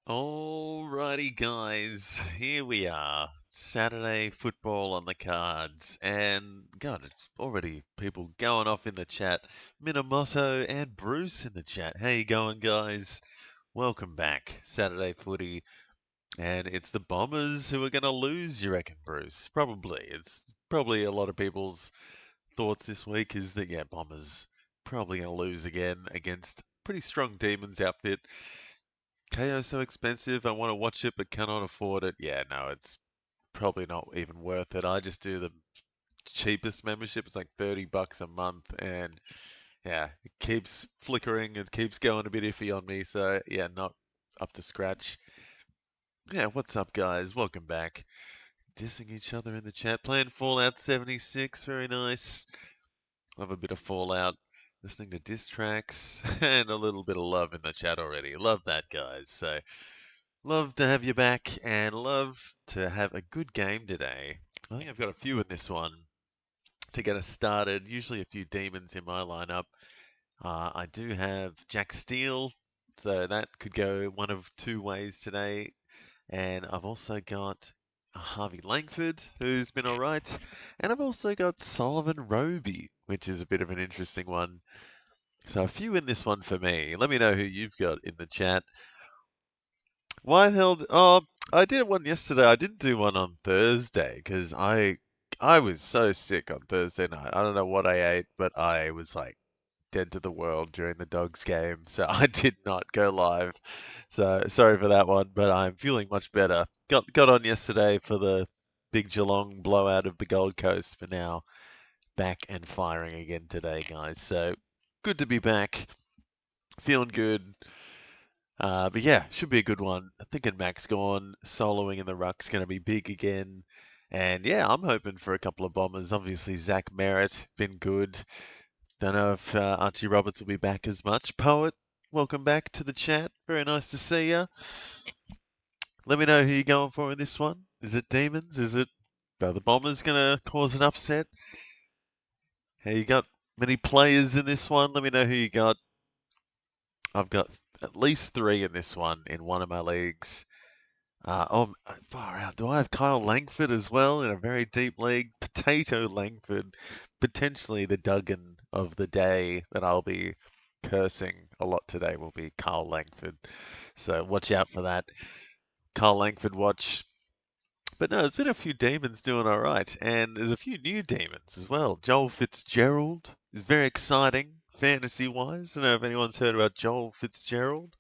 Alrighty, guys, here we are. Saturday football on the cards, and God, it's already people going off in the chat. Minamoto and Bruce in the chat. How you going, guys? Welcome back. Saturday footy, and it's the Bombers who are going to lose, you reckon, Bruce? Probably. It's probably a lot of people's thoughts this week is that, yeah, Bombers probably going to lose again against pretty strong Demons outfit. KO so expensive. I want to watch it but cannot afford it. Yeah, no, it's probably not even worth it. I just do the cheapest membership. It's like $30 a month, and yeah, it keeps flickering. It keeps going a bit iffy on me. So yeah, not up to scratch. Yeah, what's up, guys? Welcome back. Dissing each other in the chat. Playing Fallout 76. Very nice. Love a bit of Fallout. Listening to diss tracks and a little bit of love in the chat already. Love that, guys. So love to have you back and love to have a good game today. I think I've got a few in this one to get us started. Usually a few demons in my lineup. I do have Jack Steele, so that could go one of two ways today. And I've also got Harvey Langford, who's been alright. And I've also got Sullivan Roby, which is a bit of an interesting one. So a few in this one for me. Let me know who you've got in the chat. Whitehill. Oh, I did one yesterday. I didn't do one on Thursday because I was so sick on Thursday night. I don't know what I ate, but I was like dead to the world during the Dogs game, so I did not go live. So sorry for that one, but I'm feeling much better. Got on yesterday for the big Geelong blowout of the Gold Coast, but now back and firing again today, guys. So good to be back. Feeling good. But yeah, should be a good one. I'm thinking Max Gawn soloing in the ruck's going to be big again. And yeah, I'm hoping for a couple of bombers. Obviously, Zach Merritt, been good. Don't know if Archie Roberts will be back as much. Poet, welcome back to the chat. Very nice to see you. Let me know who you're going for in this one. Is it Demons? Is it the Bombers going to cause an upset? Hey, you got many players in this one? Let me know who you got. I've got at least 3 in this one in one of my leagues. Far out. Do I have Kyle Langford as well in a very deep league? Potato Langford, potentially the Duggan of the day that I'll be cursing a lot today will be Kyle Langford. So watch out for that. Kyle Langford watch. But no, there's been a few demons doing all right, and there's a few new demons as well. Joel Fitzgerald is very exciting fantasy-wise. I don't know if anyone's heard about Joel Fitzgerald.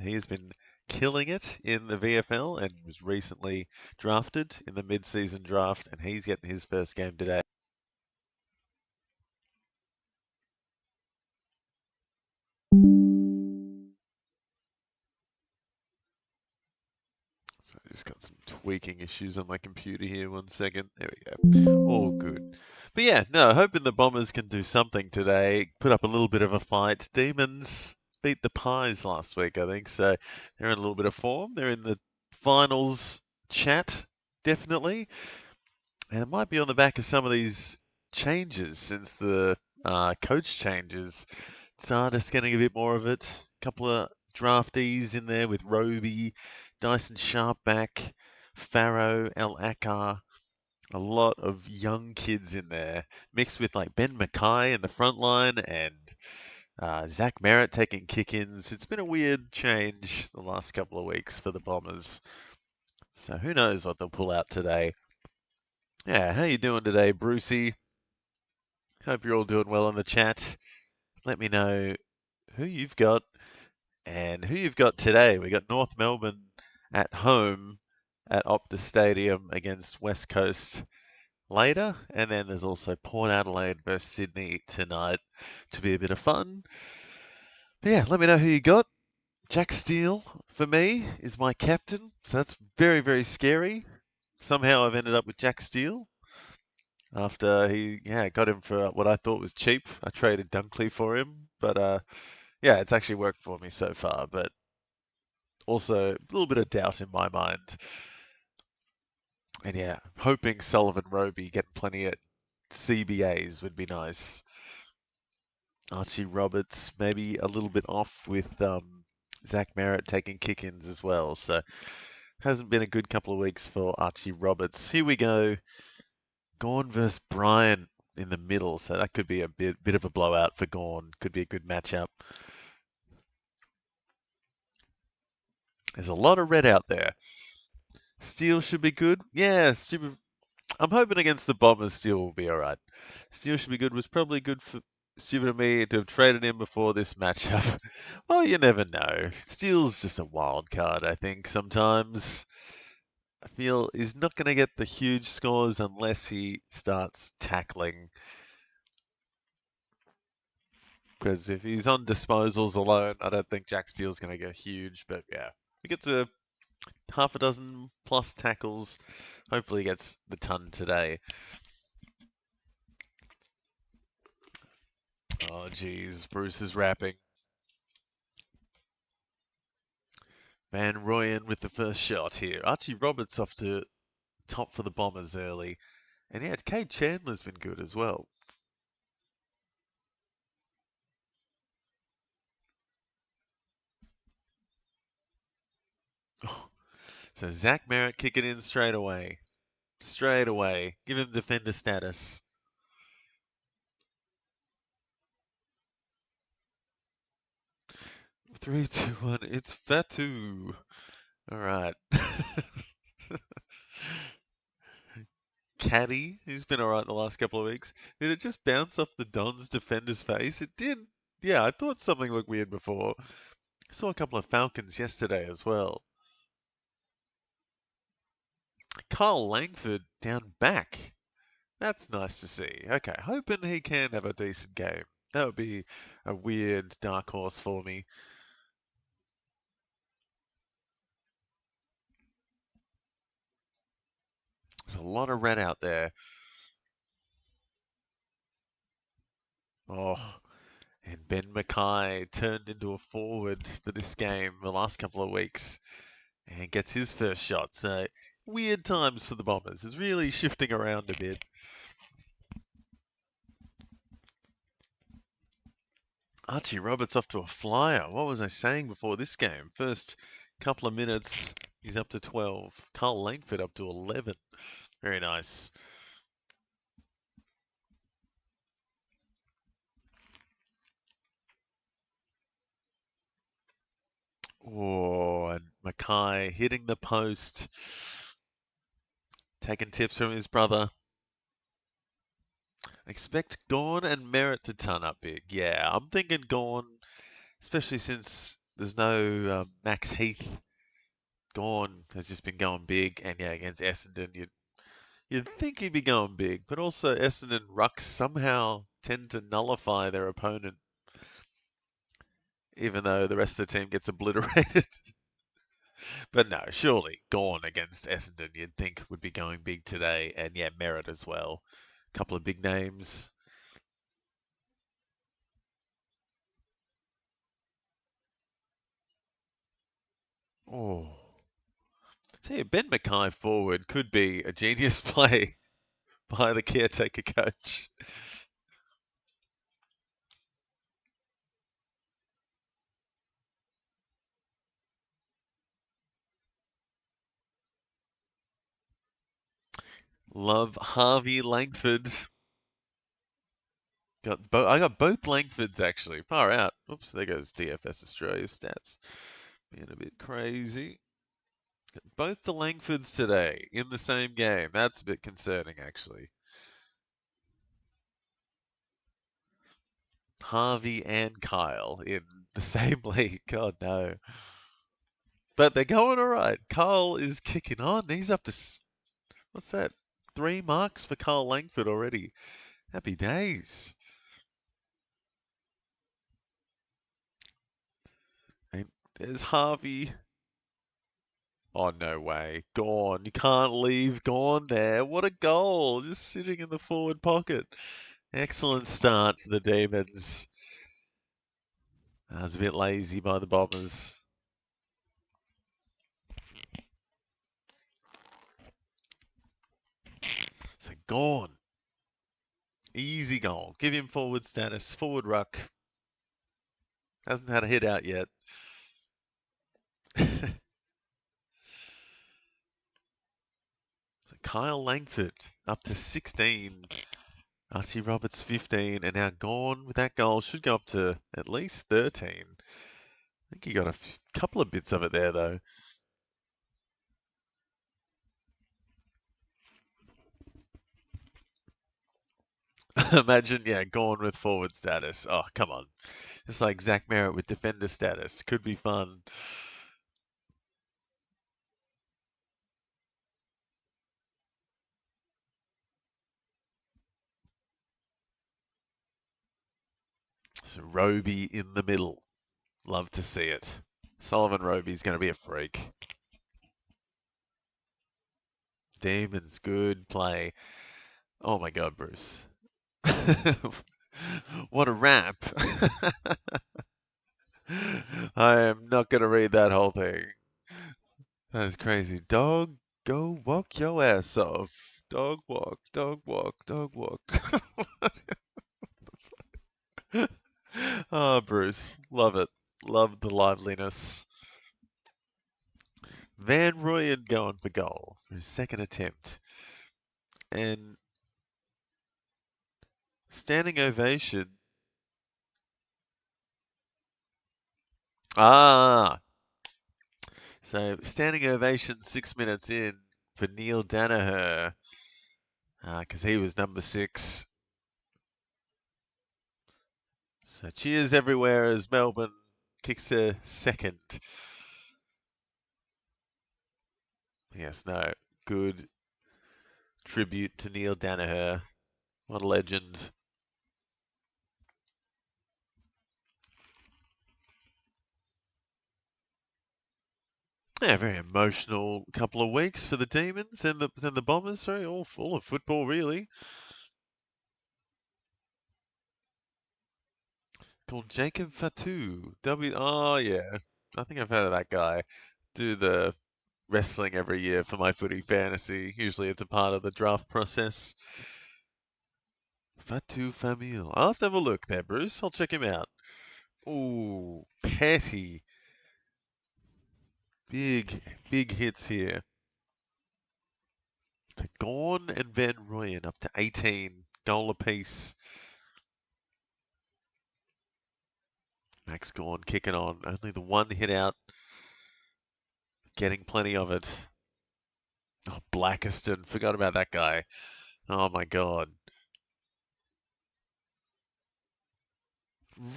He has been killing it in the VFL and was recently drafted in the mid-season draft, and he's getting his first game today. So I just got some tweaking issues on my computer here. 1 second. There we go. All good. But yeah, no, hoping the Bombers can do something today. Put up a little bit of a fight. Demons beat the Pies last week, I think, so they're in a little bit of form. They're in the finals chat, definitely. And it might be on the back of some of these changes since the coach changes. Sardis getting a bit more of it. A couple of draftees in there with Roby, Dyson Sharp back, Farrow, El Akar. A lot of young kids in there, mixed with like Ben Mackay in the front line and Zach Merritt taking kick-ins. It's been a weird change the last couple of weeks for the Bombers. So who knows what they'll pull out today. Yeah, how you doing today, Brucey? Hope you're all doing well in the chat. Let me know who you've got and who you've got today. We got North Melbourne at home at Optus Stadium against West Coast later, and then there's also Port Adelaide versus Sydney tonight to be a bit of fun. But yeah, let me know who you got. Jack Steele, for me, is my captain, so that's very, very scary. Somehow I've ended up with Jack Steele after he got him for what I thought was cheap. I traded Dunkley for him, but yeah, it's actually worked for me so far. But also a little bit of doubt in my mind. And yeah, hoping Sullivan Roby getting plenty of CBAs would be nice. Archie Roberts maybe a little bit off with Zach Merritt taking kick-ins as well. So hasn't been a good couple of weeks for Archie Roberts. Here we go. Gawn versus Bryant in the middle. So that could be a bit of a blowout for Gawn. Could be a good matchup. There's a lot of red out there. Steele should be good. Yeah, stupid. I'm hoping against the Bombers, Steele will be all right. Steele should be good. Was probably good for stupid of me to have traded him before this matchup. Well, you never know. Steele's just a wild card, I think. Sometimes I feel he's not going to get the huge scores unless he starts tackling. Because if he's on disposals alone, I don't think Jack Steele's going to go huge. But yeah, he gets a half a dozen plus tackles. Hopefully he gets the ton today. Oh, geez. Bruce is rapping. Van Rooyen with the first shot here. Archie Roberts off to top for the Bombers early. And yeah, Cade Chandler's been good as well. So Zach Merritt kick it in straight away. Straight away. Give him defender status. 3, 2, 1. It's Fatu. All right. Caddy, he's been all right the last couple of weeks. Did it just bounce off the Don's defender's face? It did. Yeah, I thought something looked weird before. I saw a couple of Falcons yesterday as well. Kyle Langford down back. That's nice to see. Okay, hoping he can have a decent game. That would be a weird dark horse for me. There's a lot of red out there. Oh, and Ben Mackay turned into a forward for this game the last couple of weeks and gets his first shot. So weird times for the Bombers. It's really shifting around a bit. Archie Roberts off to a flyer. What was I saying before this game? First couple of minutes, he's up to 12. Carl Langford up to 11. Very nice. Oh, and Mackay hitting the post. Taking tips from his brother. Expect Gawn and Merritt to turn up big. Yeah, I'm thinking Gawn, especially since there's no Max Heath. Gawn has just been going big, and yeah, against Essendon, you'd think he'd be going big, but also Essendon rucks somehow tend to nullify their opponent, even though the rest of the team gets obliterated. But no, surely Gawn against Essendon, you'd think would be going big today, and yeah, Merritt as well. A couple of big names. Oh. See, Ben Mackay forward could be a genius play by the caretaker coach. Love Harvey Langford. I got both Langfords actually. Far out. Oops, there goes DFS Australia stats. Being a bit crazy. Got both the Langfords today in the same game. That's a bit concerning actually. Harvey and Kyle in the same league. God no. But they're going alright. Kyle is kicking on. He's up to, what's that? 3 marks for Kyle Langford already. Happy days. And there's Harvey. Oh, no way. Gone. You can't leave Gone there. What a goal. Just sitting in the forward pocket. Excellent start for the Demons. I was a bit lazy by the Bombers. So Gone. Easy goal. Give him forward status. Forward ruck. Hasn't had a hit out yet. Kyle Langford up to 16. Archie Roberts 15, and now Gone with that goal should go up to at least 13. I think he got a couple of bits of it there though. Imagine, yeah, Gone with forward status. Oh, come on. It's like Zach Merritt with defender status. Could be fun. So Roby in the middle. Love to see it. Sullivan Roby's going to be a freak. Demons, good play. Oh my God, Bruce. What a rap. I am not going to read that whole thing. That is crazy. Dog, go walk your ass off. Dog walk, dog walk, dog walk. Oh, Bruce. Love it. Love the liveliness. Van Rooyen going for goal for his second attempt. And standing ovation. Ah, so standing ovation 6 minutes in for Neil Danaher. Because he was number 6. So cheers everywhere as Melbourne kicks their second. Yes, no, good tribute to Neil Danaher. What a legend. Yeah, very emotional couple of weeks for the Demons and the Bombers. Sorry, all full of football, really. Called Jacob Fatu. Oh, yeah. I think I've heard of that guy. Do the wrestling every year for my footy fantasy. Usually it's a part of the draft process. Fatu Famil. I'll have to have a look there, Bruce. I'll check him out. Ooh, Petty. Big hits here. To Gorn and Van Rooyen up to 18. Goal apiece. Max Gorn kicking on. Only the one hit out. Getting plenty of it. Oh, Blackiston. Forgot about that guy. Oh my God.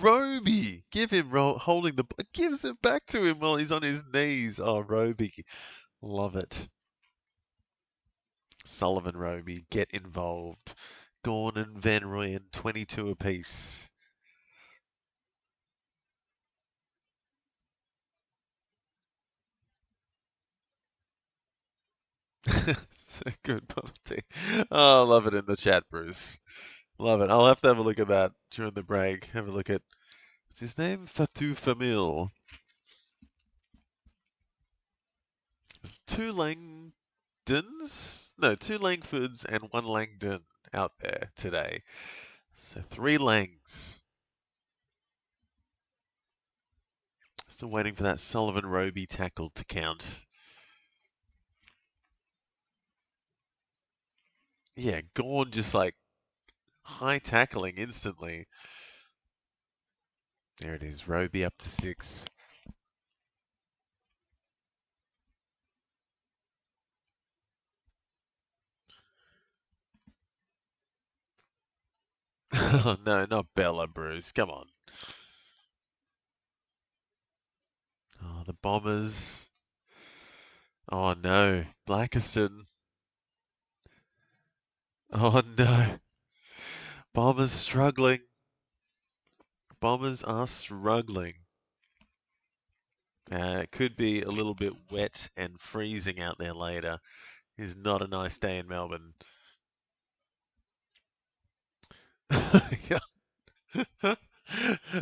Roby! Give him holding the... Gives it back to him while he's on his knees. Oh, Roby. Love it. Sullivan Roby, get involved. Gorn and Van Rooyen, 22 apiece. So good penalty. Oh, love it in the chat, Bruce. Love it. I'll have to have a look at that during the break. Have a look at... What's his name? Fatu Famil. There's 2 Langdons? No, 2 Langfords and 1 Langdon out there today. So 3 Langs. Still waiting for that Sullivan Roby tackle to count. Yeah, Gorn just like high tackling instantly. There it is, Roby up to 6. Oh no, not Bella, Bruce. Come on. Oh, the Bombers. Oh no, Blackiston. Oh no. Bombers struggling. Bombers are struggling. It could be a little bit wet and freezing out there later. It's not a nice day in Melbourne.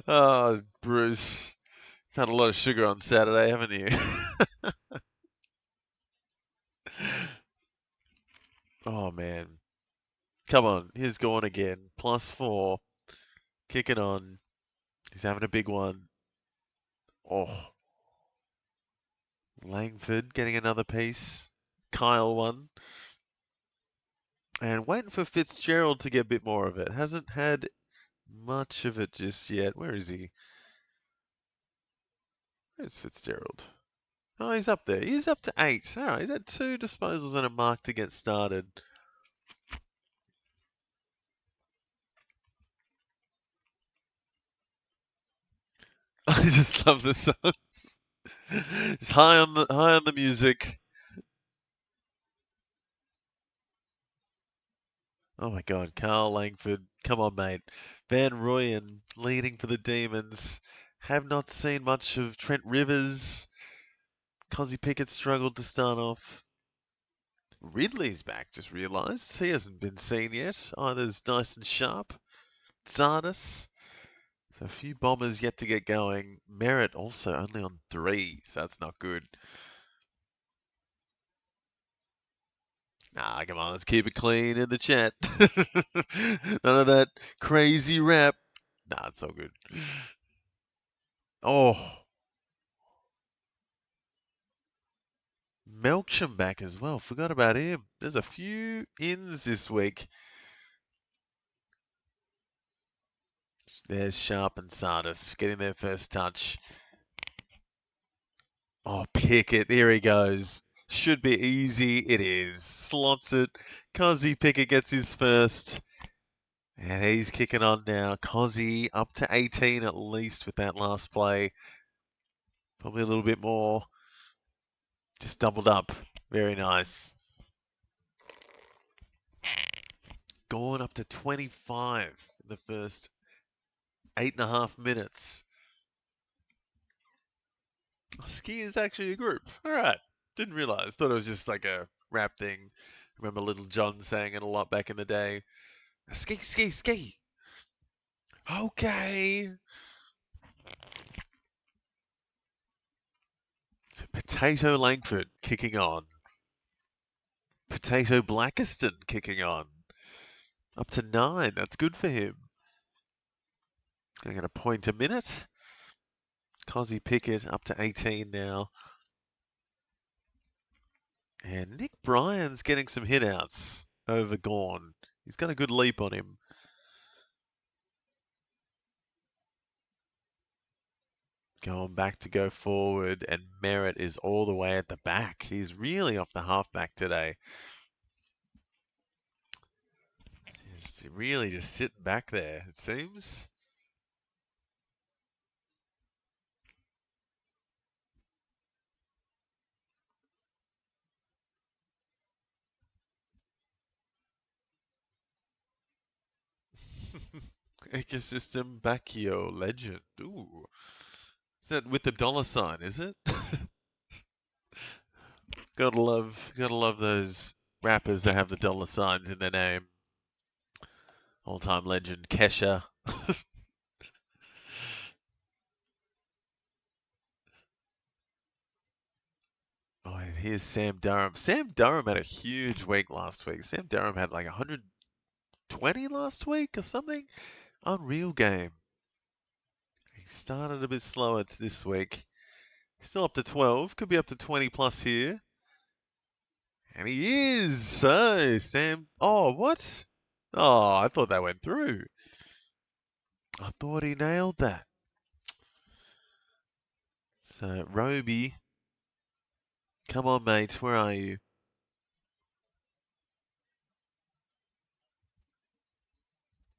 Oh, Bruce. You've had a lot of sugar on Saturday, haven't you? Oh, man. Come on. Here's Gorn again. +4. Kicking on. He's having a big one. Oh. Langford getting another piece. Kyle one. And waiting for Fitzgerald to get a bit more of it. Hasn't had much of it just yet. Where is he? Where's Fitzgerald? Oh, he's up there. He's up to 8. All right, he's had 2 disposals and a mark to get started. I just love the songs. It's high on the music. Oh my God, Carl Langford, come on, mate. Van Rooyen leading for the Demons. Have not seen much of Trent Rivers. Cozzy Pickett struggled to start off. Ridley's back, just realised. He hasn't been seen yet. Either's nice and sharp. Tsardas. So a few bombers yet to get going. Merritt also only on 3, so that's not good. Nah, come on, let's keep it clean in the chat. None of that crazy rap. Nah, it's all good. Oh, Melksham back as well. Forgot about him. There's a few ins this week. There's Sharp and Sardis getting their first touch. Oh, Pickett. Here he goes. Should be easy. It is. Slots it. Cozzy Pickett gets his first. And he's kicking on now. Cozzy up to 18 at least with that last play. Probably a little bit more. Just doubled up. Very nice. Gone up to 25 in the first 8.5 minutes. Ski is actually a group. All right. Didn't realize. Thought it was just like a rap thing. Remember Little John saying it a lot back in the day. Ski, ski, ski. Okay. So Potato Langford kicking on. Potato Blackiston kicking on. Up to 9. That's good for him. Going to get a point a minute. Cozzy Pickett up to 18 now. And Nick Bryan's getting some hitouts over Gawn. He's got a good leap on him. Going back to go forward, and Merritt is all the way at the back. He's really off the halfback today. He's really just sitting back there, it seems. Ecosystem Bacchio Legend. Ooh. Is that with the dollar sign, is it? Gotta love those rappers that have the dollar signs in their name. All-time legend, Kesha. Oh, and here's Sam Durham. Sam Durham had a huge week last week. Sam Durham had like 120 last week or something. Unreal game. He started a bit slower this week. Still up to 12. Could be up to 20 plus here. And he is. So, Sam. Oh, what? Oh, I thought that went through. I thought he nailed that. So, Roby. Come on, mate. Where are you?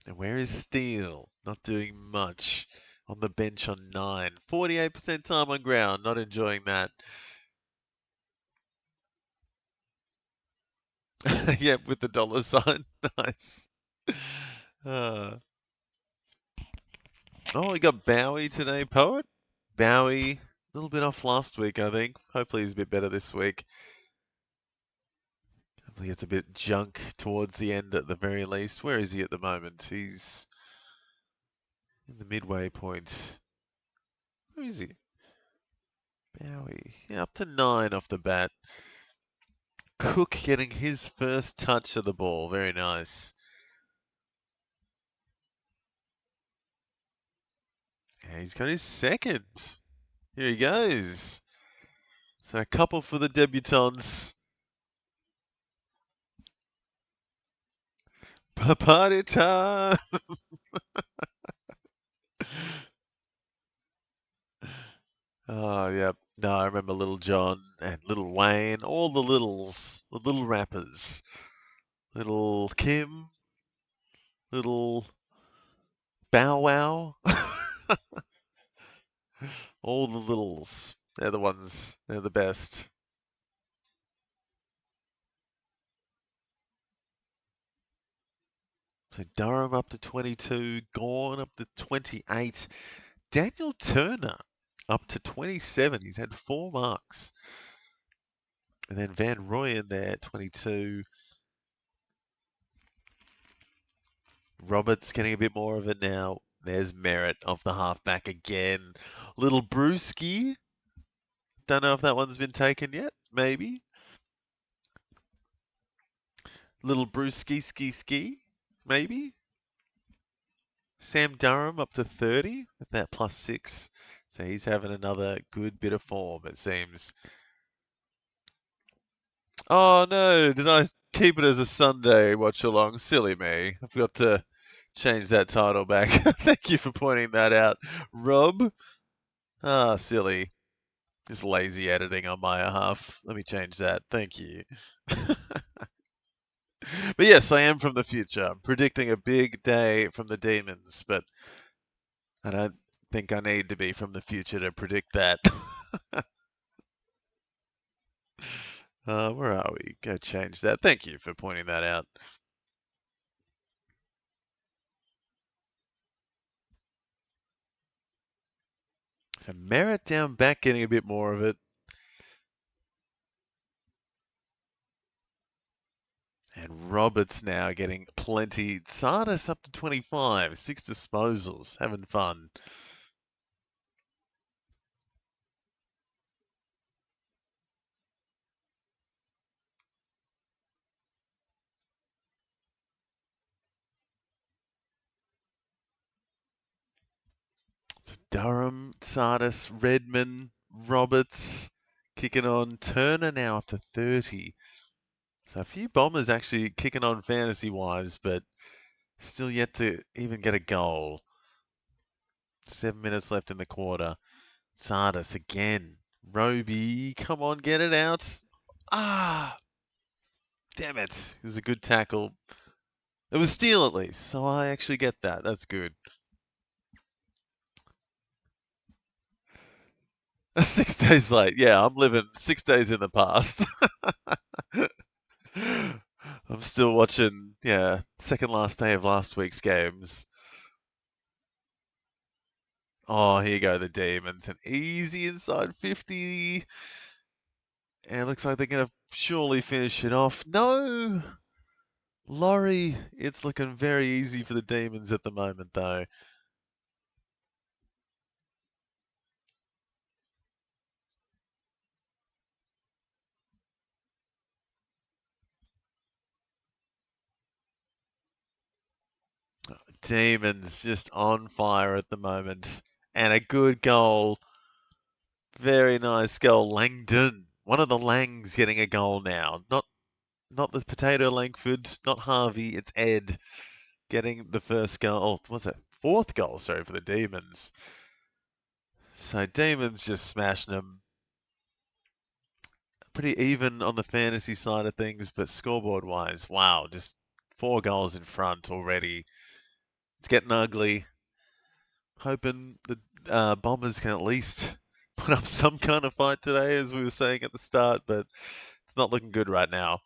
And where is Steele? Not doing much. On the bench on 9. 48% time on ground. Not enjoying that. Yep, with the dollar sign. Nice. Uh, oh, we got Bowie today, Poet. Bowie, a little bit off last week, I think. Hopefully he's a bit better this week. Hopefully it's a bit junk towards the end at the very least. Where is he at the moment? He's in the midway point. Where is he? Bowie. Yeah, up to 9 off the bat. Cook getting his first touch of the ball. Very nice. And he's got his second. Here he goes. So a couple for the debutants. Party time. Oh, yep. No, I remember Little John and Little Wayne, all the littles, the little rappers. Little Kim, little Bow Wow, all the littles. They're the ones, they're the best. So Durham up to 22, Gawn up to 28. Daniel Turner up to 27. He's had 4 marks. And then Van Roy in there, 22. Roberts getting a bit more of it now. There's Merritt off the halfback again. Little Brewski. Don't know if that one's been taken yet. Maybe. Little Brewski ski. Maybe. Sam Durham up to 30 with that +6. So he's having another good bit of form, it seems. Oh no, did I keep it as a Sunday watch along? Silly me. I forgot to change that title back. Thank you for pointing that out, Rob. Ah, silly. Just lazy editing on my behalf. Let me change that. Thank you. But yes, I am from the future. I'm predicting a big day from the Demons, but I don't think I need to be from the future to predict that. Where are we? Go change that. Thank you for pointing that out. So Merritt down back, getting a bit more of it. And Roberts now getting plenty. Sardis up to 25, 6 disposals, having fun. So Durham, Sardis, Redman, Roberts kicking on. Turner now up to 30. So a few Bombers actually kicking on fantasy-wise, but still yet to even get a goal. 7 minutes left in the quarter. Sardis again. Roby, come on, get it out. Ah, damn it. It was a good tackle. It was steal at least, so I actually get that. That's good. 6 days late. Yeah, I'm living 6 days in the past. I'm still watching, yeah, second last day of last week's games. Oh, here you go, the Demons. An easy inside 50. And it looks like they're going to surely finish it off. No! Laurie, it's looking very easy for the Demons at the moment, though. Demons just on fire at the moment. And a good goal. Very nice goal. Langdon. One of the Langs getting a goal now. Not the Potato Langford, not Harvey, it's Ed getting the first goal. Oh, what's it? Fourth goal, sorry, for the Demons. So Demons just smashing them. Pretty even on the fantasy side of things, but scoreboard wise, wow, just 4 goals in front already. It's getting ugly. Hoping the Bombers can at least put up some kind of fight today, as we were saying at the start, but it's not looking good right now.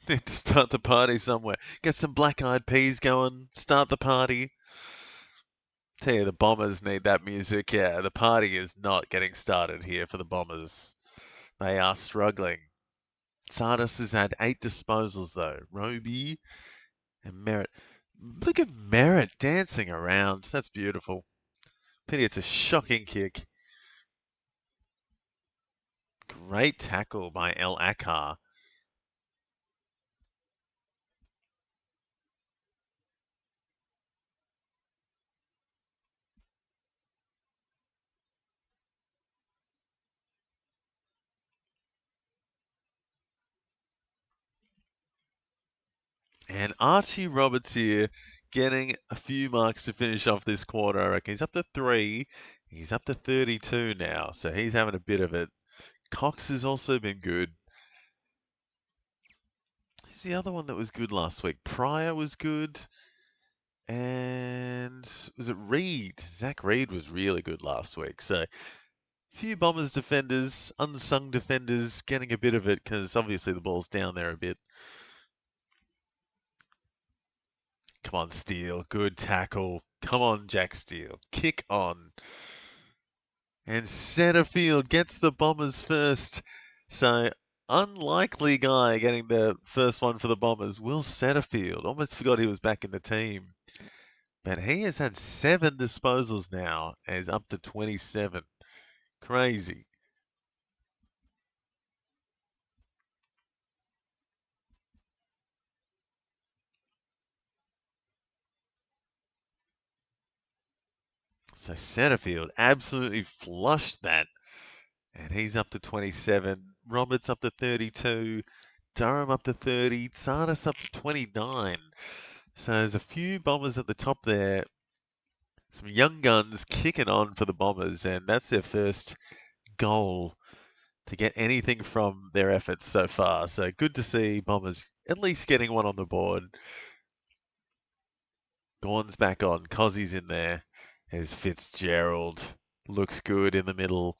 Need to start the party somewhere. Get some black eyed peas going. Start the party. Tell you, the Bombers need that music. Yeah, the party is not getting started here for the Bombers. They are struggling. Sardis has had 8 disposals, though. Roby and Merritt. Look at Merritt dancing around. That's beautiful. Pity it's a shocking kick. Great tackle by El Akar. And Archie Roberts here getting a few marks to finish off this quarter. I reckon he's up to 3. He's up to 32 now, so he's having a bit of it. Cox has also been good. Who's the other one that was good last week? Pryor was good. And was it Reed? Zach Reed was really good last week. So a few Bombers defenders, unsung defenders, getting a bit of it because obviously the ball's down there a bit. Come on, Steele. Good tackle. Come on, Jack Steele. Kick on. And Setterfield gets the Bombers first. So unlikely guy getting the first one for the Bombers. Will Setterfield. Almost forgot he was back in the team. But he has had 7 disposals now and is up to 27. Crazy. So Setterfield absolutely flushed that. And he's up to 27. Roberts up to 32. Durham up to 30. Sardis up to 29. So there's a few Bombers at the top there. Some young guns kicking on for the Bombers, and that's their first goal to get anything from their efforts so far. So good to see Bombers at least getting one on the board. Gawn's back on. Cozzie's in there. There's Fitzgerald. Looks good in the middle.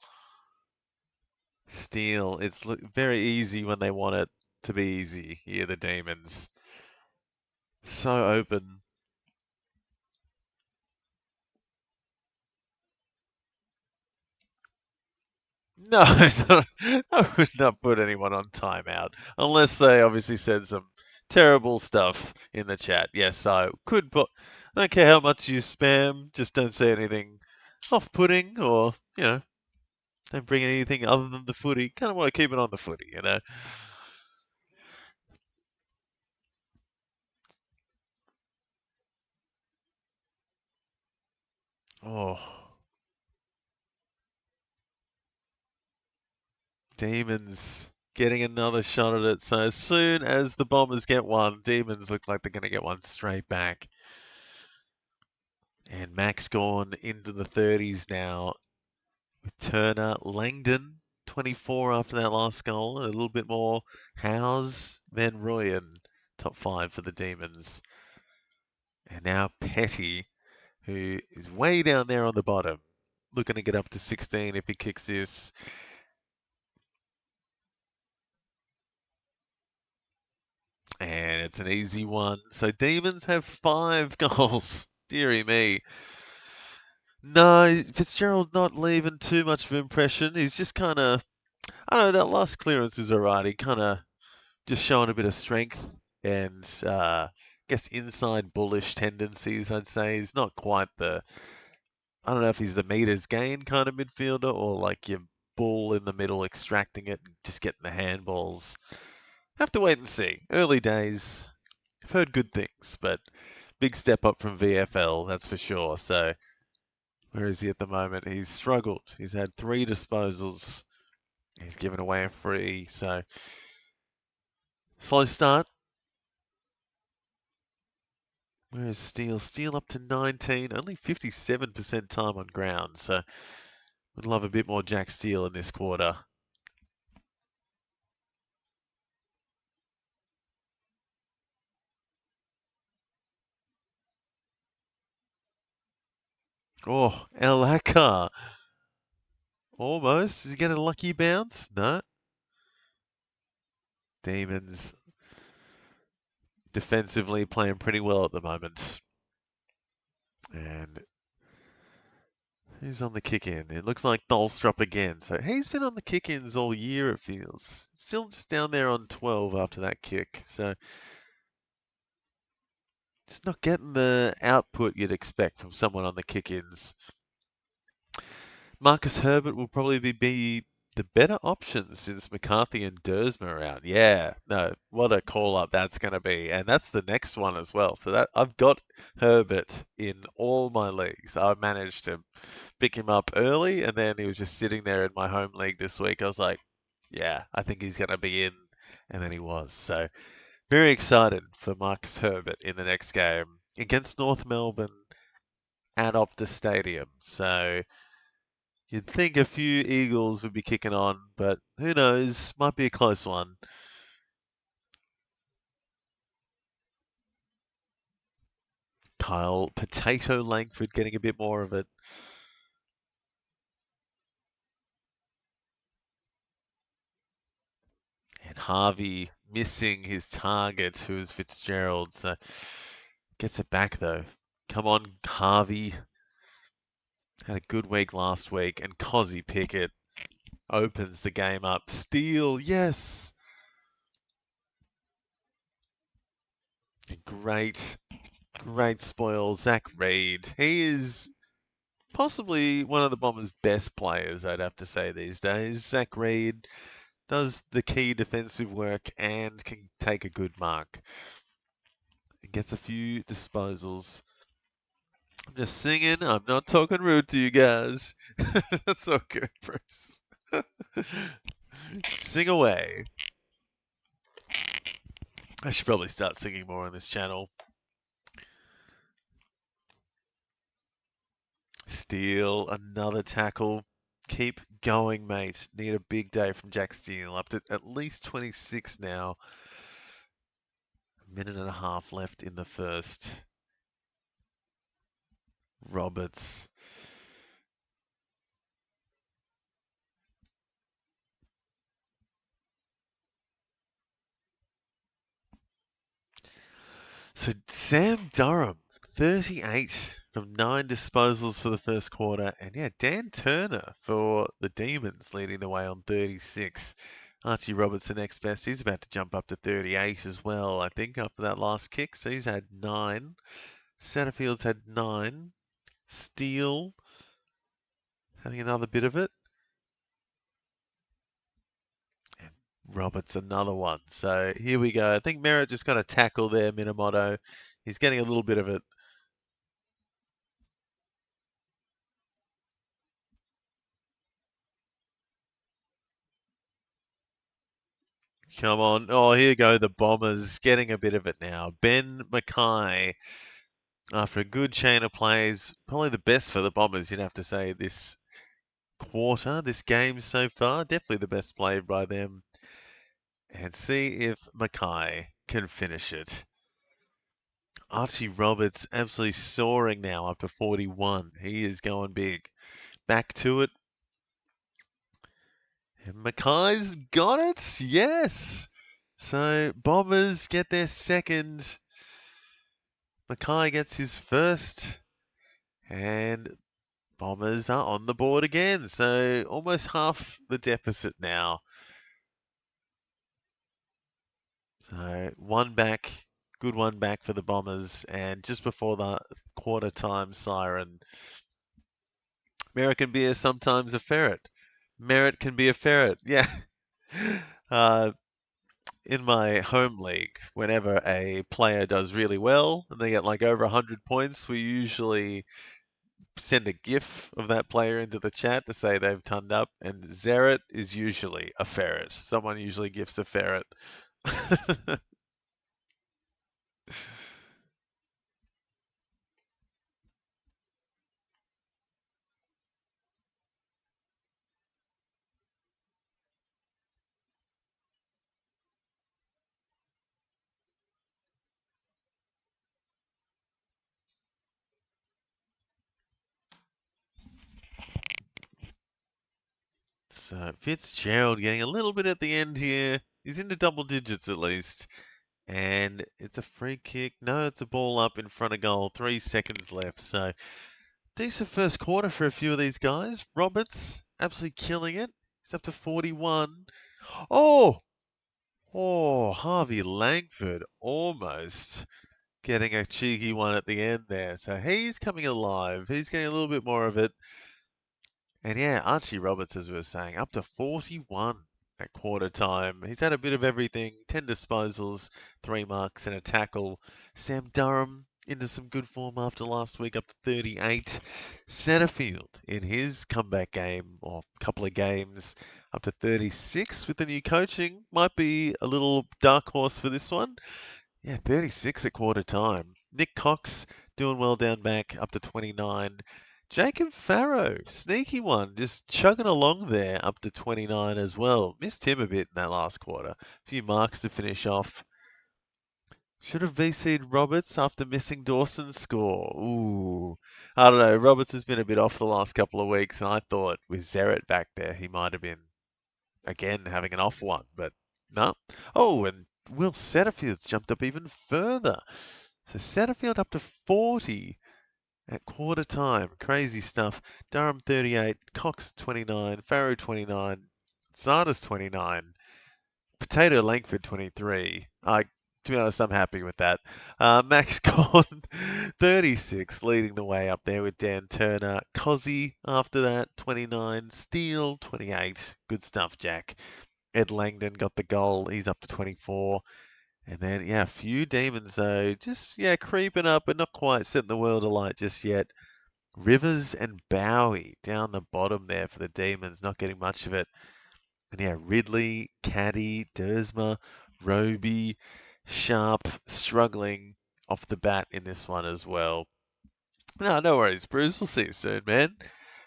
Steele. It's very easy when they want it to be easy. Here, the Demons. So open. No, I would not put anyone on timeout unless they obviously said some terrible stuff in the chat. Yes, I could put. I don't care how much you spam, just don't say anything off-putting or, don't bring anything other than the footy. Kind of want to keep it on the footy. Oh, Demons getting another shot at it. So as soon as the Bombers get one, Demons look like they're going to get one straight back. And Max gone into the 30s now with Turner. Langdon, 24 after that last goal. A little bit more. Howes, Van Rooyen, top 5 for the Demons. And now Petty, who is way down there on the bottom, looking to get up to 16 if he kicks this. And it's an easy one. So Demons have 5 goals. Deary me. No, Fitzgerald not leaving too much of an impression. He's just kind of, I don't know, that last clearance is alright. He kind of just showing a bit of strength and, I guess, inside bullish tendencies, I'd say. He's not quite I don't know if he's the meters gain kind of midfielder or like your bull in the middle extracting it and just getting the handballs. Have to wait and see. Early days. I've heard good things, but big step up from VFL, that's for sure. So, where is he at the moment? He's struggled. He's had 3 disposals. He's given away a free. So, slow start. Where is Steele? Steele up to 19. Only 57% time on ground. So, would love a bit more Jack Steele in this quarter. Oh, Alaka. Almost. Is he getting a lucky bounce? No. Demons defensively playing pretty well at the moment. And who's on the kick-in? It looks like Tholstrup again. So he's been on the kick-ins all year, it feels. Still just down there on 12 after that kick. So just not getting the output you'd expect from someone on the kick-ins. Marcus Herbert will probably be the better option since McCarthy and Dersma are out. Yeah, no, what a call up that's going to be. And that's the next one as well. So that I've got Herbert in all my leagues. I managed to pick him up early and then he was just sitting there in my home league this week. I was like, yeah, I think he's going to be in. And then he was. So Very excited for Marcus Herbert in the next game against North Melbourne at Optus Stadium. So you'd think a few Eagles would be kicking on, but who knows? Might be a close one. Kyle Potato Langford getting a bit more of it. And Harvey missing his target, who is Fitzgerald. So gets it back though. Come on, Harvey. Had a good week last week. And Cozzy Pickett opens the game up. Steal, yes. Great, great spoil. Zach Reed. He is possibly one of the Bombers' best players, I'd have to say these days. Zach Reed does the key defensive work and can take a good mark. He gets a few disposals. I'm just singing. I'm not talking rude to you guys. That's all good, Bruce. Sing away. I should probably start singing more on this channel. Steele, another tackle. Keep going, mate. Need a big day from Jack Steele. Up to at least 26 now. A minute and a half left in the first. Roberts. So Sam Durham, 38 from 9 disposals for the first quarter. And yeah, Dan Turner for the Demons leading the way on 36. Archie Roberts, the next best. He's about to jump up to 38 as well, I think, after that last kick. So he's had 9. Satterfield's had 9. Steele having another bit of it. And Roberts another one. So here we go. I think Merritt just got a tackle there, Minamoto. He's getting a little bit of it. Come on. Oh, here go the Bombers getting a bit of it now. Ben Mackay, after a good chain of plays, probably the best for the Bombers, you'd have to say, this quarter, this game so far. Definitely the best play by them. And see if Mackay can finish it. Archie Roberts absolutely soaring now up to 41. He is going big. Back to it. And Mackay's got it. Yes. So Bombers get their second. Mackay gets his first. And Bombers are on the board again. So almost half the deficit now. So one back. Good one back for the Bombers. And just before the quarter time siren, American beer sometimes a ferret. Merit can be a ferret. Yeah. Uh, in my home league, whenever a player does really well and they get like over 100 points, we usually send a GIF of that player into the chat to say they've turned up. And Zeret is usually a ferret. Someone usually gifts a ferret. So Fitzgerald getting a little bit at the end here. He's into double digits at least. And it's a free kick. No, it's a ball up in front of goal. 3 seconds left. So decent first quarter for a few of these guys. Roberts absolutely killing it. He's up to 41. Oh! Oh, Harvey Langford almost getting a cheeky one at the end there. So he's coming alive. He's getting a little bit more of it. And yeah, Archie Roberts, as we were saying, up to 41 at quarter time. He's had a bit of everything. 10 disposals, 3 marks and a tackle. Sam Durham into some good form after last week, up to 38. Setterfield in his comeback game, or couple of games, up to 36 with the new coaching. Might be a little dark horse for this one. Yeah, 36 at quarter time. Nick Cox doing well down back, up to 29. Jacob Farrow, sneaky one, just chugging along there, up to 29 as well. Missed him a bit in that last quarter. A few marks to finish off. Should have VC'd Roberts after missing Dawson's score. Ooh. I don't know. Roberts has been a bit off the last couple of weeks, and I thought with Zeret back there, he might have been, again, having an off one, but no. Oh, and Will Setterfield's jumped up even further. So Setterfield up to 40 at quarter time. Crazy stuff. Durham 38, Cox 29, Farrow 29, Zardes 29. Potato Langford 23. To be honest, I'm happy with that. Max Gorn 36, leading the way up there with Dan Turner. Cozzy after that 29. Steele 28. Good stuff, Jack. Ed Langdon got the goal. He's up to 24. And then, yeah, a few demons though. Just, yeah, creeping up, but not quite setting the world alight just yet. Rivers and Bowie down the bottom there for the demons, not getting much of it. And yeah, Ridley, Caddy, Dersma, Roby, Sharp struggling off the bat in this one as well. No worries, Bruce. We'll see you soon, man.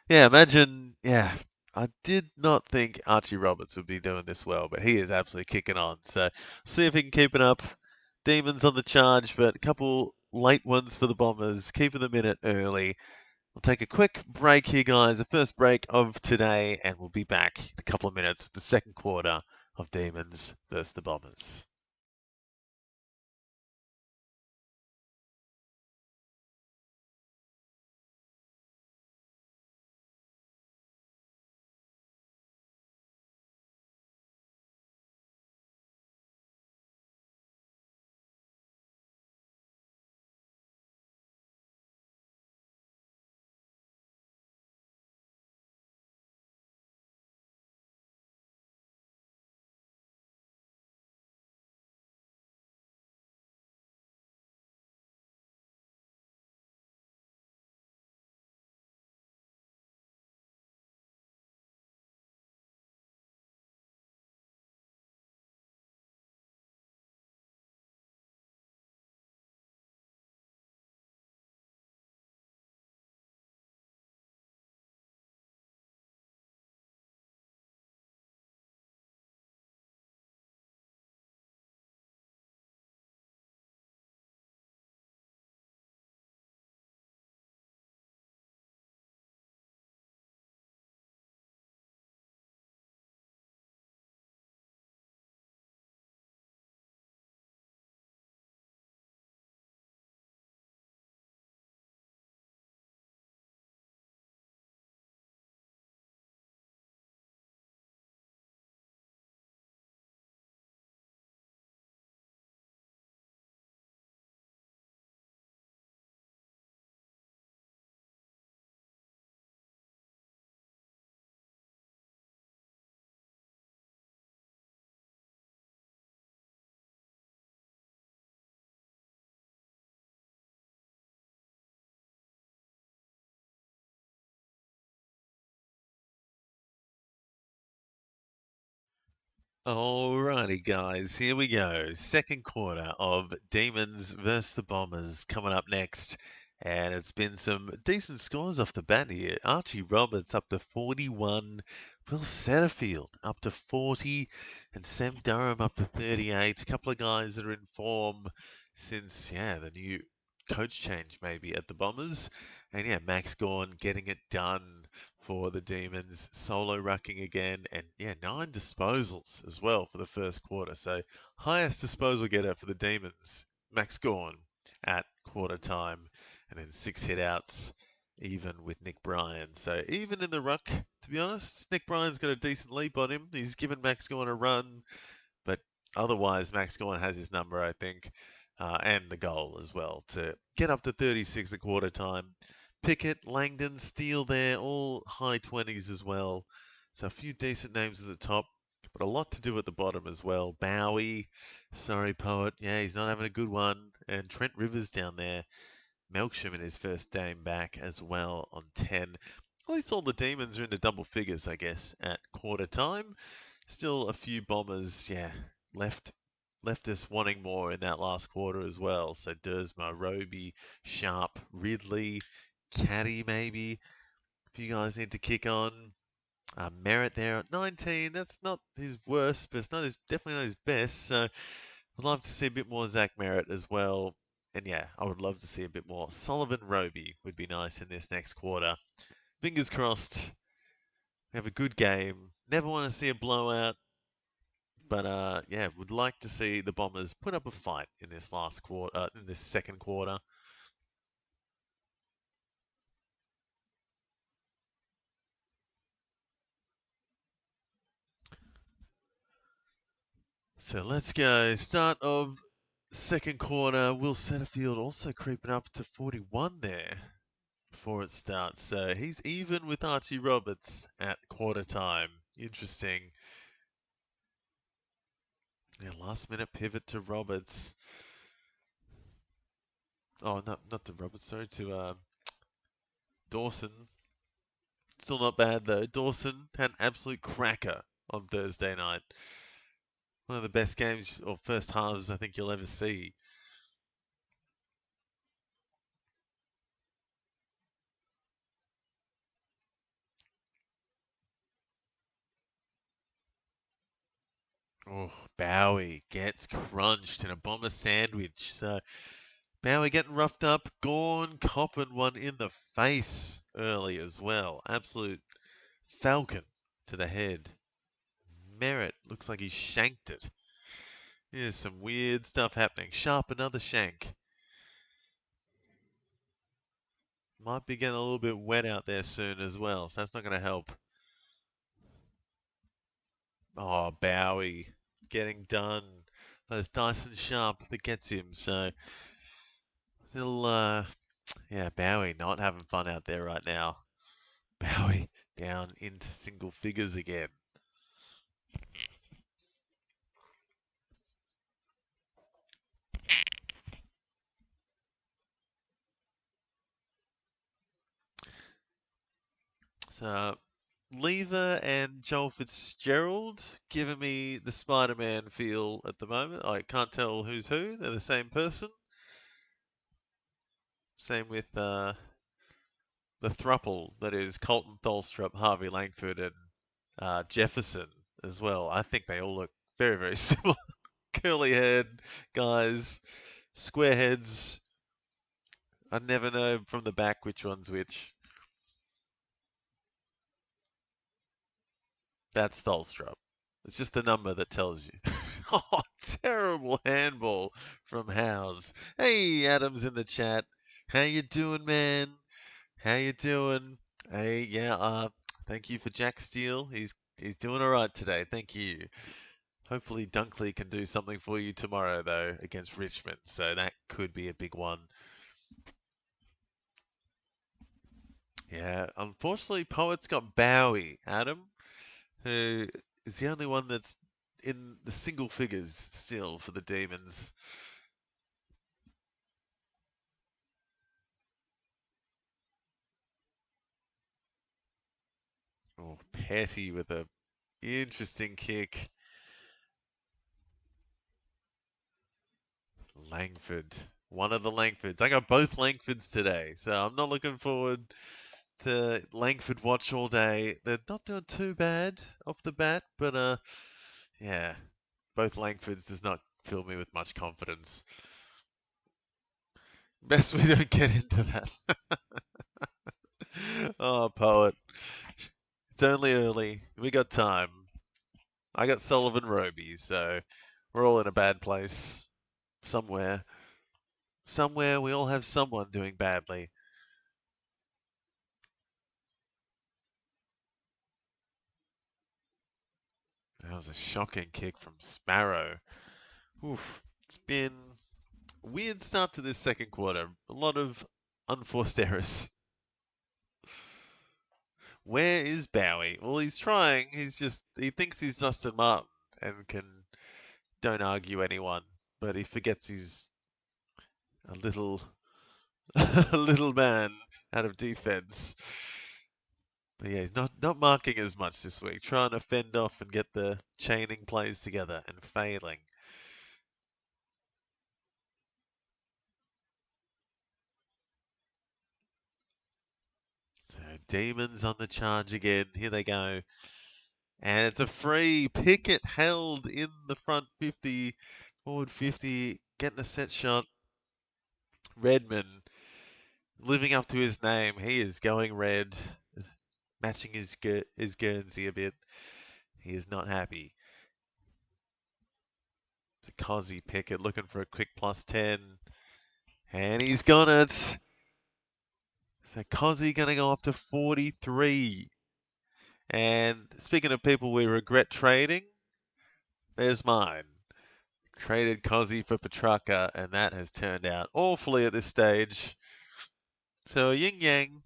Yeah, imagine. Yeah, I did not think Archie Roberts would be doing this well, but he is absolutely kicking on. So see if he can keep it up. Demons on the charge, but a couple late ones for the Bombers, keeping them in it early. We'll take a quick break here, guys. The first break of today, and we'll be back in a couple of minutes with the second quarter of Demons versus the Bombers. Alrighty, guys, here we go. Second quarter of Demons versus the Bombers coming up next. And it's been some decent scores off the bat here. Archie Roberts up to 41. Will Setterfield up to 40. And Sam Durham up to 38. A couple of guys that are in form since, yeah, the new coach change maybe at the Bombers. And yeah, Max Gorn getting it done for the Demons, solo rucking again, and yeah, 9 disposals as well for the first quarter. So highest disposal getter for the Demons, Max Gorn at quarter time, and then 6 hit outs, even with Nick Bryan. So even in the ruck, to be honest, Nick Bryan's got a decent leap on him. He's given Max Gorn a run, but otherwise Max Gorn has his number, I think, and the goal as well to get up to 36 at quarter time. Pickett, Langdon, Steele there, all high 20s as well. So a few decent names at the top. But a lot to do at the bottom as well. Bowie, sorry, Poet. Yeah, he's not having a good one. And Trent Rivers down there. Melksham in his first game back as well on 10. At least all the Demons are into double figures, I guess, at quarter time. Still a few Bombers, yeah, left us wanting more in that last quarter as well. So Dersma, Roby, Sharp, Ridley, Caddy maybe. If you guys need to kick on. Merritt there at 19. That's not his worst, but it's not his definitely not his best. So I'd love to see a bit more Zach Merritt as well. And yeah, I would love to see a bit more. Sullivan Roby would be nice in this next quarter. Fingers crossed. We have a good game. Never want to see a blowout. But yeah, would like to see the Bombers put up a fight in this last quarter, in this second quarter. So let's go. Start of second quarter. Will Setterfield also creeping up to 41 there before it starts. So he's even with Archie Roberts at quarter time. Interesting. Yeah, last minute pivot to Roberts. Oh, not to Roberts, sorry, to Dawson. Still not bad though. Dawson had an absolute cracker on Thursday night. One of the best games or first halves I think you'll ever see. Oh, Bowie gets crunched in a Bomber sandwich. So Bowie getting roughed up. Gorn copping one in the face early as well. Absolute falcon to the head. Merritt looks like he shanked it. Here's some weird stuff happening. Sharp, another shank. Might be getting a little bit wet out there soon as well, so that's not going to help. Oh, Bowie getting done. That's Dyson Sharp that gets him. So still, yeah, Bowie not having fun out there right now. Bowie down into single figures again. So Lever and Joel Fitzgerald giving me the Spider-Man feel at the moment. I can't tell who's who. They're the same person. Same with the thruple that is Colton Tholstrup, Harvey Langford, and Jefferson as well. I think they all look very, very similar. Curly haired guys, square heads. I never know from the back which one's which. That's Tholstrup. It's just the number that tells you. Oh, terrible handball from Howes. Hey, Adam's in the chat. How you doing, man? How you doing? Hey, yeah, thank you for Jack Steele. He's doing all right today. Thank you. Hopefully Dunkley can do something for you tomorrow though against Richmond. So that could be a big one. Yeah, unfortunately Poet's got Bowie, Adam, who is the only one that's in the single figures still for the Demons. Oh, Petty with a interesting kick. Langford. One of the Langfords. I got both Langfords today, so I'm not looking forward to Langford watch all day. They're not doing too bad off the bat, but yeah, both Langfords does not fill me with much confidence. Best we don't get into that. Oh, Poet. It's only early. We got time. I got Sullivan Roby, so we're all in a bad place. Somewhere. Somewhere we all have someone doing badly. That was a shocking kick from Sparrow. Oof. It's been a weird start to this second quarter. A lot of unforced errors. Where is Bowie? Well, he's trying. He thinks he's Dustin Martin and don't argue anyone, but he forgets he's a little a little man out of defense. But yeah, he's not marking as much this week, trying to fend off and get the chaining plays together and failing. So Demons on the charge again. Here they go. And it's a free. Pickett held in the front 50, forward 50, getting a set shot. Redman living up to his name. He is going red, matching his Guernsey a bit. He is not happy. Cozzy Pickett looking for a quick +10. And he's got it. So Cozzy going to go up to 43. And speaking of people we regret trading, there's mine. Traded Cozzy for Petrarca, and that has turned out awfully at this stage. So yin yang.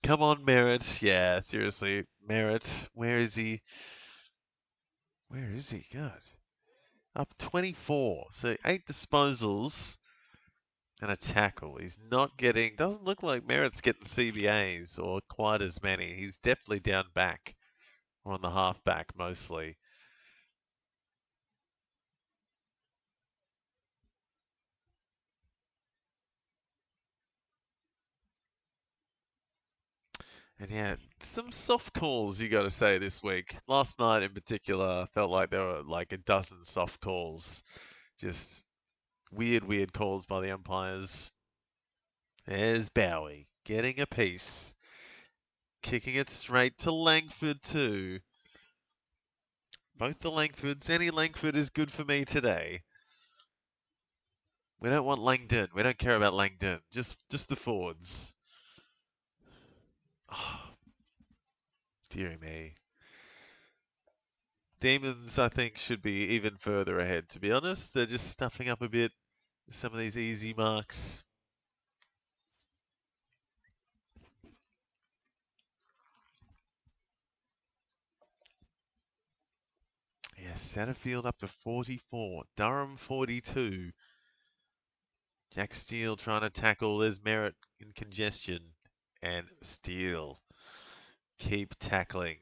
Come on, Merritt. Yeah, seriously, Merritt. Where is he? Where is he? God. Up 24. So 8 disposals and a tackle. He's not getting, doesn't look like Merritt's getting CBAs or quite as many. He's definitely down back or on the half back mostly. And yeah, some soft calls you got to say this week. Last night in particular, felt like there were like a dozen soft calls. Just weird calls by the umpires. There's Bowie getting a piece. Kicking it straight to Langford too. Both the Langfords. Any Langford is good for me today. We don't want Langdon. We don't care about Langdon. Just the forwards. Oh, dearie me. Demons, I think, should be even further ahead, to be honest. They're just stuffing up a bit with some of these easy marks. Yeah, Satterfield up to 44. Durham 42. Jack Steele trying to tackle. There's Merritt in congestion. And Steele. Keep tackling.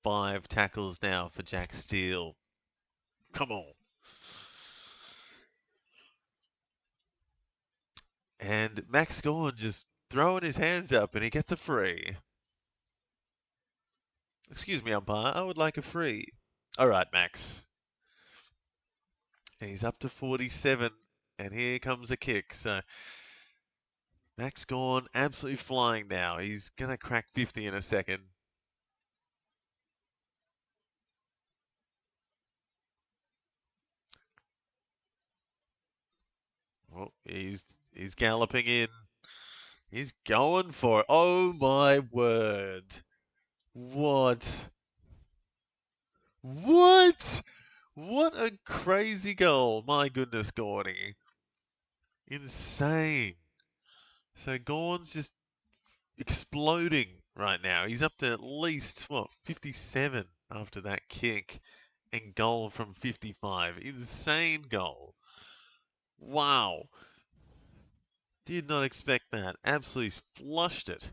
5 tackles now for Jack Steele. Come on. And Max Gorn just throwing his hands up and he gets a free. Excuse me, umpire. I would like a free. All right, Max. And he's up to 47. And here comes a kick. So Max Gorn absolutely flying now. He's going to crack 50 in a second. Oh, he's galloping in. He's going for it. Oh my word. What? What? What a crazy goal. My goodness, Gordy. Insane. So Gorn's just exploding right now. He's up to at least, 57 after that kick and goal from 55. Insane goal. Wow. Did not expect that. Absolutely flushed it.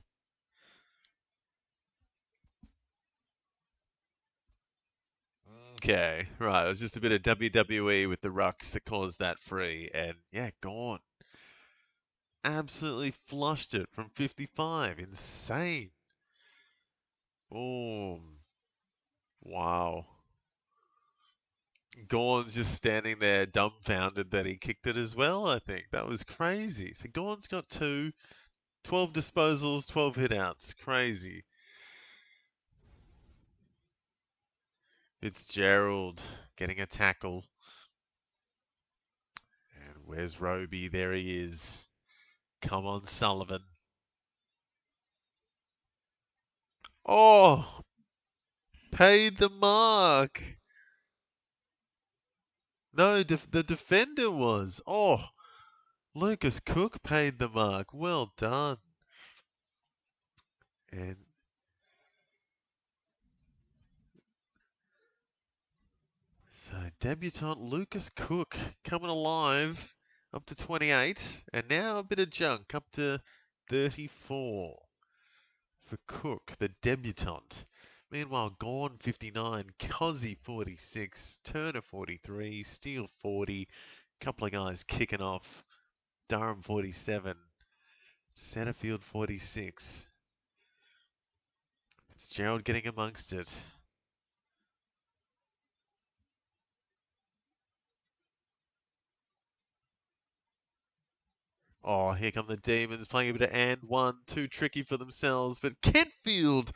Okay, right. It was just a bit of WWE with the rucks that caused that free. And yeah, Gorn. Absolutely flushed it from 55. Insane. Oh, wow. Gorn's just standing there dumbfounded that he kicked it as well, I think. That was crazy. So Gorn's got 2, 12 disposals, 12 hitouts. Crazy. Fitzgerald getting a tackle. And where's Roby? There he is. Come on, Sullivan. Oh! Paid the mark. No, the defender was. Oh! Lucas Cook paid the mark. Well done. And so debutant Lucas Cook coming alive up to 28, and now a bit of junk up to 34 for Cook, the debutant. Meanwhile, Gawn 59, Cozzy 46, Turner 43, Steele 40, couple of guys kicking off. Durham 47, Setterfield 46. Fitzgerald getting amongst it. Oh, here come the Demons playing a bit of and one, too tricky for themselves, but Kentfield,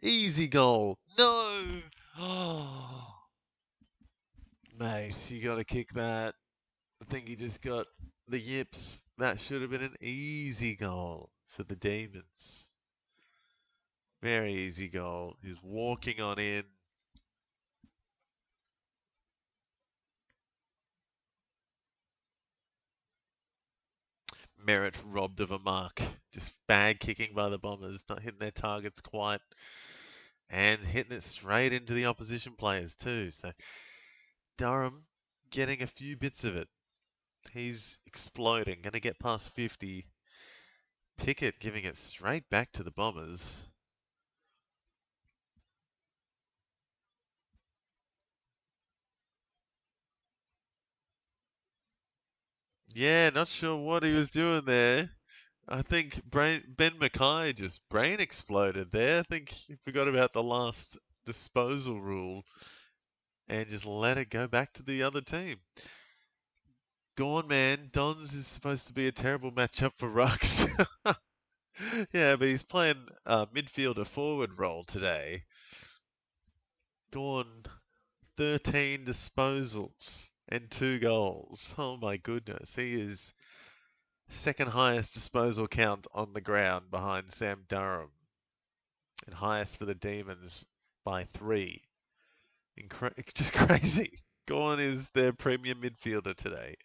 easy goal. No! Oh, mate, you got to kick that. I think he just got the yips. That should have been an easy goal for the Demons. Very easy goal. He's walking on in. Merritt robbed of a mark. Just bad kicking by the Bombers, not hitting their targets quite. And hitting it straight into the opposition players too. So Durham getting a few bits of it. He's exploding, going to get past 50. Pickett giving it straight back to the Bombers. Yeah, not sure what he was doing there. I think Ben Mackay just brain exploded there. I think he forgot about the last disposal rule and just let it go back to the other team. Go on, man. Dons is supposed to be a terrible matchup for Rux. Yeah, but he's playing midfielder forward role today. Gone 13 disposals and 2 goals. Oh my goodness. He is second highest disposal count on the ground behind Sam Durham. And highest for the Demons by 3. Just crazy. Gorn is their premium midfielder today.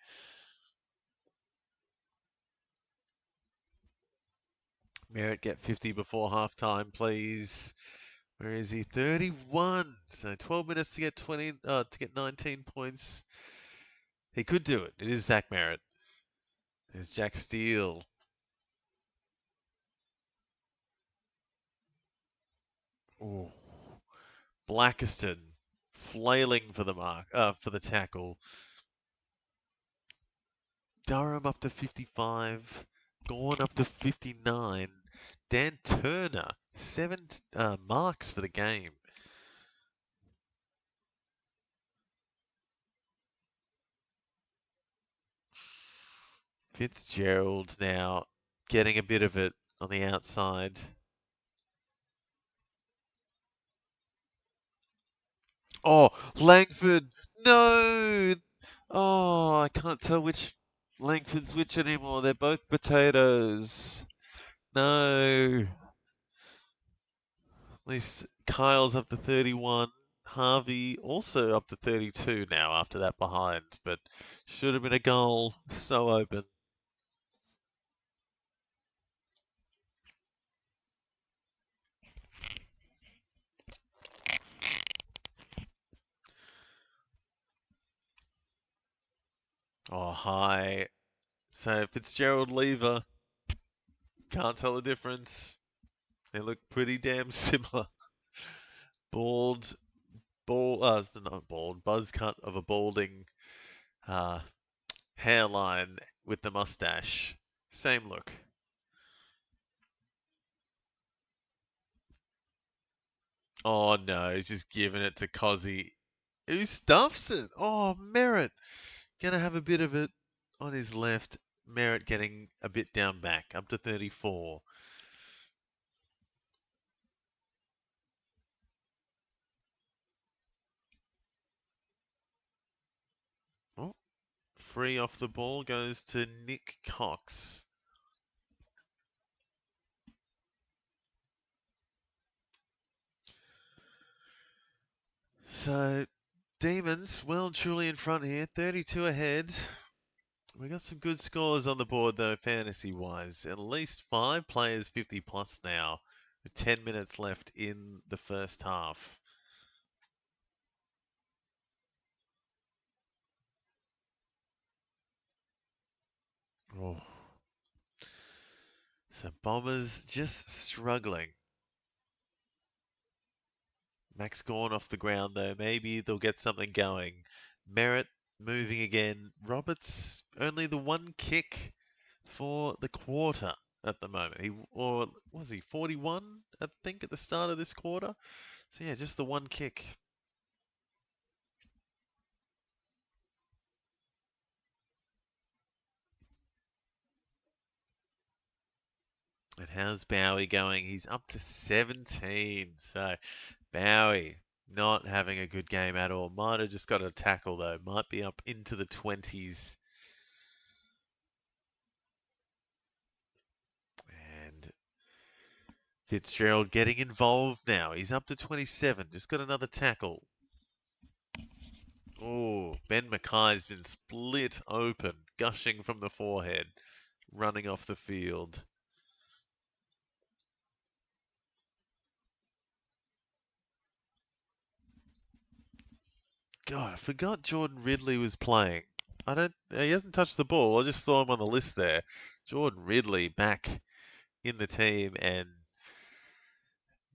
Merritt get 50 before half-time, please. Where is he? 31. So 12 minutes to get 19 points. He could do it. It is Zach Merritt. There's Jack Steele. Oh, Blackiston flailing for the mark, for the tackle. Durham up to 55. Gorn up to 59. Dan Turner, 7 marks for the game. Fitzgerald now getting a bit of it on the outside. Oh, Langford! No! Oh, I can't tell which Langford's which anymore. They're both potatoes. No. At least Kyle's up to 31. Harvey also up to 32 now after that behind, but should have been a goal. So open. Oh, high. So Fitzgerald Lever. Can't tell the difference. They look pretty damn similar. Bald, not bald, buzz cut of a balding hairline with the mustache. Same look. Oh no, he's just giving it to Cozzy. Who stuffs it? Oh, Merritt. Gonna have a bit of it on his left. Merritt getting a bit down back, up to 34. Oh, free off the ball goes to Nick Cox. So, Demons, well and truly in front here, 32 ahead. We got some good scores on the board though, fantasy-wise. At least 5 players 50 plus now, with 10 minutes left in the first half. Oh. So Bombers just struggling. Max Gawn off the ground though. Maybe they'll get something going. Merritt moving again. Roberts only the one kick for the quarter at the moment. Or was he 41? I think at the start of this quarter. So yeah, just the one kick. And how's Bowie going? He's up to 17. So Bowie not having a good game at all. Might have just got a tackle though. Might be up into the 20s. And Fitzgerald getting involved now. He's up to 27. Just got another tackle. Oh, Ben Mackay's been split open, gushing from the forehead, running off the field. God, I forgot Jordan Ridley was playing. He hasn't touched the ball. I just saw him on the list there. Jordan Ridley back in the team and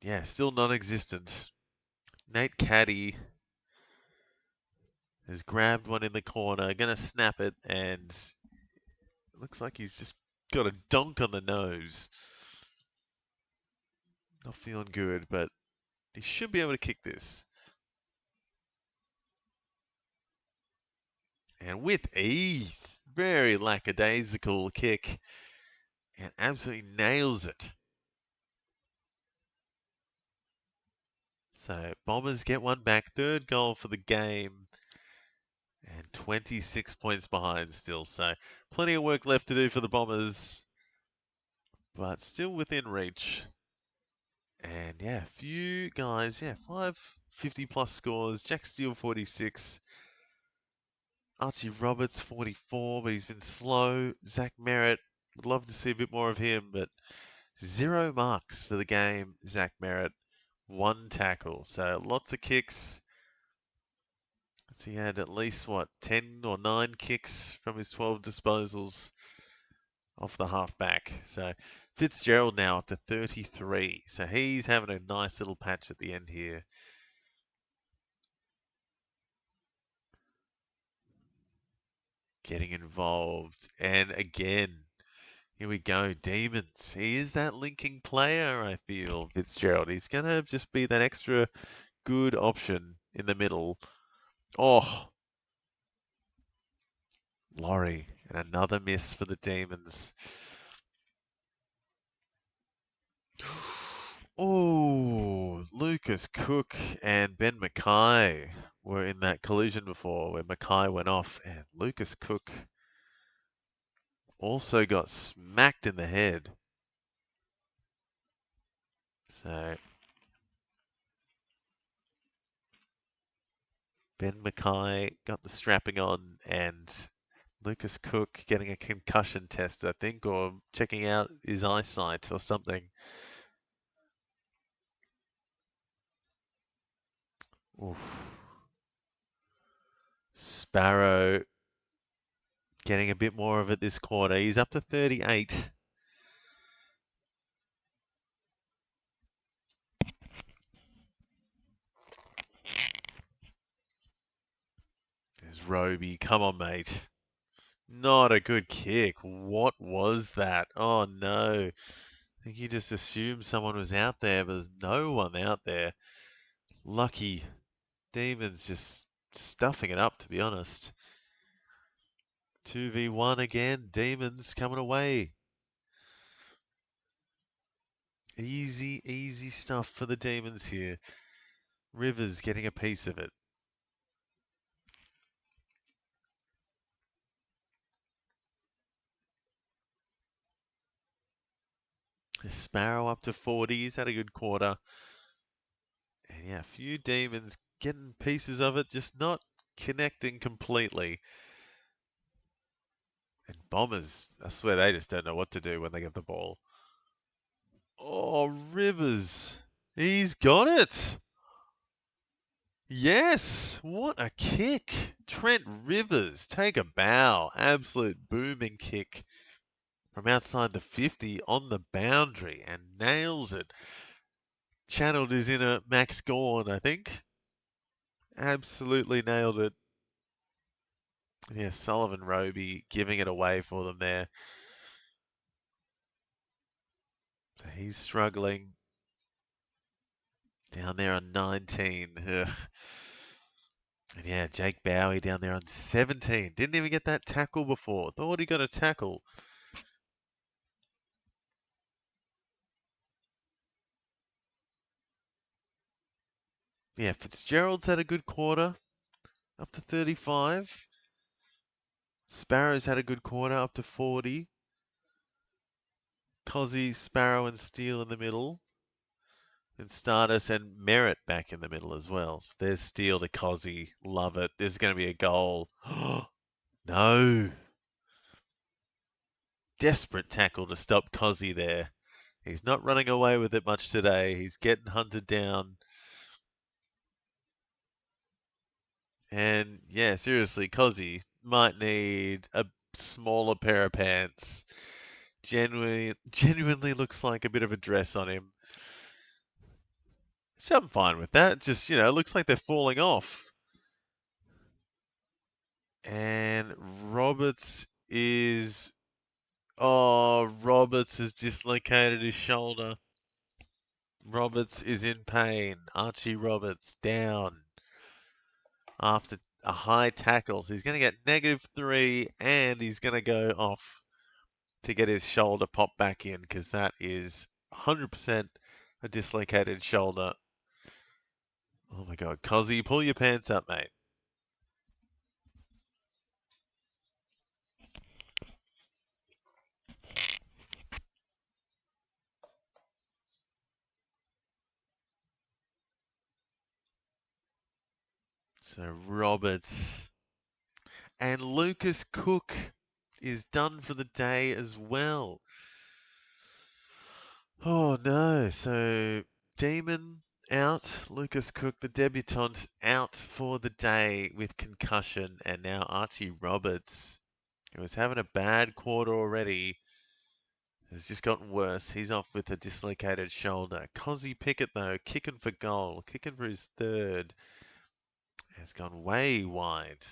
yeah, still non-existent. Nate Caddy has grabbed one in the corner, gonna snap it, and it looks like he's just got a dunk on the nose. Not feeling good, but he should be able to kick this. And with ease, very lackadaisical kick, and absolutely nails it. So Bombers get one back, third goal for the game, and 26 points behind still. So plenty of work left to do for the Bombers, but still within reach. And yeah, few guys, yeah, 550 plus scores. Jack Steele 46. Archie Roberts 44, but he's been slow. Zach Merritt, would love to see a bit more of him, but 0 marks for the game. Zach Merritt, 1 tackle. So lots of kicks. So he had at least, 10 or 9 kicks from his 12 disposals off the halfback. So Fitzgerald now up to 33. So he's having a nice little patch at the end here. Getting involved. And again, here we go, Demons. He is that linking player, I feel, Fitzgerald. He's going to just be that extra good option in the middle. Oh, Laurie. And another miss for the Demons. Oh, Lucas Cook and Ben Mackay were in that collision before where Mackay went off. And Lucas Cook also got smacked in the head. So Ben Mackay got the strapping on and Lucas Cook getting a concussion test, I think, or checking out his eyesight or something. Oof. Sparrow getting a bit more of it this quarter. He's up to 38. There's Roby. Come on, mate. Not a good kick. What was that? Oh, no. I think he just assumed someone was out there, but there's no one out there. Lucky. Demons just stuffing it up, to be honest. 2v1 again. Demons coming away. Easy, easy stuff for the Demons here. Rivers getting a piece of it. Sparrow up to 40. He's had a good quarter. And yeah, a few Demons getting pieces of it, just not connecting completely. And Bombers, I swear they just don't know what to do when they get the ball. Oh, Rivers. He's got it. Yes. What a kick. Trent Rivers. Take a bow. Absolute booming kick from outside the 50 on the boundary and nails it. Channeled his inner Max Gawn, I think. Absolutely nailed it. Yeah, Sullivan Roby giving it away for them there. So he's struggling down there on 19. Ugh. And yeah, Jake Bowie down there on 17. Didn't even get that tackle before. Thought he got a tackle. Yeah, Fitzgerald's had a good quarter, up to 35. Sparrow's had a good quarter, up to 40. Cozzy, Sparrow, and Steele in the middle. And Stardust and Merritt back in the middle as well. There's Steele to Cozzy. Love it. There's going to be a goal. No. Desperate tackle to stop Cozzy there. He's not running away with it much today. He's getting hunted down. And yeah, seriously, Cozzy might need a smaller pair of pants. Genuinely looks like a bit of a dress on him. So I'm fine with that. Just, looks like they're falling off. And Roberts is. Oh, Roberts has dislocated his shoulder. Roberts is in pain. Archie Roberts down after a high tackle. So he's going to get -3 and he's going to go off to get his shoulder popped back in because that is 100% a dislocated shoulder. Oh my God. Cozzy, pull your pants up, mate. So Roberts and Lucas Cook is done for the day as well. Oh no. So Demon out, Lucas Cook, the debutant, out for the day with concussion, and now Archie Roberts, who was having a bad quarter already, has just gotten worse. He's off with a dislocated shoulder. Cozzy Pickett, though, kicking for goal, kicking for his third, has gone way wide.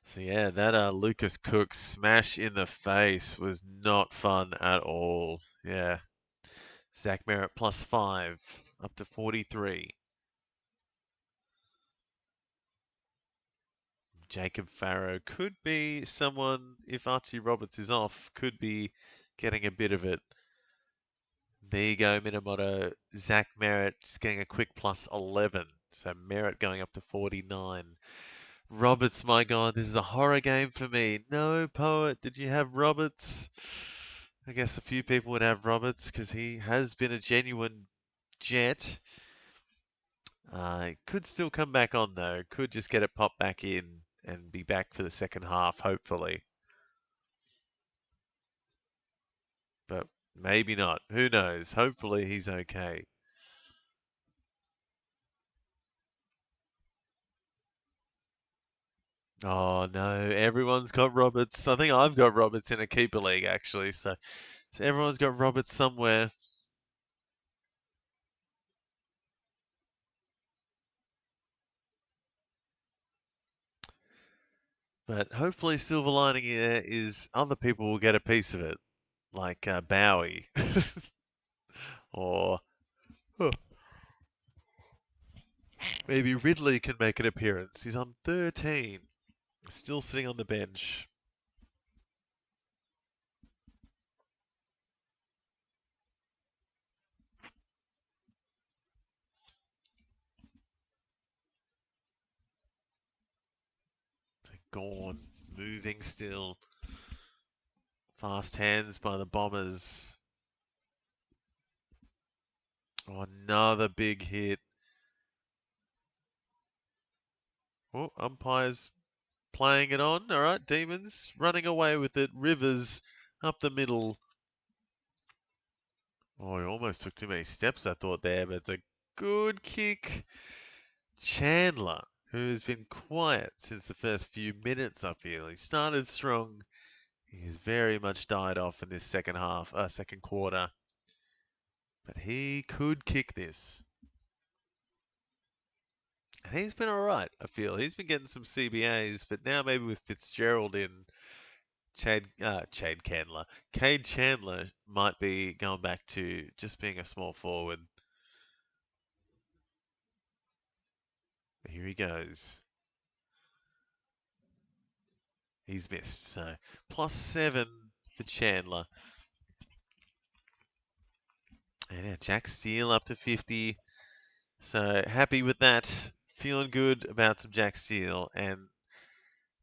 So yeah, that Lucas Cook smash in the face was not fun at all. Yeah. Zach Merritt +5, up to 43. Jacob Farrow could be someone, if Archie Roberts is off, could be getting a bit of it. There you go, Minamoto. Zach Merritt just getting a quick +11. So Merritt going up to 49. Roberts, my God, this is a horror game for me. No, Poet, did you have Roberts? I guess a few people would have Roberts because he has been a genuine jet. Could still come back on though. Could just get it popped back in and be back for the second half, hopefully. But maybe not. Who knows? Hopefully he's okay. Oh no, everyone's got Roberts. I think I've got Roberts in a keeper league actually. So everyone's got Roberts somewhere. But hopefully silver lining here is other people will get a piece of it, like Bowie. Or huh, maybe Ridley can make an appearance. He's on 13, still sitting on the bench. Gone, moving still. Fast hands by the Bombers. Oh, another big hit. Oh, umpires playing it on. All right, Demons running away with it. Rivers up the middle. Oh, he almost took too many steps, I thought there, but it's a good kick. Chandler, who's been quiet since the first few minutes, I feel. He started strong. He's very much died off in this second quarter. But he could kick this. And he's been alright, I feel. He's been getting some CBAs, but now maybe with Fitzgerald in, Cade Chandler might be going back to just being a small forward. Here he goes. He's missed, so +7 for Chandler. And yeah, Jack Steele up to 50. So happy with that. Feeling good about some Jack Steele. And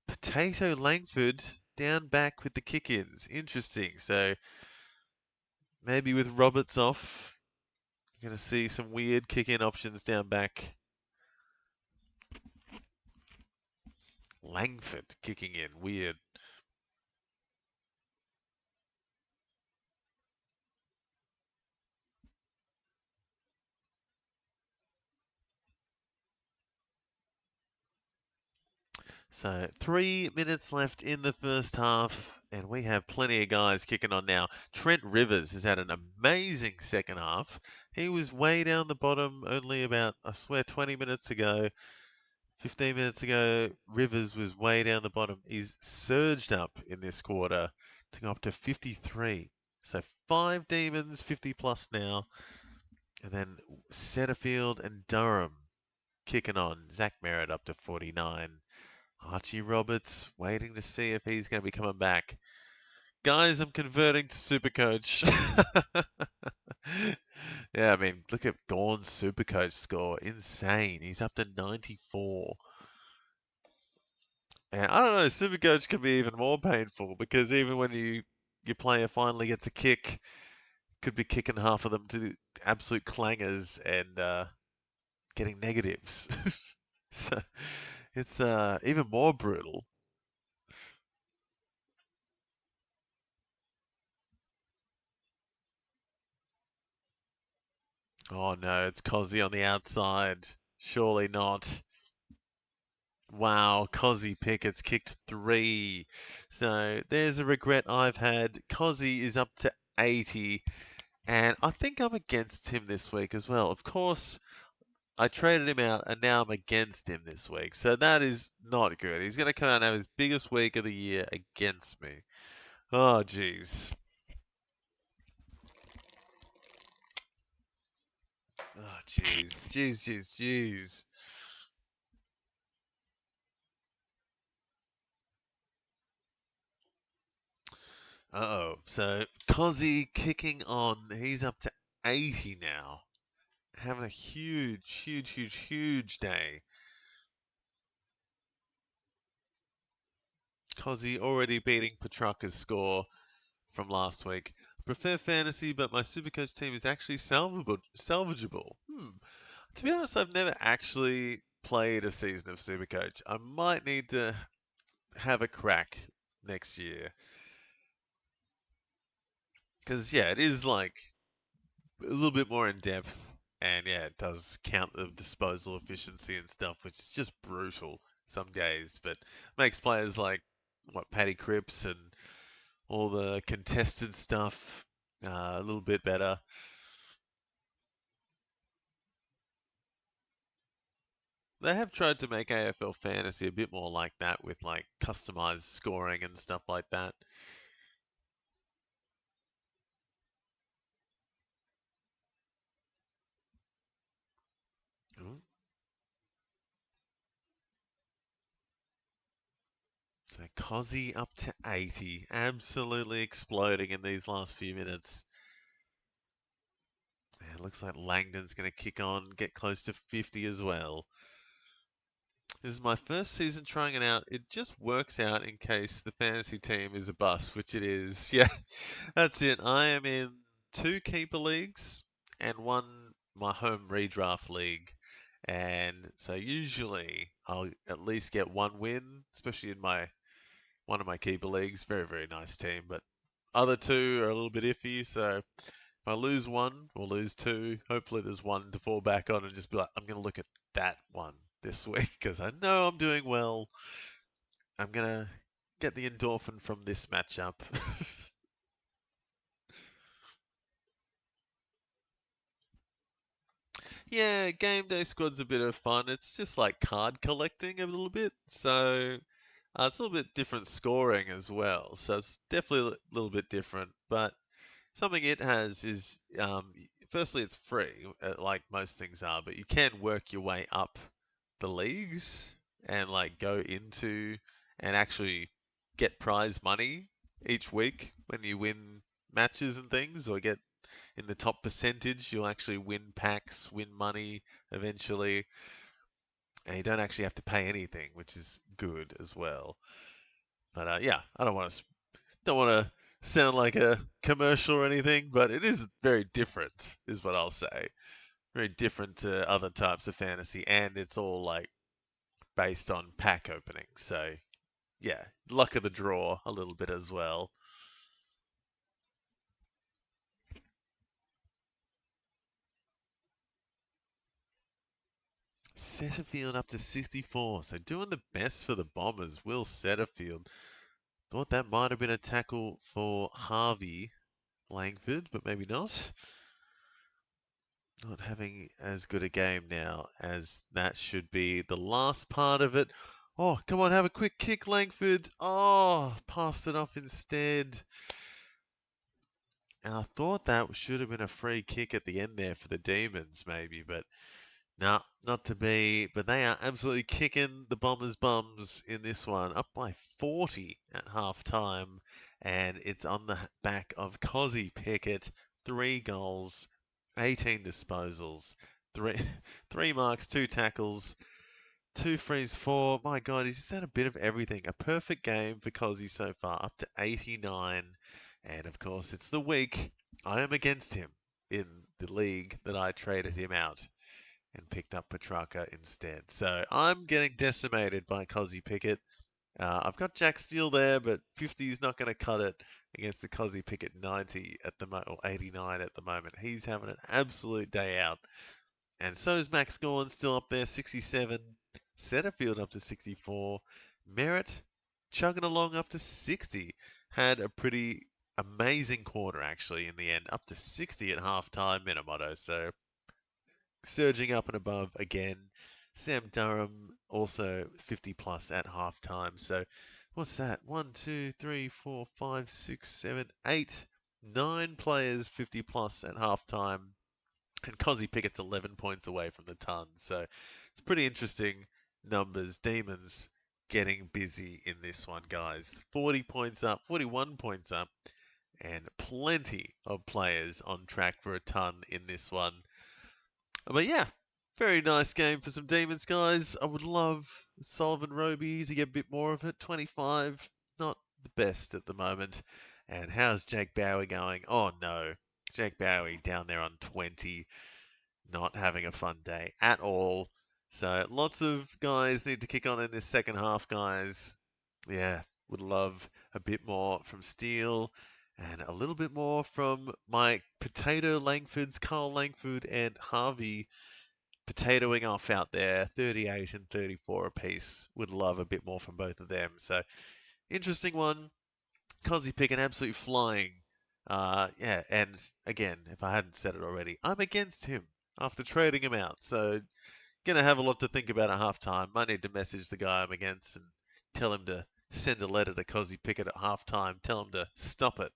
Potato Langford down back with the kick-ins. Interesting. So maybe with Roberts off, you're going to see some weird kick-in options down back. Langford kicking in. Weird. So 3 minutes left in the first half, and we have plenty of guys kicking on now. Trent Rivers has had an amazing second half. He was way down the bottom only about, I swear, 20 minutes ago. 15 minutes ago, Rivers was way down the bottom. He's surged up in this quarter to go up to 53. So 5 Demons, 50 plus now. And then Setterfield and Durham kicking on. Zach Merritt up to 49. Archie Roberts waiting to see if he's going to be coming back. Guys, I'm converting to Supercoach. Yeah, I mean, look at Gorn's Supercoach score. Insane. He's up to 94. And I don't know, Supercoach can be even more painful because even when your player finally gets a kick, could be kicking half of them to absolute clangers and getting negatives. So it's even more brutal. Oh no, it's Cozzy on the outside. Surely not. Wow, Cozzy Pickett's kicked 3. So there's a regret I've had. Cozzy is up to 80. And I think I'm against him this week as well. Of course, I traded him out and now I'm against him this week. So that is not good. He's going to come out and have his biggest week of the year against me. Oh, jeez. Oh, jeez. Jeez, jeez, jeez. Uh-oh. So, Cozzy kicking on. He's up to 80 now. Having a huge, huge, huge, huge day. Cozzy already beating Petrarca's score from last week. I prefer fantasy, but my Supercoach team is actually salvageable. To be honest, I've never actually played a season of Supercoach. I might need to have a crack next year. Because, yeah, it is like a little bit more in depth. And, yeah, it does count the disposal efficiency and stuff, which is just brutal some days. But makes players like, Paddy Cripps and all the contested stuff a little bit better. They have tried to make AFL fantasy a bit more like that with like customized scoring and stuff like that. Ooh. So Cozzy up to 80, absolutely exploding in these last few minutes. And it looks like Langdon's going to kick on, get close to 50 as well. This is my first season trying it out. It just works out in case the fantasy team is a bust, which it is. Yeah, that's it. I am in 2 keeper leagues and 1 my home redraft league. And so usually I'll at least get one win, especially in one of my keeper leagues. Very, very nice team, but other two are a little bit iffy. So if I lose one or lose two, hopefully there's one to fall back on and just be like, I'm going to look at that one this week because I know I'm doing well. I'm going to get the endorphin from this matchup. Yeah, game day squad's a bit of fun. It's just like card collecting a little bit. So it's a little bit different scoring as well. So it's definitely a little bit different. But something it has is, firstly, it's free, like most things are, but you can work your way up the leagues and like go into and actually get prize money each week when you win matches and things, or get in the top percentage. You'll actually win packs, win money eventually, and you don't actually have to pay anything, which is good as well. But yeah, I don't want to sound like a commercial or anything, but it is very different, is what I'll say. Very different to other types of fantasy, and it's all like based on pack opening. So yeah, luck of the draw a little bit as well. Setterfield up to 64, so doing the best for the Bombers. Will Setterfield. Thought that might have been a tackle for Harvey Langford, but maybe not. Not having as good a game now as that should be. The last part of it. Oh, come on, have a quick kick, Langford. Oh, passed it off instead. And I thought that should have been a free kick at the end there for the Demons, maybe, but no, not to be. But they are absolutely kicking the Bombers' bums in this one, up by 40 at half time. And it's on the back of Cozzy Pickett. 3 goals, 18 disposals, three, three marks, 2 tackles, 2 frees, 4. My God, he's just had a bit of everything. A perfect game for Cozzy so far, up to 89. And of course, it's the week I am against him in the league that I traded him out and picked up Petrarca instead. So I'm getting decimated by Cozzy Pickett. I've got Jack Steele there, but 50 is not going to cut it against the Cozzy Pickett 90 at the or 89 at the moment. He's having an absolute day out. And so is Max Gorn still up there, 67. Setterfield up to 64. Merritt chugging along up to 60. Had a pretty amazing quarter actually in the end, up to 60 at halftime, Minamoto. So surging up and above again. Sam Durham also 50 plus at halftime. So what's that? 1, 2, 3, 4, 5, 6, 7, 8, 9 players 50 plus at halftime. And Cozzy Pickett's 11 points away from the ton. So it's pretty interesting numbers. Demons getting busy in this one, guys. 40 points up, 41 points up, and plenty of players on track for a ton in this one. But yeah, very nice game for some Demons, guys. I would love Sullivan Roby to get a bit more of it. 25, not the best at the moment. And how's Jake Bowie going? Oh no, Jake Bowie down there on 20, not having a fun day at all. So lots of guys need to kick on in this second half, guys. Yeah, would love a bit more from Steele and a little bit more from my Potato Langfords, Carl Langford and Harvey potatoing off out there, 38 and 34 apiece. Would love a bit more from both of them. So interesting one. Cozzy Pickett absolutely flying. Yeah, and again, if I hadn't said it already, I'm against him after trading him out. So gonna have a lot to think about at halftime. Might need to message the guy I'm against and tell him to send a letter to Cozzy Pickett at halftime. Tell him to stop it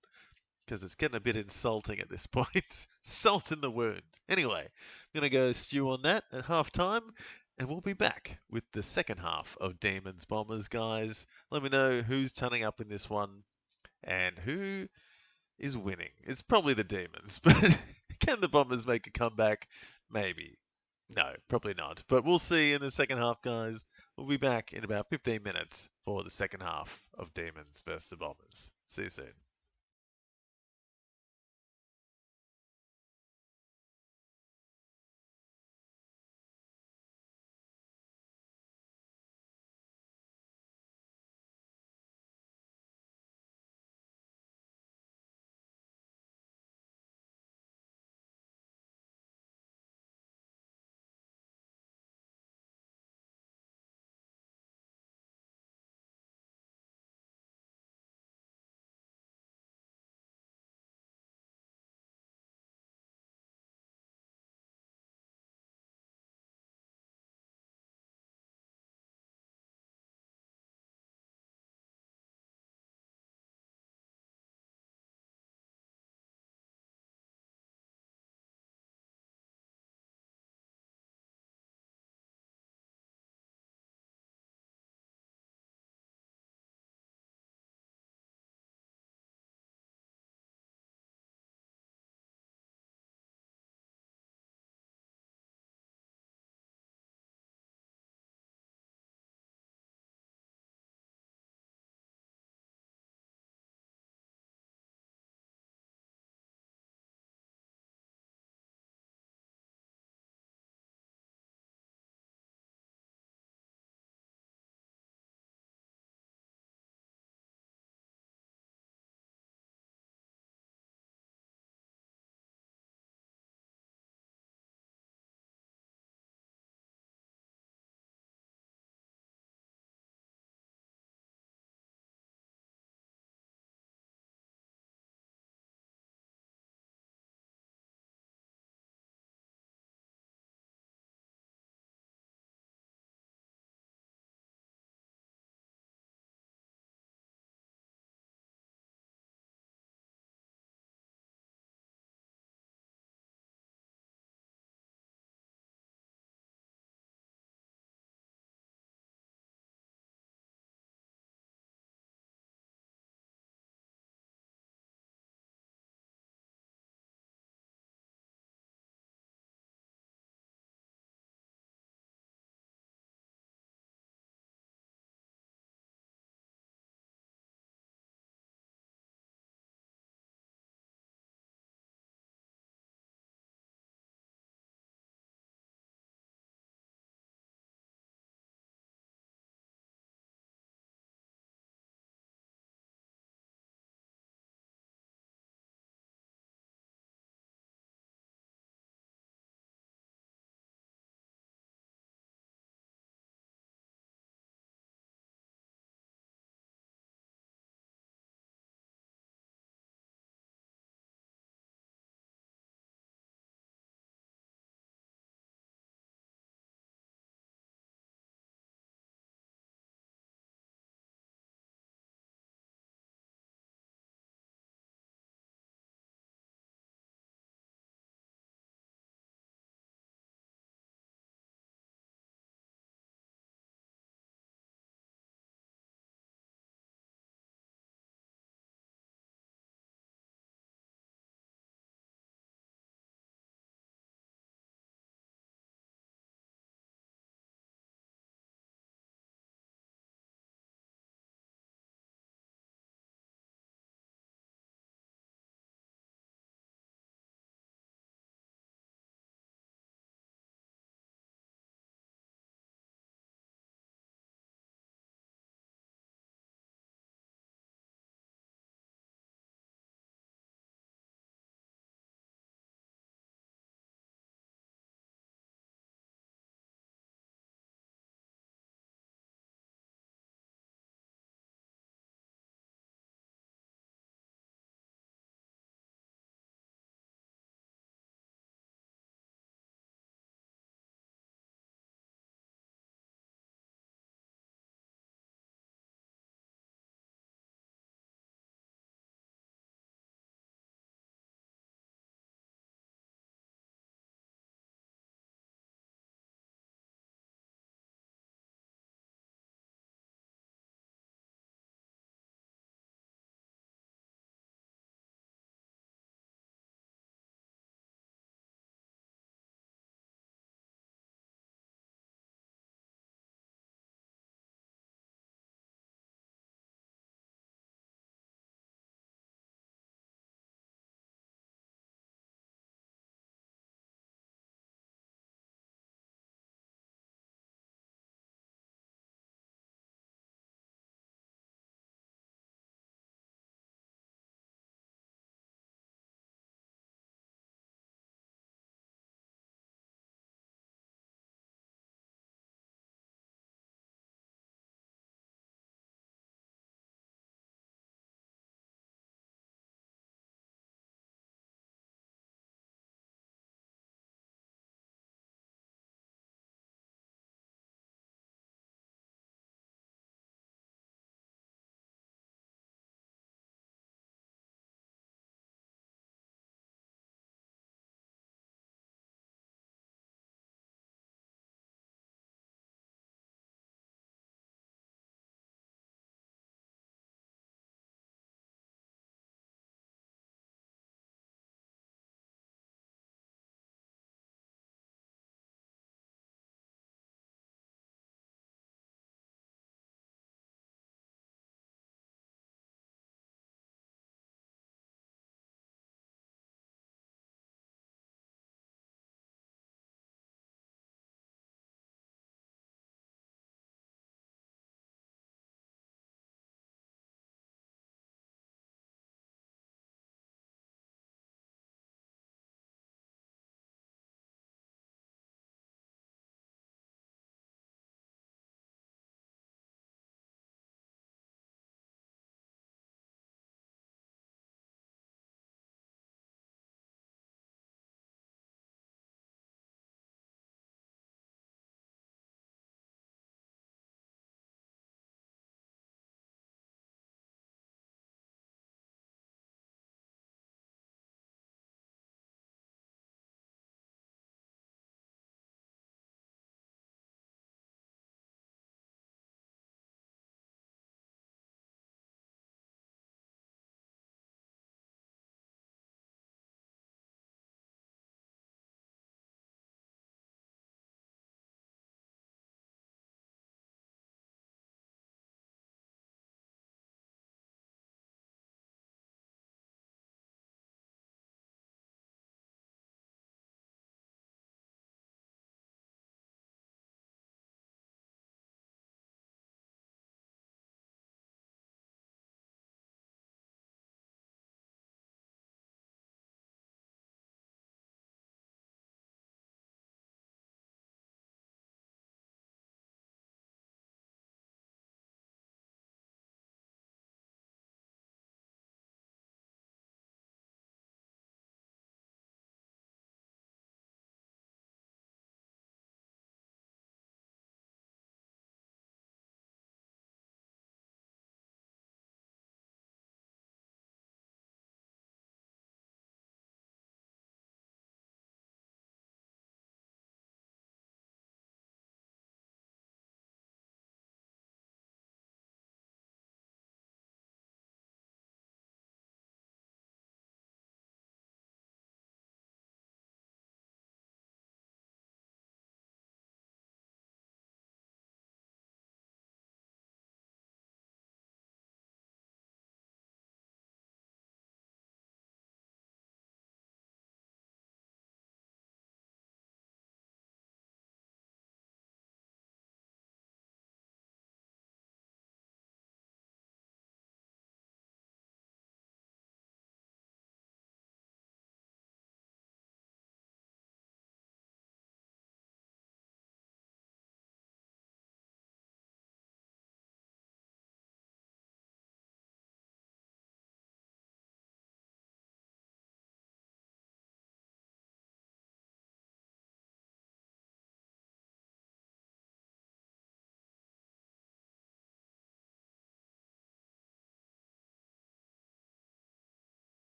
because it's getting a bit insulting at this point. Salt in the wound. Anyway, I'm going to go stew on that at halftime, and we'll be back with the second half of Demons Bombers, guys. Let me know who's turning up in this one and who is winning. It's probably the Demons, but can the Bombers make a comeback? Maybe. No, probably not. But we'll see in the second half, guys. We'll be back in about 15 minutes for the second half of Demons versus the Bombers. See you soon.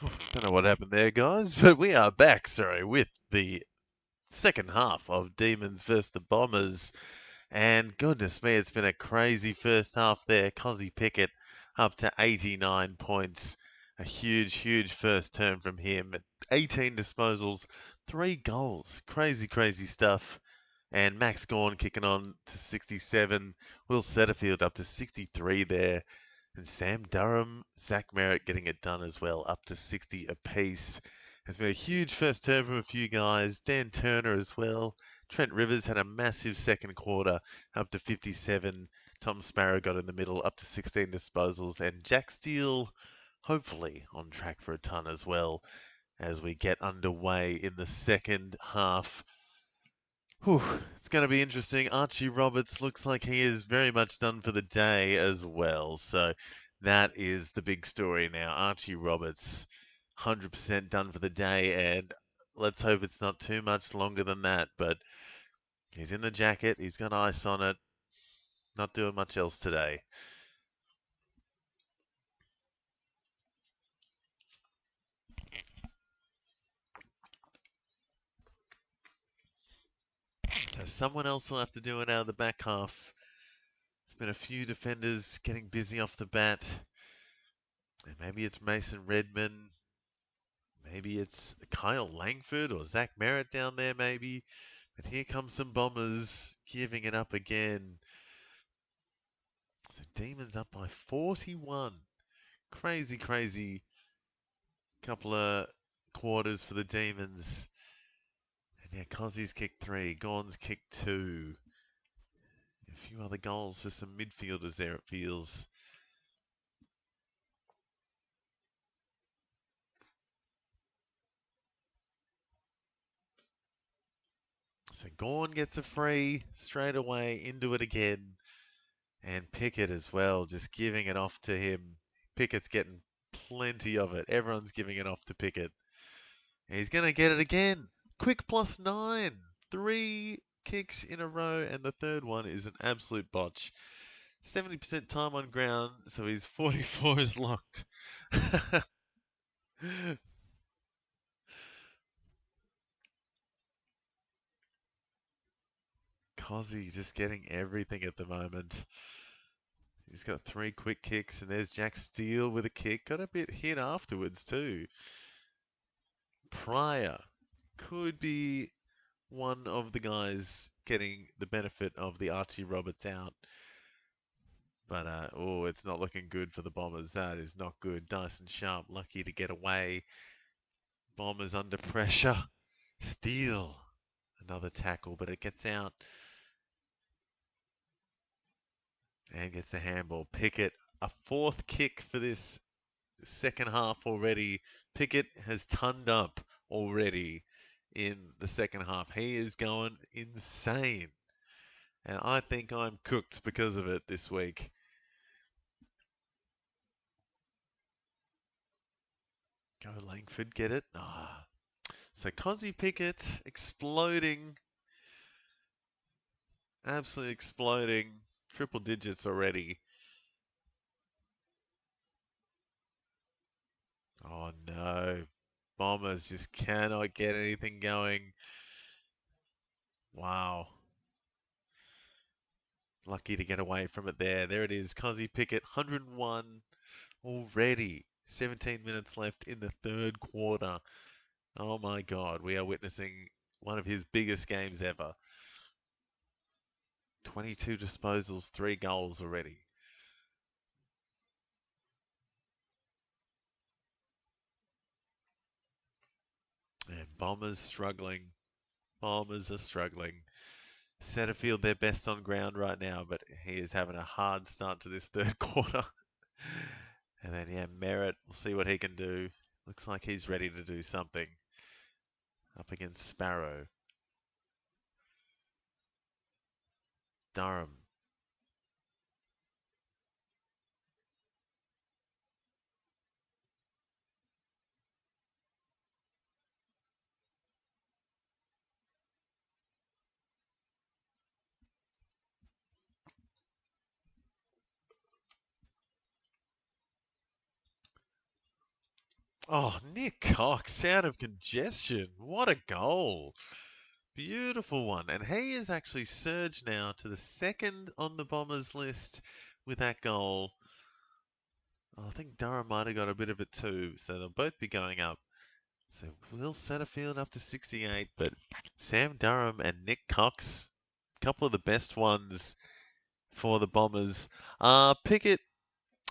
Don't know what happened there, guys, but we are back, with the second half of Demons versus the Bombers. And goodness me, it's been a crazy first half there. Cozzy Pickett up to 89 points. A huge, huge first term from him. 18 disposals, 3 goals. Crazy, crazy stuff. And Max Gawn kicking on to 67. Will Setterfield up to 63 there. And Sam Durham, Zach Merritt getting it done as well, up to 60 apiece. Has been a huge first term from a few guys. Dan Turner as well. Trent Rivers had a massive second quarter, up to 57. Tom Sparrow got in the middle, up to 16 disposals. And Jack Steele, hopefully, on track for a ton as well as we get underway in the second half. Whew, it's going to be interesting. Archie Roberts looks like he is very much done for the day as well. So that is the big story now. Archie Roberts, 100% done for the day. And let's hope it's not too much longer than that. But he's in the jacket. He's got ice on it. Not doing much else today. So someone else will have to do it out of the back half. There's been a few defenders getting busy off the bat. And maybe it's Mason Redman. Maybe it's Kyle Langford or Zach Merritt down there, maybe. But here comes some Bombers giving it up again. So Demons up by 41. Crazy, crazy couple of quarters for the Demons. And yeah, Cozzy's kicked 3. Gawn's kicked 2. A few other goals for some midfielders there, it feels. So Gawn gets a free straight away, into it again. And Pickett as well, just giving it off to him. Pickett's getting plenty of it. Everyone's giving it off to Pickett. And he's going to get it again. Quick +9. 3 kicks in a row, and the third one is an absolute botch. 70% time on ground, so his 44 is locked. Cozzy just getting everything at the moment. He's got 3 quick kicks, and there's Jack Steele with a kick. Got a bit hit afterwards too. Pryor could be one of the guys getting the benefit of the Archie Roberts out. But, oh, it's not looking good for the Bombers. That is not good. Dyson Sharp lucky to get away. Bombers under pressure. Steele. Another tackle, but it gets out. And gets the handball. Pickett, a 4th kick for this second half already. Pickett has tonned up already in the second half. He is going insane. And I think I'm cooked because of it this week. Go Langford, get it? Ah. So Cozzy Pickett exploding. Absolutely exploding. Triple digits already. Oh no. Bombers just cannot get anything going. Wow. Lucky to get away from it there. There it is. Cozzy Pickett, 101 already. 17 minutes left in the third quarter. Oh my God. We are witnessing one of his biggest games ever. 22 disposals, 3 goals already. And Bombers struggling. Bombers are struggling. Setterfield, their best on ground right now, but he is having a hard start to this third quarter. And then, yeah, Merritt, we'll see what he can do. Looks like he's ready to do something. Up against Sparrow. Durham. Oh, Nick Cox out of congestion. What a goal. Beautiful one. And he has actually surged now to the second on the Bombers list with that goal. Oh, I think Durham might have got a bit of it too, so they'll both be going up. So Will Setterfield up to 68, but Sam Durham and Nick Cox, a couple of the best ones for the Bombers. Pickett,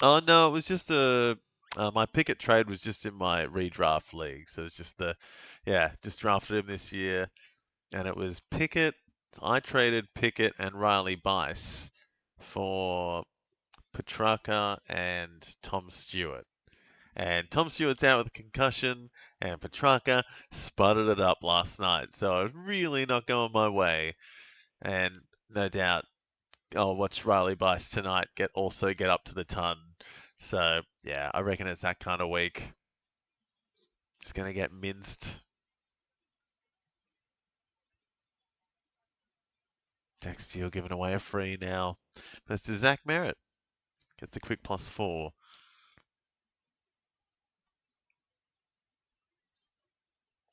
oh no, it was just my Pickett trade was just in my redraft league, so it's just just drafted him this year, and it was Pickett. I traded Pickett and Riley Bice for Petrarca and Tom Stewart. And Tom Stewart's out with a concussion, and Petrarca sputtered it up last night. So I was really not going my way. And no doubt I'll watch Riley Bice tonight also get up to the ton. So yeah, I reckon it's that kind of week. Just gonna get minced. Jack Steele giving away a free now. That's to Zach Merritt. Gets a quick +4.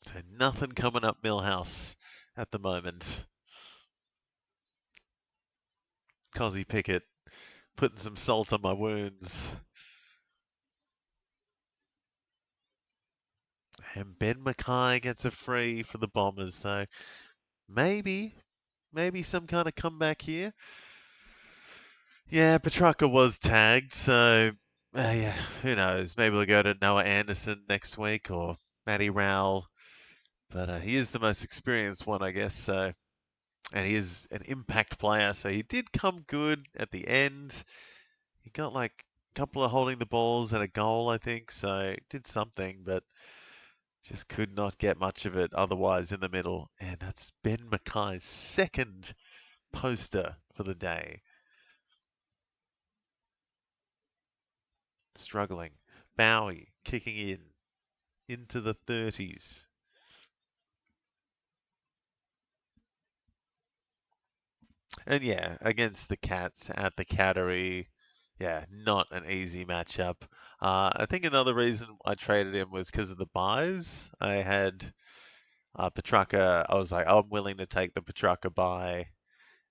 So nothing coming up Millhouse at the moment. Cozzy Pickett putting some salt on my wounds. And Ben Mackay gets a free for the Bombers. So maybe some kind of comeback here. Yeah, Petrarca was tagged, so yeah, who knows? Maybe we'll go to Noah Anderson next week or Matty Rowell. But he is the most experienced one, I guess. So, and he is an impact player, so he did come good at the end. He got like a couple of holding the balls and a goal, I think. So he did something, but just could not get much of it otherwise in the middle. And that's Ben Mackay's second poster for the day. Struggling. Bowie kicking into the 30s. And yeah, against the Cats at the Cattery, yeah, not an easy matchup. I think another reason I traded him was because of the buys. I had Petrarca. I was like, I'm willing to take the Petrarca buy,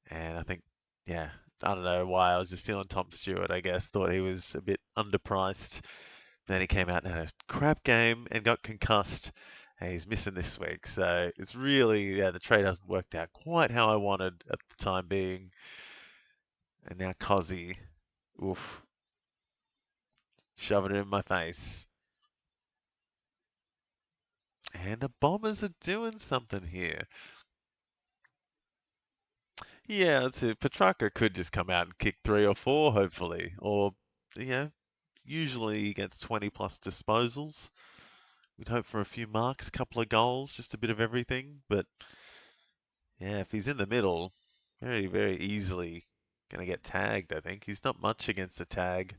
and I think, yeah, I don't know why. I was just feeling Tom Stewart, I guess. Thought he was a bit underpriced. Then he came out and had a crap game and got concussed. And he's missing this week. So it's really, yeah, the trade hasn't worked out quite how I wanted at the time being. And now Cozzy, oof, shoving it in my face. And the Bombers are doing something here. Yeah, that's it. Petrarca could just come out and kick 3 or 4, hopefully. Or, you know, usually he gets 20 plus disposals. We'd hope for a few marks, a couple of goals, just a bit of everything. But yeah, if he's in the middle, very, very easily going to get tagged, I think. He's not much against the tag.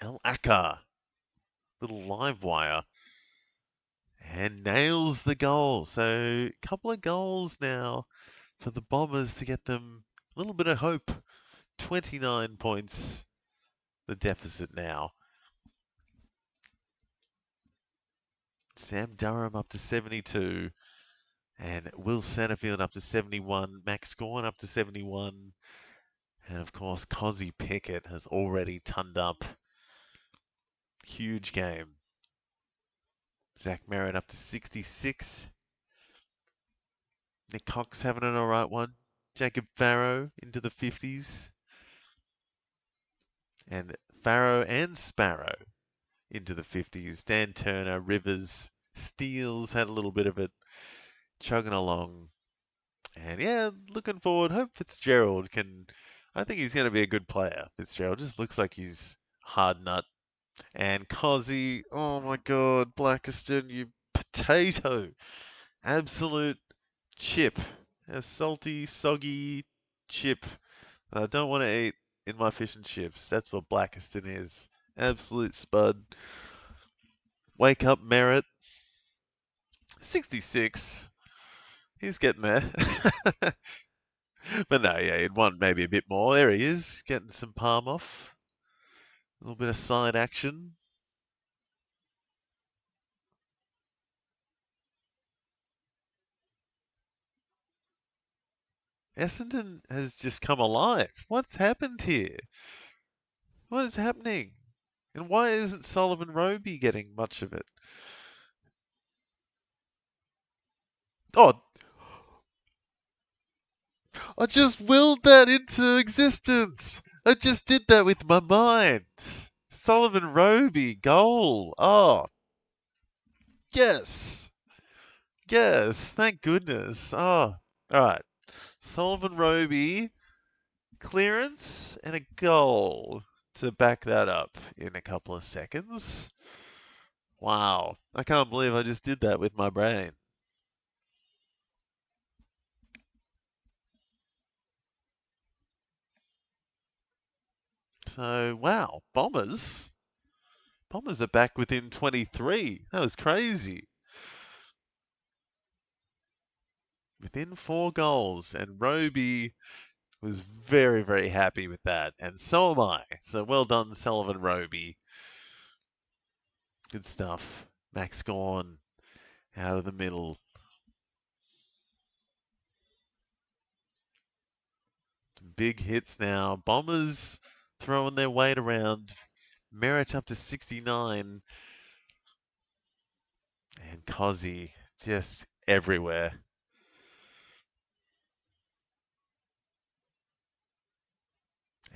El Aka, little live wire, and nails the goal. So a couple of goals now for the Bombers to get them a little bit of hope. 29 points, the deficit now. Sam Durham up to 72. And Will Setterfield up to 71. Max Gawn up to 71. And of course, Cozzy Pickett has already turned up. Huge game. Zach Merritt up to 66. Nick Cox having an alright one. Jacob Farrow into the 50s. And Farrow and Sparrow into the 50s. Dan Turner, Rivers, Steels had a little bit of it. Chugging along. And yeah, looking forward. Hope Fitzgerald can. I think he's going to be a good player. Fitzgerald just looks like he's hard nut. And Cozzy, oh my God, Blackiston, you potato. Absolute chip. A salty, soggy chip that I don't want to eat in my fish and chips. That's what Blackiston is. Absolute spud. Wake up, Merritt. 66. He's getting there. But no, yeah, he'd want maybe a bit more. There he is, getting some palm off. A little bit of side action. Essendon has just come alive. What's happened here? What is happening? And why isn't Sullivan Roby getting much of it? Oh, I just willed that into existence. I just did that with my mind. Sullivan Roby, goal. Oh, yes. Yes, thank goodness. Oh, alright. Sullivan Roby, clearance, and a goal to back that up in a couple of seconds. Wow. I can't believe I just did that with my brain. So, wow. Bombers? Bombers are back within 23. That was crazy. Within 4 goals. And Roby was very, very happy with that. And so am I. So well done, Sullivan Roby. Good stuff. Max Gawn out of the middle. Some big hits now. Bombers throwing their weight around. Merritt up to 69. And Cozzy just everywhere.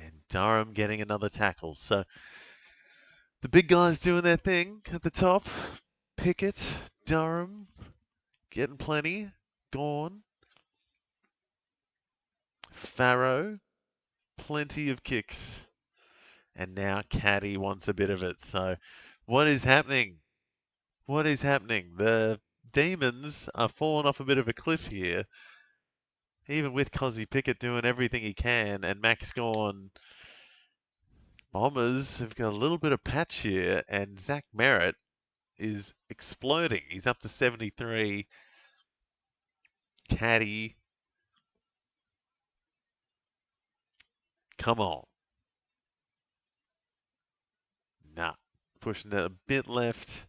And Durham getting another tackle. So the big guys doing their thing at the top. Pickett, Durham, getting plenty. Gawn. Farrow, plenty of kicks. And now Caddy wants a bit of it. So what is happening? What is happening? The Demons are falling off a bit of a cliff here. Even with Cozzy Pickett doing everything he can and Max Gawn. Bombers have got a little bit of patch here and Zach Merritt is exploding. He's up to 73. Caddy. Come on. Nah. Pushing it a bit left.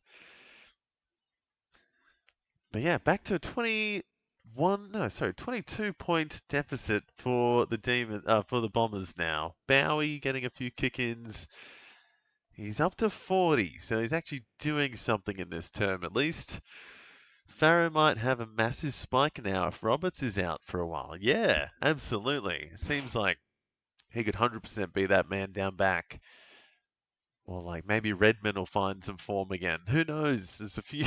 But yeah, back to a 22-point deficit for the Bombers now. Bowie getting a few kick-ins. He's up to 40, so he's actually doing something in this term at least. Farrow might have a massive spike now if Roberts is out for a while. Yeah, absolutely. It seems like he could 100% be that man down back. Or like maybe Redmond will find some form again. Who knows? There's a few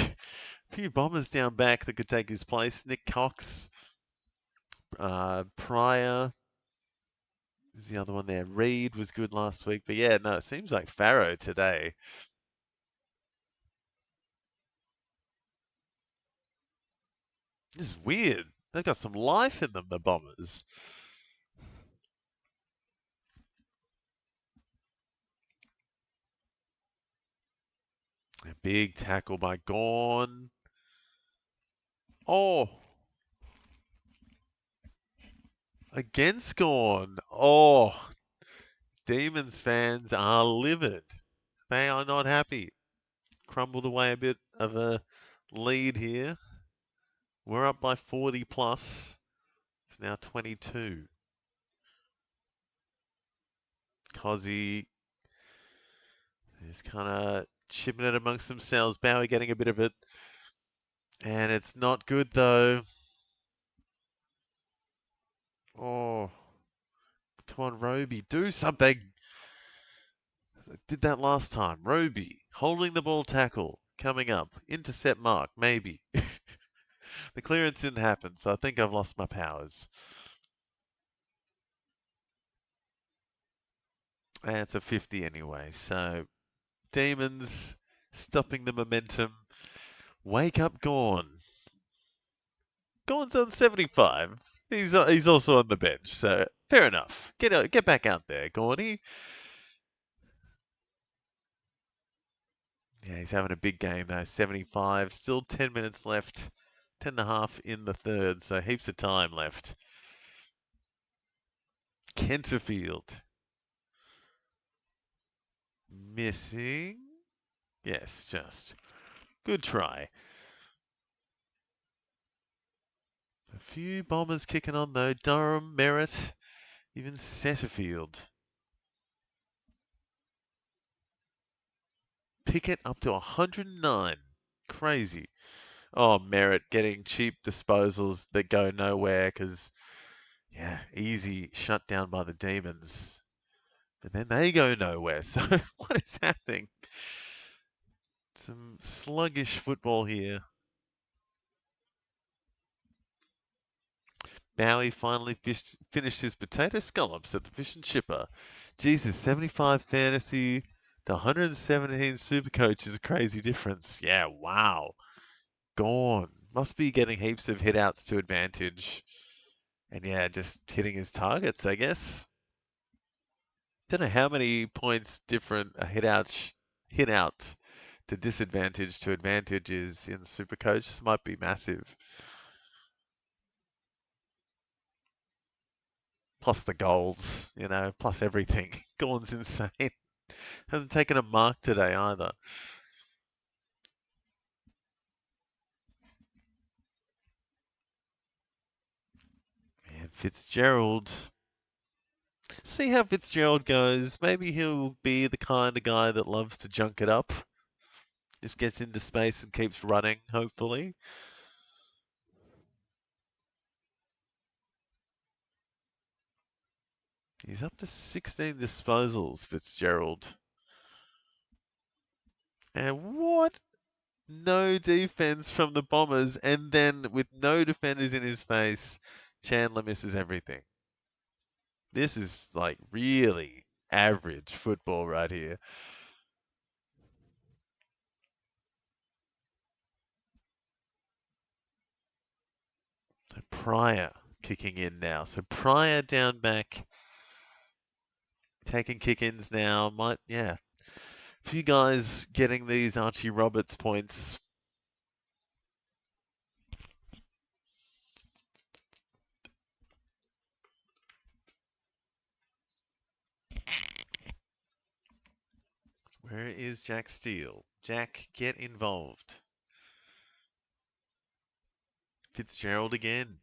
Bombers down back that could take his place. Nick Cox, Pryor is the other one there. Reed was good last week. But yeah, no, it seems like Farrow today. This is weird. They've got some life in them, the Bombers. A big tackle by Gawn. Oh, against Gawn. Oh, Demons fans are livid. They are not happy. Crumbled away a bit of a lead here. We're up by 40 plus. It's now 22. Cozzy is kind of chipping it amongst themselves. Bowie getting a bit of it. And it's not good though. Oh, come on, Roby, do something. Did that last time. Roby, holding the ball tackle, coming up. Intercept mark, maybe. The clearance didn't happen, so I think I've lost my powers. And it's a 50 anyway, so Demons stopping the momentum. Wake up, Gawn. Gawn's on 75. He's also on the bench, so fair enough. Get back out there, Gawny. Yeah, he's having a big game though. 75. Still 10 minutes left. 10 and a half in the third, so heaps of time left. Kenterfield. Missing. Yes, just. Good try. A few Bombers kicking on though. Durham, Merritt, even Setterfield. Pickett up to 109. Crazy. Oh, Merritt getting cheap disposals that go nowhere because, yeah, easy shut down by the Demons. But then they go nowhere. So what is happening? Some sluggish football here. Bowie finally finished his potato scallops at the Fish and Chipper. Jesus, 75 fantasy to 117 Supercoach is a crazy difference. Yeah, wow. Gone. Must be getting heaps of hit outs to advantage. And yeah, just hitting his targets, I guess. Don't know how many points different a hit out to disadvantage to advantage is in Supercoach. This might be massive. Plus the goals, plus everything. Gorn's insane. Hasn't taken a mark today either. And Fitzgerald. See how Fitzgerald goes. Maybe he'll be the kind of guy that loves to junk it up. Just gets into space and keeps running, hopefully. He's up to 16 disposals, Fitzgerald. And what? No defense from the Bombers, and then with no defenders in his face, Chandler misses everything. This is like really average football right here. So Pryor kicking in now. So Pryor down back, taking kick-ins now. A few guys getting these Archie Roberts points. Where is Jack Steele? Jack, get involved. Fitzgerald again.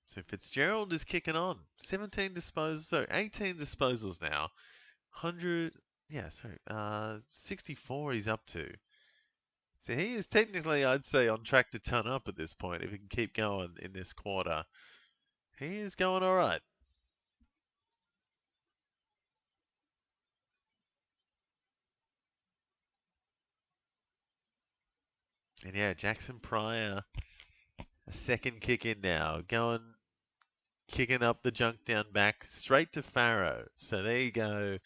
So Fitzgerald is kicking on. 17 disposals, so 18 disposals now. 100, 64 he's up to. So he is technically, I'd say, on track to ton up at this point if he can keep going in this quarter. He is going all right. And yeah, Jackson Pryor, a second kick in now, kicking up the junk down back, straight to Farrow. So there you go,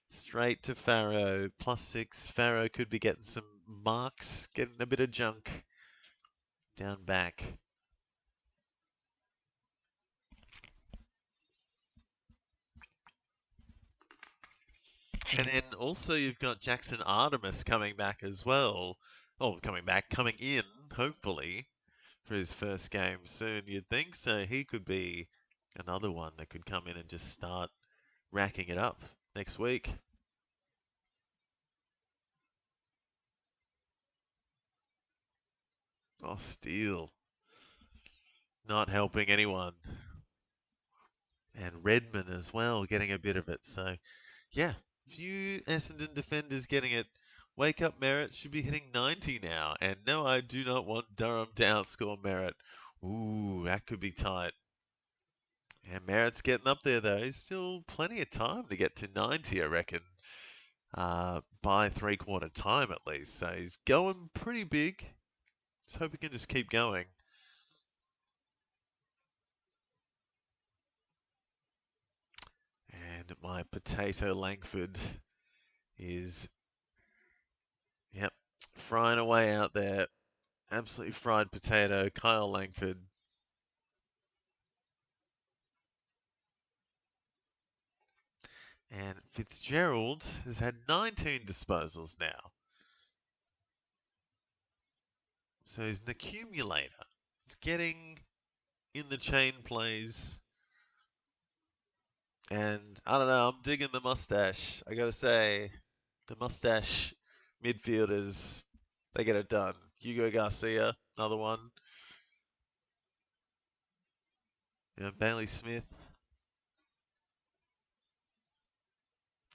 straight to Farrow, +6. Farrow could be getting some marks, getting a bit of junk down back. And then also you've got Jackson Artemis coming back as well. Oh, coming in, hopefully, for his first game soon, you'd think. So he could be another one that could come in and just start racking it up next week. Oh, Steele. Not helping anyone. And Redman as well, getting a bit of it. So, yeah, few Essendon defenders getting it. Wake up Merritt should be hitting 90 now. And no, I do not want Durham to outscore Merritt. Ooh, that could be tight. And Merritt's getting up there though. He's still plenty of time to get to 90, I reckon. By three-quarter time at least. So he's going pretty big. Just hope he can just keep going. And my potato Langford is, yep, frying away out there. Absolutely fried potato, Kyle Langford. And Fitzgerald has had 19 disposals now. So he's an accumulator. He's getting in the chain plays. And I don't know, I'm digging the mustache. I gotta say, the mustache midfielders, they get it done. Hugo Garcia, another one. Bailey Smith.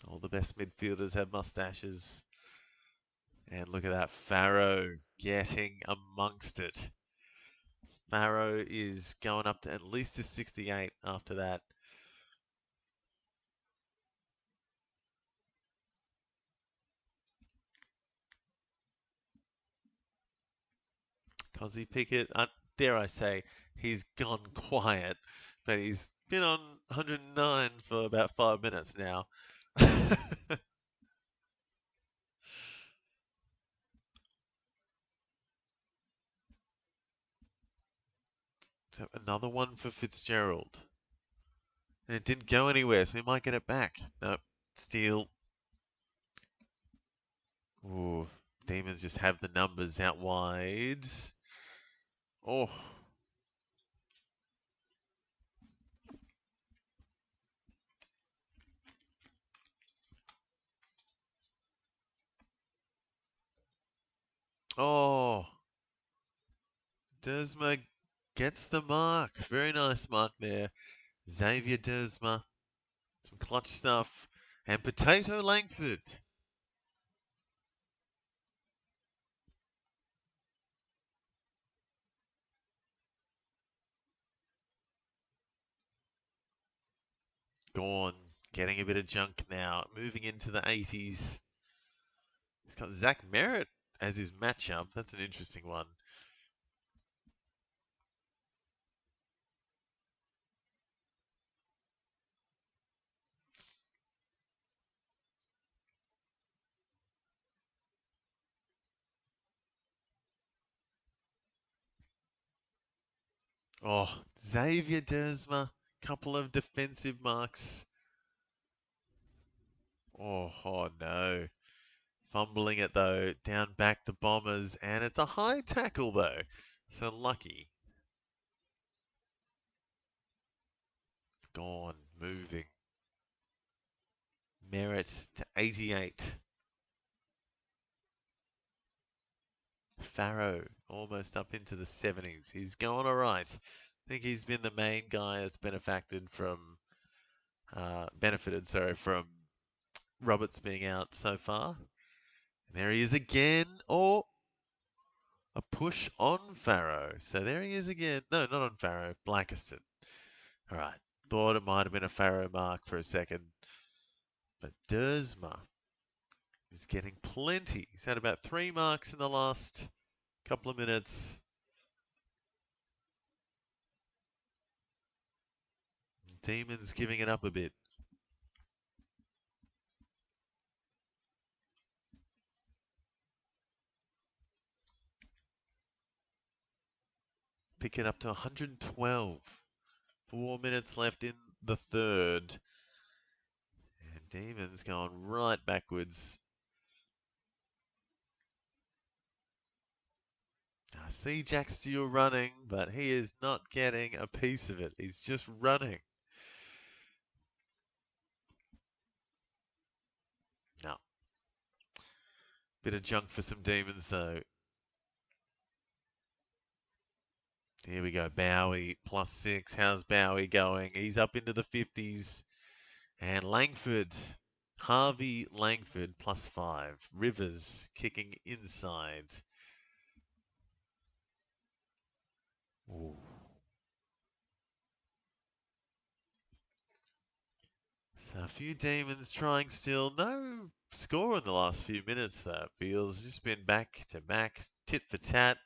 All the best midfielders have mustaches. And look at that, Farrow getting amongst it. Farrow is going up to at least a 68 after that. Cozzy Pickett, dare I say, he's gone quiet, but he's been on 109 for about 5 minutes now. So another one for Fitzgerald. And it didn't go anywhere, so he might get it back. No, steal. Ooh, Demons just have the numbers out wide. Oh. Oh. Dersma gets the mark. Very nice mark there. Xavier Dersma. Some clutch stuff. And Potato Langford. Gone. Getting a bit of junk now. Moving into the 80s. He's got Zach Merritt as his matchup. That's an interesting one. Oh, Xavier Dersma. Couple of defensive marks. Oh no. Fumbling it though. Down back the Bombers. And it's a high tackle though. So lucky. Gone. Moving. Merritt to 88. Farrow almost up into the 70s. He's going all right. I think he's been the main guy that's benefited from Roberts being out so far. And there he is again. Oh, a push on Farrow. So there he is again. No, not on Farrow. Blackiston. All right. Thought it might have been a Farrow mark for a second. But Dersma is getting plenty. He's had about 3 marks in the last couple of minutes. Demons giving it up a bit. Pick it up to 112. 4 minutes left in the third. And Demons going right backwards. I see Jack Steele running, but he is not getting a piece of it. He's just running. No. Bit of junk for some Demons, though. Here we go. Bowie +6. How's Bowie going? He's up into the 50s. And Langford. Harvey Langford +5. Rivers kicking inside. Ooh. So a few Demons trying still. No score in the last few minutes, though. It feels just been back to back, tit for tat.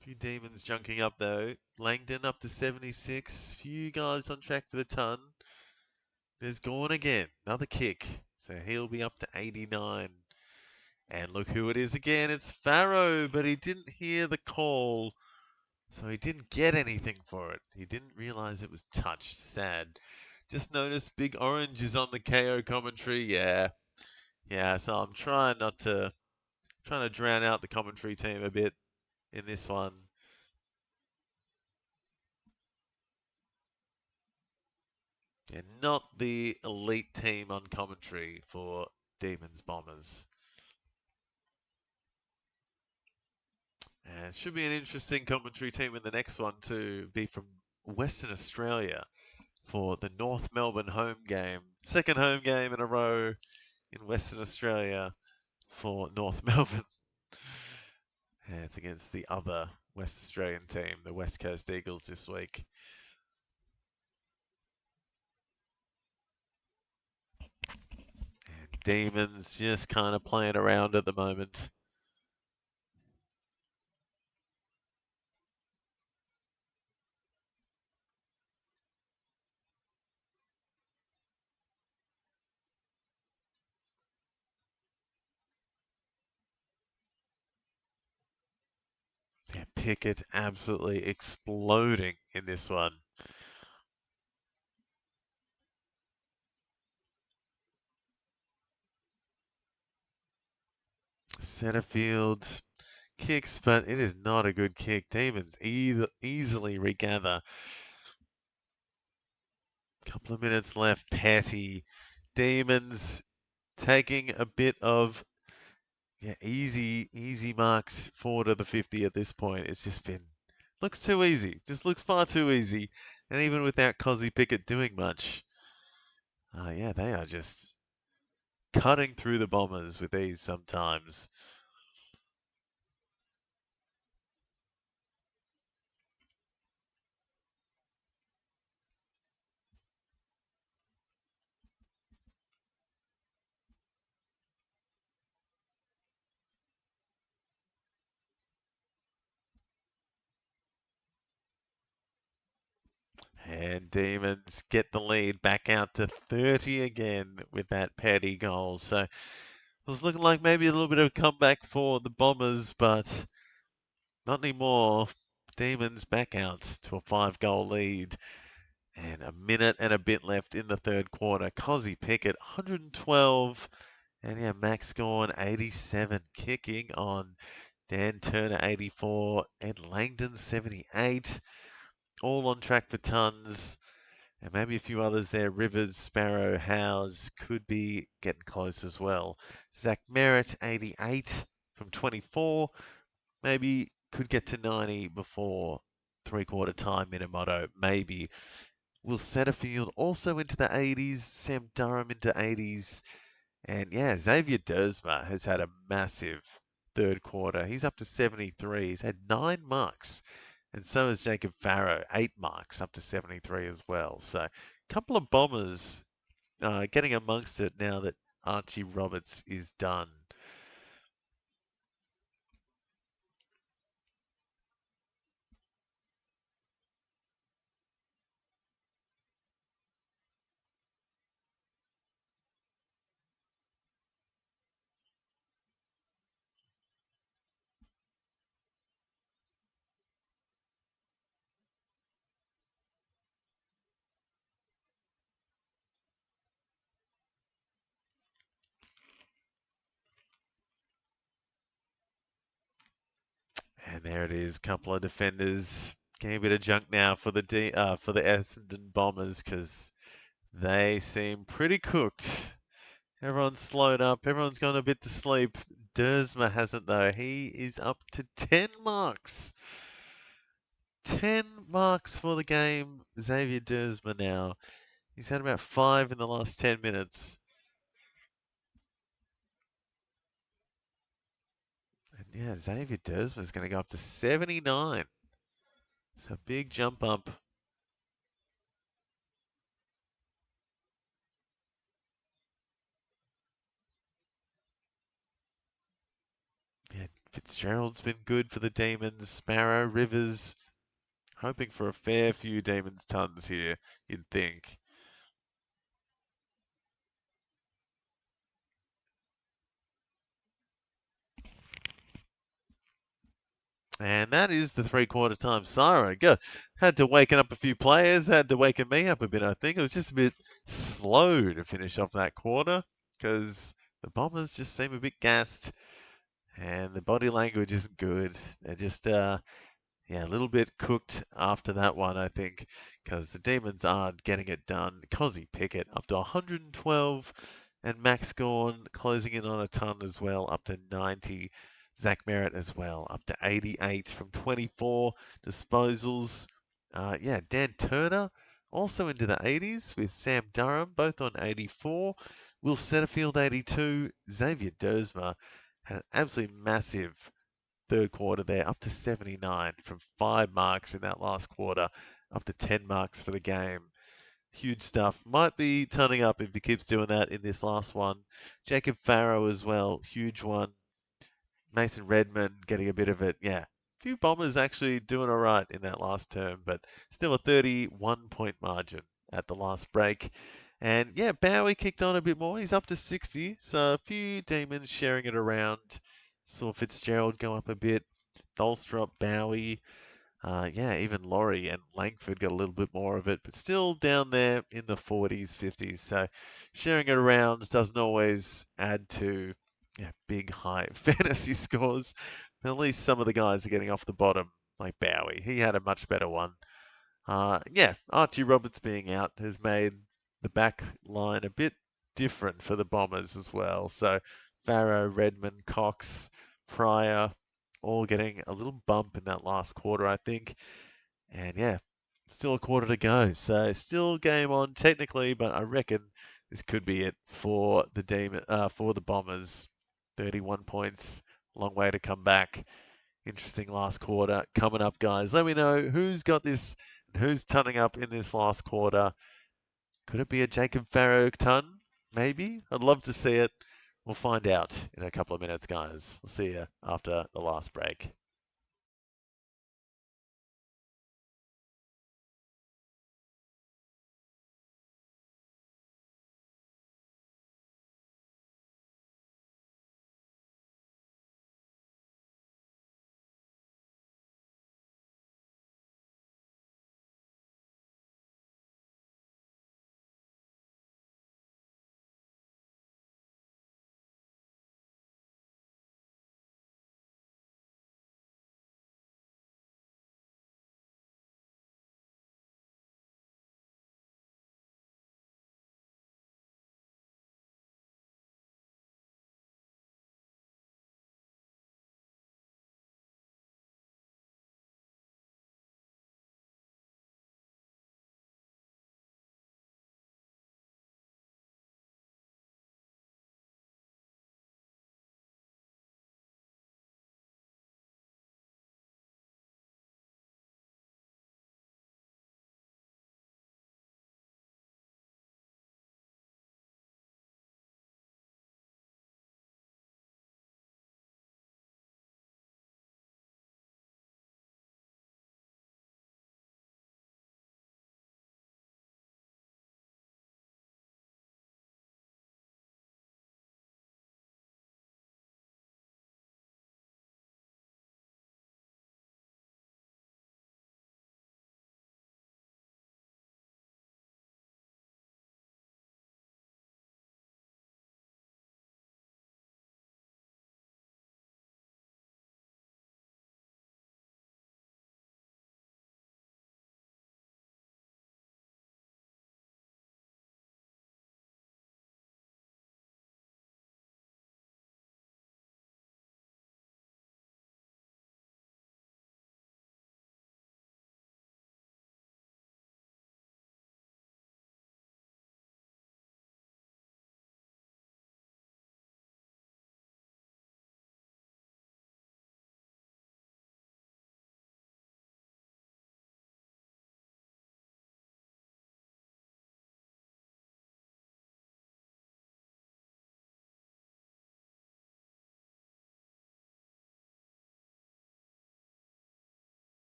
Few Demons junking up, though. Langdon up to 76. Few guys on track for the ton. There's Gorn again. Another kick. So he'll be up to 89. And look who it is again. It's Farrow, but he didn't hear the call. So he didn't get anything for it. He didn't realize it was touched. Sad. Just noticed Big Orange is on the KO commentary. Yeah. Yeah, so I'm trying trying to drown out the commentary team a bit in this one. Yeah, not the elite team on commentary for Demons Bombers. And it should be an interesting commentary team in the next one to be from Western Australia for the North Melbourne home game. Second home game in a row in Western Australia for North Melbourne. And it's against the other West Australian team, the West Coast Eagles, this week. And Demons just kind of playing around at the moment. Yeah, Pickett absolutely exploding in this one. Centerfield kicks, but it is not a good kick. Demons easily regather. Couple of minutes left. Petty. Demons taking a bit of easy marks forward of the 50 at this point. It's just looks too easy. Just looks far too easy. And even without Cozzy Pickett doing much, yeah, they are just cutting through the Bombers with ease sometimes. And Demons get the lead back out to 30 again with that Petty goal. So it was looking like maybe a little bit of a comeback for the Bombers, but not anymore. Demons back out to a 5-goal lead. And a minute and a bit left in the third quarter. Cozzy Pickett, 112. And yeah, Max Gorn, 87. Kicking on. Dan Turner, 84. Ed Langdon, 78. All on track for tons. And maybe a few others there. Rivers, Sparrow, Howes could be getting close as well. Zach Merritt, 88 from 24. Maybe could get to 90 before three-quarter time in a motto. Maybe. Will Setterfield also into the 80s. Sam Durham into 80s. And yeah, Xavier Dersma has had a massive third quarter. He's up to 73. He's had 9 marks. And so has Jacob Farrow, 8 marks, up to 73 as well. So a couple of Bombers getting amongst it now that Archie Roberts is done. And there it is, couple of defenders getting a bit of junk now for the Essendon Bombers because they seem pretty cooked. Everyone's slowed up. Everyone's gone a bit to sleep. Dersma hasn't though. He is up to 10 marks. 10 marks for the game. Xavier Dersma now. He's had about 5 in the last 10 minutes. And yeah, Xavier Dersma is going to go up to 79. So big jump up. Yeah, Fitzgerald's been good for the Demons. Sparrow, Rivers, hoping for a fair few Demons tons here, you'd think. And that is the three-quarter time siren. Go. Had to waken up a few players, had to waken me up a bit, I think. It was just a bit slow to finish off that quarter because the Bombers just seem a bit gassed. and the body language isn't good. They're just yeah, a little bit cooked after that one, I think, because the Demons aren't getting it done. Cozzy Pickett up to 112, and Max Gawn closing in on a ton as well, up to 90. Zach Merritt as well, up to 88 from 24 disposals. Yeah, Dan Turner also into the 80s with Sam Durham, both on 84. Will Setterfield 82. Xavier Dersma had an absolutely massive third quarter there, up to 79 from 5 marks in that last quarter, up to 10 marks for the game. Huge stuff. Might be turning up if he keeps doing that in this last one. Jacob Farrow as well, huge one. Mason Redman getting a bit of it. Yeah, a few Bombers actually doing all right in that last term, but still a 31-point margin at the last break. And yeah, Bowie kicked on a bit more. He's up to 60, so a few Demons sharing it around. Saw Fitzgerald go up a bit. Tholstrup, Bowie, yeah, even Laurie and Langford got a little bit more of it, but still down there in the 40s, 50s. So sharing it around doesn't always add to big, high fantasy scores. But at least some of the guys are getting off the bottom, like Bowie. He had a much better one. Yeah, Archie Roberts being out has made the back line a bit different for the Bombers as well. So Farrow, Redmond, Cox, Pryor, all getting a little bump in that last quarter, I think. And yeah, still a quarter to go. So still game on technically, but I reckon this could be it for for the Bombers. 31 points, long way to come back. Interesting last quarter coming up, guys. Let me know who's got this and who's turning up in this last quarter. Could it be a Jacob Farrow ton? Maybe. I'd love to see it. We'll find out in a couple of minutes, guys. We'll see you after the last break.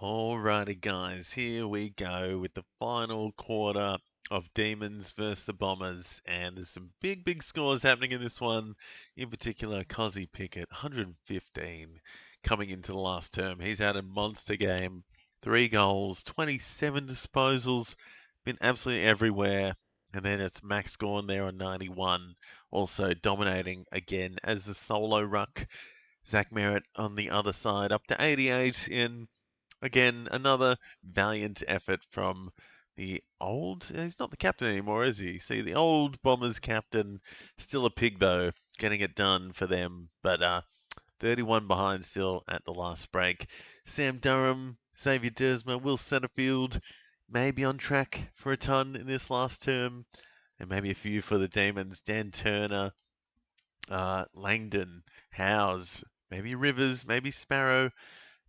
Alrighty, guys, here we go with the final quarter of Demons versus the Bombers, and there's some big, big scores happening in this one. In particular, Cozzy Pickett, 115, coming into the last term. He's had a monster game, 3 goals, 27 disposals, been absolutely everywhere. And then it's Max Gawn there on 91, also dominating again as the solo ruck. Zach Merritt on the other side, up to 88 in, again, another valiant effort from the old, he's not the captain anymore, is he? See, the old Bombers captain, still a pig though, getting it done for them, but 31 behind still at the last break. Sam Durham, Xavier Dersma, Will Setterfield, maybe on track for a ton in this last term, and maybe a few for the Demons. Dan Turner, Langdon, Howes, maybe Rivers, maybe Sparrow,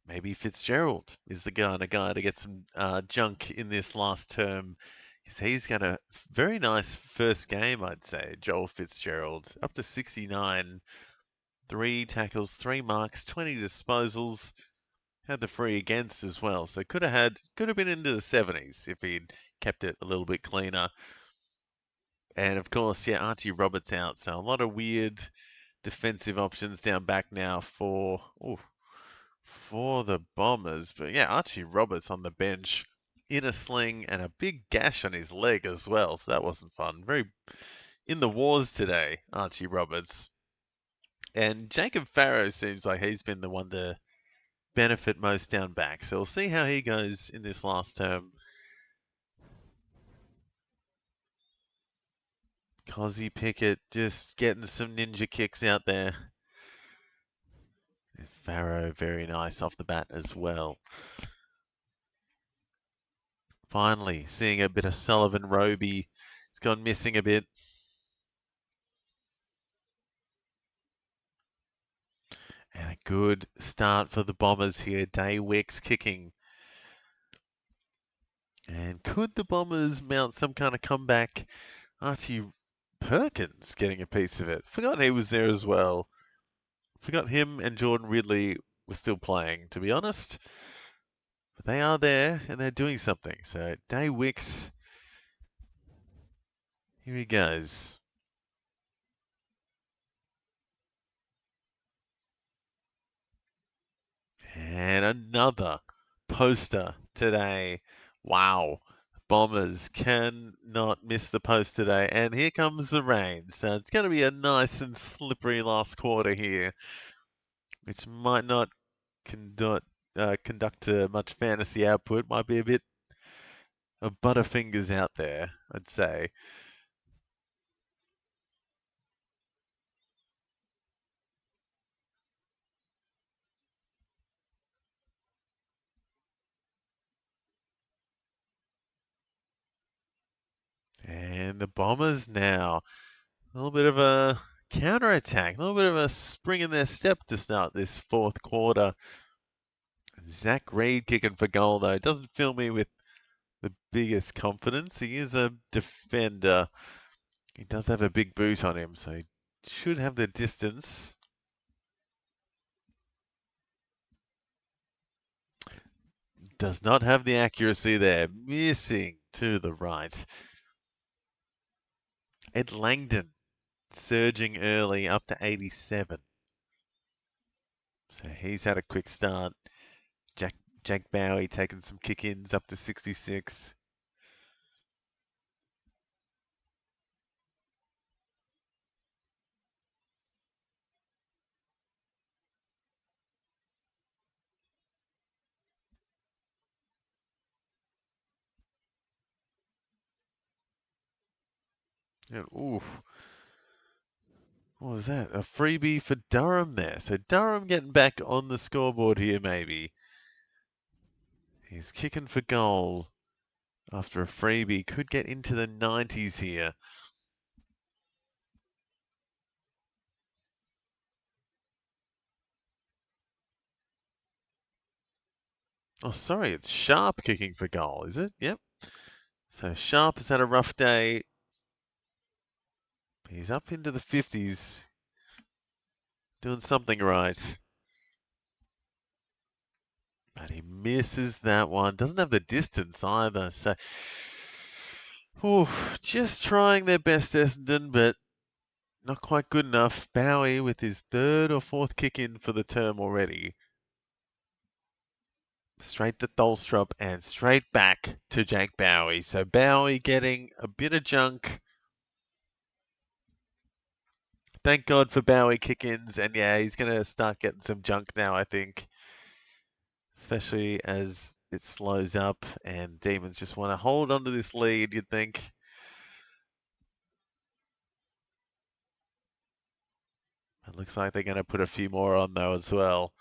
maybe Fitzgerald is the kind of guy to get some junk in this last term. He's got a very nice first game, I'd say, Joel Fitzgerald, up to 69. 3 tackles, 3 marks, 20 disposals. Had the free against as well, so could have been into the 70s if he'd kept it a little bit cleaner. And of course, yeah, Archie Roberts out, so a lot of weird defensive options down back now for the Bombers. But yeah, Archie Roberts on the bench in a sling and a big gash on his leg as well, so that wasn't fun. Very in the wars today, Archie Roberts. And Jacob Farrow seems like he's been the one to benefit most down back. So we'll see how he goes in this last term. Cozzy Pickett just getting some ninja kicks out there. Farrow, very nice off the bat as well. Finally, seeing a bit of Sullivan Roby. It's gone missing a bit. And a good start for the Bombers here. Day Wicks kicking. And could the Bombers mount some kind of comeback? Archie Perkins getting a piece of it. Forgot he was there as well. Forgot him and Jordan Ridley were still playing, to be honest. But they are there and they're doing something. So Day Wicks, here he goes. And another poster today. Wow. Bombers cannot miss the post today. And here comes the rain. So it's going to be a nice and slippery last quarter here, which might not conduct much fantasy output. Might be a bit of butterfingers out there, I'd say. And the Bombers now, a little bit of a counter-attack, a little bit of a spring in their step to start this fourth quarter. Zach Reed kicking for goal, though. Doesn't fill me with the biggest confidence. He is a defender. He does have a big boot on him, so he should have the distance. Does not have the accuracy there. Missing to the right. Ed Langdon surging early up to 87. So he's had a quick start. Jack Bowie taking some kick-ins up to 66. And oof. What was that? A freebie for Durham there. So Durham getting back on the scoreboard here, maybe. He's kicking for goal after a freebie. Could get into the 90s here. Oh, sorry, it's Sharp kicking for goal, is it? Yep. So Sharp has had a rough day. He's up into the 50s. Doing something right. But he misses that one. Doesn't have the distance either. So, just trying their best, Essendon, but not quite good enough. Bowie with his third or fourth kick in for the term already. Straight to Tholstrup and straight back to Jake Bowie. So Bowie getting a bit of junk. Thank God for Bowie kick-ins, and yeah, he's going to start getting some junk now, I think. Especially as it slows up and Demons just want to hold on to this lead, you'd think. It looks like they're going to put a few more on though as well.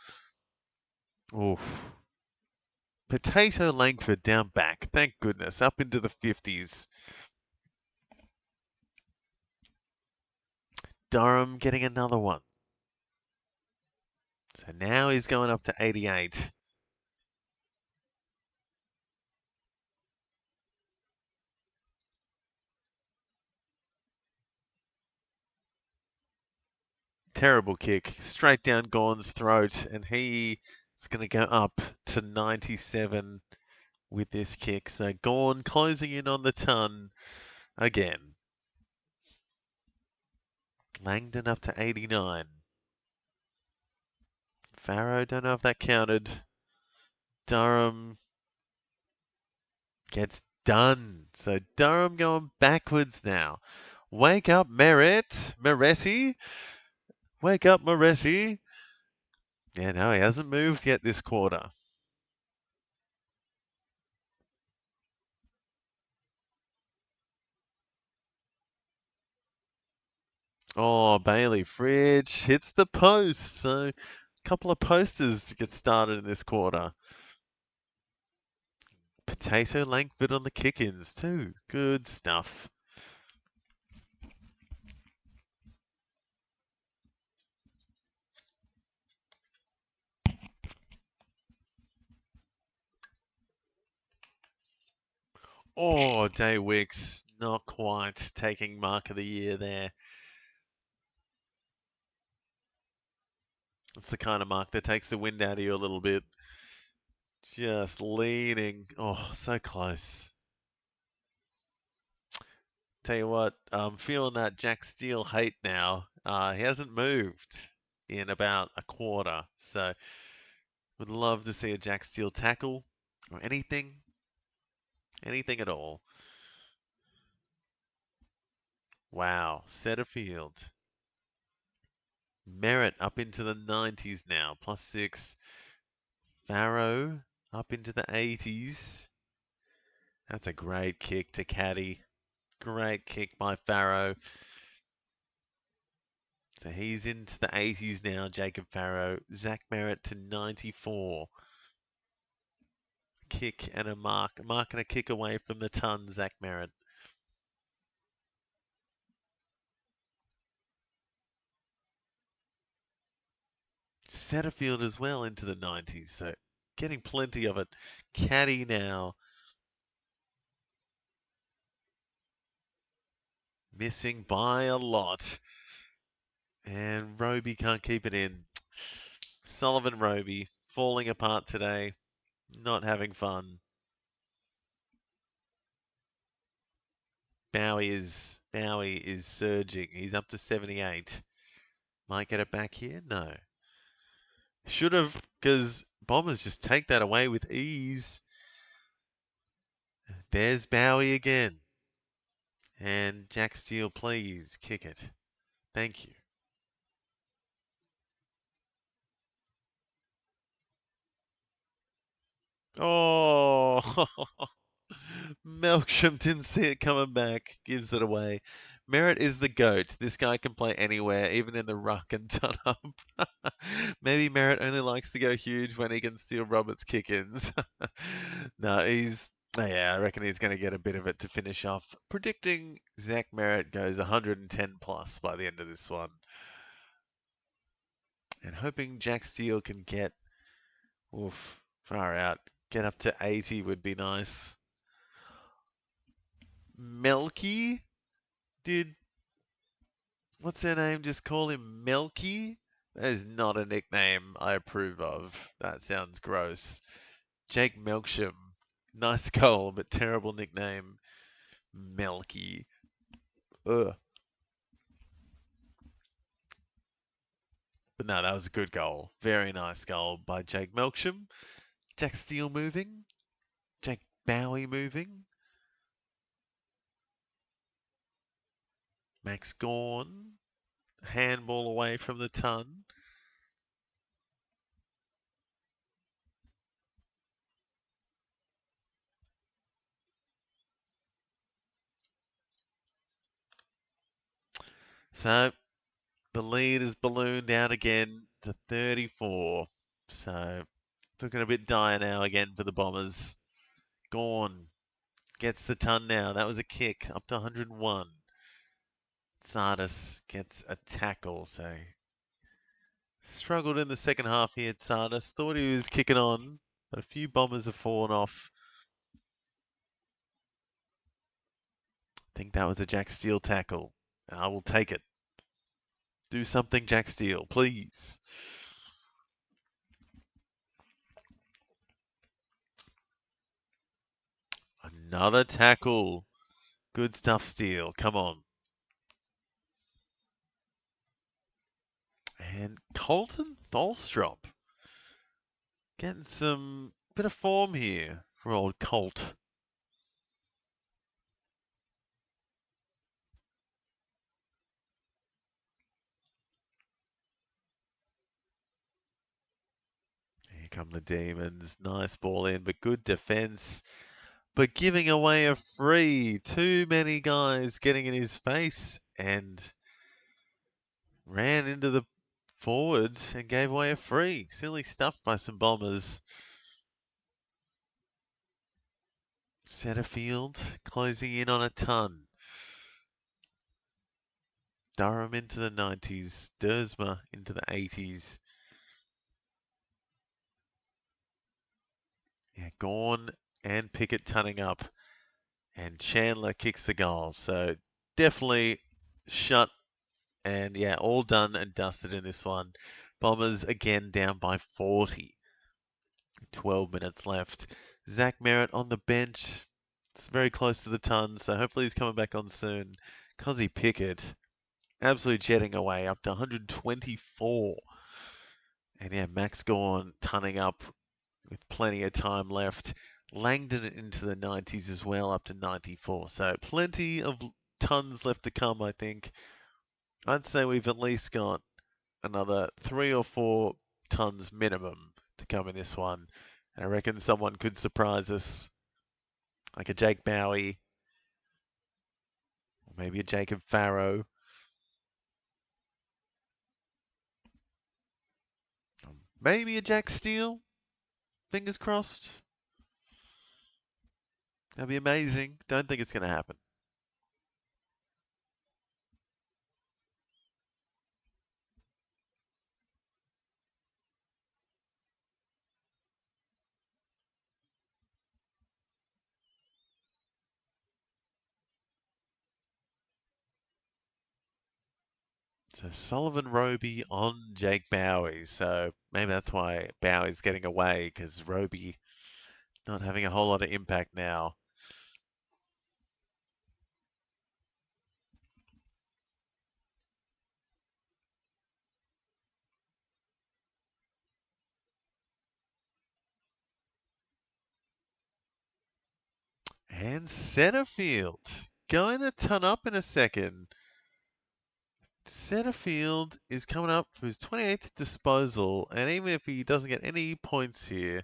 Oof. Potato Langford down back. Thank goodness. Up into the 50s. Durham getting another one. So now he's going up to 88. Terrible kick. Straight down Gawn's throat. And he is going to go up to 97 with this kick. So Gawn closing in on the ton again. Langdon up to 89. Farrow, don't know if that counted. Durham gets done. So Durham going backwards now. Wake up, Moretti. Wake up, Moretti. Yeah, no, he hasn't moved yet this quarter. Oh, Bailey Fridge hits the post. So a couple of posters to get started in this quarter. Potato Langford on the kick-ins too. Good stuff. Oh, Day Wicks, not quite taking mark of the year there. It's the kind of mark that takes the wind out of you a little bit. Just leaning. Oh, so close. Tell you what, I'm feeling that Jack Steele hate now. He hasn't moved in about a quarter. So would love to see a Jack Steele tackle or anything. Anything at all. Wow, Setterfield. Merritt up into the 90s now, +6. Farrow up into the 80s. That's a great kick to Caddy. Great kick by Farrow. So he's into the 80s now, Jacob Farrow. Zach Merritt to 94. Kick and a mark. A mark and a kick away from the ton, Zach Merritt. Setterfield as well into the 90s, so getting plenty of it. Caddy now. Missing by a lot. And Roby can't keep it in. Sullivan Roby falling apart today. Not having fun. Bowie is surging. He's up to 78. Might get it back here? No. Should have, because Bombers just take that away with ease. There's Bowie again. And Jack Steele, please kick it. Thank you. Oh, Melksham didn't see it coming back. Gives it away. Merritt is the GOAT. This guy can play anywhere, even in the ruck and ton up. Maybe Merritt only likes to go huge when he can steal Roberts' kick-ins. No, yeah, I reckon he's going to get a bit of it to finish off. Predicting Zach Merritt goes 110 plus by the end of this one. And hoping Jack Steele can get, oof, far out. Get up to 80 would be nice. Melky? What's their name? Just call him Melky? That is not a nickname I approve of. That sounds gross. Jake Melksham. Nice goal, but terrible nickname. Melky. Ugh. But no, that was a good goal. Very nice goal by Jake Melksham. Jack Steele moving. Jake Bowie moving. Max Gawn. Handball away from the ton. So the lead is ballooned out again to 34. So looking a bit dire now again for the Bombers. Gawn gets the ton now. That was a kick up to 101. Sardis gets a tackle. So struggled in the second half here. Sardis thought he was kicking on, but a few Bombers have fallen off. I think that was a Jack Steele tackle. I will take it. Do something, Jack Steele, please. Another tackle. Good stuff, Steele. Come on. And Colton Tholstrop. Getting some bit of form here for old Colt. Here come the Demons. Nice ball in, but good defense. But giving away a free. Too many guys getting in his face and ran into the forward and gave away a free. Silly stuff by some Bombers. Setterfield closing in on a ton. Durham into the 90s. Dersma into the 80s. Yeah, Gawn and Pickett tunning up. And Chandler kicks the goal. So definitely shut and yeah, all done and dusted in this one. Bombers again down by 40. 12 minutes left. Zach Merritt on the bench. It's very close to the ton, so hopefully he's coming back on soon. Cozzy Pickett, absolutely jetting away up to 124. And yeah, Max Gawn tunning up with plenty of time left. Langdon into the 90s as well, up to 94. So plenty of tons left to come, I think. I'd say we've at least got another 3 or 4 tons minimum to come in this one. And I reckon someone could surprise us, like a Jake Bowie, or maybe a Jacob Farrow. Maybe a Jack Steele. Fingers crossed. That'd be amazing. Don't think it's going to happen. So Sullivan Roby on Jake Bowie. So maybe that's why Bowie's getting away, because Roby not having a whole lot of impact now. And Setterfield going to ton up in a second. Setterfield is coming up for his 28th disposal, and even if he doesn't get any points here,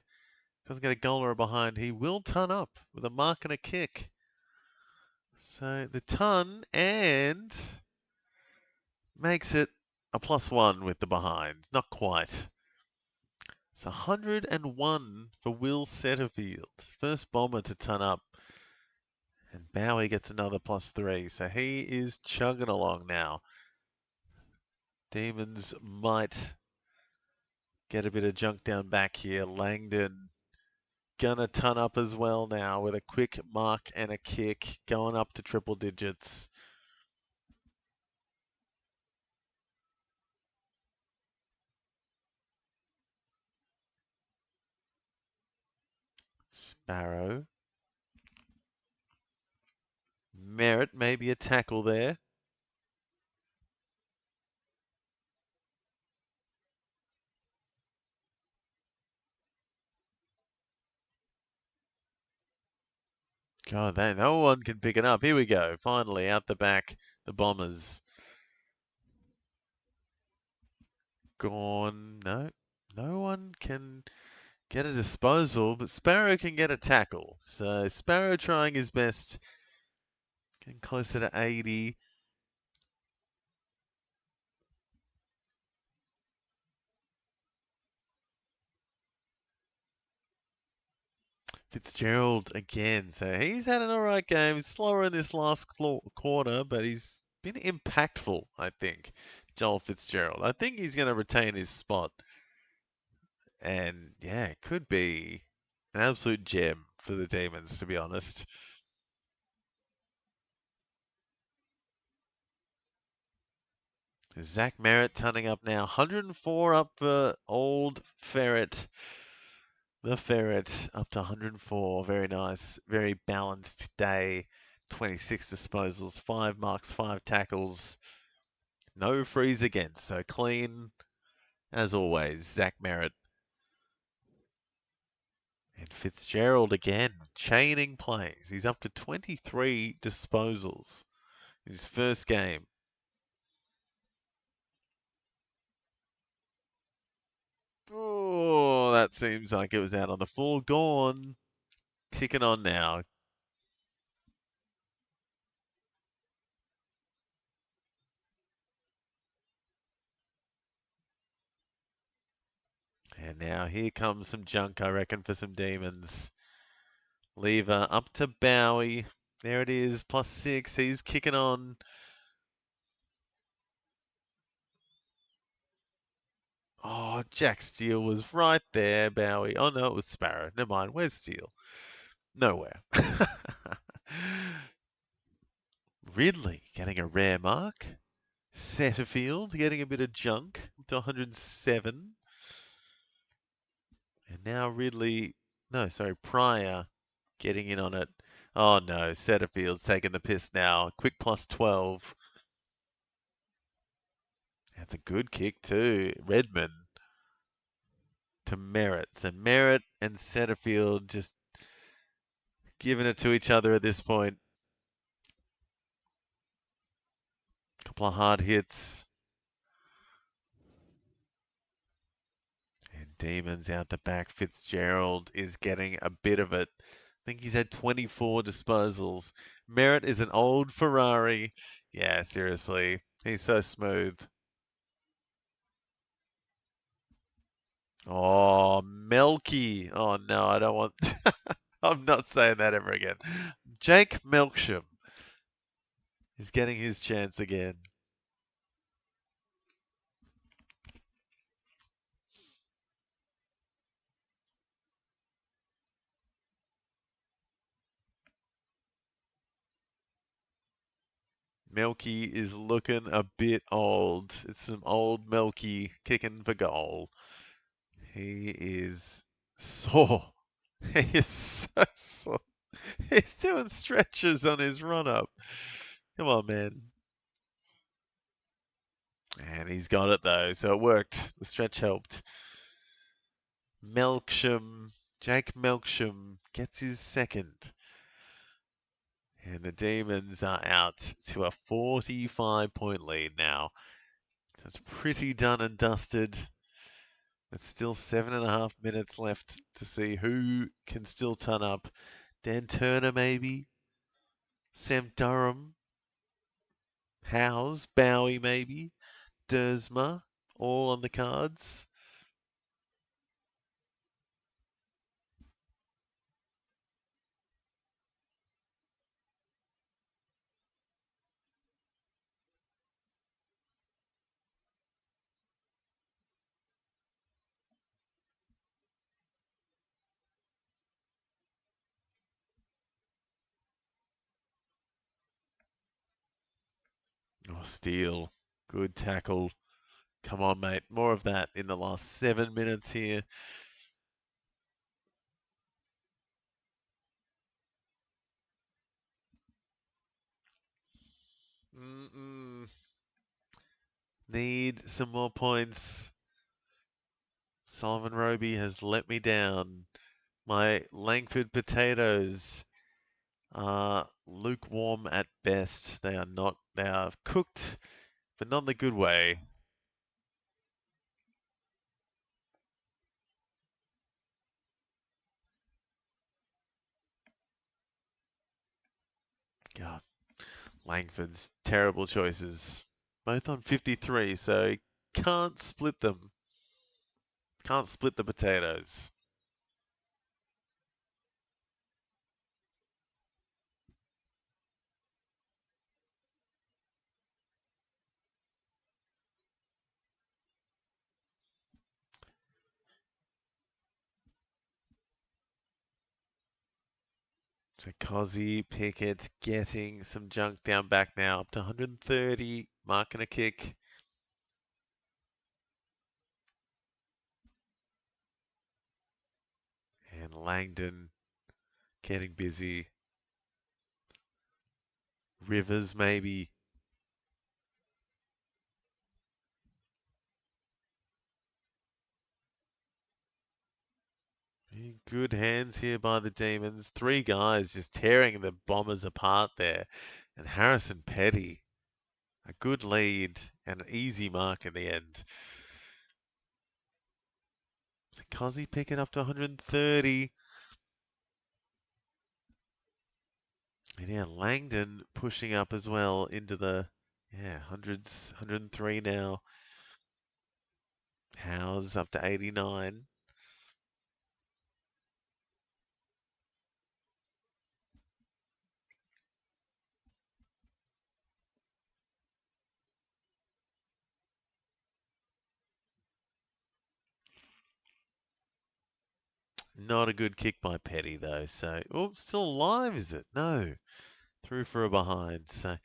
doesn't get a goal or a behind, he will ton up with a mark and a kick. So the ton and makes it a +1 with the behind. Not quite. It's 101 for Will Setterfield. First Bomber to ton up. And Bowie gets another +3. So he is chugging along now. Demons might get a bit of junk down back here. Langdon gonna ton up as well now with a quick mark and a kick, going up to triple digits. Sparrow. Merritt, maybe a tackle there. God, no one can pick it up. Here we go. Finally, out the back, the Bombers. Gone. No, no one can get a disposal, but Sparrow can get a tackle. So Sparrow trying his best, getting closer to 80. Fitzgerald again. So he's had an alright game. He's slower in this last quarter, but he's been impactful, I think. Joel Fitzgerald. I think he's going to retain his spot. And yeah, it could be an absolute gem for the Demons, to be honest. Zach Merritt turning up now. 104 up for Old Ferret. The Ferret up to 104. Very nice. Very balanced day. 26 disposals, 5 marks, 5 tackles. No frees against. So clean as always. Zach Merritt. And Fitzgerald again. Chaining plays. He's up to 23 disposals in his first game. Oh, that seems like it was out on the full. Gone. Kicking on now. And now here comes some junk, I reckon, for some Demons. Lever up to Bowie. There it is, +6. He's kicking on. Oh, Jack Steele was right there, Bowie. Oh, no, it was Sparrow. Never mind. Where's Steele? Nowhere. Ridley getting a rare mark. Setterfield getting a bit of junk up to 107. And now Ridley, no, sorry, Pryor getting in on it. Oh no, Setterfield's taking the piss now. Quick +12. That's a good kick too. Redmond to Merritt. So Merritt and Setterfield just giving it to each other at this point. Couple of hard hits. And Demons out the back. Fitzgerald is getting a bit of it. I think he's had 24 disposals. Merritt is an old Ferrari. Yeah, seriously. He's so smooth. Oh, Melky. Oh no, I don't want. I'm not saying that ever again. Jake Melksham is getting his chance again. Melky is looking a bit old. It's some old Melky kicking for goal. He is sore. He is so sore. He's doing stretches on his run up. Come on, man. And he's got it though, so it worked. The stretch helped. Melksham, Jake Melksham gets his second. And the Demons are out to a 45-point lead now. That's pretty done and dusted. There's still 7.5 minutes left to see who can still turn up. Dan Turner, maybe. Sam Durham. Howes. Bowie, maybe. Dersma. All on the cards. Oh, Steele. Good tackle. Come on, mate. More of that in the last 7 minutes here. Need some more points. Sullivan Roby has let me down. My Langford potatoes lukewarm at best. They are not. They are cooked, but not in the good way. God, Langford's terrible choices. Both on 53, so can't split them. Can't split the potatoes. So Cozzy, Pickett getting some junk down back now, up to 130, marking a kick. And Langdon getting busy. Rivers maybe. In good hands here by the Demons. Three guys just tearing the Bombers apart there. And Harrison Petty, a good lead and an easy mark in the end. So Cozzy picking up to 130. And yeah, Langdon pushing up as well into the hundreds, 103 now. Howes up to 89. Not a good kick by Petty though. So, oh, still alive, is it? No. Through for a behind. So,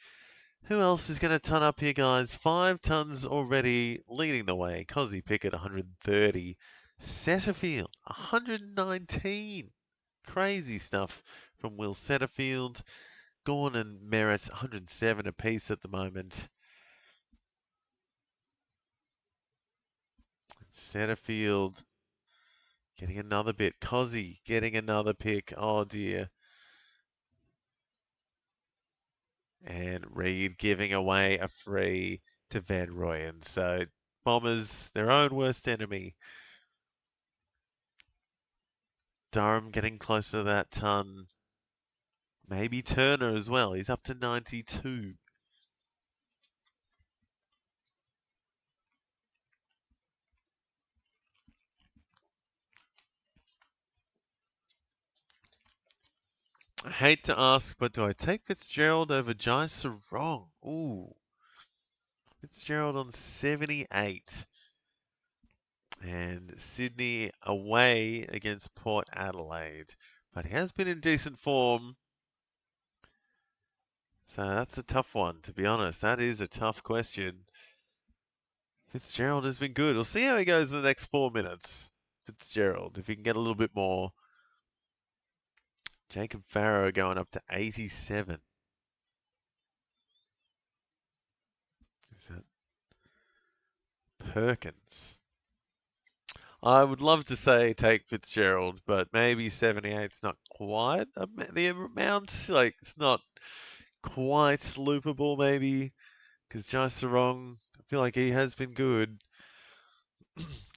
who else is going to ton up here, guys? 5 tons already leading the way. Cozzy Pickett, 130. Setterfield, 119. Crazy stuff from Will Setterfield. Gawn and Merritt, 107 apiece at the moment. Setterfield getting another bit. Cozzy getting another pick. Oh dear. And Reed giving away a free to Van Rooyen. So Bombers, their own worst enemy. Durham getting closer to that ton. Maybe Turner as well. He's up to 92. I hate to ask, but do I take Fitzgerald over Jai Sarong? Ooh. Fitzgerald on 78. And Sydney away against Port Adelaide. But he has been in decent form. So that's a tough one, to be honest. That is a tough question. Fitzgerald has been good. We'll see how he goes in the next 4 minutes. Fitzgerald, if he can get a little bit more. Jacob Farrow going up to 87. Is that Perkins? I would love to say take Fitzgerald, but maybe 78's not quite the amount. Like, it's not quite loopable, maybe, because Jai Sarong, I feel like he has been good,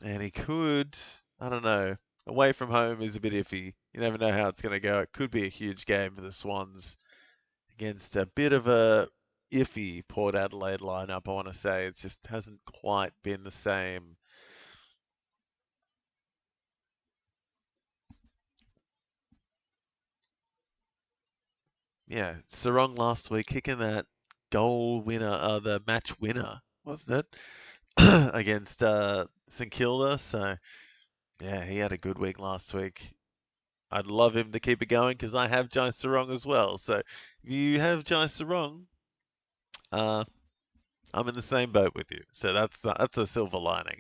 and he could, I don't know, away from home is a bit iffy. You never know how it's going to go. It could be a huge game for the Swans against a bit of a iffy Port Adelaide lineup, I want to say. It just hasn't quite been the same. Yeah, Sarong last week kicking that goal winner, the match winner, wasn't it? Against St Kilda. So, yeah, he had a good week last week. I'd love him to keep it going because I have Jai Sarong as well. So, if you have Jai Sarong, uh, I'm in the same boat with you. So that's a silver lining.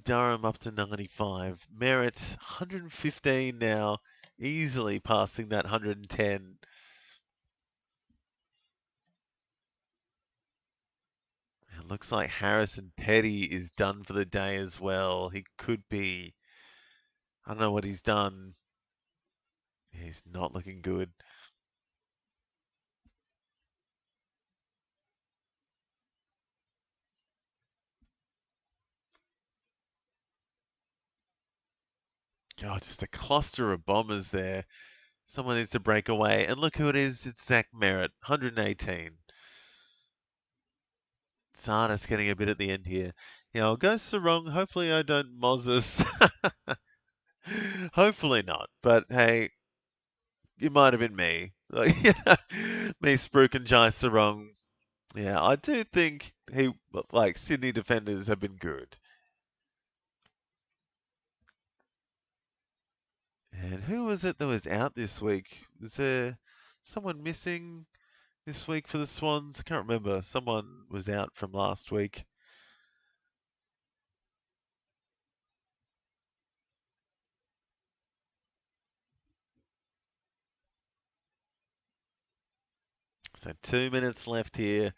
Durham up to 95. Merritt 115 now, easily passing that 110. It looks like Harrison Petty is done for the day as well. He could be I don't know what he's done. He's not looking good. God, just a cluster of bombers there. Someone needs to break away. And look who it is. It's Zach Merritt, 118. Sardis getting a bit at the end here. Yeah, I'll go Sarong. Hopefully I don't Moses. Hopefully not. But hey, it might have been me. Like, me, Spruik and Jai Sarong. Yeah, I do think Sydney defenders have been good. And who was it that was out this week? Was there someone missing this week for the Swans? I can't remember. Someone was out from last week. So 2 minutes left here.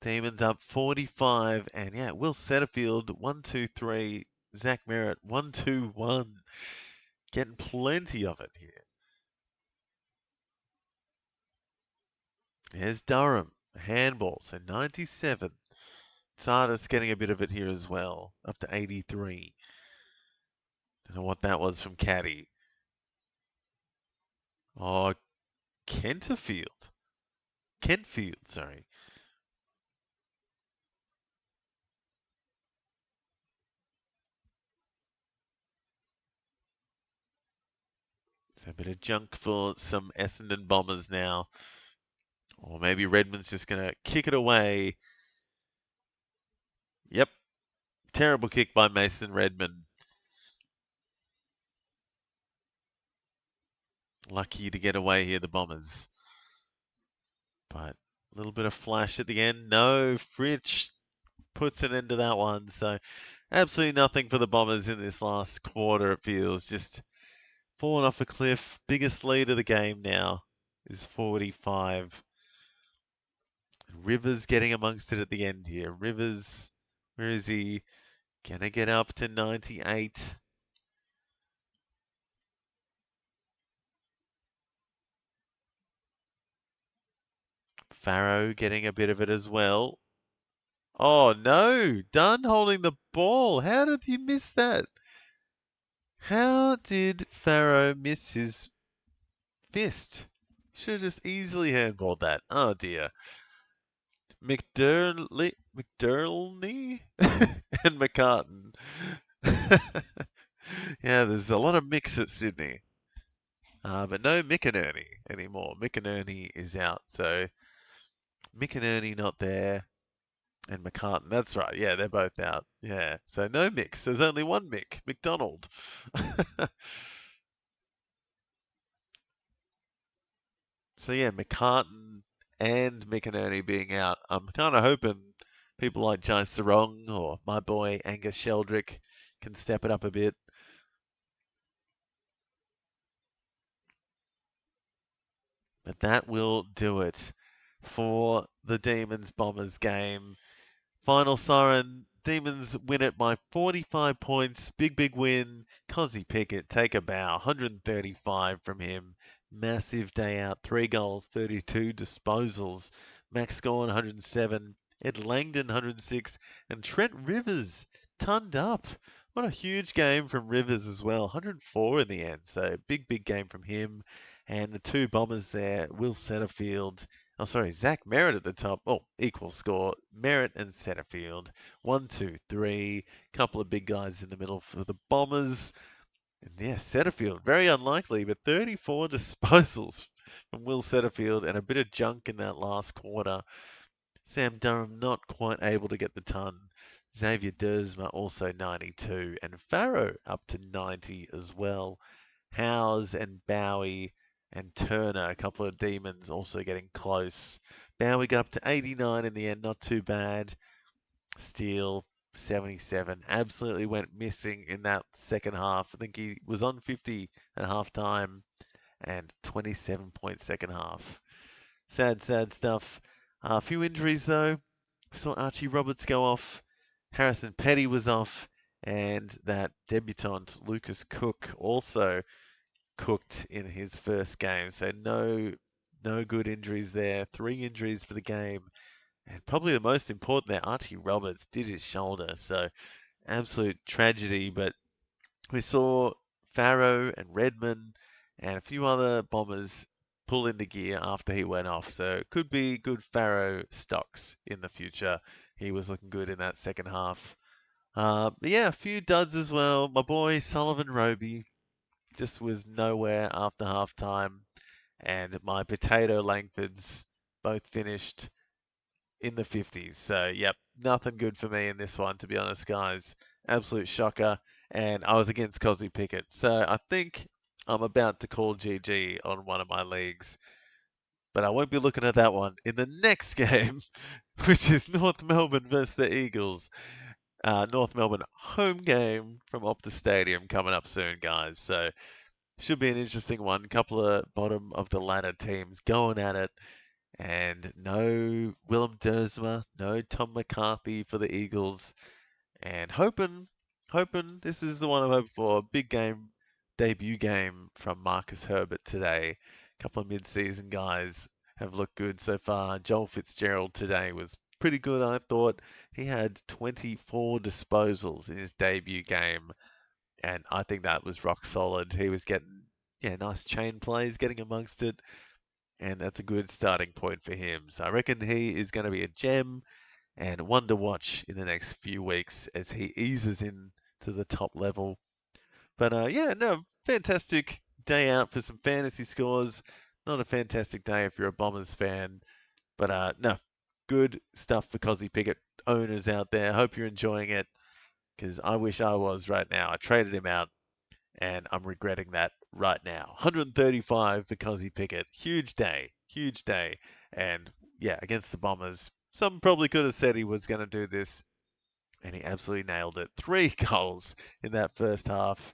Demons up 45. And yeah, Will Setterfield, 1-2-3. Zach Merritt, 1-2-1. Getting plenty of it here. There's Durham, handball, so 97. Sardis getting a bit of it here as well, up to 83. Don't know what that was from Caddy. Oh, Kentfield, sorry. So a bit of junk for some Essendon Bombers now. Or maybe Redmond's just going to kick it away. Yep, terrible kick by Mason Redmond. Lucky to get away here, the Bombers. But a little bit of flash at the end. No, Fritsch puts an end to that one. So absolutely nothing for the Bombers in this last quarter, it feels. Just falling off a cliff. Biggest lead of the game now is 45. Rivers getting amongst it at the end here. Rivers, where is he? Gonna get up to 98. Farrow getting a bit of it as well. Oh no, Dunn holding the ball. How did you miss that? How did Farrow miss his fist? Should have just easily handballed that. Oh dear. McDerlney and McCartan. Yeah, there's a lot of mix at Sydney. But no McInerney anymore. McInerney is out. So McInerney not there. And McCartan. That's right. Yeah, they're both out. Yeah. So no mix. There's only one Mick. McDonald. So yeah, McCartan and McInerney being out. I'm kind of hoping people like Jai Sarong or my boy Angus Sheldrick can step it up a bit. But that will do it for the Demons Bombers game. Final siren. Demons win it by 45 points. Big win. Cozzy Pickett, take a bow. 135 from him. Massive day out. 3 goals, 32 disposals. Max Gorn, 107. Ed Langdon, 106. And Trent Rivers, tonned up. What a huge game from Rivers as well. 104 in the end. So big game from him. And the 2 bombers there, Will Setterfield. Oh, sorry, Zach Merritt at the top. Oh, equal score. Merritt and Setterfield. 1-2-3. Couple of big guys in the middle for the Bombers. And yeah, Setterfield, very unlikely, but 34 disposals from Will Setterfield and a bit of junk in that last quarter. Sam Durham not quite able to get the ton. Xavier Dersma also 92. And Farrow up to 90 as well. Howes and Bowie and Turner, a couple of Demons also getting close. Bowie got up to 89 in the end, not too bad. Steele, 77. Absolutely went missing in that second half. I think he was on 50 at half time and 27 point second half. Sad stuff. A few injuries though. We saw Archie Roberts go off. Harrison Petty was off. and that debutant Lucas Cook also cooked in his first game. So no good injuries there. 3 injuries for the game. And probably the most important there, Archie Roberts did his shoulder. So absolute tragedy. But we saw Farrow and Redmond and a few other Bombers pull into gear after he went off. So it could be good Farrow stocks in the future. He was looking good in that second half. But yeah, a few duds as well. My boy Sullivan Roby just was nowhere after half time. And my Potato Langfords both finished in the 50s. So, yep, nothing good for me in this one, to be honest, guys. Absolute shocker. And I was against Cosy Pickett. So I think I'm about to call GG on one of my leagues. But I won't be looking at that one in the next game, which is North Melbourne versus the Eagles. North Melbourne home game from Optus Stadium coming up soon, guys. So should be an interesting one. Couple of bottom of the ladder teams going at it. And no Willem Dersma, no Tom McCarthy for the Eagles. And hoping this is the one I'm hoping for. Big game, debut game from Marcus Herbert today. A couple of mid-season guys have looked good so far. Joel Fitzgerald today was pretty good, I thought. He had 24 disposals in his debut game, and I think that was rock solid. He was getting, nice chain plays, getting amongst it, and that's a good starting point for him. So I reckon he is going to be a gem and one to watch in the next few weeks as he eases in to the top level. But no, fantastic day out for some fantasy scores. Not a fantastic day if you're a Bombers fan, but no, good stuff for Cosy Pickett owners out there. Hope you're enjoying it because I wish I was right now. I traded him out and I'm regretting that right now. 135 for Cosy Pickett. Huge day. Huge day. And yeah, against the Bombers. Some probably could have said he was going to do this, and he absolutely nailed it. 3 goals in that first half,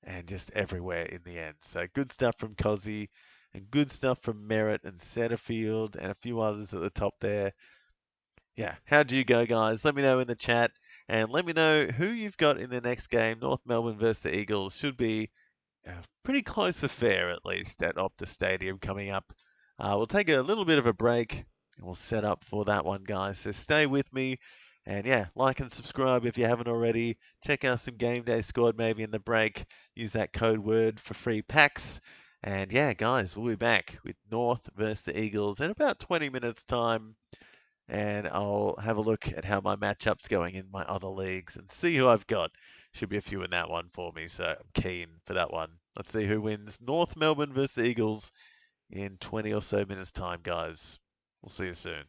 and just everywhere in the end. So good stuff from Cosy, and good stuff from Merritt and Setterfield, and a few others at the top there. Yeah, how'd you go, guys? Let me know in the chat, and let me know who you've got in the next game. North Melbourne versus the Eagles should be a pretty close affair, at least, at Optus Stadium coming up. We'll take a little bit of a break and we'll set up for that one, guys. So stay with me. And yeah, like and subscribe if you haven't already. Check out some game day squad maybe in the break. Use that code word for free packs. And yeah, guys, we'll be back with North versus the Eagles in about 20 minutes' time. And I'll have a look at how my matchup's going in my other leagues and see who I've got. Should be a few in that one for me, so I'm keen for that one. Let's see who wins North Melbourne versus Eagles in 20 or so minutes' time, guys. We'll see you soon.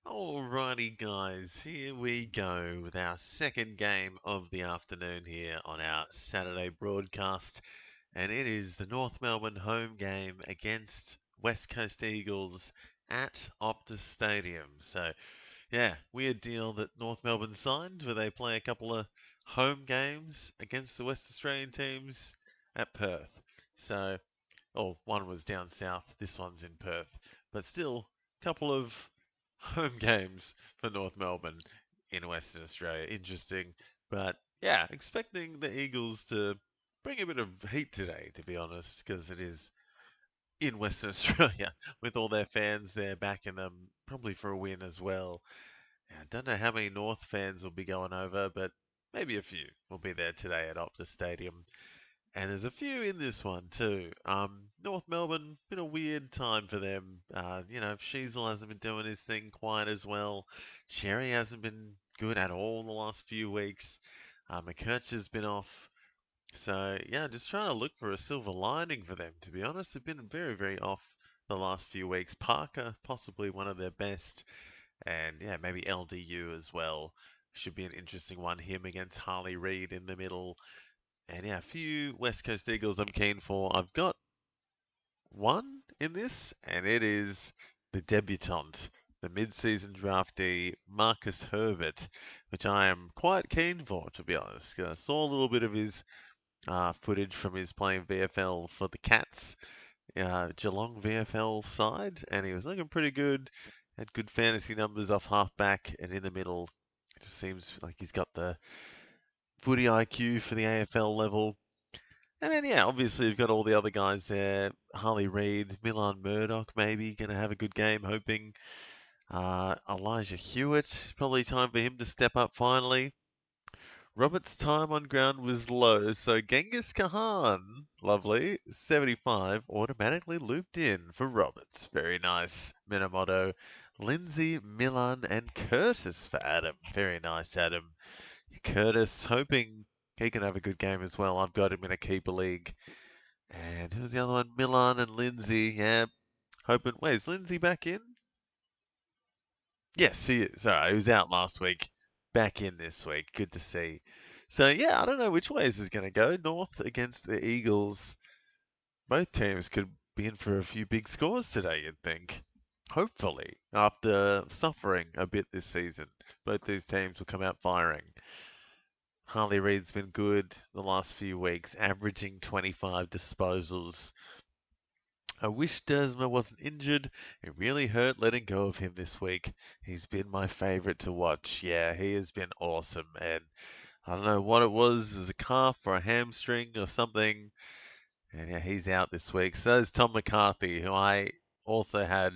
Alrighty, guys, here we go with our second game of the afternoon here on our Saturday broadcast. And it is the North Melbourne home game against West Coast Eagles at Optus Stadium. So, yeah, weird deal that North Melbourne signed where they play a couple of home games against the West Australian teams at Perth. So, oh, one was down south, this one's in Perth. But still, a couple of home games for North Melbourne in Western Australia. Interesting. But yeah, expecting the Eagles to bring a bit of heat today, to be honest, because it is in Western Australia with all their fans there backing them, probably for a win as well. I don't know how many North fans will be going over, but maybe a few will be there today at Optus Stadium. And there's a few in this one too. North Melbourne, been a weird time for them. Sheasel hasn't been doing his thing quite as well. Cherry hasn't been good at all the last few weeks. McKercher's been off. So yeah, just trying to look for a silver lining for them. To be honest, they've been very, very off the last few weeks. Parker, possibly one of their best, and yeah, maybe LDU as well. Should be an interesting one. Him against Harley Reid in the middle. And yeah, a few West Coast Eagles I'm keen for. I've got one in this, and it is the debutant, the mid-season draftee, Marcus Herbert, which I am quite keen for, to be honest. I saw a little bit of his footage from his playing VFL for the Cats, Geelong VFL side, and he was looking pretty good. Had good fantasy numbers off halfback and in the middle. It just seems like he's got the footy IQ for the AFL level. And then, yeah, obviously we've got all the other guys there. Harley Reid, Milan Murdoch maybe going to have a good game, hoping. Elijah Hewitt, probably time for him to step up finally. Roberts' time on ground was low, so Genghis Khan, lovely, 75, automatically looped in for Roberts. Very nice. Minamoto, Lindsay, Milan, and Curtis for Adam. Very nice, Adam. Curtis, hoping he can have a good game as well. I've got him in a keeper league. And who's the other one? Milan and Lindsay. Yeah, hoping. Wait, is Lindsay back in? Yes, he is. All right, he was out last week. Back in this week. Good to see. So, yeah, I don't know which way this is going to go. North against the Eagles. Both teams could be in for a few big scores today, you'd think. Hopefully, after suffering a bit this season, both these teams will come out firing. Harley Reid's been good the last few weeks, averaging 25 disposals. I wish Dersma wasn't injured. It really hurt letting go of him this week. He's been my favourite to watch. Yeah, he has been awesome. And I don't know what it was, as a calf or a hamstring or something. And yeah, he's out this week. So is Tom McCarthy, who I also had.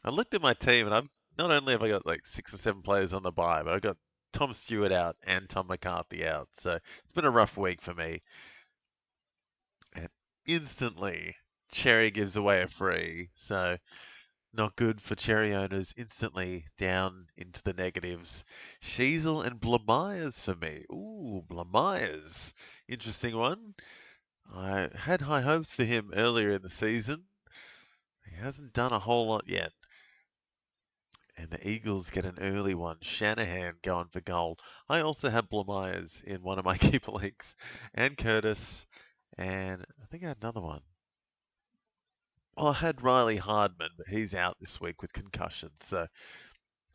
I looked at my team, and I'm not only have I got like 6 or 7 players on the bye, but I got Tom Stewart out and Tom McCarthy out. So it's been a rough week for me. And instantly, Cherry gives away a free. So not good for Cherry owners. Instantly down into the negatives. Sheasel and Blamires for me. Ooh, Blamires. Interesting one. I had high hopes for him earlier in the season. He hasn't done a whole lot yet. And the Eagles get an early one. Shanahan going for goal. I also have Blamires in one of my keeper leagues. And Curtis. And I think I had another one. Well, I had Riley Hardman, but he's out this week with concussion. So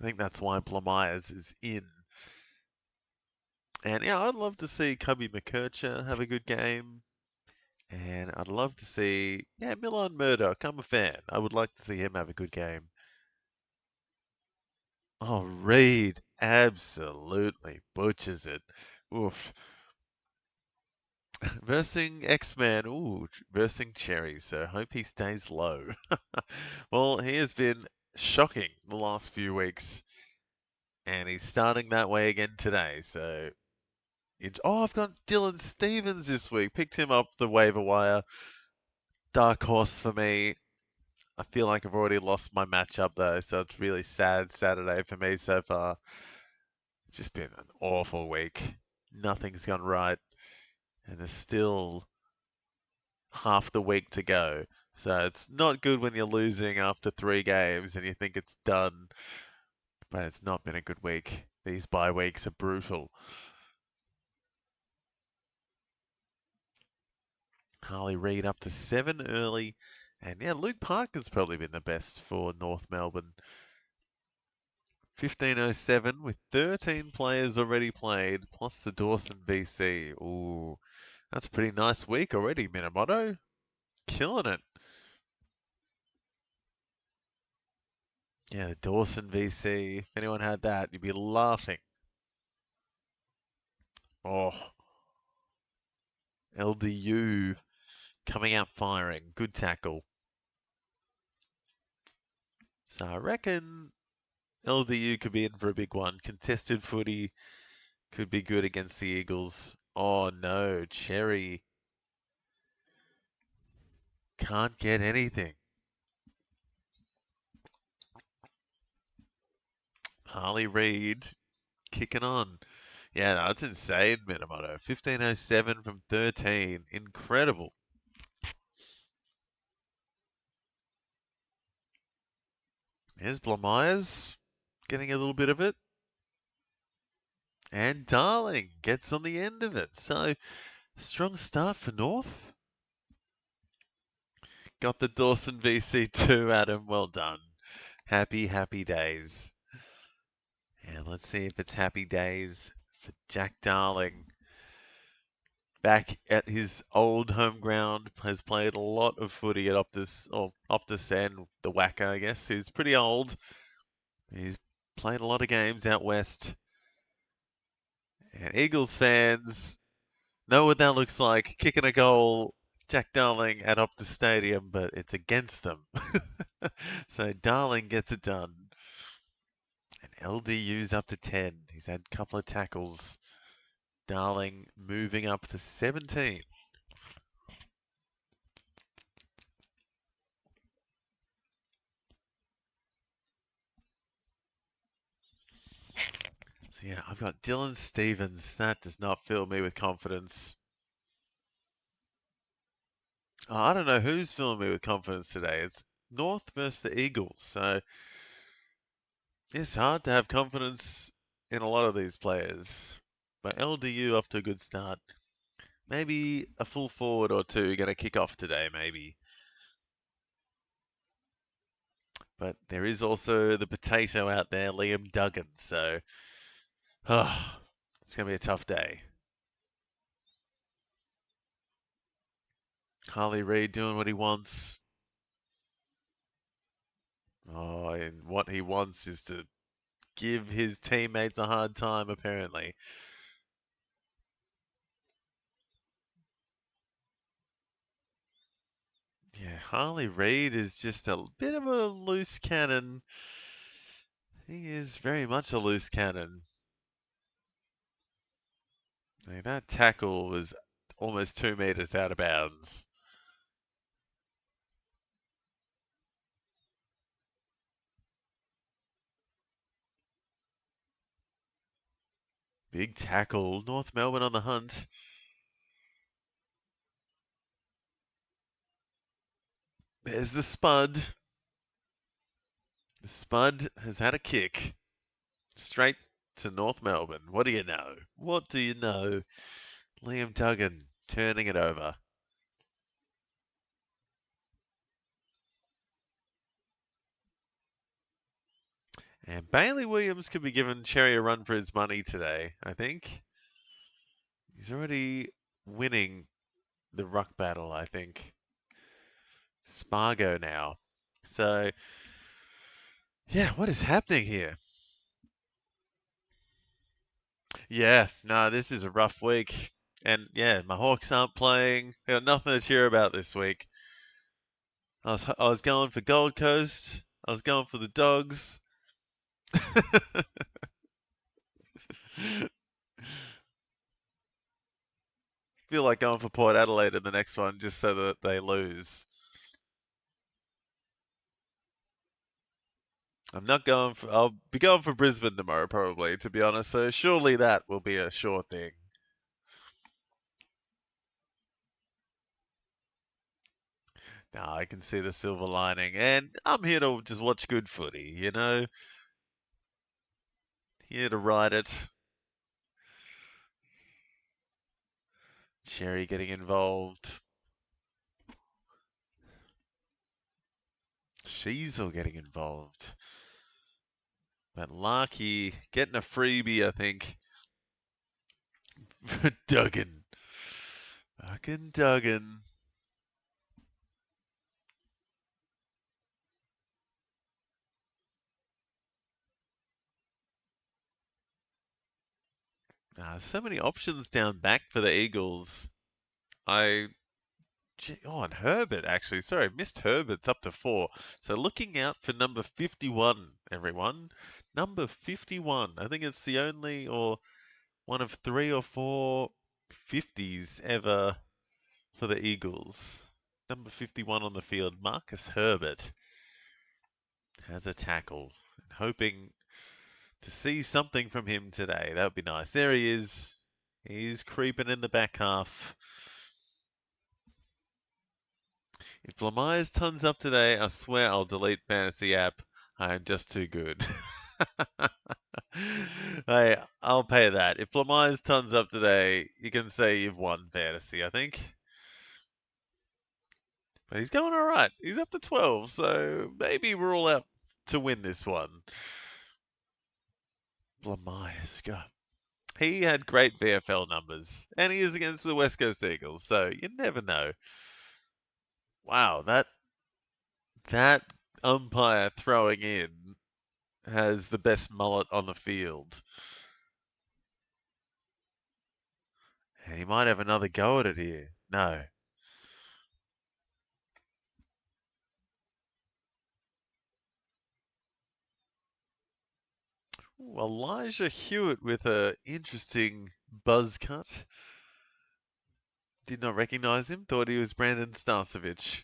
I think that's why Blamires is in. And yeah, I'd love to see Cubby McKercher have a good game. And I'd love to see, yeah, Milan Murdoch. I'm a fan. I would like to see him have a good game. Oh, Reid absolutely butchers it. Oof. Versing X-Man. Ooh, versing Cherry. So hope he stays low. Well, he has been shocking the last few weeks. And he's starting that way again today. So, oh, I've got Dylan Stevens this week. Picked him up the waiver wire. Dark horse for me. I feel like I've already lost my matchup though, so it's really sad Saturday for me so far. It's just been an awful week. Nothing's gone right, and there's still half the week to go. So it's not good when you're losing after 3 games and you think it's done. But it's not been a good week. These bye weeks are brutal. Harley Reid up to 7 early. And yeah, Luke Parker's probably been the best for North Melbourne. 15:07 with 13 players already played, plus the Dawson VC. Ooh, that's a pretty nice week already, Minamoto. Killing it. Yeah, the Dawson VC. If anyone had that, you'd be laughing. Oh, LDU coming out firing. Good tackle. So I reckon LDU could be in for a big one. Contested footy could be good against the Eagles. Oh no, Cherry can't get anything. Harley Reid kicking on. Yeah, no, that's insane, Minamoto. 15:07 from 13. Incredible. Here's Blamires getting a little bit of it. And Darling gets on the end of it. So, strong start for North. Got the Dawson VC2, Adam. Well done. Happy, happy days. And let's see if it's happy days for Jack Darling. Back at his old home ground, has played a lot of footy at Optus and the Wacker, I guess. He's pretty old. He's played a lot of games out west. And Eagles fans know what that looks like. Kicking a goal, Jack Darling at Optus Stadium, but it's against them. So Darling gets it done. And LDU's up to 10. He's had a couple of tackles. Darling moving up to 17. So yeah, I've got Dylan Stevens. That does not fill me with confidence. Oh, I don't know who's filling me with confidence today. It's North versus the Eagles. So it's hard to have confidence in a lot of these players. But LDU off to a good start. Maybe a full forward or two going to kick off today, maybe. But there is also the potato out there, Liam Duggan. So it's going to be a tough day. Harley Reid doing what he wants. Oh, and what he wants is to give his teammates a hard time, apparently. Yeah, Harley Reid is just a bit of a loose cannon. He is very much a loose cannon. That tackle was almost 2 meters out of bounds. Big tackle. North Melbourne on the hunt. There's the Spud. The Spud has had a kick. Straight to North Melbourne. What do you know? What do you know? Liam Duggan turning it over. And Bailey Williams could be giving Cherry a run for his money today, I think. He's already winning the ruck battle, I think. Spargo now. So, yeah, what is happening here? Yeah, no, this is a rough week. And yeah, my Hawks aren't playing. They got nothing to cheer about this week. I was going for Gold Coast. I was going for the Dogs. Feel like going for Port Adelaide in the next one just so that they lose. I'm not going for. I'll be going for Brisbane tomorrow, probably, to be honest. So surely that will be a sure thing. Now I can see the silver lining, and I'm here to just watch good footy, you know? here to ride it. Cherry getting involved. She's all getting involved. But Larky getting a freebie, I think. Duggan. Fucking Duggan. So many options down back for the Eagles. And Herbert actually. Sorry, missed Herbert's up to 4. So looking out for number 51, everyone. Number 51. I think it's the only or one of 3 or 4 50s ever for the Eagles. Number 51 on the field, Marcus Herbert, has a tackle. Hoping to see something from him today. That would be nice. There he is. He's creeping in the back half. If Lamyers tons up today, I swear I'll delete Fantasy app. I am just too good. Hey, I'll pay that. If Lamyers tons up today, you can say you've won Fantasy, I think. But he's going all right. He's up to 12, so maybe we're all out to win this one. Lamyers, God. He had great VFL numbers, and he is against the West Coast Eagles, so you never know. Wow, that umpire throwing in has the best mullet on the field. And he might have another go at it here. No. Well, Elijah Hewitt with an interesting buzz cut. Did not recognize him. Thought he was Brandon Starcevich.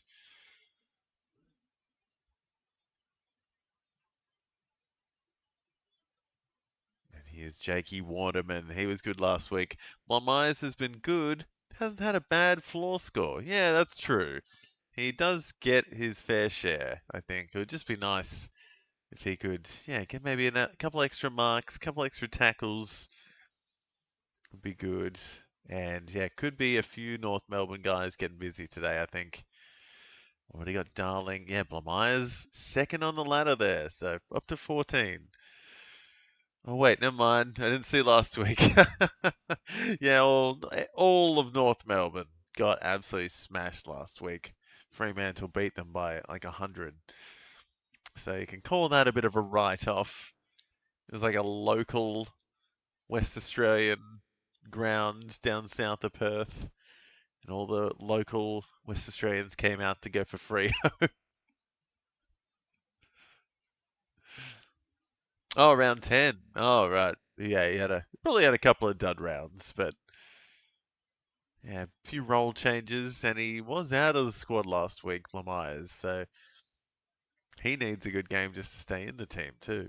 And here's Jakey Waterman. He was good last week. While Myers has been good, hasn't had a bad floor score. Yeah, that's true. He does get his fair share, I think. It would just be nice if he could, get maybe a couple extra marks, couple extra tackles. Would be good. And could be a few North Melbourne guys getting busy today, I think. Already got Darling. Yeah, Blamires second on the ladder there, so up to 14. Oh wait, never mind. I didn't see last week. Yeah, all of North Melbourne got absolutely smashed last week. Fremantle beat them by like 100. So you can call that a bit of a write-off. It was like a local West Australian ground down south of Perth, and all the local West Australians came out to go for free. Oh, round 10. Oh, right. Yeah, he probably had a couple of dud rounds, but yeah, a few role changes, and he was out of the squad last week, Lamyers, so he needs a good game just to stay in the team too.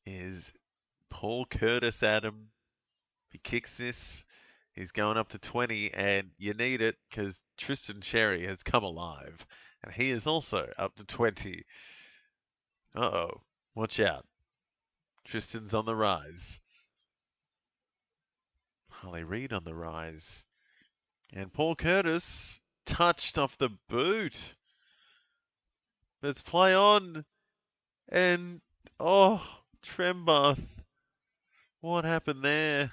Is Paul Curtis Adam? He kicks this. He's going up to 20, and you need it because Tristan Cherry has come alive, and he is also up to 20. Uh-oh. Watch out. Tristan's on the rise. Harley Reid on the rise. And Paul Curtis touched off the boot. Let's play on. And, Trembath. What happened there?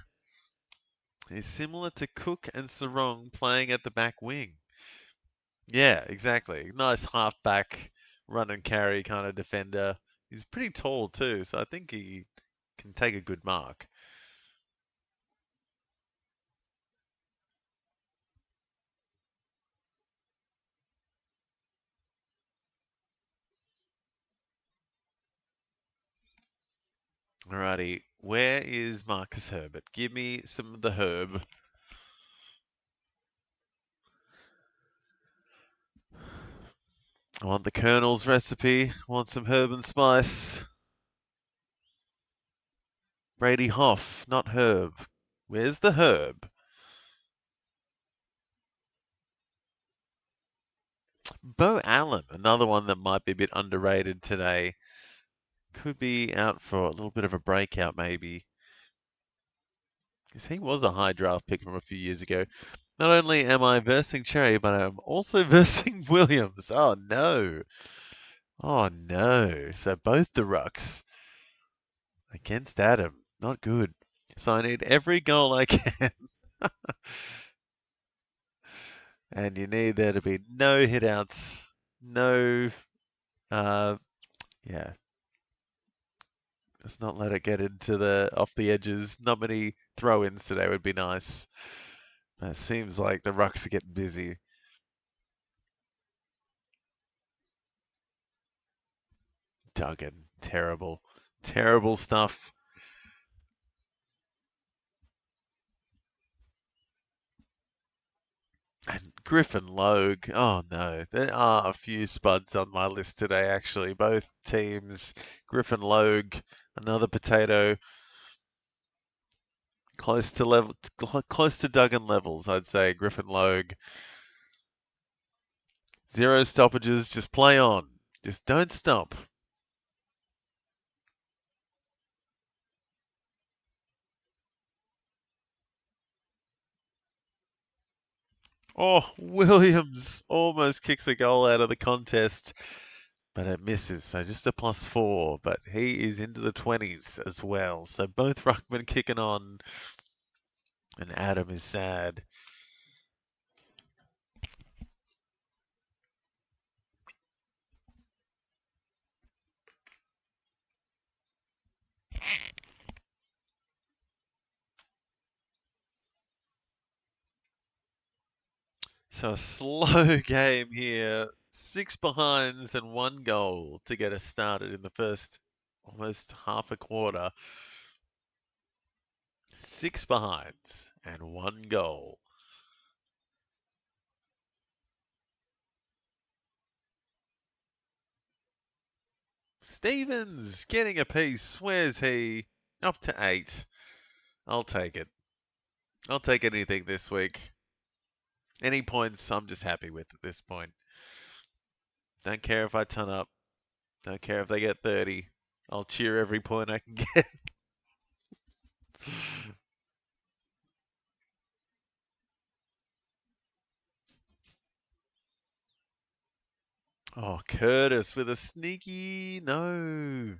He's similar to Cook and Sarong playing at the back wing. Yeah, exactly. Nice halfback, run and carry kind of defender. He's pretty tall too, so I think he can take a good mark. Alrighty, where is Marcus Herbert? Give me some of the herb. I want the Colonel's recipe. I want some herb and spice. Brady Hoff, not herb. Where's the herb? Bo Allen, another one that might be a bit underrated today. could be out for a little bit of a breakout maybe. Because he was a high draft pick from a few years ago. Not only am I versing Cherry, but I'm also versing Williams. Oh no. Oh no. So both the rucks against Adam. Not good. So I need every goal I can. And you need there to be no hitouts, no, yeah, let's not let it get into the off the edges. Not many throw-ins today would be nice. It seems like the rucks are getting busy. Duggan, terrible, terrible stuff. And Griffin Logue, oh no, there are a few spuds on my list today actually. Both teams, Griffin Logue, another potato, close to Duggan levels, I'd say. Griffin Logue, 0 stoppages, just play on, just don't stop. Oh, Williams almost kicks a goal out of the contest, but it misses. So just a +4, but he is into the 20s as well. So both ruckmen kicking on, and Adam is sad. So a slow game here. 6 behinds and 1 goal to get us started in the first almost half a quarter. 6 behinds and 1 goal. Stevens getting a piece. Where's he? Up to 8. I'll take it. I'll take anything this week. Any points, I'm just happy with at this point. Don't care if I ton up. Don't care if they get 30. I'll cheer every point I can get. Oh, Curtis with a sneaky no.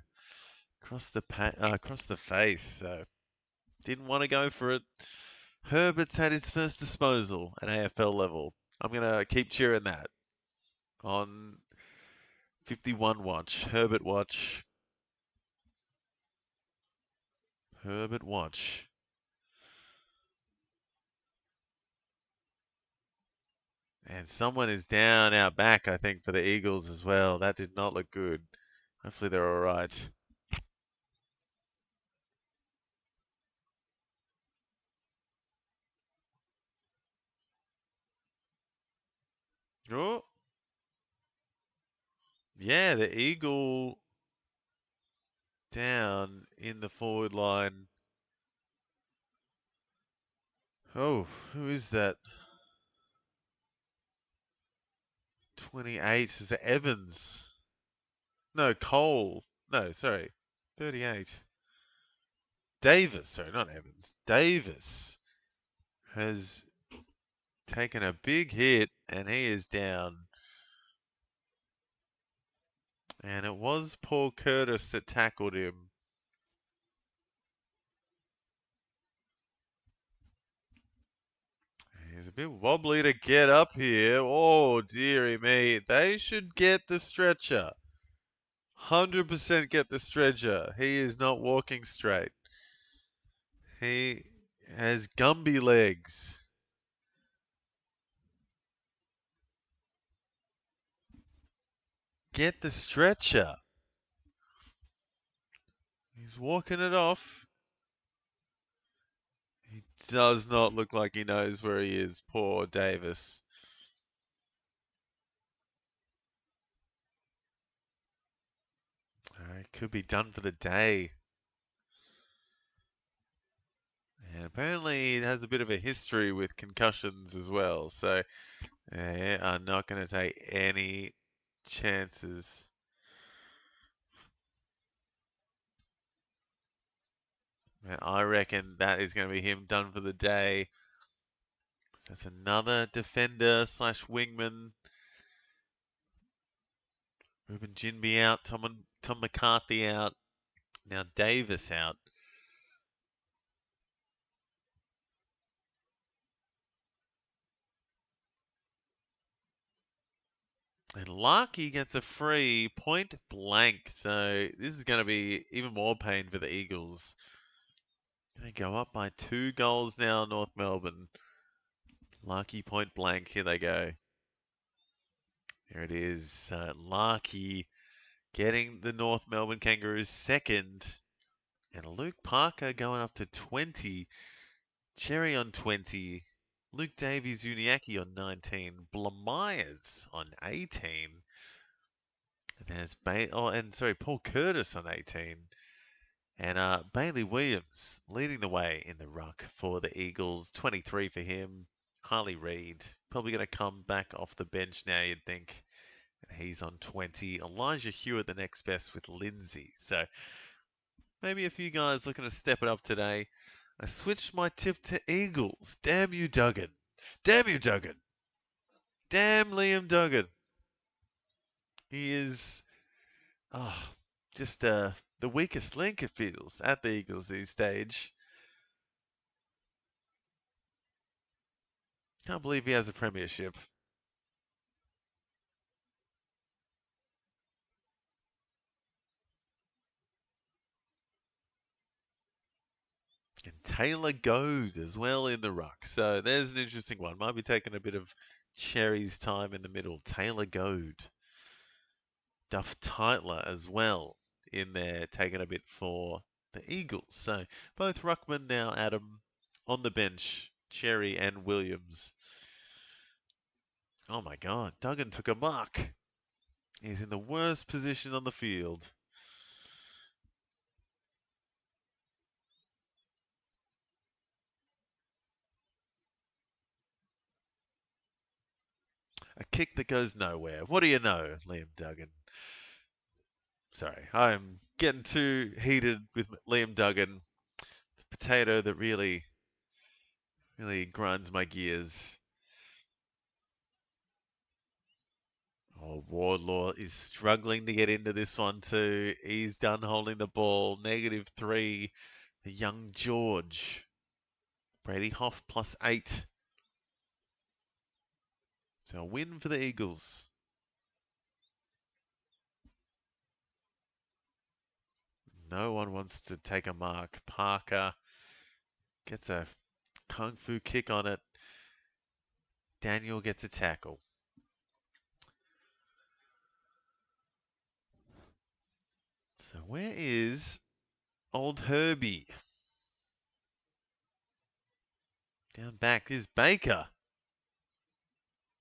Across the face. So didn't want to go for it. Herbert's had his first disposal at AFL level. I'm gonna keep cheering that on 51 watch. Herbert watch. Herbert watch. And someone is down out back, I think, for the Eagles as well. That did not look good. Hopefully they're all right. Oh, yeah, the Eagle down in the forward line. Oh, who is that? 28. Is it Evans? No, Cole. No, sorry. 38. Davis. Sorry, not Evans. Davis has taken a big hit and he is down. And it was Paul Curtis that tackled him. He's a bit wobbly to get up here. Oh, dearie me. They should get the stretcher. 100% get the stretcher. He is not walking straight. He has Gumby legs. Get the stretcher. He's walking it off. He does not look like he knows where he is. Poor Davis. Could be done for the day. And apparently it has a bit of a history with concussions as well. So I'm not going to take any chances. And I reckon that is going to be him done for the day. So that's another defender slash wingman. Ruben Jinby out, Tom McCarthy out, now Davis out. And Larky gets a free point blank. So this is going to be even more pain for the Eagles. Going to go up by 2 goals now, North Melbourne. Larky point blank. Here they go. Here it is. Larky getting the North Melbourne Kangaroos second. And Luke Parker going up to 20. Cherry on 20. Luke Davies Uniacke on 19. Blamires on 18. And there's Paul Curtis on 18. And Bailey Williams leading the way in the ruck for the Eagles. 23 for him. Harley Reid probably going to come back off the bench now, you'd think. And he's on 20. Elijah Hewitt the next best with Lindsay. So maybe a few guys looking to step it up today. I switched my tip to Eagles. Damn you, Duggan. Damn you, Duggan. Damn Liam Duggan. He is just the weakest link, it feels, at the Eagles these stage. Can't believe he has a premiership. And Taylor Goad as well in the ruck. So there's an interesting one. Might be taking a bit of Cherry's time in the middle. Taylor Goad. Duff Tytler as well in there, taking a bit for the Eagles. So both ruckman now, Adam, on the bench. Cherry and Williams. Oh my God, Duggan took a mark. He's in the worst position on the field. A kick that goes nowhere. What do you know, Liam Duggan? Sorry, I'm getting too heated with Liam Duggan. It's a potato that really grinds my gears. Oh, Wardlaw is struggling to get into this one too. He's done holding the ball. -3 for young George. Brady Hoff +8. So a win for the Eagles. No one wants to take a mark. Parker gets a kung fu kick on it. Daniel gets a tackle. So where is old Herbie? Down back is Baker.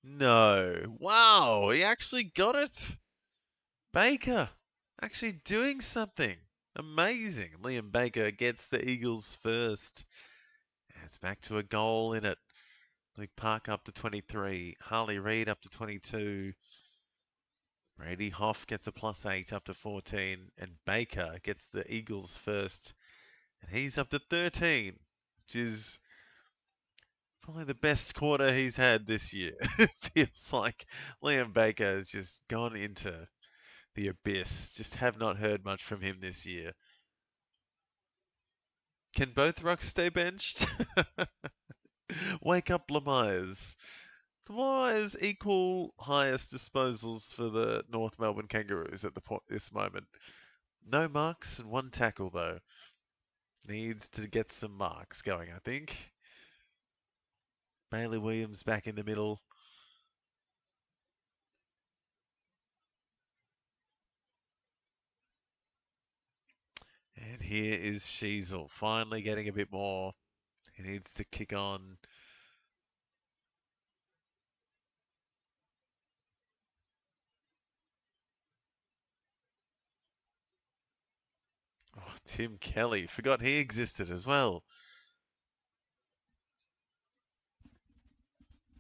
No. Wow, he actually got it. Baker actually doing something. Amazing. Liam Baker gets the Eagles first. And it's back to a goal in it. Luke Park up to 23. Harley Reid up to 22. Brady Hoff gets a +8 up to 14. And Baker gets the Eagles first. And he's up to 13, which is probably the best quarter he's had this year. It feels like Liam Baker has just gone into the abyss. Just have not heard much from him this year. Can both rucks stay benched? Wake up, Blamires. Blamires equal highest disposals for the North Melbourne Kangaroos at this moment. No marks and 1 tackle though. Needs to get some marks going, I think. Bailey Williams back in the middle. And here is Sheasel, finally getting a bit more. He needs to kick on. Oh, Tim Kelly, forgot he existed as well.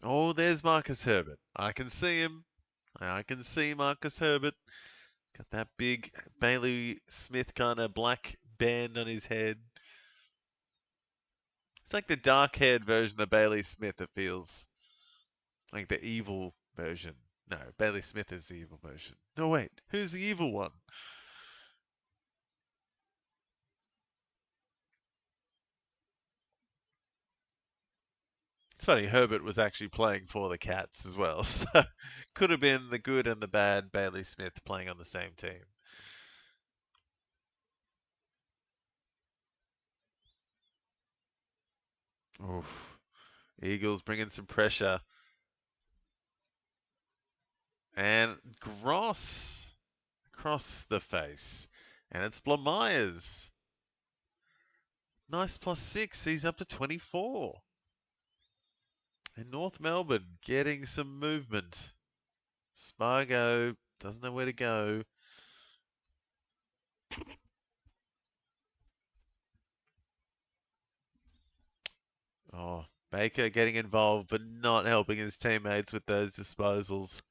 Oh, there's Marcus Herbert. I can see him. I can see Marcus Herbert. Got that big Bailey Smith kind of black band on his head. It's like the dark-haired version of Bailey Smith, it feels. Like the evil version. No, Bailey Smith is the evil version. No, wait. Who's the evil one? It's funny, Herbert was actually playing for the Cats as well. So could have been the good and the bad Bailey Smith playing on the same team. Oof. Eagles bringing some pressure. And Gross across the face. And it's Blamires. Nice +6. He's up to 24. And North Melbourne getting some movement. Spargo doesn't know where to go. Oh, Baker getting involved but not helping his teammates with those disposals.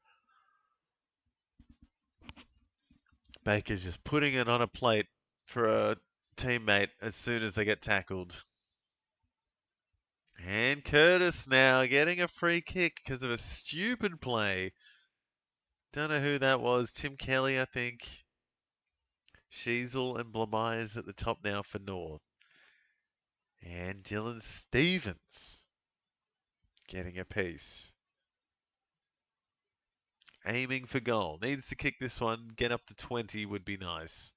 Baker's just putting it on a plate for a teammate as soon as they get tackled. And Curtis now getting a free kick because of a stupid play. Don't know who that was. Tim Kelly, I think. Sheasel and Blamires at the top now for North. And Dylan Stevens getting a piece. Aiming for goal. Needs to kick this one. Get up to 20 would be nice.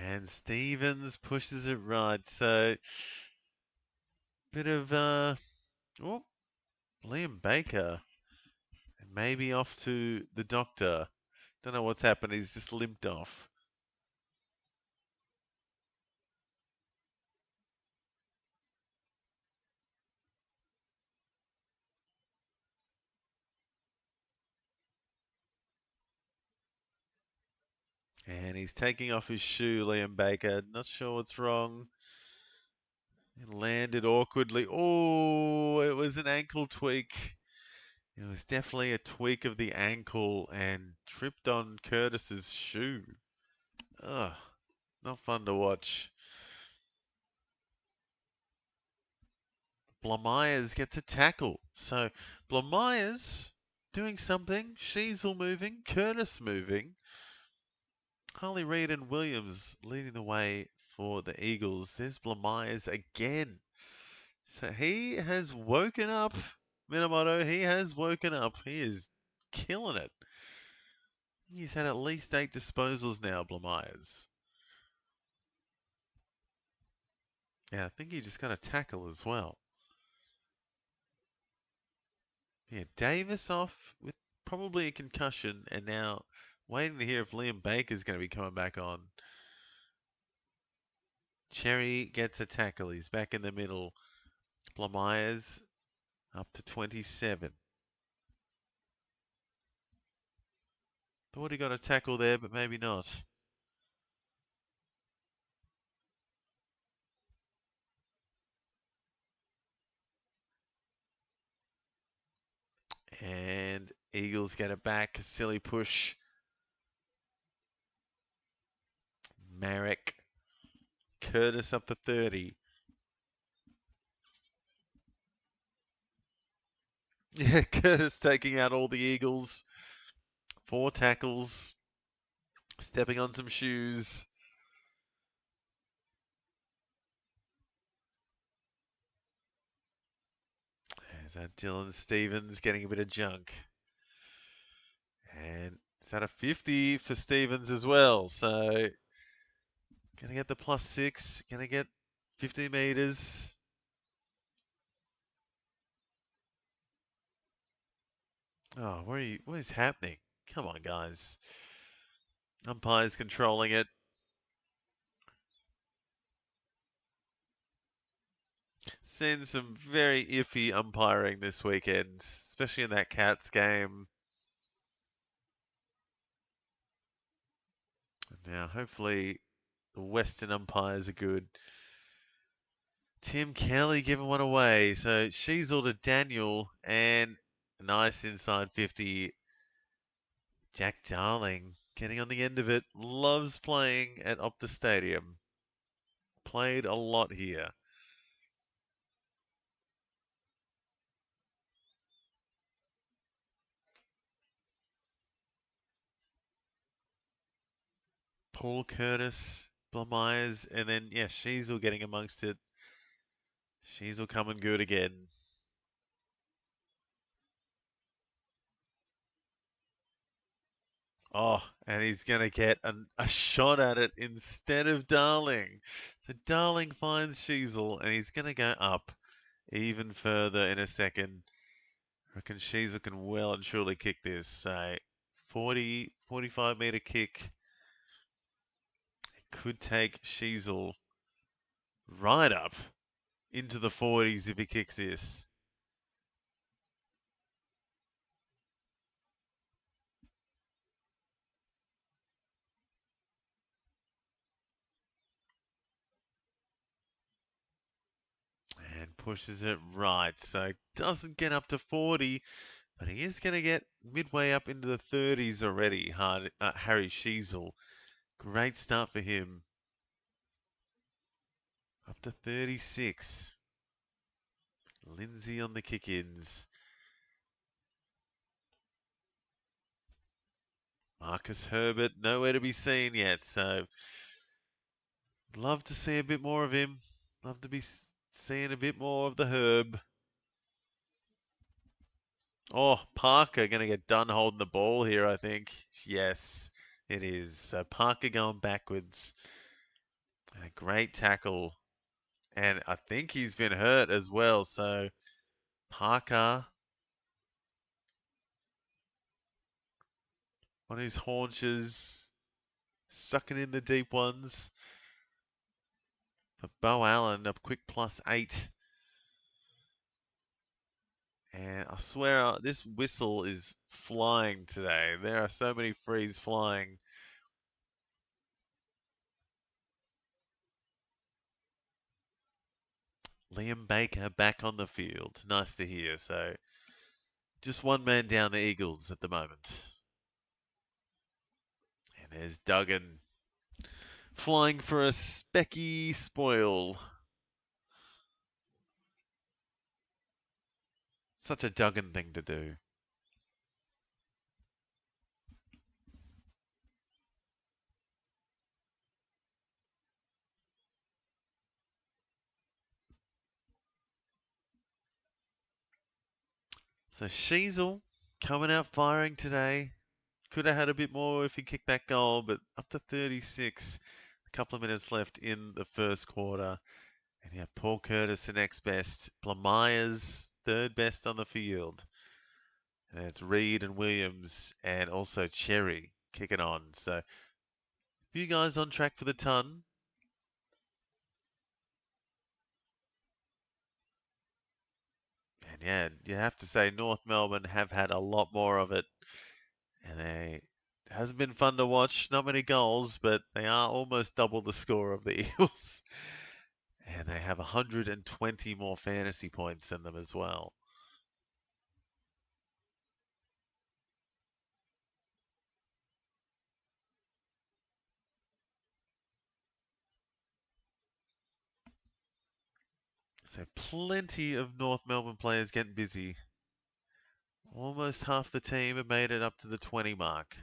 And Stevens pushes it right. So, bit of, oh, Liam Baker. Maybe off to the doctor. Don't know what's happened. He's just limped off. And he's taking off his shoe, Liam Baker. Not sure what's wrong. It landed awkwardly. Oh, it was an ankle tweak. It was definitely a tweak of the ankle and tripped on Curtis's shoe. Ugh, not fun to watch. Blamires gets a tackle. So Blamires doing something. Sheasel moving. Curtis moving. Harley Reid and Williams leading the way for the Eagles. There's Blamires again. So he has woken up. Minamoto, he has woken up. He is killing it. He's had at least 8 disposals now, Blamires. Yeah, I think he just got a tackle as well. Yeah, Davis off with probably a concussion, and now waiting to hear if Liam Baker's going to be coming back on. Cherry gets a tackle. He's back in the middle. Blamires up to 27. Thought he got a tackle there, but maybe not. And Eagles get it back. A silly push. Marek. Curtis up to 30. Yeah, Curtis taking out all the Eagles. 4 tackles. Stepping on some shoes. There's that Dylan Stevens getting a bit of junk. And is that a 50 for Stevens as well? So, gonna get the +6. Gonna get 50 meters. Oh, what is happening? Come on, guys. Umpire's controlling it. Seen some very iffy umpiring this weekend, especially in that Cats game. Now, hopefully, the Western umpires are good. Tim Kelly giving one away. So she's all to Daniel and a nice inside 50. Jack Darling getting on the end of it. Loves playing at Optus Stadium. Played a lot here. Paul Curtis, Blamires, and then, yeah, Sheasel getting amongst it. Sheasel coming good again. Oh, and he's going to get a shot at it instead of Darling. So Darling finds Sheasel, and he's going to go up even further in a second. I reckon Sheasel can well and surely kick this. So 40, 45-meter kick. It could take Sheasel right up into the 40s if he kicks this. And pushes it right. So doesn't get up to 40, but he is going to get midway up into the 30s already. Harry Sheasel. Great start for him. Up to 36. Lindsay on the kick-ins. Marcus Herbert, nowhere to be seen yet, so love to see a bit more of him. Love to be seeing a bit more of the Herb. Oh, Parker going to get done holding the ball here, I think. Yes, it is. So Parker going backwards. A great tackle. And I think he's been hurt as well. So Parker on his haunches, sucking in the deep ones. But Bo Allen, a quick +8. And I swear this whistle is flying today. There are so many frees flying. Liam Baker back on the field. Nice to hear. So just one man down the Eagles at the moment. And there's Duggan flying for a specky spoil. Such a Duggan thing to do. So Sheasel coming out firing today. Could have had a bit more if he kicked that goal, but up to 36. A couple of minutes left in the first quarter. And yeah, Paul Curtis the next best. Blamires third best on the field. And it's Reed and Williams and also Cherry kicking on. So you guys on track for the ton? And yeah, you have to say North Melbourne have had a lot more of it. And it hasn't been fun to watch. Not many goals, but they are almost double the score of the Eagles. And they have 120 more fantasy points than them as well. So plenty of North Melbourne players getting busy. Almost half the team have made it up to the 20 mark.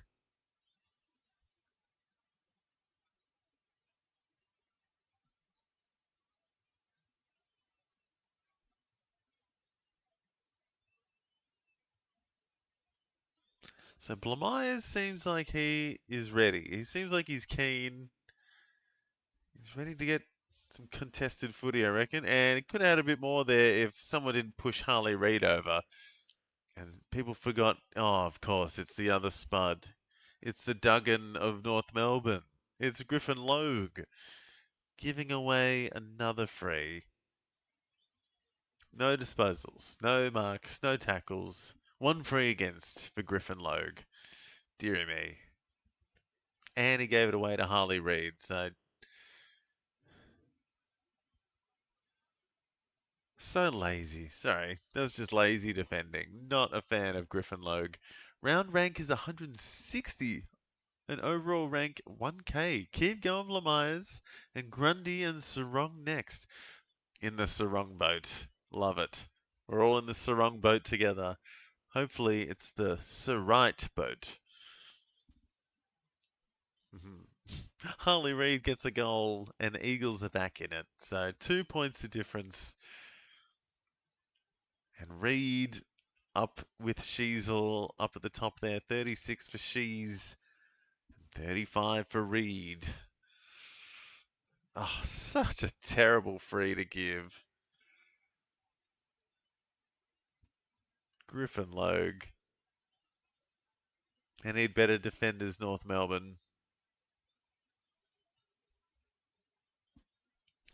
So Blamires seems like he is ready. He seems like he's keen. He's ready to get some contested footy, I reckon. And he could have had a bit more there if someone didn't push Harley Reid over. And people forgot, oh, of course, it's the other Spud. It's the Duggan of North Melbourne. It's Griffin Logue giving away another free. No disposals, no marks, no tackles. One free against for Griffin Logue. Deary me. And he gave it away to Harley Reid. So lazy. Sorry. That was just lazy defending. Not a fan of Griffin Logue. Round rank is 160. And overall rank 1K. Keep going, Lemires. And Grundy and Sarong next. In the Sarong boat. Love it. We're all in the Sarong boat together. Hopefully it's the Sarite boat. Harley Reid gets a goal and the Eagles are back in it. So 2 points of difference. And Reid up with Sheasel up at the top there. 36 for Shees. 35 for Reid. Oh, such a terrible free to give. Griffin Logue. They need better defenders, North Melbourne.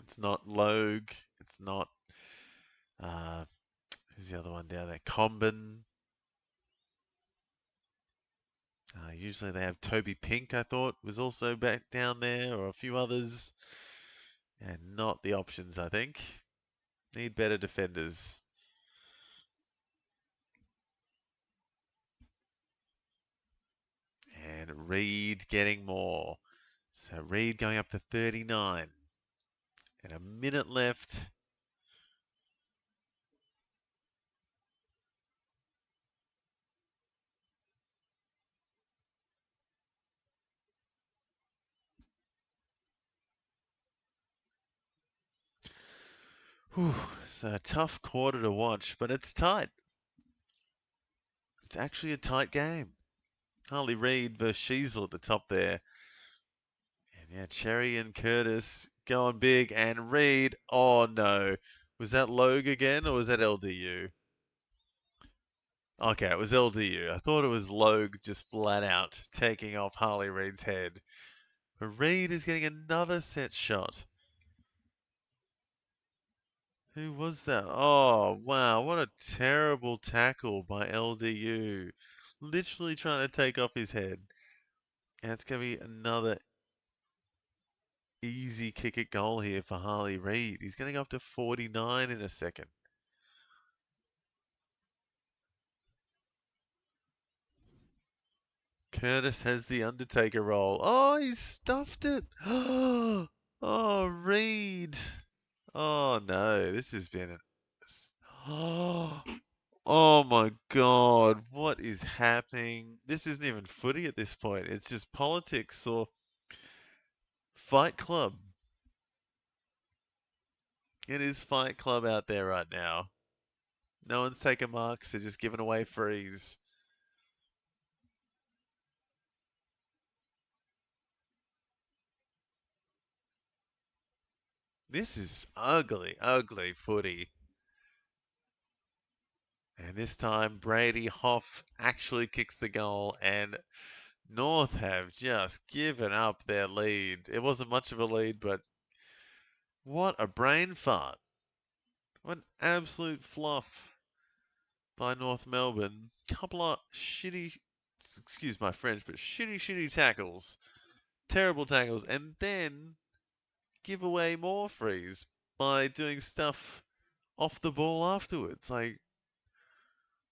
It's not Logue. It's not. Who's the other one down there? Comben. Usually they have Toby Pink, I thought, was also back down there, or a few others. And not the options, I think. Need better defenders. And Reid getting more. So Reid going up to 39. And a minute left. Whew, so a tough quarter to watch, but it's tight. It's actually a tight game. Harley Reid versus Sheasel at the top there. And yeah, Cherry and Curtis going big, and Reid, oh no. Was that Logue again, or was that LDU? Okay, it was LDU. I thought it was Logue just flat out taking off Harley Reid's head. But Reid is getting another set shot. Who was that? Oh, wow. What a terrible tackle by LDU. Literally trying to take off his head. And it's going to be another easy kick at goal here for Harley Reid. He's going to go up to 49 in a second. Curtis has the Undertaker roll. Oh, he's stuffed it. Oh, Reid. Oh, no. This has been an... Oh my God, what is happening? This isn't even footy at this point. It's just politics or Fight Club. It is Fight Club out there right now. No one's taking marks, they're just giving away frees. This is ugly, ugly footy. And this time, Brady Hoff actually kicks the goal, and North have just given up their lead. It wasn't much of a lead, but what a brain fart. What an absolute fluff by North Melbourne. Couple of shitty, excuse my French, but shitty tackles. Terrible tackles. And then give away more frees by doing stuff off the ball afterwards. Like,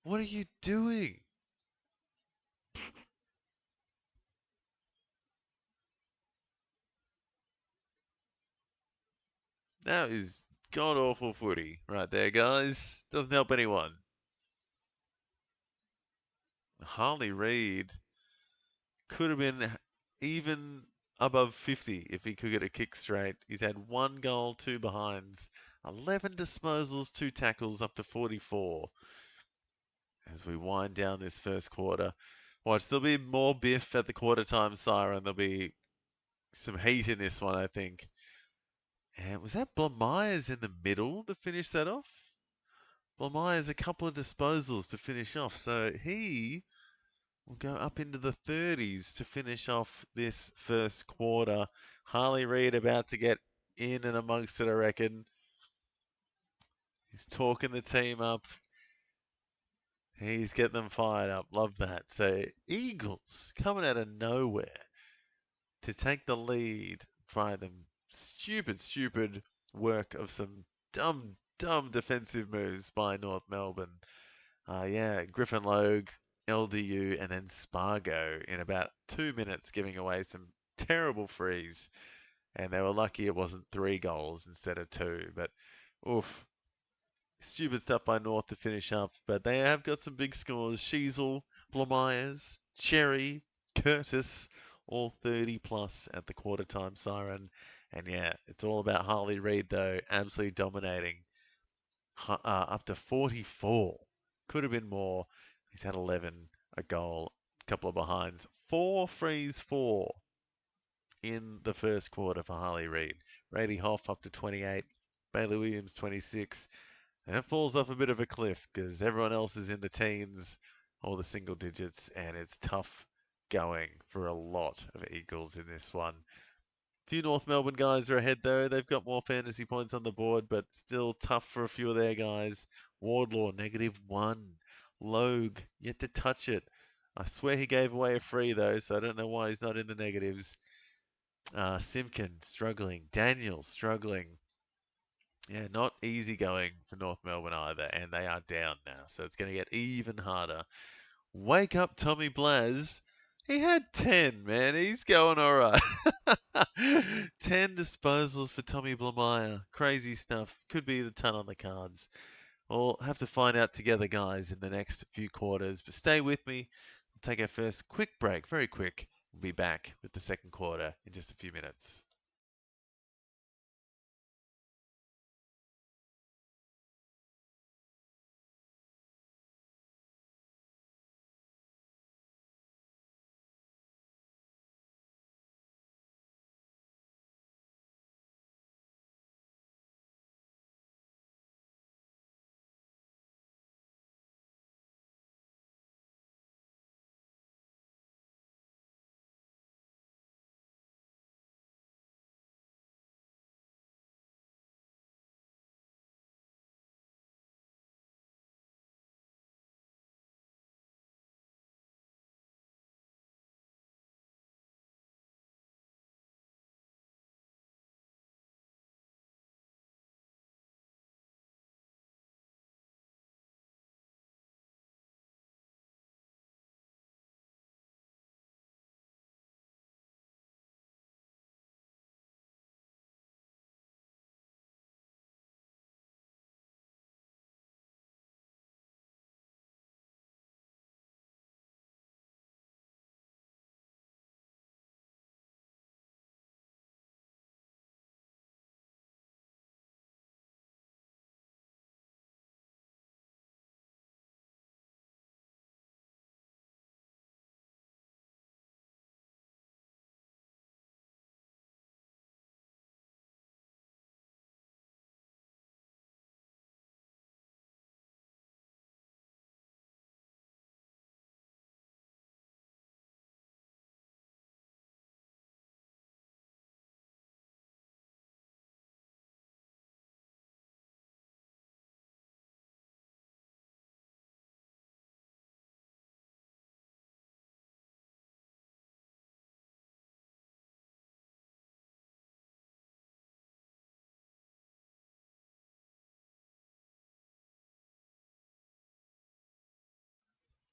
what are you doing? That is god awful footy right there, guys. Doesn't help anyone. Harley Reid could have been even above 50 if he could get a kick straight. He's had 1 goal, 2 behinds, 11 disposals, 2 tackles, up to 44. As we wind down this first quarter. Watch, there'll be more biff at the quarter time siren. There'll be some heat in this one, I think. And was that Blamires in the middle to finish that off? Blamires a couple of disposals to finish off. So he will go up into the 30s to finish off this first quarter. Harley Reid about to get in and amongst it, I reckon. He's talking the team up. He's getting them fired up. Love that. So Eagles coming out of nowhere. to take the lead by the stupid work of some dumb defensive moves by North Melbourne. Yeah, Griffin Logue, LDU, and then Spargo in about 2 minutes, giving away some terrible frees. And they were lucky it wasn't 3 goals instead of 2. But, oof, stupid stuff by North to finish up. But they have got some big scores. Sheasel, Blamires, Cherry, Curtis, all 30 plus at the quarter time siren. And yeah, it's all about Harley Reid, though, absolutely dominating. Up to 44. Could have been more. He's had 11, a goal, a couple of behinds. 4 frees, 4 in the first quarter for Harley Reid. Brady Hoff up to 28. Bailey Williams 26. And it falls off a bit of a cliff because everyone else is in the teens or the single digits, and it's tough going for a lot of Eagles in this one. Few North Melbourne guys are ahead though. They've got more fantasy points on the board, but still tough for a few of their guys. Wardlaw, -1. Logue, yet to touch it. I swear he gave away a free though, so I don't know why he's not in the negatives. Simpkin, struggling. Daniel, struggling. Yeah, not easy going for North Melbourne either, and they are down now, so it's going to get even harder. Wake up, Tommy Blaz. He had 10, man. He's going all right. 10 disposals for Tommy Blamire. Crazy stuff. Could be the ton on the cards. We'll have to find out together, guys, in the next few quarters. But stay with me. We'll take our first quick break, very quick. We'll be back with the second quarter in just a few minutes.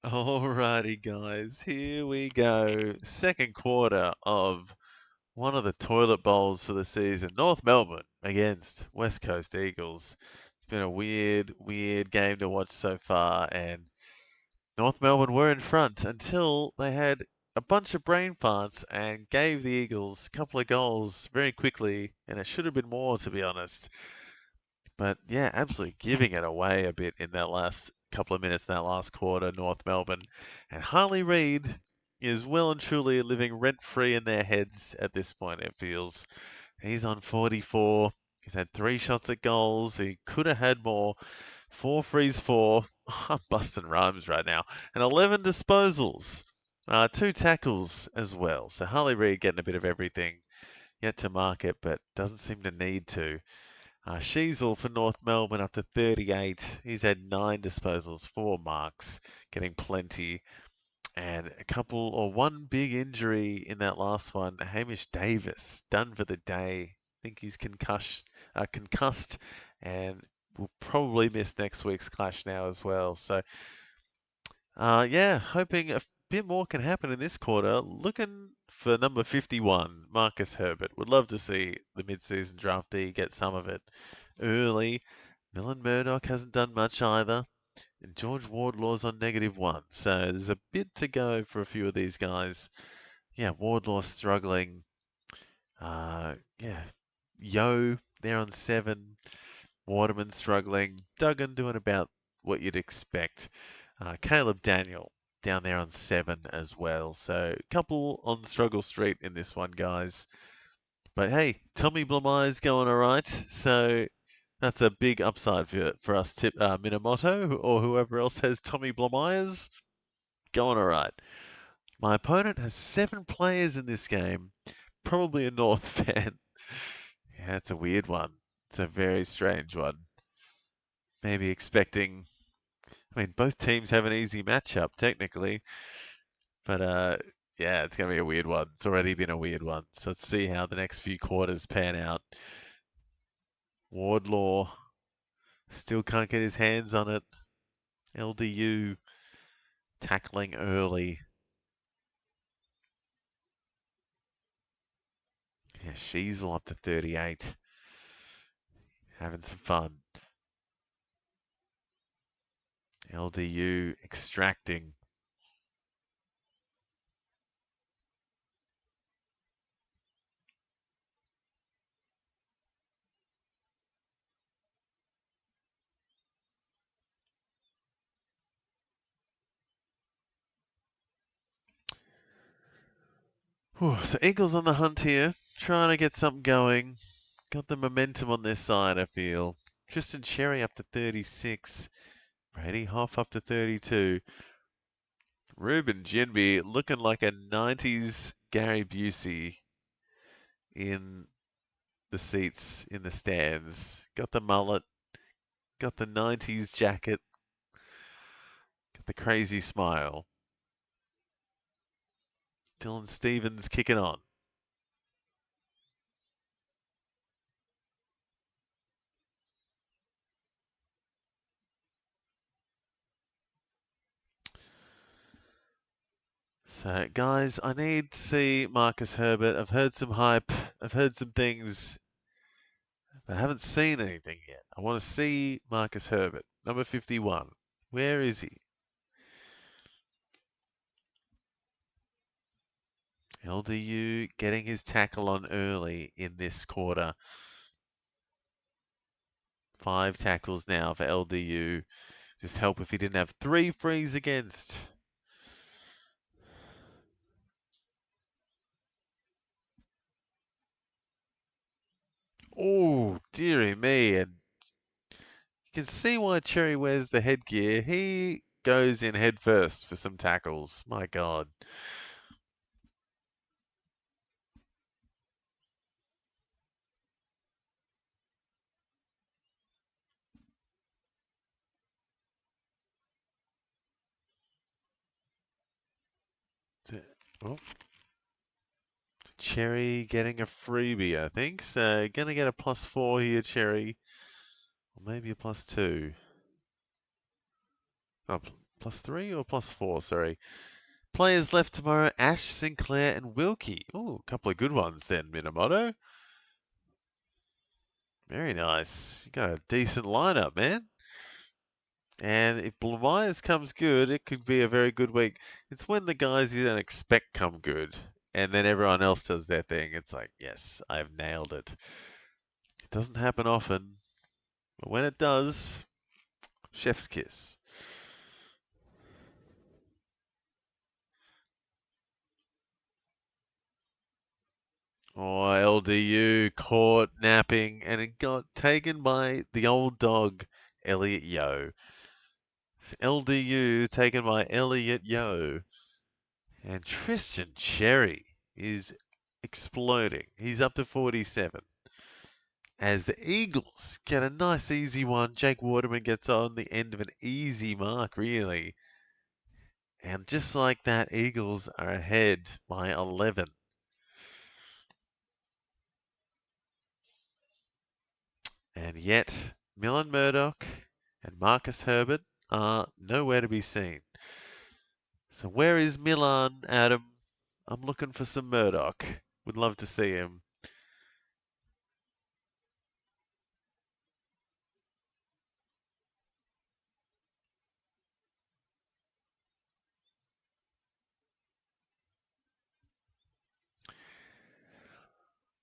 Alrighty, guys, here we go. Second quarter of one of the toilet bowls for the season. North Melbourne against West Coast Eagles. It's been a weird game to watch so far, and North Melbourne were in front until they had a bunch of brain farts and gave the Eagles a couple of goals very quickly, and it should have been more, to be honest. But yeah, absolutely giving it away a bit in that last couple of minutes in that last quarter, North Melbourne. And Harley Reid is well and truly living rent free in their heads at this point, it feels. He's on 44. He's had 3 shots at goals. He could have had more. 4 frees, 4. I'm busting rhymes right now. And 11 disposals. 2 tackles as well. So Harley Reid getting a bit of everything. Yet to market, but doesn't seem to need to. Sheasel for North Melbourne up to 38. He's had 9 disposals, 4 marks, getting plenty. And one big injury in that last one. Hamish Davis, done for the day. I think he's concussed and will probably miss next week's clash now as well. So, yeah, hoping a bit more can happen in this quarter. Looking for number 51, Marcus Herbert. Would love to see the mid-season draftee get some of it early. Millen Murdoch hasn't done much either. And George Wardlaw's on -1. So there's a bit to go for a few of these guys. Yeah, Wardlaw struggling. Yeah, Yo, they're on 7. Waterman struggling. Duggan doing about what you'd expect. Caleb Daniel down there on 7 as well. So a couple on struggle street in this one, guys. But hey, Tommy Blamey's going all right. So that's a big upside for us, Minamoto, or whoever else has Tommy Blameyers. Going all right. My opponent has 7 players in this game. Probably a North fan. Yeah, it's a weird one. It's a very strange one. Maybe expecting. I mean, both teams have an easy matchup technically, but yeah, it's gonna be a weird one. It's already been a weird one. So let's see how the next few quarters pan out. Wardlaw still can't get his hands on it. LDU tackling early. Yeah, Sheasel up to 38. Having some fun. LDU extracting. Whew, so Eagles on the hunt here, trying to get something going. Got the momentum on their side, I feel. Tristan Cherry up to 36. Brady Hoff up to 32. Ruben Ginby looking like a 90s Gary Busey in the seats in the stands. Got the mullet, got the 90s jacket, got the crazy smile. Dylan Stevens kicking on. So, guys, I need to see Marcus Herbert. I've heard some hype. I've heard some things, but I haven't seen anything yet. I want to see Marcus Herbert, number 51. Where is he? LDU getting his tackle on early in this quarter. 5 tackles now for LDU. Just help if he didn't have 3 frees against. Oh, dearie me. And you can see why Cherry wears the headgear. He goes in head first for some tackles. My God. Oh. Cherry getting a freebie, I think. So, gonna get a +4 here, Cherry. Or maybe a +2. Oh, +3 or +4, sorry. Players left tomorrow, Ash, Sinclair, and Wilkie. Oh, a couple of good ones then, Minamoto. Very nice. You got a decent lineup, man. And if Blamires comes good, it could be a very good week. It's when the guys you don't expect come good, and then everyone else does their thing. It's like, yes, I've nailed it. It doesn't happen often, but when it does, chef's kiss. Oh, LDU caught napping, and it got taken by the old dog, Elliot Yo. LDU taken by Elliot Yo. And Tristan Cherry is exploding. He's up to 47. As the Eagles get a nice easy one, Jake Waterman gets on the end of an easy mark, really. And just like that, Eagles are ahead by 11. And yet, Milan Murdoch and Marcus Herbert are nowhere to be seen. So where is Milan, Adam? I'm looking for some Murdoch. Would love to see him.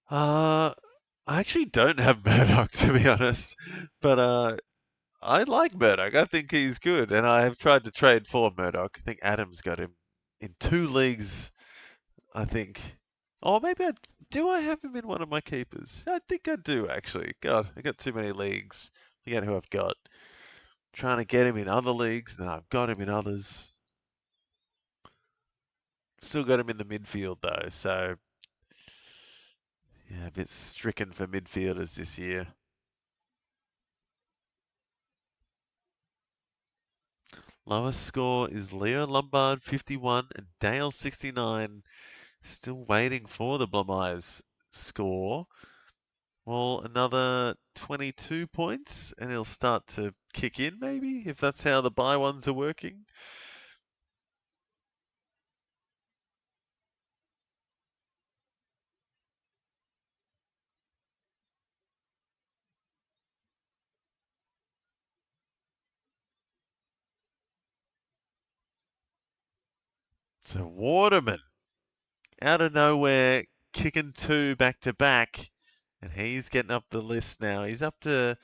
I actually don't have Murdoch, to be honest, but I like Murdoch. I think he's good, and I have tried to trade for Murdoch. I think Adam's got him in 2 leagues, I think. Or maybe do I have him in one of my keepers? I think I do, actually. God, I got too many leagues. Forget who I've got. Trying to get him in other leagues, and I've got him in others. Still got him in the midfield, though, so yeah, a bit stricken for midfielders this year. Lowest score is Leo Lombard 51 and Dale 69. Still waiting for the Blumeyes score. Well, another 22 points and he'll start to kick in maybe, if that's how the buy ones are working. So Waterman, out of nowhere, kicking 2 back to back, and he's getting up the list now. He's up to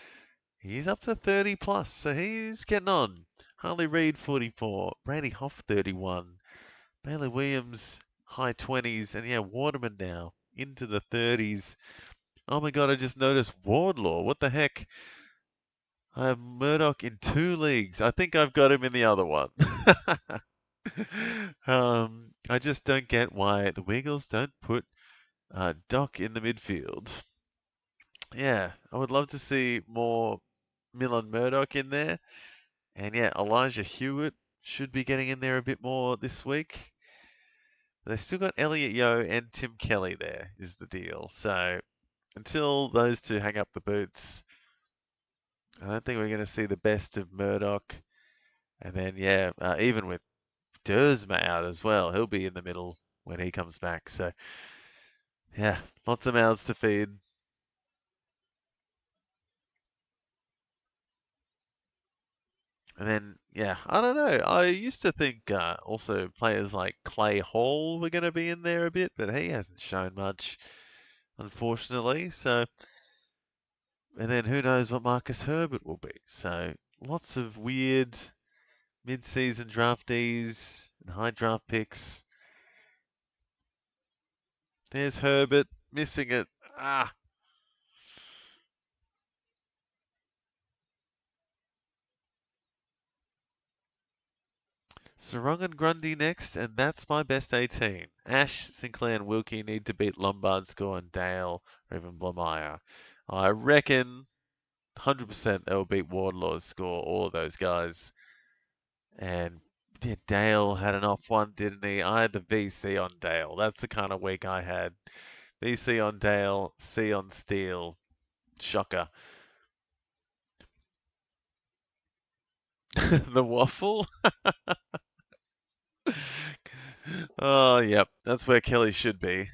30 plus, so he's getting on. Harley Reid 44, Brady Hoff 31, Bailey Williams high 20s, and yeah, Waterman now into the 30s. Oh my god, I just noticed Wardlaw. What the heck? I have Murdoch in 2 leagues. I think I've got him in the other one. I just don't get why the Wiggles don't put Doc in the midfield. Yeah, I would love to see more Milan Murdoch in there. And yeah, Elijah Hewitt should be getting in there a bit more this week. They still got Elliot Yeo and Tim Kelly there, is the deal. So until those two hang up the boots, I don't think we're going to see the best of Murdoch. And then, yeah, even with Dersma out as well, he'll be in the middle when he comes back. So, yeah, lots of mouths to feed. And then, yeah, I don't know. I used to think also players like Clay Hall were going to be in there a bit, but he hasn't shown much, unfortunately. So, and then who knows what Marcus Herbert will be. So, lots of weird mid-season draftees and high draft picks. There's Herbert missing it. Ah, Sarong and Grundy next, and that's my best 18. Ash, Sinclair, and Wilkie need to beat Lombard, Score, and Dale, or even Blameyer. I reckon 100% they'll beat Wardlaw's score, all of those guys. And yeah, Dale had an off one, didn't he? I had the VC on Dale. That's the kind of week I had. VC on Dale, C on Steele. Shocker. The waffle? Oh, yep. That's where Kelly should be.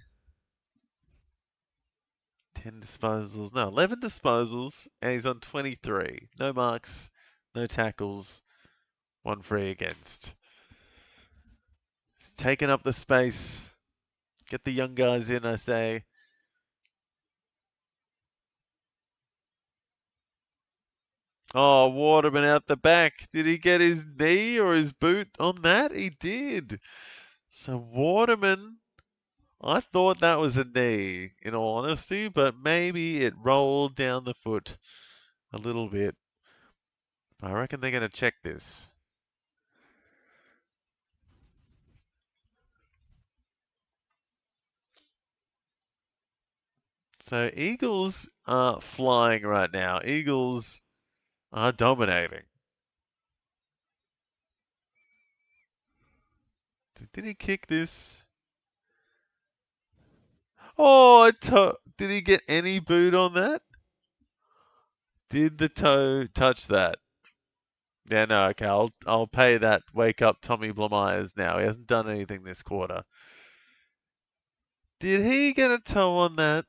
10 disposals. No, 11 disposals, and he's on 23. No marks, no tackles, 1 free against. He's taking up the space. Get the young guys in, I say. Oh, Waterman out the back. Did he get his knee or his boot on that? He did. So Waterman, I thought that was a knee, in all honesty, but maybe it rolled down the foot a little bit. I reckon they're going to check this. So Eagles are flying right now. Eagles are dominating. Did he kick this? Oh, did he get any boot on that? Did the toe touch that? Yeah, no, okay, I'll pay that. Wake up Tommy Blamires now. He hasn't done anything this quarter. Did he get a toe on that?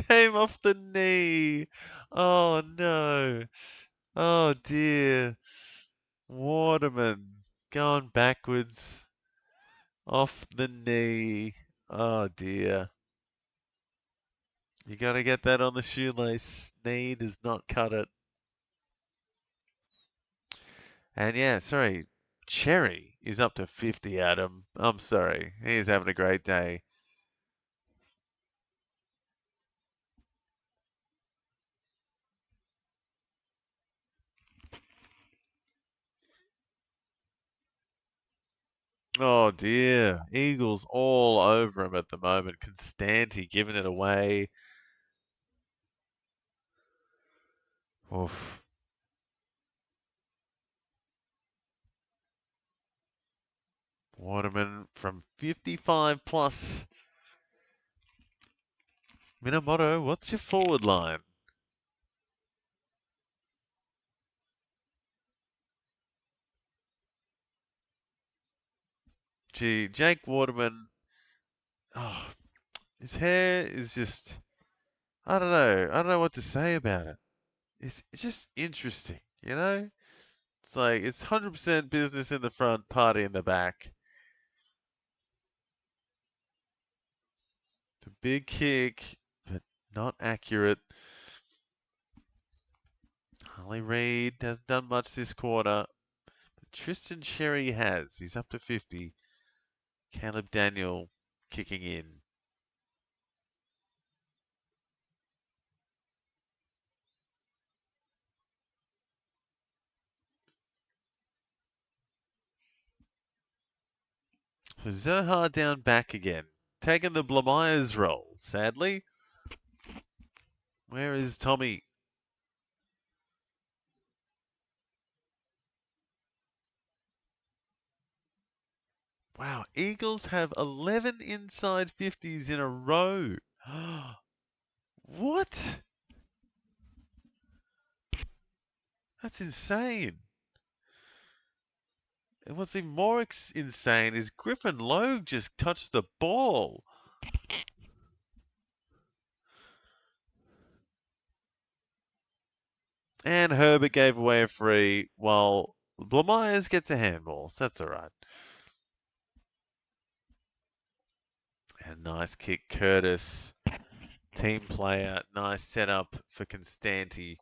Came off the knee. Oh no. Oh dear. Waterman going backwards off the knee. Oh dear. You got to get that on the shoelace. Knee does not cut it. And yeah, sorry. Cherry is up to 50, Adam. I'm sorry. He's having a great day. Oh dear. Eagles all over him at the moment. Constanti giving it away. Oof. Waterman from 55 plus. Minamoto, what's your forward line? Gee, Jake Waterman. Oh, his hair is just. I don't know. I don't know what to say about it. It's just interesting, you know? It's like it's 100% business in the front, party in the back. It's a big kick, but not accurate. Harley Reid hasn't done much this quarter. But Tristan Sherry has. He's up to 50. Caleb Daniel kicking in. So Zohar down back again. Taking the Blamires role, sadly. Where is Tommy? Wow, Eagles have 11 inside 50s in a row. What? That's insane. And what's even more insane is Griffin Logue just touched the ball. And Herbert gave away a free while Blamires gets a handball. So that's all right. And nice kick, Curtis. Team player. Nice setup for Constanti.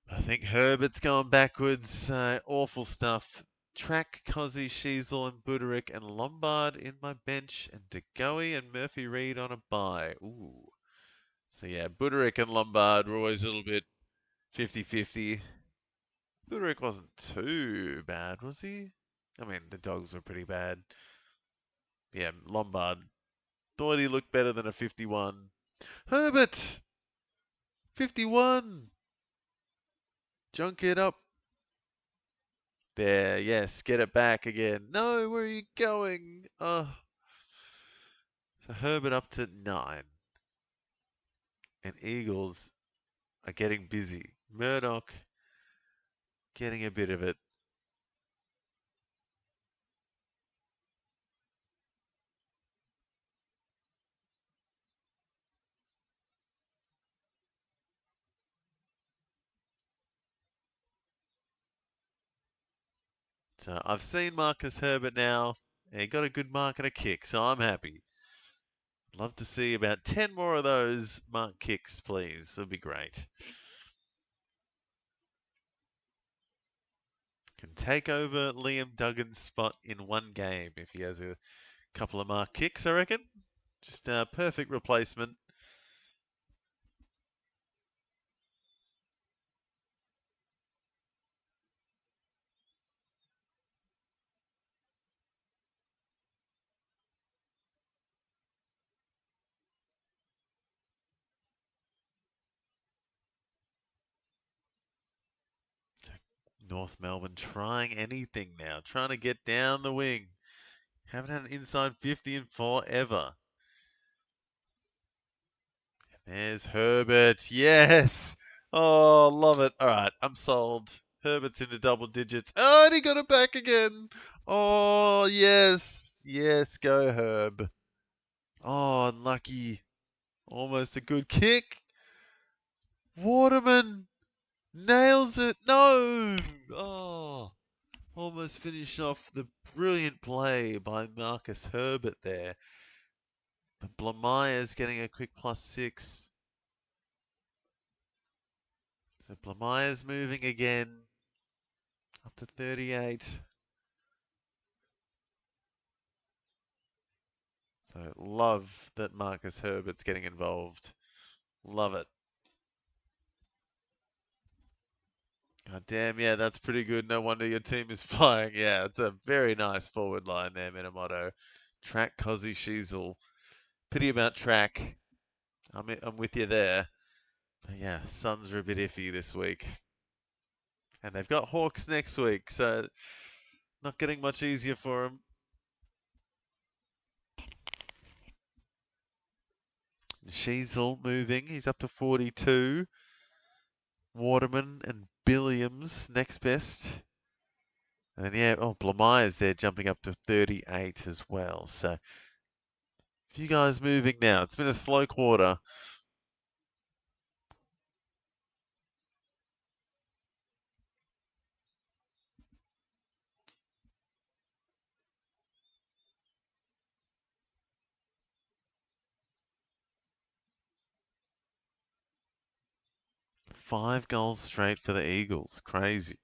I think Herbert's going backwards. Awful stuff. Track, Cozzy, Sheasel, and Buderick, and Lombard in my bench, and DeGoey and Murphy Reed on a bye. Ooh. So yeah, Buderick and Lombard were always a little bit 50-50. Buderick wasn't too bad, was he? I mean, the Dogs were pretty bad. Yeah, Lombard thought he looked better than a 51. Herbert! 51! Junk it up. There, yes, get it back again. No, where are you going? So Herbert up to 9. And Eagles are getting busy. Murdoch getting a bit of it. So I've seen Marcus Herbert now. And he got a good mark and a kick, so I'm happy. Love to see about 10 more of those mark kicks, please. That'd be great. Can take over Liam Duggan's spot in one game if he has a couple of mark kicks, I reckon. Just a perfect replacement. North Melbourne trying anything now, trying to get down the wing. Haven't had an inside 50 in forever. There's Herbert. Yes. Oh, love it. All right, I'm sold. Herbert's into double digits. Oh, and he got it back again. Oh, yes. Yes, go Herb. Oh, unlucky. Almost a good kick. Waterman nails it. No. Oh, almost finished off the brilliant play by Marcus Herbert there. But Blamire's getting a quick +6. So Blamire's moving again. Up to 38. So love that Marcus Herbert's getting involved. Love it. God damn, yeah, that's pretty good. No wonder your team is flying. Yeah, it's a very nice forward line there, Minamoto. Track Cozzy Sheasel. Pity about track. I'm with you there. But yeah, Suns are a bit iffy this week. And they've got Hawks next week, so not getting much easier for them. Sheasel moving. He's up to 42. Waterman and Billiams next best. And then, yeah, oh, Blamire's there jumping up to 38 as well. So, a few guys moving now. It's been a slow quarter. Five goals straight for the Eagles. Crazy.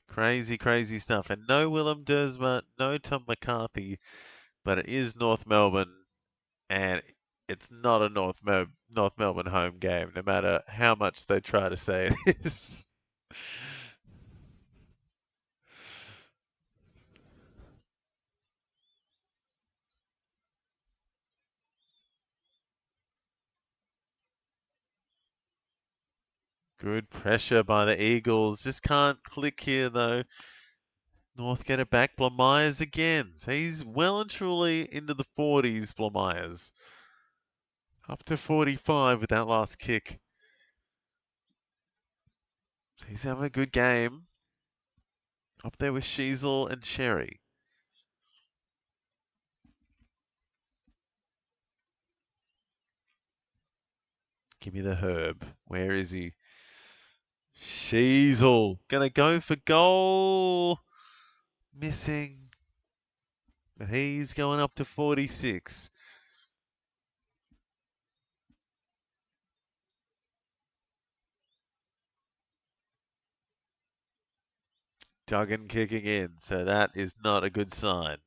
Crazy, crazy stuff. And no Willem Dersma, no Tom McCarthy, but it is North Melbourne, and it's not a North Melbourne home game, no matter how much they try to say it is. Good pressure by the Eagles. Just can't click here, though. North get it back. Blamires again. So he's well and truly into the 40s, Blamires. Up to 45 with that last kick. So he's having a good game. Up there with Sheasel and Sherry. Give me the Herb. Where is he? Sheasel. Gonna go for goal. Missing. But he's going up to 46. Duggan kicking in, so that is not a good sign.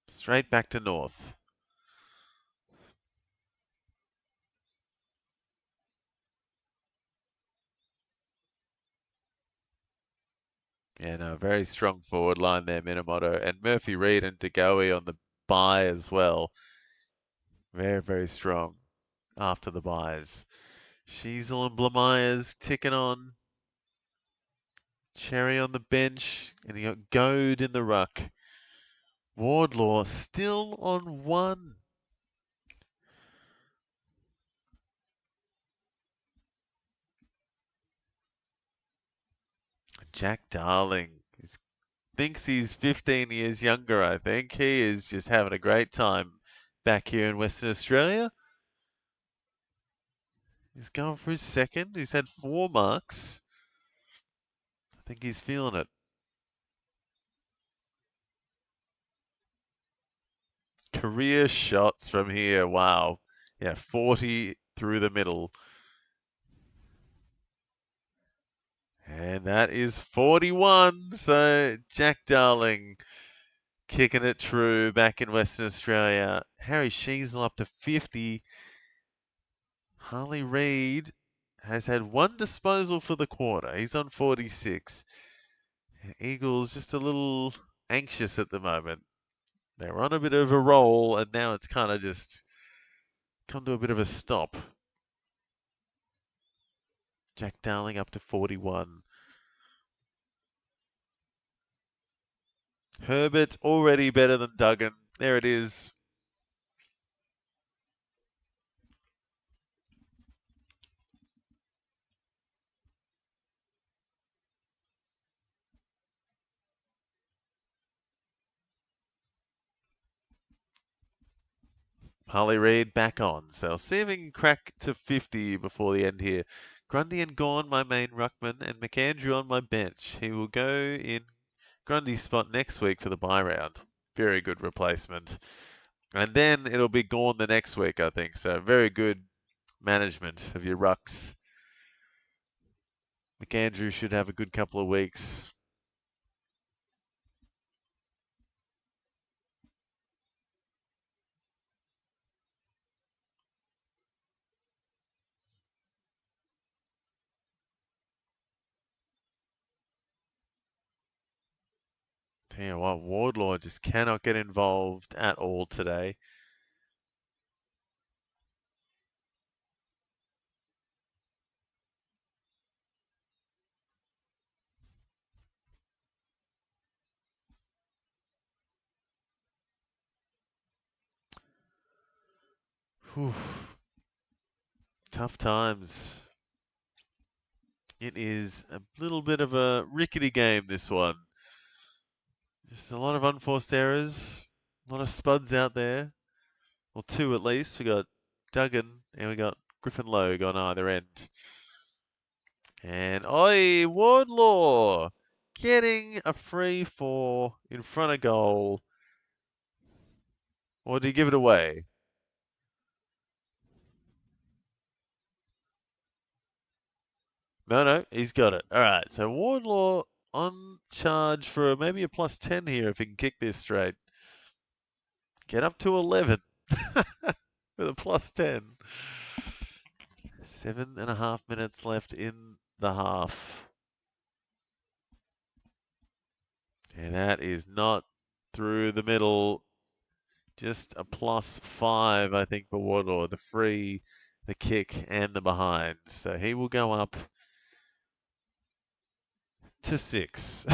Straight back to North. Yeah, no, very strong forward line there, Minamoto. And Murphy Reed and DeGoey on the bye as well. Very, very strong after the buys. Sheasel and Blamires ticking on. Cherry on the bench. And you got Goad in the ruck. Wardlaw still on one. Jack Darling thinks he's 15 years younger, I think. He is just having a great time back here in Western Australia. He's going for his second. He's had 4 marks. I think he's feeling it. Career shots from here. Wow. Yeah, 40 through the middle. And that is 41. So Jack Darling kicking it true back in Western Australia. Harry Sheasel up to 50. Harley Reid has had 1 disposal for the quarter. He's on 46. Eagles just a little anxious at the moment. They're on a bit of a roll, and now it's kind of just come to a bit of a stop. Jack Darling up to 41. Herbert's already better than Duggan. There it is. Harley Reid back on. So I'll see if he can crack to 50 before the end here. Grundy and Gawn, my main ruckman, and McAndrew on my bench. He will go in Grundy's spot next week for the bye round. Very good replacement. And then it'll be Gawn the next week, I think. So very good management of your rucks. McAndrew should have a good couple of weeks. Tell you what, Wardlaw just cannot get involved at all today. Whew. Tough times. It is a little bit of a rickety game, this one. Just a lot of unforced errors, a lot of spuds out there. Well, two at least. We got Duggan and we got Griffin Logue on either end. And oi, Wardlaw getting a free four in front of goal. Or did he give it away? No, he's got it. All right, so Wardlaw on charge for maybe a plus 10 here if he can kick this straight. Get up to 11 with a plus 10. 7.5 minutes left in the half. And that is not through the middle. Just a plus 5, I think, for Wardlaw. The free, the kick, and the behind. So he will go up to 6.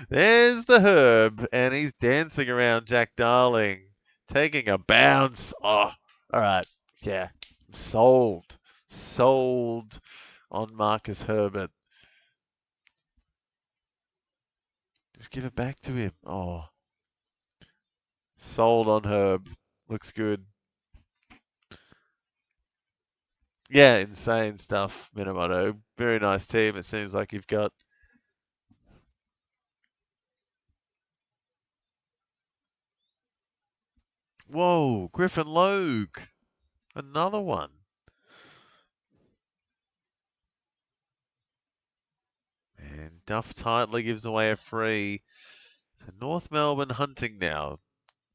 There's the Herb, and he's dancing around Jack Darling, taking a bounce. Oh, all right. Yeah, sold. Sold on Marcus Herbert. Just give it back to him. Oh, sold on Herb. Looks good. Yeah, insane stuff, Minamoto. Very nice team. It seems like you've got. Whoa, Griffin Logue. Another one. And Duff tightly gives away a free. So North Melbourne hunting now.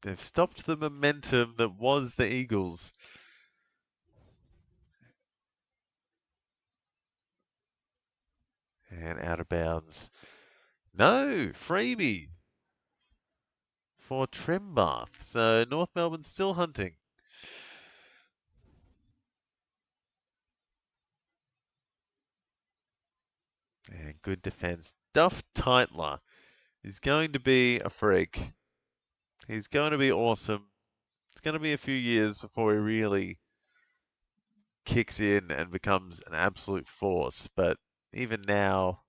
They've stopped the momentum that was the Eagles. And out of bounds. No, freebie for Trembath. So North Melbourne still hunting. And good defence. Duff Tightler is going to be a freak. He's going to be awesome. It's going to be a few years before he really kicks in and becomes an absolute force. But even now,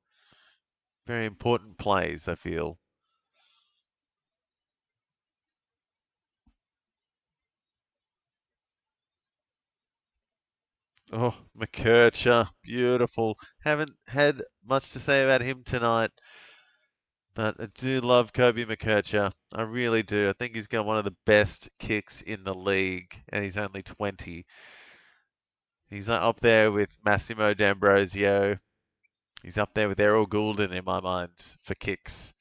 very important plays, I feel. Oh, McKercher, beautiful. Haven't had much to say about him tonight, but I do love Kobe McKercher. I really do. I think he's got one of the best kicks in the league, and he's only 20. He's up there with Massimo D'Ambrosio. He's up there with Errol Goulden in my mind for kicks.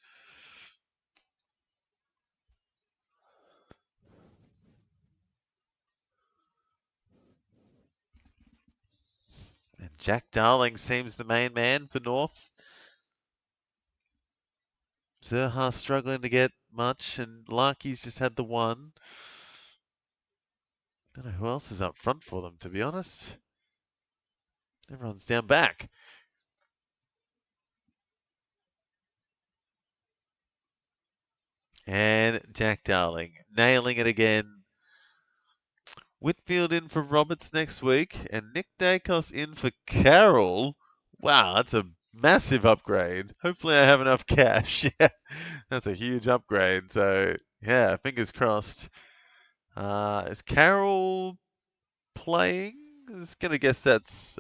And Jack Darling seems the main man for North. Zerha struggling to get much, and Larky's just had the one. I don't know who else is up front for them, to be honest. Everyone's down back. And Jack Darling nailing it again. Whitfield in for Roberts next week, and Nick Dacos in for Carroll. Wow, that's a massive upgrade. Hopefully, I have enough cash. Yeah, that's a huge upgrade. So, yeah, fingers crossed. Is Carroll playing? I was going to guess that's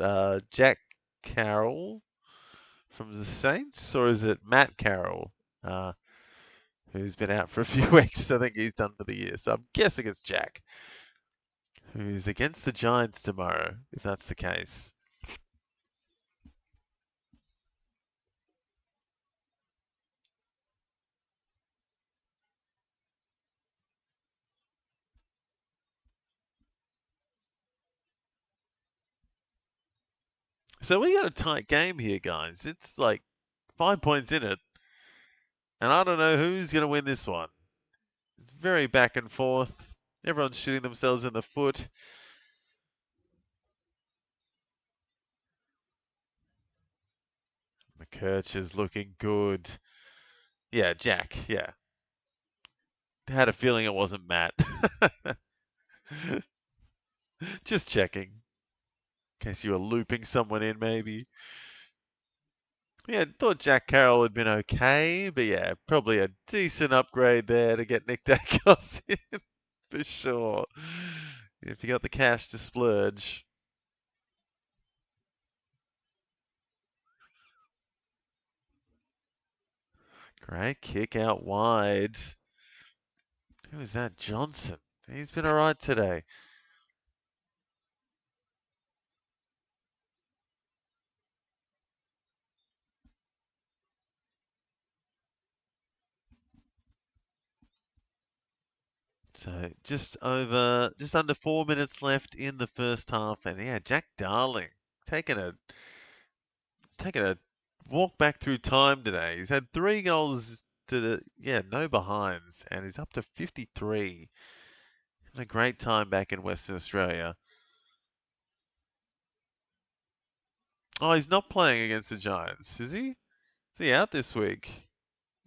Jack Carroll from the Saints, or is it Matt Carroll, who's been out for a few weeks? I think he's done for the year. So I'm guessing it's Jack, who's against the Giants tomorrow, if that's the case. So we got a tight game here, guys. It's like 5 points in it, and I don't know who's going to win this one. It's very back and forth. Everyone's shooting themselves in the foot. McCurch is looking good. Yeah, Jack. Yeah. Had a feeling it wasn't Matt. Just checking. In case you were looping someone in, maybe. Yeah, thought Jack Carroll had been okay, but yeah, probably a decent upgrade there to get Nick Dacos in, for sure. If you got the cash to splurge. Great kick out wide. Who is that? Johnson. He's been alright today. So just under 4 minutes left in the first half, and yeah, Jack Darling taking a walk back through time today. He's had 3 goals to no behinds, and he's up to 53. Had a great time back in Western Australia. Oh, he's not playing against the Giants, is he? Is he out this week?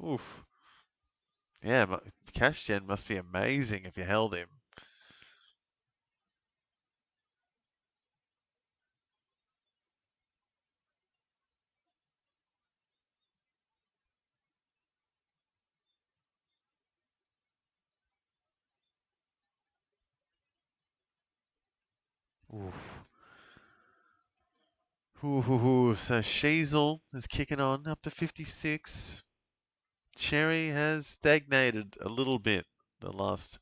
Oof. Yeah, cash gen must be amazing if you held him. Oof. Ooh, so Sheasel is kicking on up to 56. Cherry has stagnated a little bit the last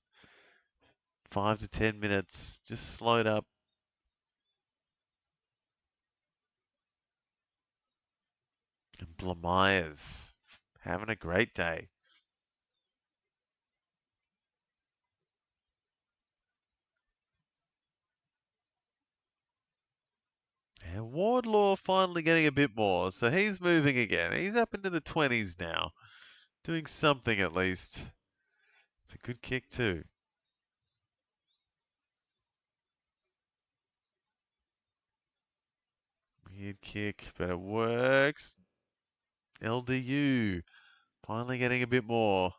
5 to 10 minutes. Just slowed up. And Blamires having a great day. And Wardlaw finally getting a bit more, so he's moving again. He's up into the 20s now. Doing something at least. It's a good kick too. Weird kick, but it works. LDU finally getting a bit more.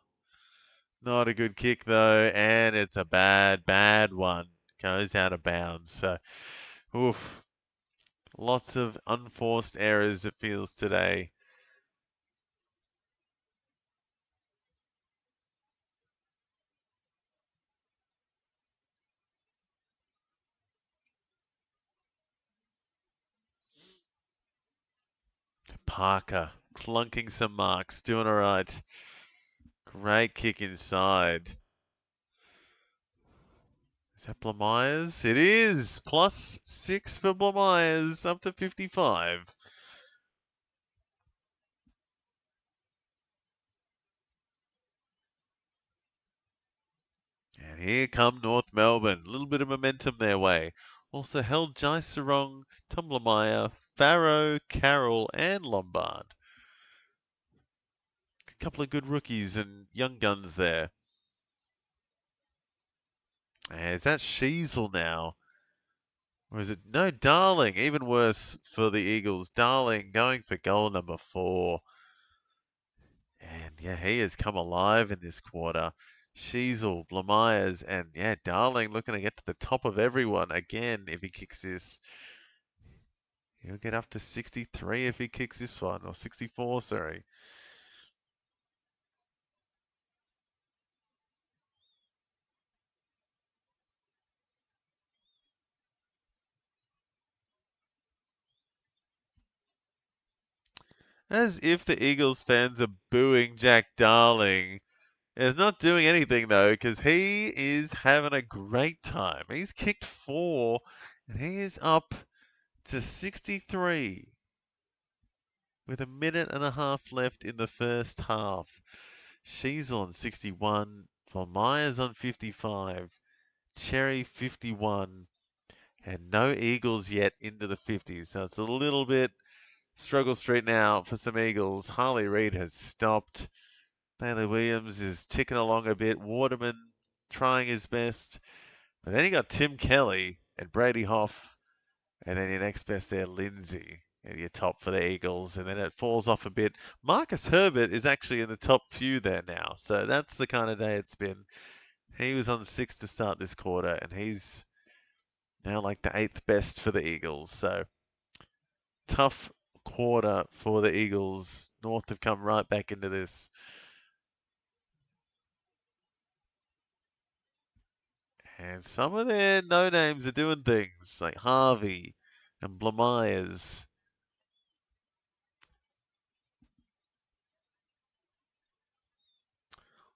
Not a good kick though, and it's a bad one. Goes out of bounds. So, oof. Lots of unforced errors it feels today. Parker clunking some marks, doing all right. Great kick inside. Is that Blamires? It is! +6 for Blamires, up to 55. And here come North Melbourne. A little bit of momentum their way. Also held Jai Sarong, Tom Lamire, Farrow, Carroll, and Lombard. A couple of good rookies and young guns there. Is that Sheasel now? Or is it? No, Darling. Even worse for the Eagles. Darling going for goal number 4. And yeah, he has come alive in this quarter. Sheasel, Blamires, and yeah, Darling looking to get to the top of everyone again if he kicks this. He'll get up to 63 if he kicks this one, or 64, sorry. As if the Eagles fans are booing Jack Darling. He's not doing anything though, because he is having a great time. He's kicked 4, and he is up to 63 with a minute and a half left in the first half. She's on 61, while Myers on 55, Cherry 51, and no Eagles yet into the 50s. So it's a little bit struggle street now for some Eagles. Harley Reid has stopped. Bailey Williams is ticking along a bit. Waterman trying his best. But then you got Tim Kelly and Brady Hoff. And then your next best there, Lindsay, at your top for the Eagles. And then it falls off a bit. Marcus Herbert is actually in the top few there now. So that's the kind of day it's been. He was on 6 to start this quarter, and he's now like the 8th best for the Eagles. So tough quarter for the Eagles. North have come right back into this. And some of their no-names are doing things, like Harvey and Blamires.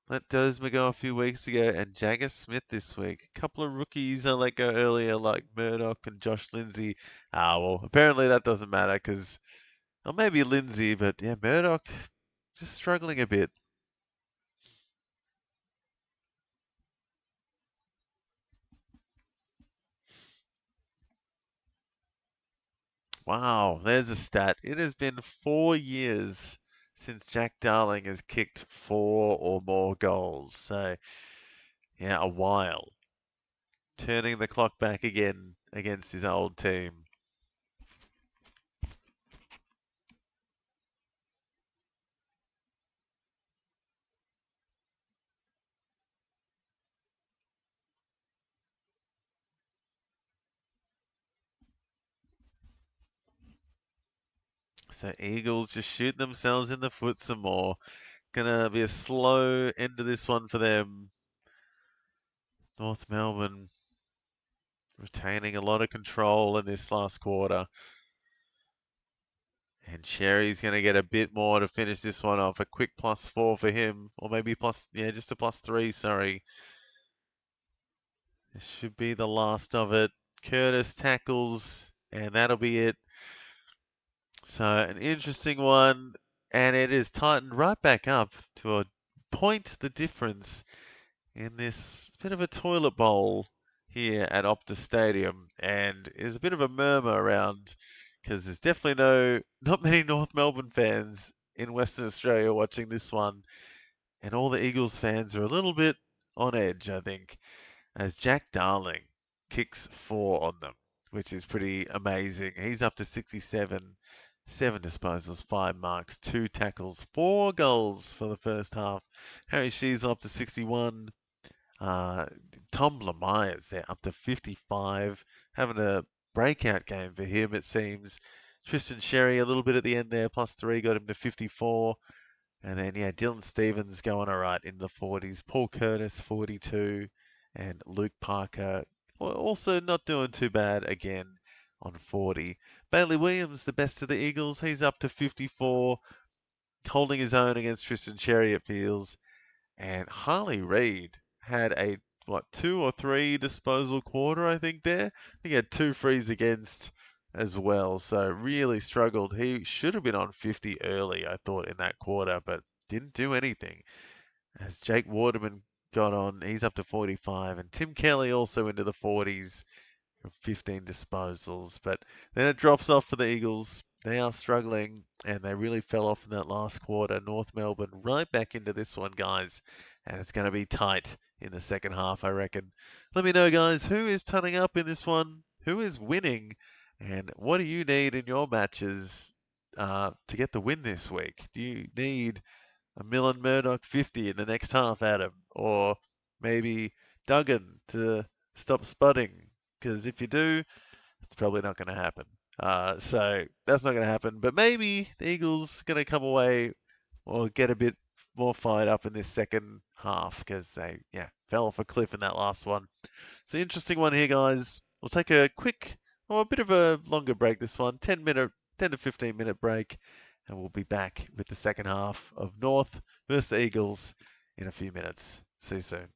Let Dozma go a few weeks ago, and Jagger Smith this week. A couple of rookies I let go earlier, like Murdoch and Josh Lindsay. Well, apparently that doesn't matter, because, or maybe Lindsay, but yeah, Murdoch just struggling a bit. Wow, there's a stat. It has been 4 years since Jack Darling has kicked 4 or more goals. So, yeah, a while. Turning the clock back again against his old team. So Eagles just shooting themselves in the foot some more. Gonna be a slow end to this one for them. North Melbourne retaining a lot of control in this last quarter. And Sherry's going to get a bit more to finish this one off. A quick +4 for him. Or maybe just a +3, sorry. This should be the last of it. Curtis tackles, and that'll be it. So an interesting one, and it is tightened right back up to a point the difference in this bit of a toilet bowl here at Optus Stadium, and there's a bit of a murmur around because there's definitely not many North Melbourne fans in Western Australia watching this one, and all the Eagles fans are a little bit on edge, I think, as Jack Darling kicks 4 on them, which is pretty amazing. He's up to 67, 7 disposals, 5 marks, 2 tackles, 4 goals for the first half. Harry She's up to 61. Tom Myers there up to 55, having a breakout game for him, it seems. Tristan Sherry a little bit at the end there, +3, got him to 54. And then, yeah, Dylan Stevens going all right in the 40s. Paul Curtis, 42. And Luke Parker also not doing too bad again on 40. Bailey Williams, the best of the Eagles, he's up to 54, holding his own against Tristan Sherry, it feels. And Harley Reid had a 2 or 3 disposal quarter, I think there. I think he had 2 frees against as well. So really struggled. He should have been on 50 early, I thought, in that quarter, but didn't do anything. As Jake Waterman got on, he's up to 45, and Tim Kelly also into the 40s. 15 disposals, but then it drops off for the Eagles. They are struggling, and they really fell off in that last quarter. North Melbourne right back into this one, guys, and it's going to be tight in the second half, I reckon. Let me know, guys, who is turning up in this one, who is winning, and what do you need in your matches to get the win this week? Do you need a Millen Murdoch 50 in the next half, Adam? Or maybe Duggan to stop sputting? Because if you do, it's probably not going to happen. So that's not going to happen. But maybe the Eagles going to come away or get a bit more fired up in this second half because they, fell off a cliff in that last one. It's an interesting one here, guys. We'll take a quick, or a bit of a longer break this one, 10 to 15-minute break, and we'll be back with the second half of North versus the Eagles in a few minutes. See you soon.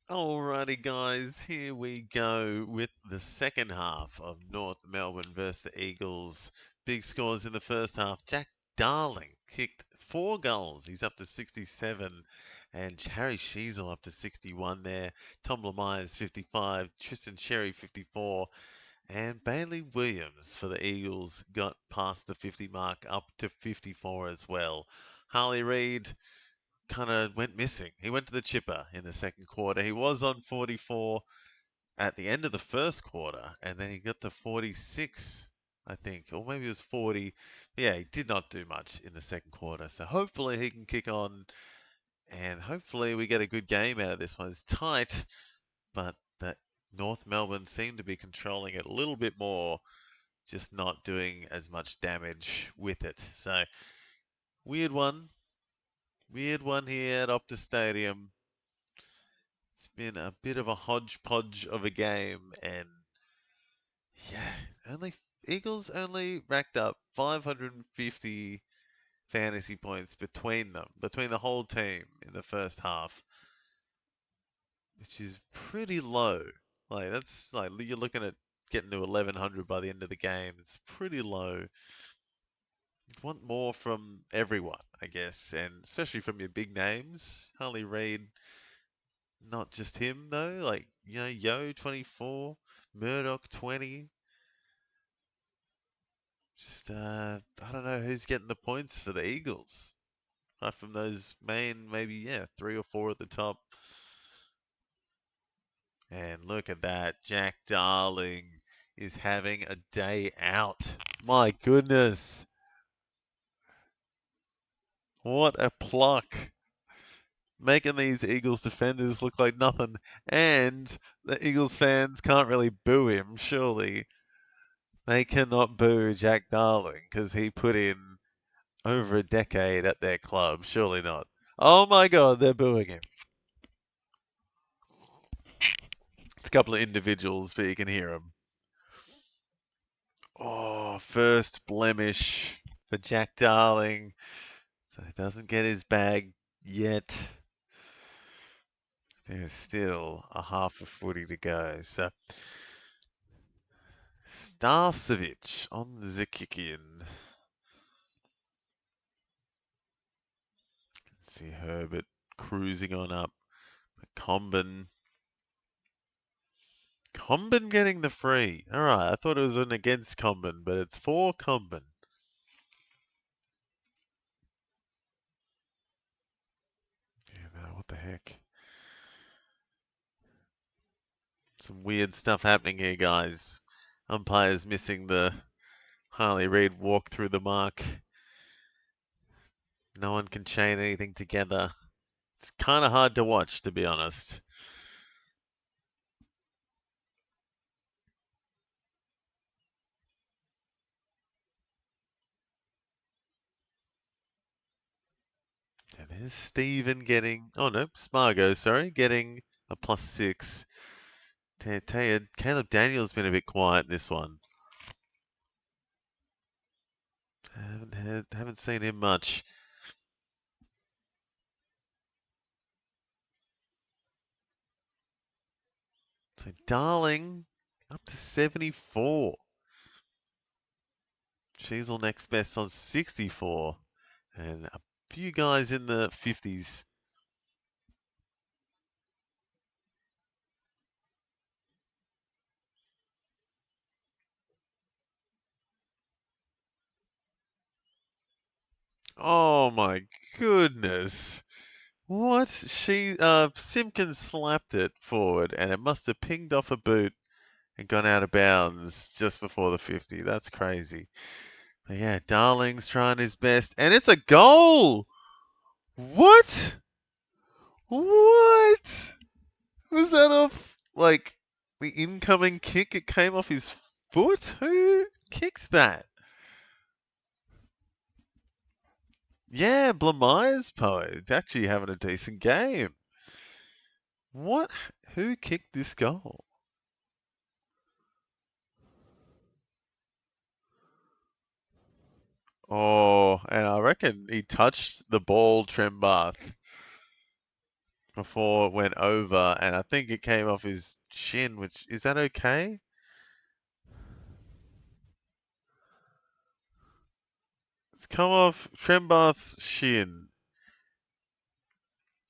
Alrighty, guys, here we go with the second half of North Melbourne versus the Eagles. Big scores in the first half. Jack Darling kicked 4 goals. He's up to 67. And Harry Sheasel up to 61 there. Tom Lemeyer's 55. Tristan Sherry 54. And Bailey Williams for the Eagles got past the 50 mark up to 54 as well. Harley Reid kind of went missing. He went to the chipper in the second quarter. He was on 44 at the end of the first quarter, and then he got to 46, I think, or maybe it was 40. Yeah, he did not do much in the second quarter. So hopefully he can kick on, and hopefully we get a good game out of this one. It's tight, but that North Melbourne seem to be controlling it a little bit more, just not doing as much damage with it. So weird one. Weird one here at Optus Stadium. It's been a bit of a hodgepodge of a game, and yeah, only Eagles only racked up 550 fantasy points between them, between the whole team in the first half, which is pretty low. Like that's like you're looking at getting to 1100 by the end of the game. It's pretty low. You'd want more from everyone, I guess, and especially from your big names. Harley Reid, not just him though. Like Yo 24, Murdoch 20. Just I don't know who's getting the points for the Eagles. Apart from those main, maybe 3 or 4 at the top. And look at that, Jack Darling is having a day out. My goodness, what a pluck! Making these Eagles defenders look like nothing, and the Eagles fans can't really boo him. Surely they cannot boo Jack Darling because he put in over a decade at their club. Surely not. Oh my God, they're booing him. It's a couple of individuals, but you can hear them. Oh, first blemish for Jack Darling. So he doesn't get his bag yet. There's still a half a footy to go. So Starcevic on Zakikian. See Herbert cruising on up. Comben getting the free. Alright, I thought it was an against Comben, but it's for Comben. Yeah, no, what the heck? Some weird stuff happening here, guys. Umpires missing the Harley Reid walk through the mark. No one can chain anything together. It's kind of hard to watch, to be honest. And there's Stephen getting, oh no, Spargo, sorry, getting a +6. Tell you, Caleb Daniels been a bit quiet in this one. Haven't seen him much. So Darling up to 74. Sheasel next best on 64. And a few guys in the 50s. Oh my goodness. What? Simpkins slapped it forward and it must have pinged off a boot and gone out of bounds just before the 50. That's crazy. But yeah, Darling's trying his best and it's a goal! What? What? Was that off, like, the incoming kick? It came off his foot? Who kicked that? Yeah, Blameyer's poet. Actually having a decent game. What? Who kicked this goal? Oh, and I reckon he touched the ball, Trembath. before it went over, and I think it came off his shin, which, is that okay? It's come off Trembath's shin.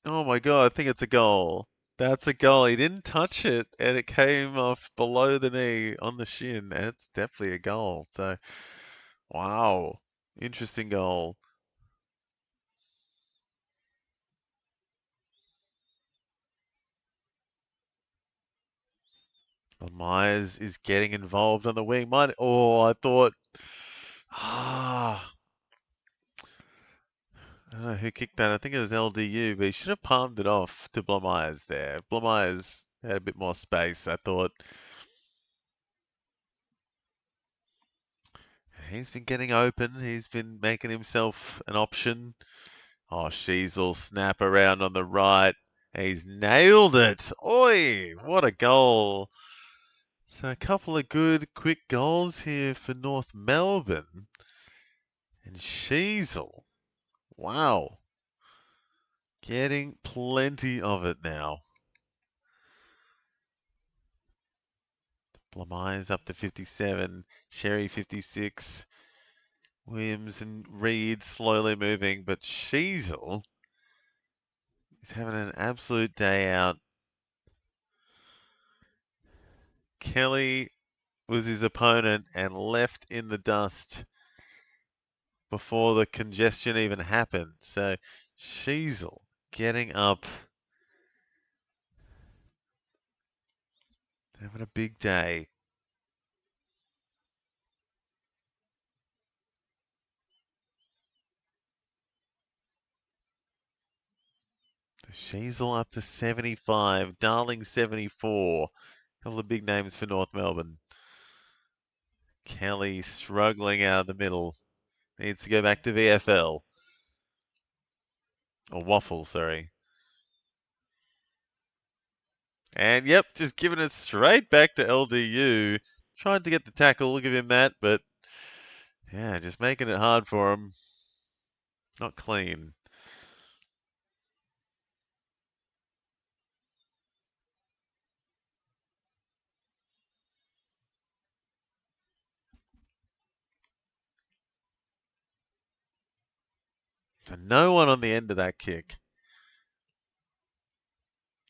Oh my God, I think it's a goal. That's a goal. He didn't touch it, and it came off below the knee on the shin, and it's definitely a goal. So, wow, interesting goal. But Myers is getting involved on the wing. I thought, ah, I don't know who kicked that. I think it was LDU, but he should have palmed it off to Blomyers there. Blomyers had a bit more space. I thought he's been getting open. He's been making himself an option. Oh, Sheasel snap around on the right. He's nailed it. Oi, what a goal. So a couple of good quick goals here for North Melbourne. And Sheasel, wow, getting plenty of it now. Blamire's up to 57, Sherry 56, Williams and Reed slowly moving, but Sheasel is having an absolute day out. Kelly was his opponent and left in the dust before the congestion even happened. So Sheasel getting up, having a big day. Sheasel up to 75, Darling 74. A couple of big names for North Melbourne. Kelly struggling out of the middle. Needs to go back to VFL. Or Waffle, sorry. And yep, just giving it straight back to LDU. Tried to get the tackle, give him that, but yeah, just making it hard for him. Not clean. So no one on the end of that kick.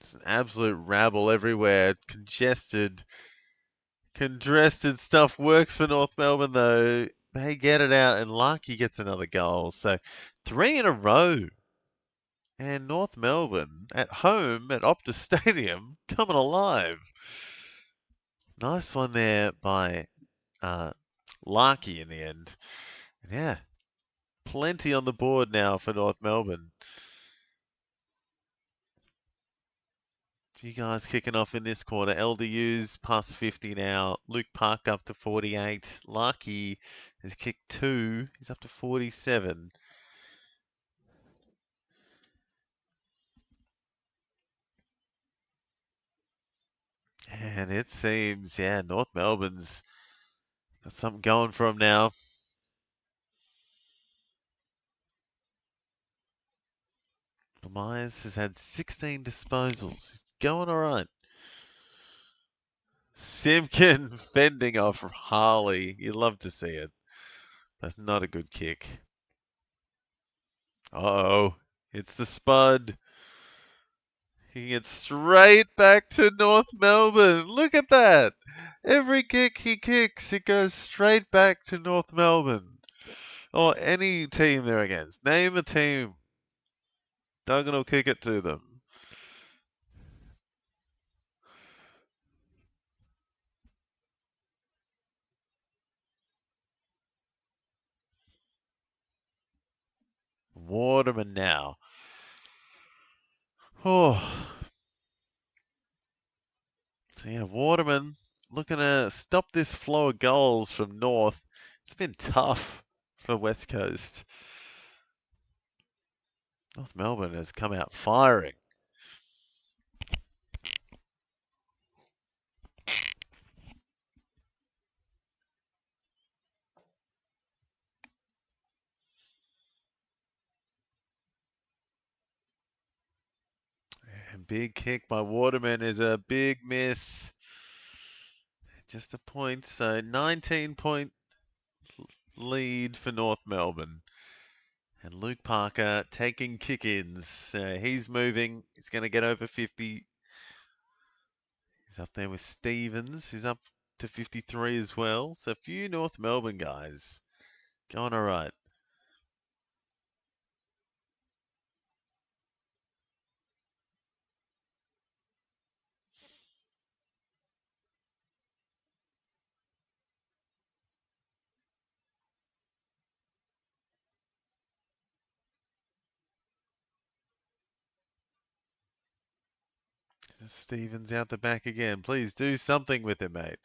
Just an absolute rabble everywhere. Congested stuff works for North Melbourne though. They get it out and Larky gets another goal. So 3 in a row. And North Melbourne at home at Optus Stadium coming alive. Nice one there by Larky in the end. Yeah, plenty on the board now for North Melbourne. You guys kicking off in this quarter. LDU's past 50 now. Luke Park up to 48. Larky has kicked 2. He's up to 47. And it seems, yeah, North Melbourne's got something going for him now. Myers has had 16 disposals. He's going all right. Simpkin fending off Harley. You love to see it. That's not a good kick. Uh-oh. It's the Spud. He gets straight back to North Melbourne. Look at that. Every kick he kicks, it goes straight back to North Melbourne. Or any team they're against. Name a team. Duggan will kick it to them. Waterman now. Oh. So yeah, Waterman looking to stop this flow of goals from North. It's been tough for West Coast. North Melbourne has come out firing. big kick by Waterman is a big miss. Just a point, so 19-point lead for North Melbourne. And Luke Parker taking kick-ins. He's moving. He's going to get over 50. He's up there with Stevens, who's up to 53 as well. So a few North Melbourne guys going all right. Stevens out the back again. Please do something with it, mate.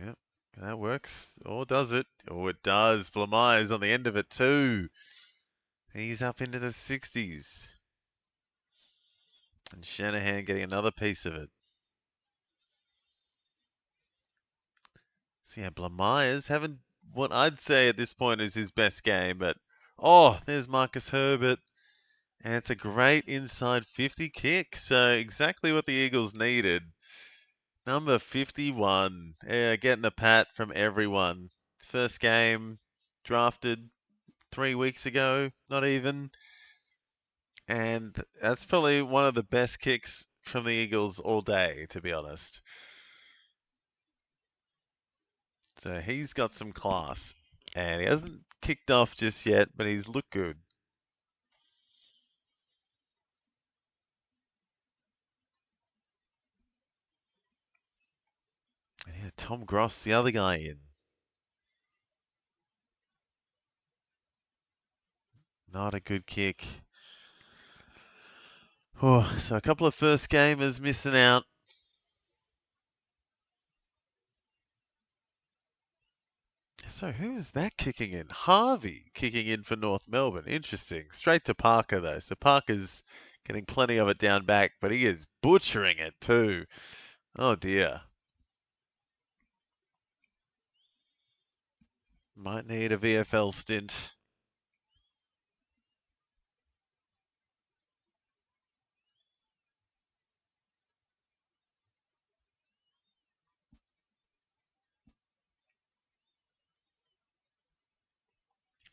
Yep, that works. Or does it? Oh, it does. Blamire's on the end of it too. He's up into the 60s. And Shanahan getting another piece of it. So yeah, Blamire's having what I'd say at this point is his best game, but oh, there's Marcus Herbert. And it's a great inside 50 kick. So exactly what the Eagles needed. Number 51. Yeah, getting a pat from everyone. First game drafted 3 weeks ago, not even. And that's probably one of the best kicks from the Eagles all day, to be honest. So he's got some class. And he hasn't kicked off just yet, but he's looked good. And yeah, Tom Gross, the other guy in. Not a good kick. Oh, so a couple of first gamers missing out. So who is that kicking in? Harvey kicking in for North Melbourne. Interesting. Straight to Parker though. So Parker's getting plenty of it down back, but he is butchering it too. Oh dear. Might need a VFL stint.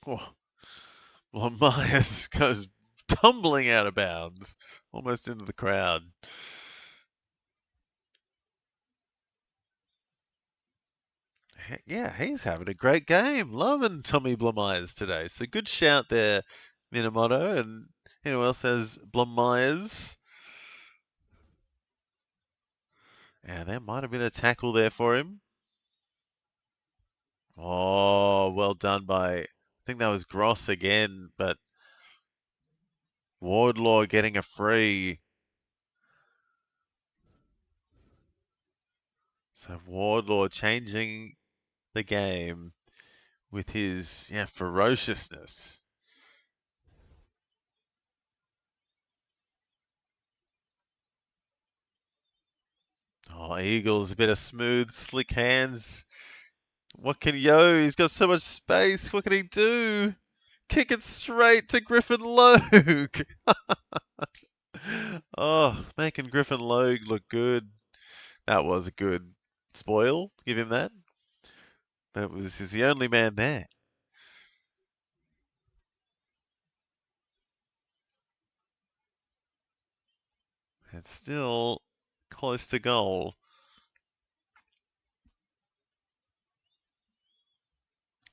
Oh, well, Myers goes tumbling out of bounds, almost into the crowd. Yeah, he's having a great game. Loving Tommy Blamires today. So good shout there, Minamoto. And anyone else has Blamires? Yeah, there might have been a tackle there for him. Oh, well done by, I think that was Gross again, but Wardlaw getting a free. So Wardlaw changing the game with his ferociousness. Oh, Eagles, a bit of smooth, slick hands. What can Yo? He's got so much space. What can he do? Kick it straight to Griffin Logue. Oh, making Griffin Logue look good. That was a good spoil. Give him that. But he's the only man there. And still close to goal.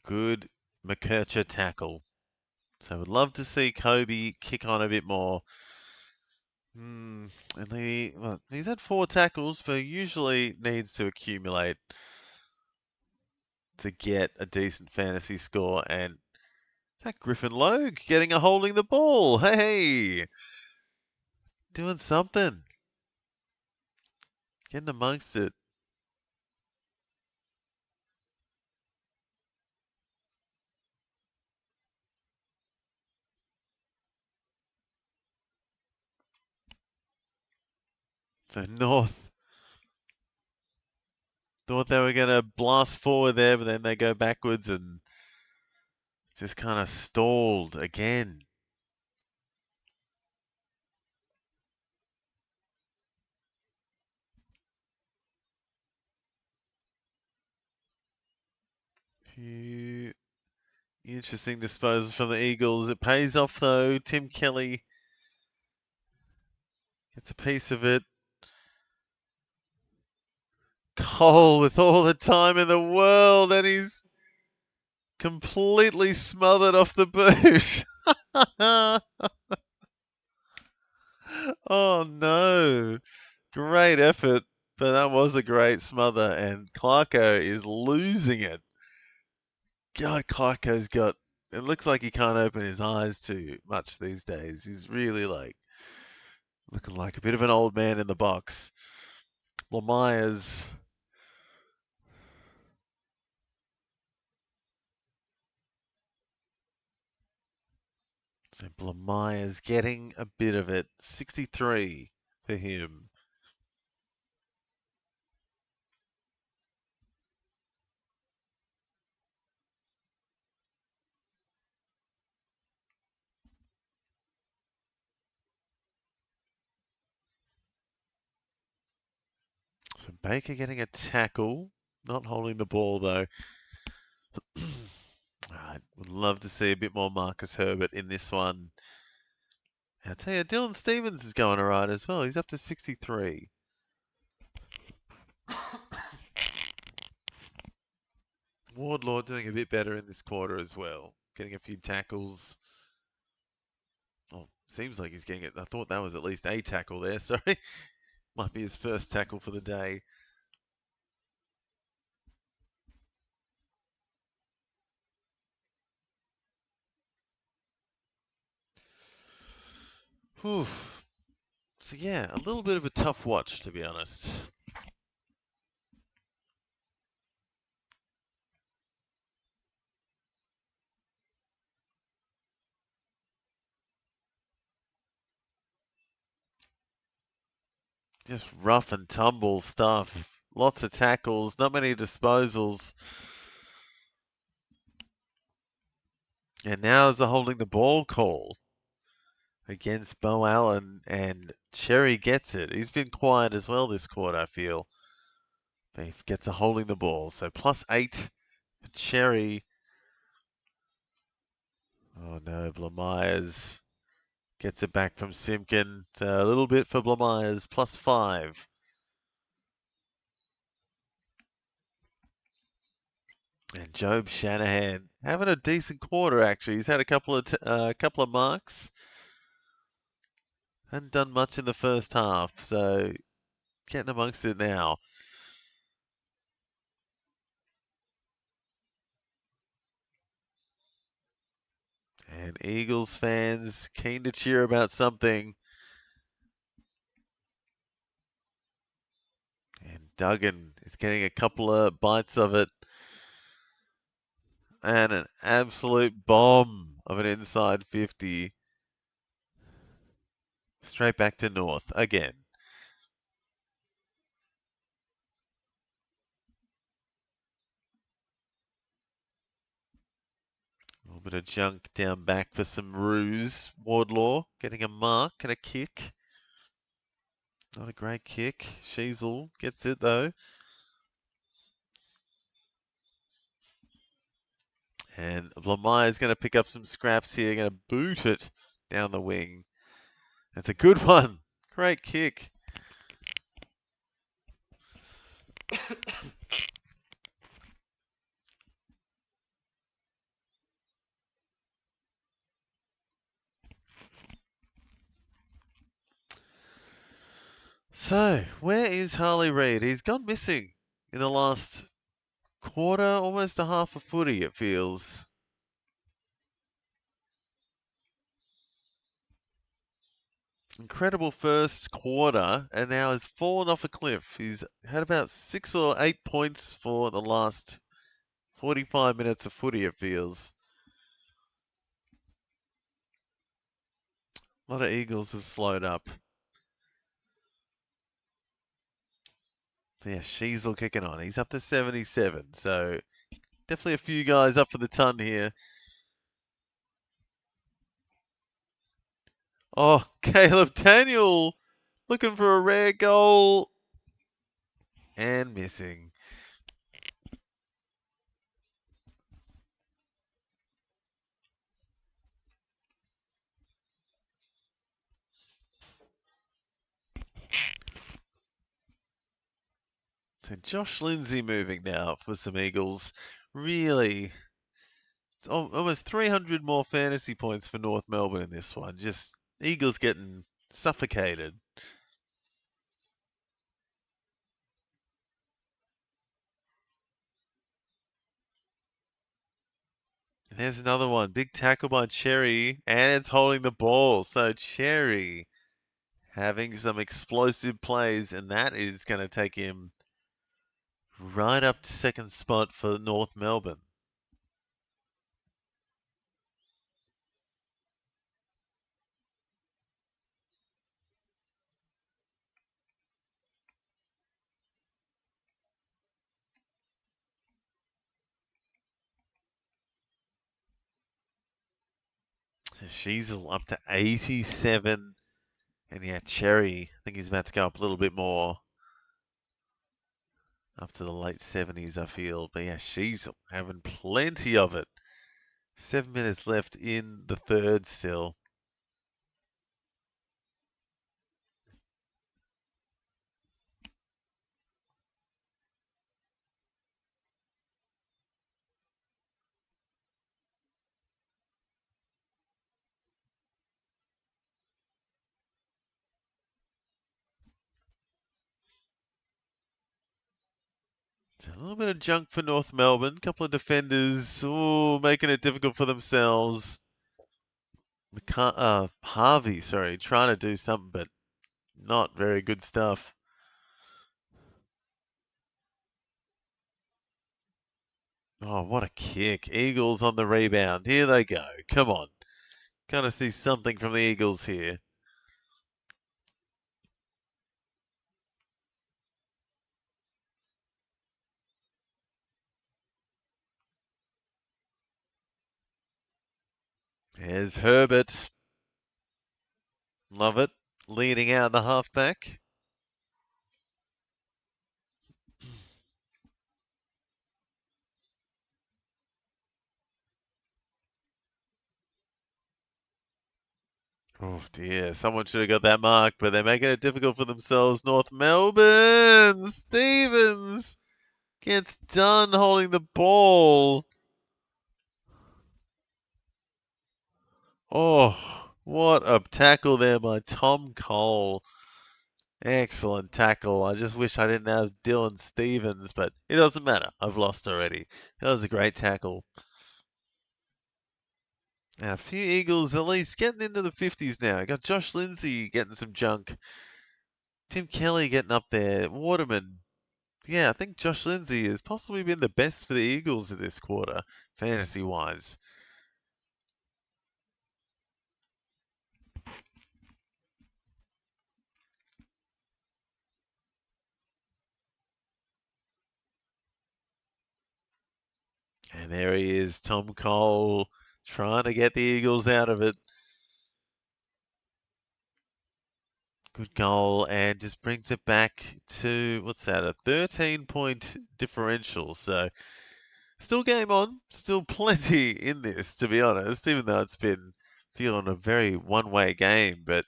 Good McKercher tackle. So would love to see Kobe kick on a bit more. And he's had 4 tackles, but usually needs to accumulate to get a decent fantasy score. And that Griffin Logue getting a holding the ball. Hey, doing something. Getting amongst it. So North thought they were going to blast forward there, but then they go backwards and just kind of stalled again. Few interesting disposals from the Eagles. It pays off though. Tim Kelly gets a piece of it. Cole with all the time in the world, and he's completely smothered off the boot. Oh no. Great effort, but that was a great smother, and Clarko is losing it. God, Clarko's got. It looks like he can't open his eyes too much these days. He's really looking like a bit of an old man in the box. Lemires. So Blamire's getting a bit of it. 63 for him. So Baker getting a tackle. Not holding the ball though. I would love to see a bit more Marcus Herbert in this one. I'll tell you, Dylan Stevens is going alright as well. He's up to 63. Wardlaw doing a bit better in this quarter as well. Getting a few tackles. Oh, seems like he's getting it. I thought that was at least a tackle there. Sorry. Might be his first tackle for the day. Whew. So yeah, a little bit of a tough watch, to be honest. Just rough and tumble stuff. Lots of tackles, not many disposals. And now there's a holding the ball call against Bo Allen, and Cherry gets it. He's been quiet as well this quarter, I feel. But he gets a holding the ball. So +8 for Cherry. Oh no, Blamires gets it back from Simpkin. So a little bit for Blamires, +5. And Job Shanahan having a decent quarter actually. He's had a couple of marks. Hadn't done much in the first half, so getting amongst it now. And Eagles fans keen to cheer about something. And Duggan is getting a couple of bites of it. And an absolute bomb of an inside 50. Straight back to North again. A little bit of junk down back for some ruse. Wardlaw getting a mark and a kick. Not a great kick. Sheasel gets it though. And Lamire's going to pick up some scraps here. Going to boot it down the wing. That's a good one. Great kick. So, where is Harley Reid? He's gone missing in the last quarter, almost a half a footy, it feels. Incredible first quarter, and now has fallen off a cliff. He's had about 6 or 8 points for the last 45 minutes of footy, it feels. A lot of Eagles have slowed up. But yeah, Sheasel kicking on. He's up to 77, so definitely a few guys up for the ton here. Oh, Caleb Daniel looking for a rare goal and missing. So Josh Lindsay moving now for some Eagles. Really, it's almost 300 more fantasy points for North Melbourne in this one. Just Eagles getting suffocated. And there's another one. Big tackle by Cherry, and it's holding the ball. So Cherry having some explosive plays, and that is going to take him right up to second spot for North Melbourne. Sheasel up to 87. And yeah, Cherry, I think he's about to go up a little bit more. Up to the late 70s, I feel. But yeah, Sheasel having plenty of it. 7 minutes left in the third still. A little bit of junk for North Melbourne. A couple of defenders, making it difficult for themselves. Harvey, sorry, trying to do something, but not very good stuff. Oh, what a kick. Eagles on the rebound. Here they go. Come on. Kind of see something from the Eagles here. There's Herbert. Love it. Leading out the halfback. Oh dear, someone should have got that mark, but they're making it difficult for themselves. North Melbourne! Stevens gets done holding the ball. Oh, what a tackle there by Tom Cole. Excellent tackle. I just wish I didn't have Dylan Stevens, but it doesn't matter. I've lost already. That was a great tackle. Now, a few Eagles at least getting into the 50s now. Got Josh Lindsay getting some junk. Tim Kelly getting up there. Waterman. Yeah, I think Josh Lindsay has possibly been the best for the Eagles in this quarter, fantasy-wise. And there he is, Tom Cole, trying to get the Eagles out of it. Good goal, and just brings it back to, what's that, a 13-point differential. So, still game on, still plenty in this, to be honest, even though it's been feeling a very one-way game. But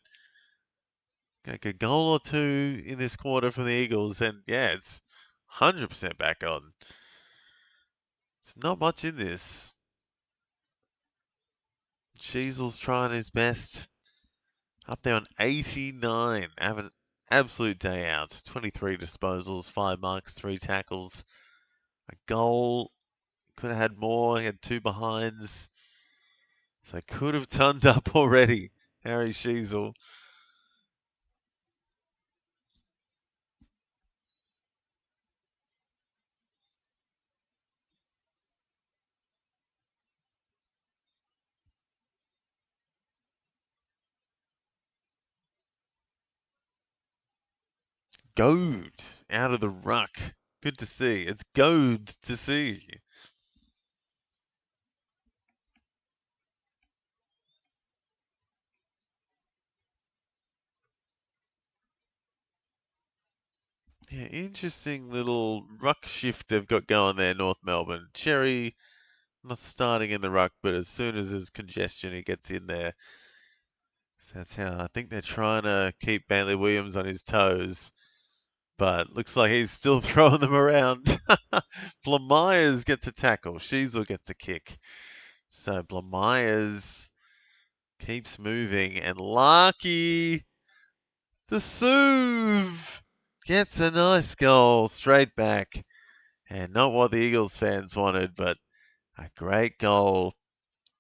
like a goal or two in this quarter from the Eagles, and yeah, it's 100% back on. It's not much in this. Sheasel's trying his best. Up there on 89. Having an absolute day out. 23 disposals, 5 marks, 3 tackles. A goal. Could have had more. He had 2 behinds. So could have turned up already. Harry Sheasel. Goad out of the ruck. Good to see. It's goad to see. Yeah, interesting little ruck shift they've got going there, North Melbourne. Cherry not starting in the ruck, but as soon as there's congestion, he gets in there. That's how I think they're trying to keep Bailey Williams on his toes, but looks like he's still throwing them around. Blamires gets a tackle. Sheasel gets a kick. So Blamires keeps moving, and Larky, the Suv, gets a nice goal straight back. And not what the Eagles fans wanted, but a great goal.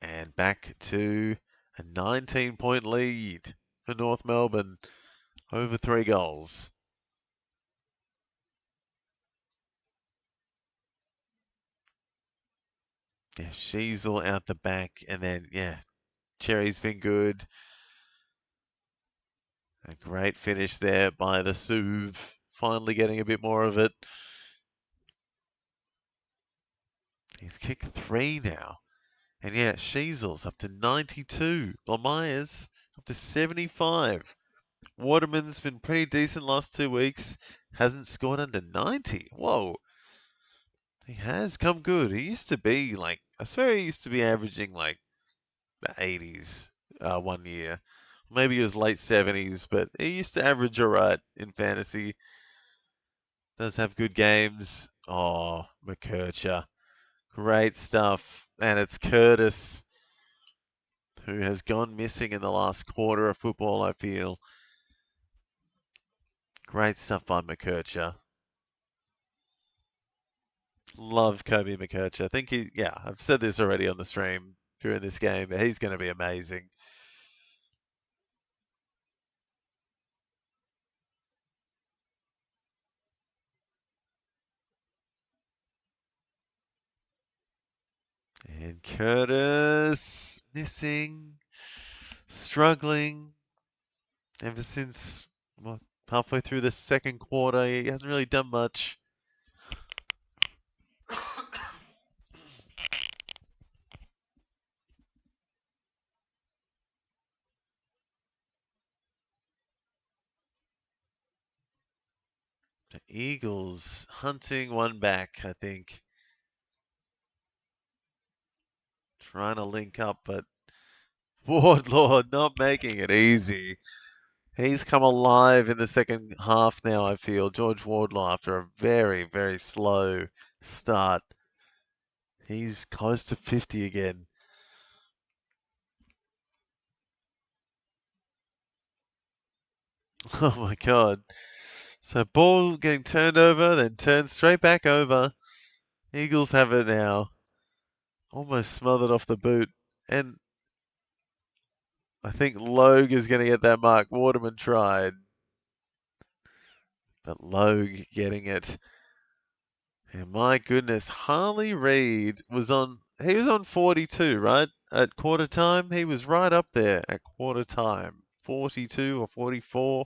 And back to a 19-point lead for North Melbourne over 3 goals. Yeah, Sheasel out the back, and then, yeah, Cherry's been good. A great finish there by the Suv, finally getting a bit more of it. He's kicked 3 now. And yeah, Sheasel's up to 92. Blamires up to 75. Waterman's been pretty decent last 2 weeks. Hasn't scored under 90. Whoa. He has come good. He used to be like, I swear he used to be averaging like the 80s 1 year. Maybe it was late 70s, but he used to average alright in fantasy. Does have good games. Oh, McKercher. Great stuff. And it's Curtis who has gone missing in the last quarter of football, I feel. Great stuff by McKercher. Love Kobe McKercher. I think I've said this already on the stream during this game, but he's going to be amazing. And Curtis missing, struggling ever since halfway through the second quarter. He hasn't really done much. The Eagles hunting one back, I think. Trying to link up, but Wardlord not making it easy. He's come alive in the second half now, I feel. George Wardlaw, after a very, very slow start. He's close to 50 again. Oh my God. So ball getting turned over, then turned straight back over. Eagles have it now. Almost smothered off the boot. And I think Logue is going to get that mark. Waterman tried. But Logue getting it. And my goodness, Harley Reid was on, he was on 42, right? At quarter time, he was right up there at quarter time. 42 or 44.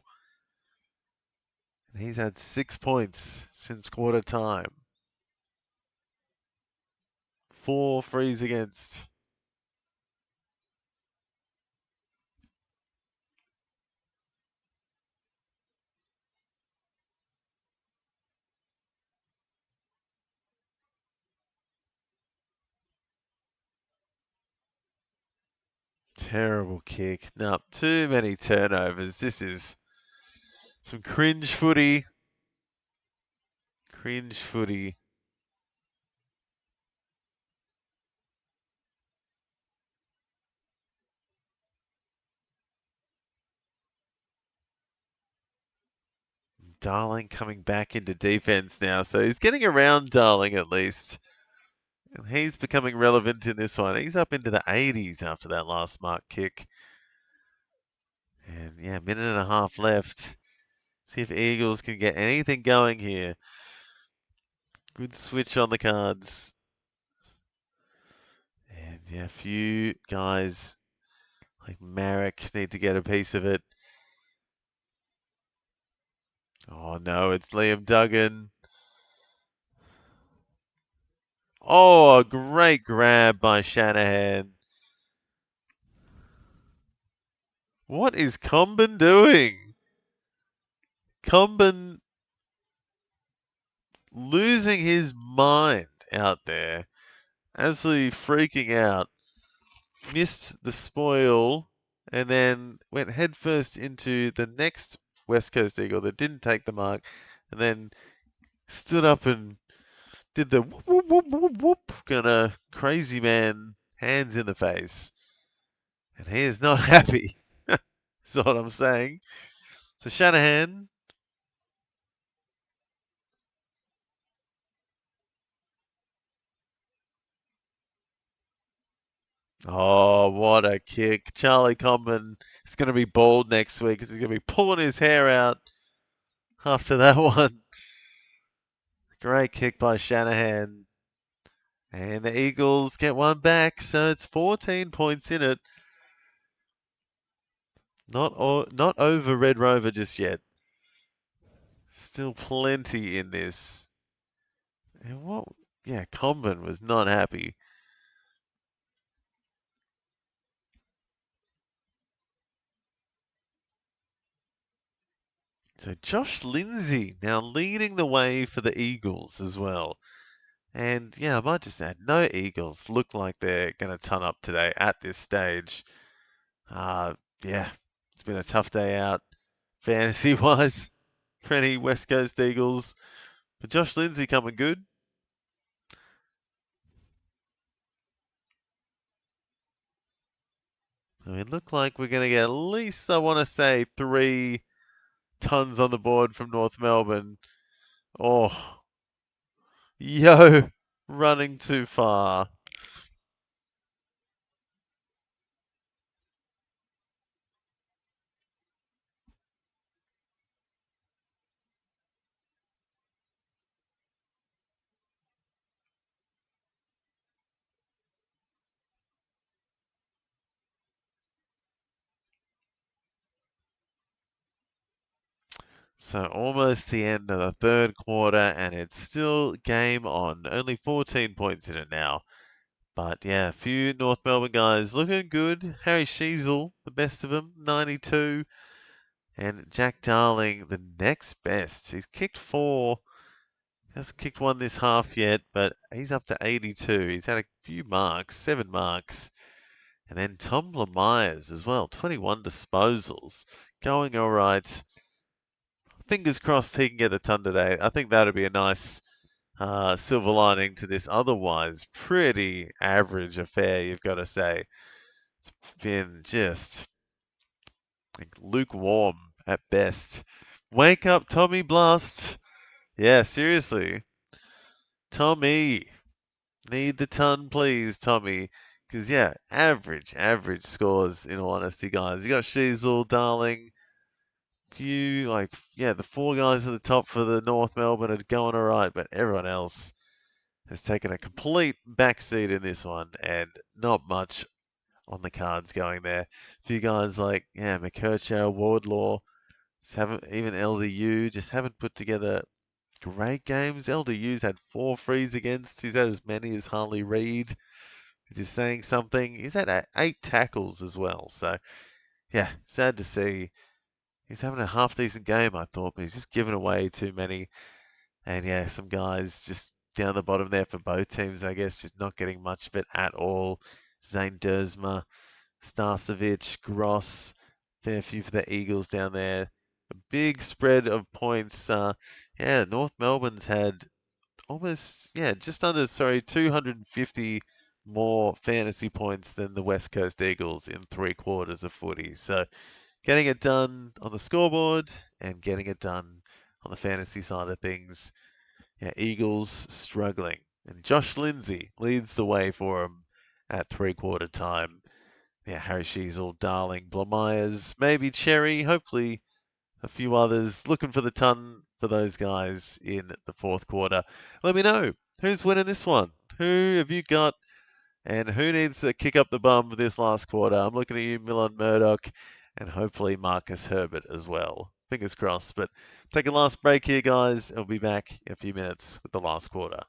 And he's had 6 points since quarter time. 4 frees against. Terrible kick. No, too many turnovers. This is some cringe footy. Cringe footy. Darling coming back into defense now, so he's getting around Darling at least. And he's becoming relevant in this one. He's up into the 80s after that last mark kick. And yeah, minute and a half left. See if Eagles can get anything going here. Good switch on the cards. And yeah, a few guys like Marek need to get a piece of it. Oh no, it's Liam Duggan. Oh, a great grab by Shanahan. What is Comben doing? Comben losing his mind out there. Absolutely freaking out. Missed the spoil and then went headfirst into the next West Coast Eagle that didn't take the mark, and then stood up and did the whoop, whoop, whoop, whoop, whoop, gonna crazy man hands in the face. And he is not happy. That's what I'm saying. So Shanahan, oh, what a kick. Charlie Comben is going to be bald next week because he's going to be pulling his hair out after that one. Great kick by Shanahan. And the Eagles get one back, so it's 14 points in it. Not over Red Rover just yet. Still plenty in this. And what? Yeah, Comben was not happy. So Josh Lindsay now leading the way for the Eagles as well. And yeah, I might just add, no Eagles look like they're going to ton up today at this stage. Yeah, it's been a tough day out fantasy wise for any West Coast Eagles. But Josh Lindsay coming good. I mean, look like we're going to get at least, I want to say, 3 tons on the board from North Melbourne. Oh, yo, running too far. So almost the end of the third quarter, and it's still game on. Only 14 points in it now. But yeah, a few North Melbourne guys looking good. Harry Sheasel, the best of them, 92. And Jack Darling, the next best. He's kicked 4. Hasn't kicked one this half yet, but he's up to 82. He's had a few marks, 7 marks. And then Tom Myers as well, 21 disposals. Going all right. Fingers crossed he can get the ton today. I think that would be a nice silver lining to this otherwise pretty average affair, you've got to say. It's been just like, lukewarm at best. Wake up, Tommy Blast. Yeah, seriously. Tommy. Need the ton, please, Tommy. Because, yeah, average scores, in all honesty, guys. You got Sheasel, Darling, few, like, yeah, the 4 guys at the top for the North Melbourne are going all right, but everyone else has taken a complete backseat in this one, and not much on the cards going there. A few guys like, yeah, McKerchow, Wardlaw, just haven't, even LDU, just haven't put together great games. LDU's had 4 frees against. He's had as many as Harley Reid, which is saying something. He's had 8 tackles as well. So, yeah, sad to see. He's having a half decent game, I thought, but he's just given away too many. And yeah, some guys just down the bottom there for both teams, I guess, just not getting much of it at all. Zane Dersma, Starcevic, Gross, fair few for the Eagles down there. A big spread of points. Yeah, North Melbourne's had almost, yeah, just under, sorry, 250 more fantasy points than the West Coast Eagles in 3 quarters of footy. So getting it done on the scoreboard and getting it done on the fantasy side of things. Yeah, Eagles struggling. And Josh Lindsay leads the way for him at 3 quarter time. Yeah, Harry Sheasel, Darling, Blamires, maybe Cherry, hopefully a few others. Looking for the ton for those guys in the 4th quarter. Let me know who's winning this one. Who have you got? And who needs to kick up the bum this last quarter? I'm looking at you, Milan Murdoch, and hopefully Marcus Herbert as well. Fingers crossed. But take a last break here, guys. I'll be back in a few minutes with the last quarter.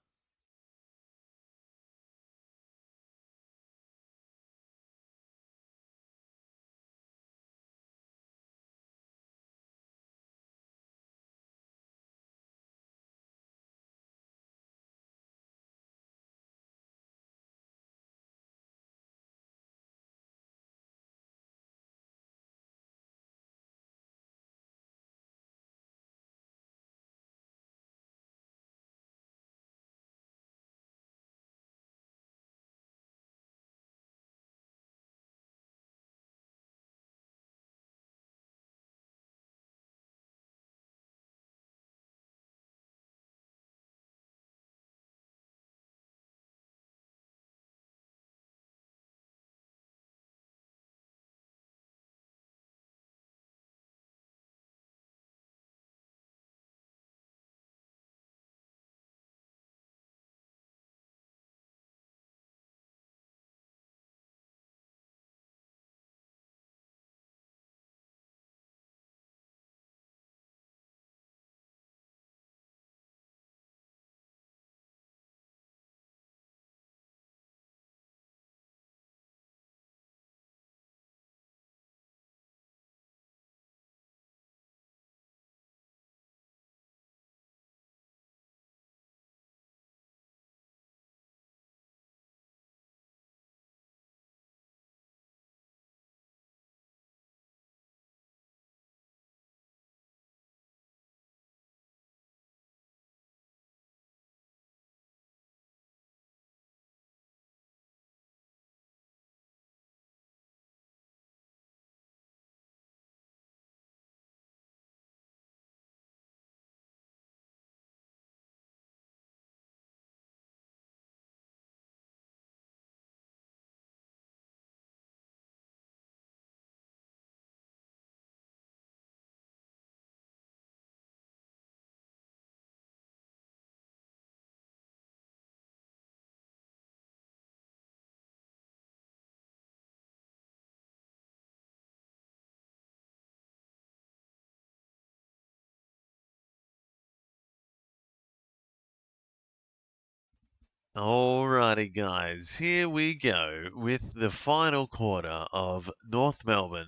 Alrighty, guys, here we go with the final quarter of North Melbourne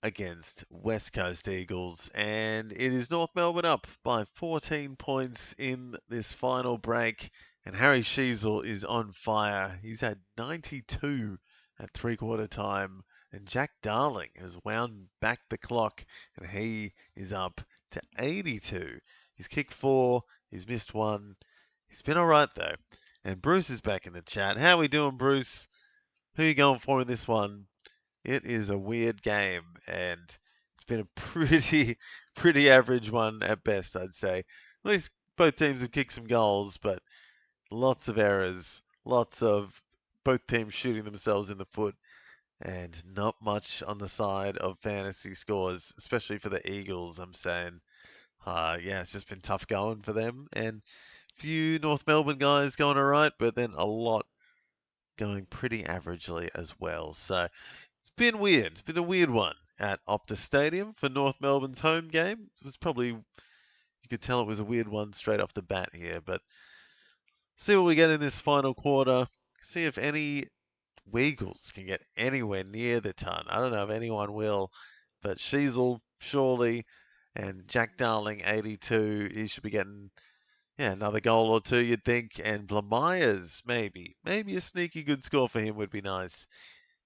against West Coast Eagles, and it is North Melbourne up by 14 points in this final break, and Harry Sheezel is on fire. He's had 92 at three-quarter time, and Jack Darling has wound back the clock, and he is up to 82. He's kicked 4, he's missed 1. He's been alright though. And Bruce is back in the chat. How we doing, Bruce? Who are you going for in this one? It is a weird game, and it's been a pretty average one at best, I'd say. At least both teams have kicked some goals, but lots of errors, lots of both teams shooting themselves in the foot, and not much on the side of fantasy scores, especially for the Eagles, I'm saying. Yeah, it's just been tough going for them, and few North Melbourne guys going alright, but then a lot going pretty averagely as well. So it's been weird. It's been a weird one at Optus Stadium for North Melbourne's home game. It was probably, you could tell it was a weird one straight off the bat here, but see what we get in this final quarter. See if any Weagles can get anywhere near the ton. I don't know if anyone will, but Sheezel surely, and Jack Darling 82. He should be getting another goal or two, you'd think. And Blamires, maybe. Maybe a sneaky good score for him would be nice.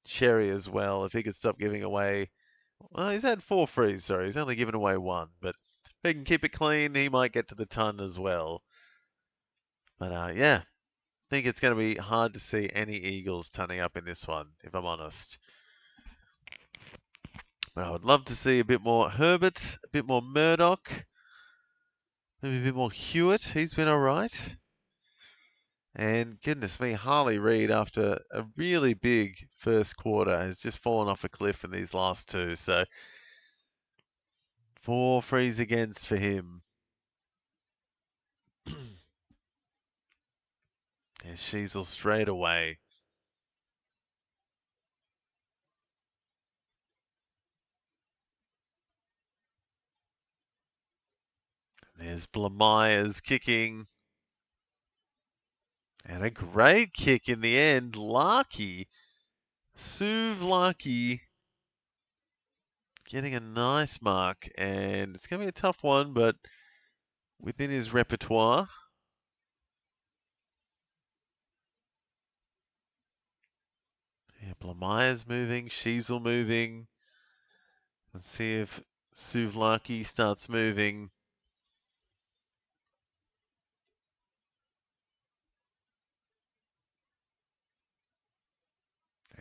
Cherry as well, if he could stop giving away. Well, he's had 4 frees, sorry. He's only given away 1. But if he can keep it clean, he might get to the ton as well. But yeah, I think it's going to be hard to see any Eagles turning up in this one, if I'm honest. But I would love to see a bit more Herbert, a bit more Murdoch, maybe a bit more Hewitt. He's been alright. And goodness me, Harley Reid, after a really big first quarter, has just fallen off a cliff in these last 2. So 4 frees against for him. There's Sheezel straight away. There's Blamires kicking. And a great kick in the end. Larky. Suv Larky getting a nice mark. And it's going to be a tough one, but within his repertoire. Yeah, Blamires moving. Sheezel moving. Let's see if Suvlaki starts moving.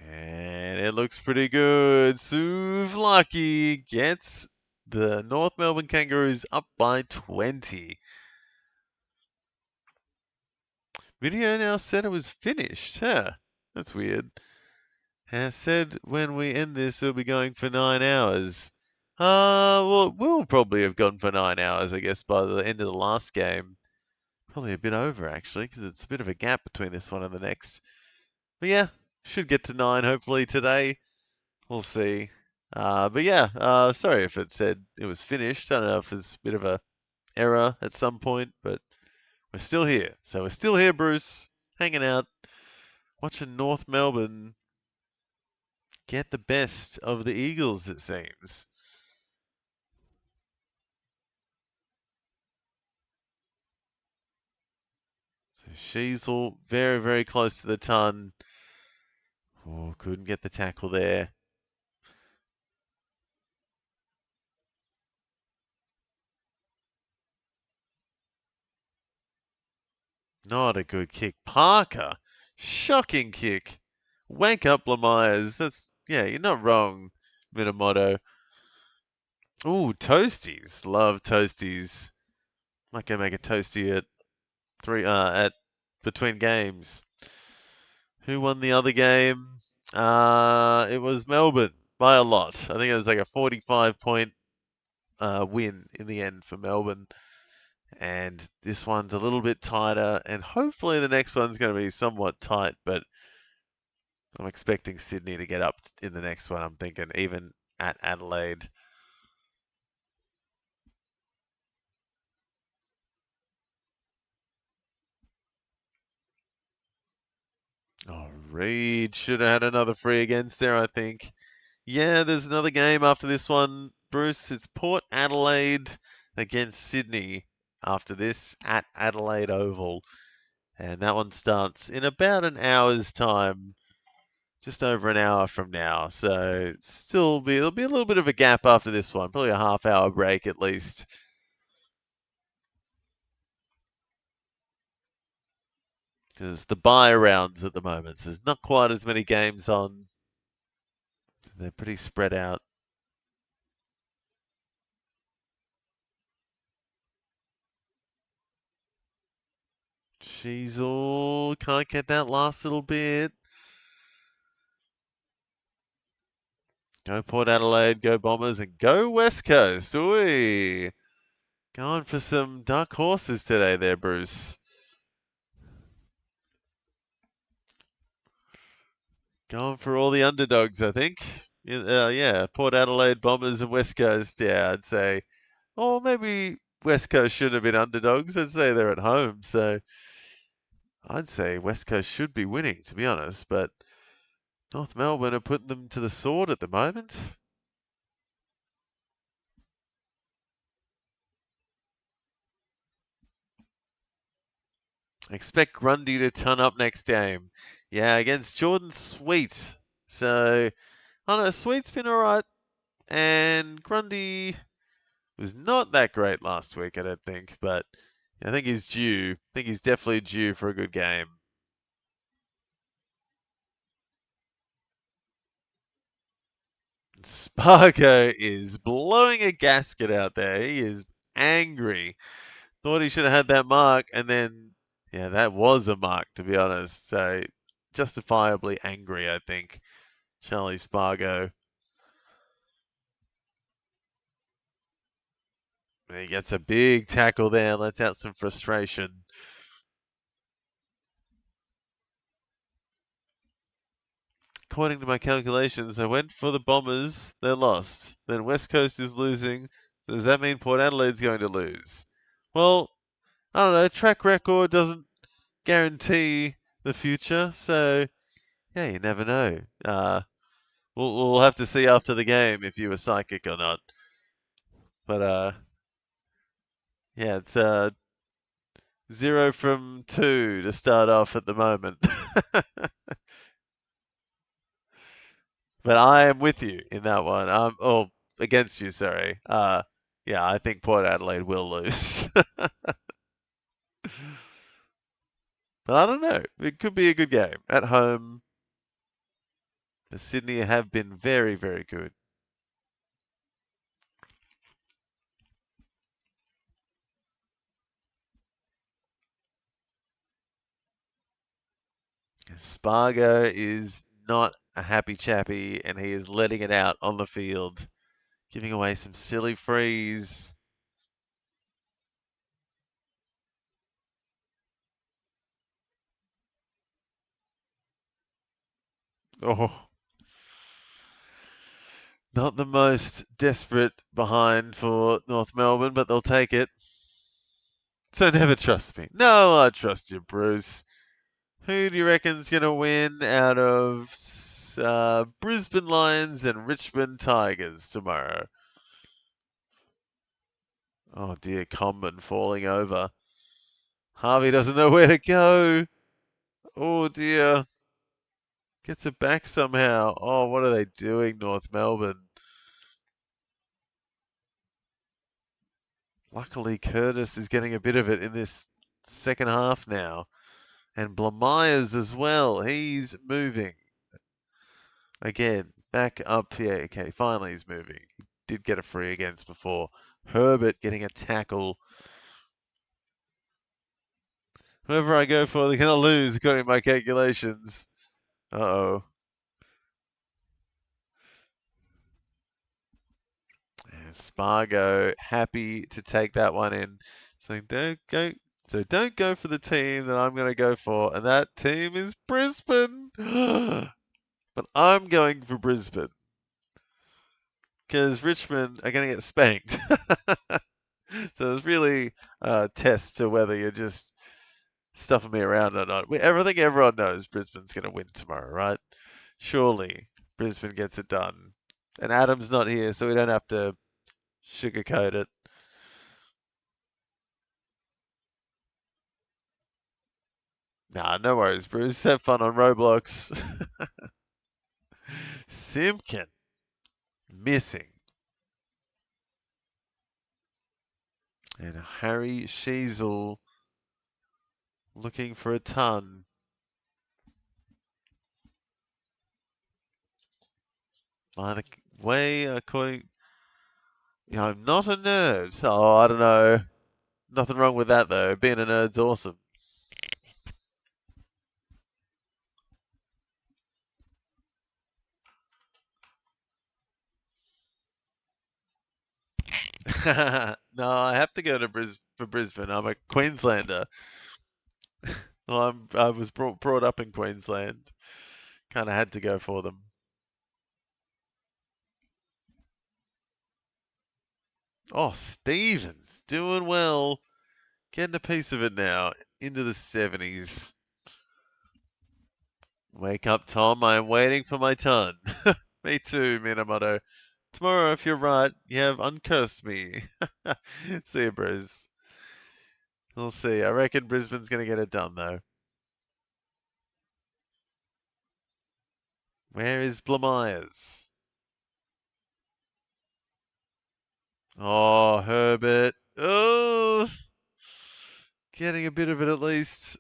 And it looks pretty good. Suvlaki gets the North Melbourne Kangaroos up by 20. Video now said it was finished. Huh? That's weird. Has said when we end this, it'll be going for 9 hours. Well, we'll probably have gone for 9 hours, I guess, by the end of the last game. Probably a bit over, actually, because it's a bit of a gap between this one and the next. But yeah, should get to 9 hopefully today. We'll see. But yeah, sorry if it said it was finished. I don't know if it's a bit of a error at some point, but we're still here. So we're still here, Bruce, hanging out, watching North Melbourne get the best of the Eagles, it seems. So Sheezel very, very close to the ton. Oh, couldn't get the tackle there. Not a good kick. Parker, shocking kick. Wake up, Lamires. Yeah, you're not wrong, Minamoto. Ooh, toasties. Love toasties. Might go make a toasty at between games. Who won the other game? It was Melbourne by a lot. I think it was like a 45-point win in the end for Melbourne. And this one's a little bit tighter, and hopefully the next one's going to be somewhat tight, but I'm expecting Sydney to get up in the next one, I'm thinking, even at Adelaide. Oh, Reed should have had another free against there, I think. Yeah, there's another game after this one, Bruce. It's Port Adelaide against Sydney after this at Adelaide Oval. And that one starts in about an hour's time, just over an hour from now. So there'll be a little bit of a gap after this one, probably a half-hour break at least. Because the bye rounds at the moment, so there's not quite as many games on. They're pretty spread out. Sheasel can't get that last little bit. Go Port Adelaide, go Bombers, and go West Coast. Oi! Going for some dark horses today there, Bruce. Going for all the underdogs, I think. Yeah, Port Adelaide, Bombers, and West Coast. Yeah, I'd say. Or maybe West Coast should have been underdogs. I'd say they're at home, so I'd say West Coast should be winning, to be honest. But North Melbourne are putting them to the sword at the moment. Expect Grundy to turn up next game. Yeah, against Jordan Sweet. So, I don't know, Sweet's been alright, and Grundy was not that great last week, I don't think, but I think he's due. I think he's definitely due for a good game. Spargo is blowing a gasket out there. He is angry. Thought he should have had that mark, and then, yeah, that was a mark, to be honest. So, justifiably angry, I think. Charlie Spargo. He gets a big tackle there, lets out some frustration. According to my calculations, I went for the Bombers, they're lost. Then West Coast is losing, so does that mean Port Adelaide's going to lose? Well, I don't know, track record doesn't guarantee the future, so yeah, you never know. We'll have to see after the game if you were psychic or not. But yeah, it's 0 from 2 to start off at the moment. But I am with you in that one. Oh, against you, sorry. Yeah, I think Port Adelaide will lose. But I don't know. It could be a good game. At home, the Sydney have been very, very good. Spargo is not a happy chappy, and he is letting it out on the field, giving away some silly frees. Oh, not the most desperate behind for North Melbourne, but they'll take it. So never trust me. No, I trust you, Bruce. Who do you reckon's going to win out of Brisbane Lions and Richmond Tigers tomorrow? Oh dear, Comben falling over. Harvey doesn't know where to go. Oh dear. Gets it back somehow. Oh, what are they doing, North Melbourne? Luckily, Curtis is getting a bit of it in this second half now. And Blamires as well. He's moving. Again, back up here. Okay, finally he's moving. He did get a free against before. Herbert getting a tackle. Whoever I go for, they're going to lose, according to my calculations. Uh-oh. And Spargo happy to take that one in. Don't go for the team that I'm going to go for, and that team is Brisbane. But I'm going for Brisbane because Richmond are going to get spanked. So it's really a test to whether you're just stuffing me around or not. I think everyone knows Brisbane's going to win tomorrow, right? Surely Brisbane gets it done. And Adam's not here, so we don't have to sugarcoat it. Nah, no worries, Bruce. Have fun on Roblox. Simpkin missing. And Harry Sheasel looking for a ton. By the way, according... Yeah, I'm not a nerd. Oh, I don't know. Nothing wrong with that, though. Being a nerd's awesome. No, I have to go to for Brisbane. I'm a Queenslander. Well, I was brought up in Queensland. Kind of had to go for them. Oh, Stevens doing well. Getting a piece of it now. Into the 70s. Wake up, Tom. I am waiting for my turn. Me too, Minamoto. Tomorrow, if you're right, you have uncursed me. See you, Briz. We'll see. I reckon Brisbane's going to get it done, though. Where is Blamires? Oh, Herbert. Oh, getting a bit of it at least.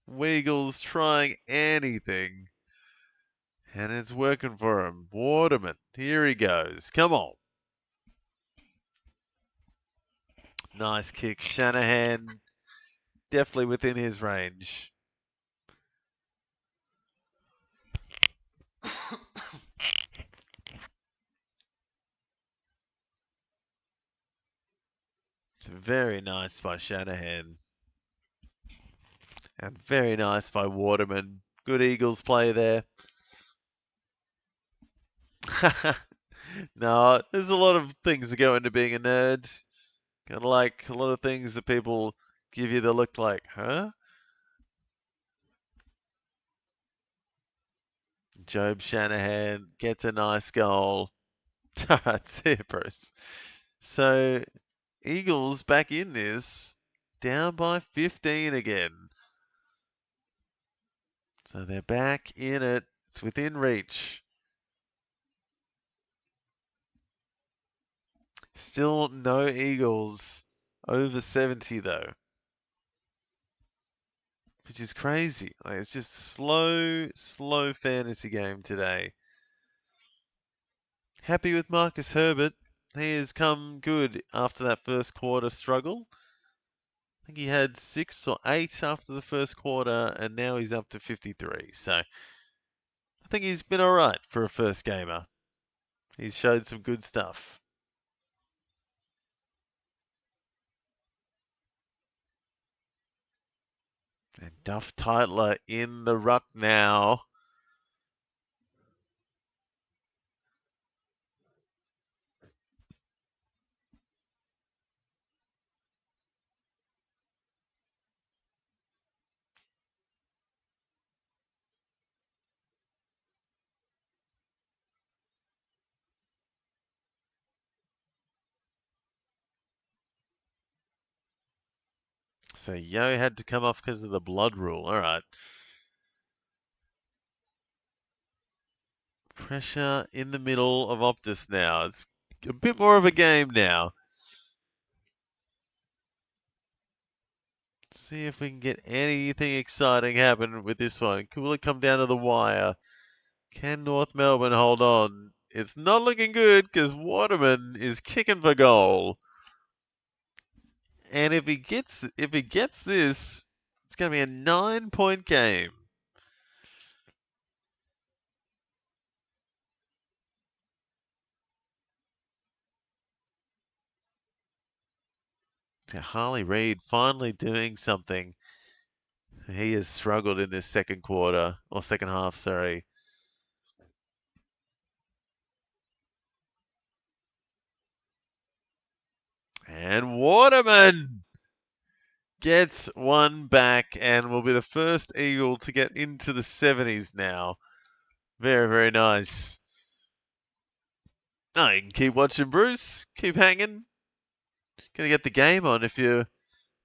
Weagle's trying anything. And it's working for him. Waterman. Here he goes. Come on. Nice kick. Shanahan. Definitely within his range. It's very nice by Shanahan. And very nice by Waterman. Good Eagles play there. No, there's a lot of things that go into being a nerd. Kind of like a lot of things that people give you the look like, huh? Job Shanahan gets a nice goal. That's it, Bruce. So, Eagles back in this, down by 15 again. So they're back in it. It's within reach. Still no Eagles over 70 though. Which is crazy. Like, it's just slow fantasy game today. Happy with Marcus Herbert. He has come good after that first quarter struggle. I think he had 6 or 8 after the first quarter, and now he's up to 53. So I think he's been alright for a first gamer. He's showed some good stuff. And Duff Titler in the ruck now. So Yo had to come off because of the blood rule. Alright. Pressure in the middle of Optus now. It's a bit more of a game now. See if we can get anything exciting happen with this one. Will it come down to the wire? Can North Melbourne hold on? It's not looking good because Waterman is kicking for goal. And if he gets this, it's going to be a 9-point game. Harley Reid finally doing something. He has struggled in this second quarter, or second half, sorry. And Waterman gets one back and will be the first Eagle to get into the 70s now. Very, very nice. No, you can keep watching, Bruce. Keep hanging. Gonna get the game on if you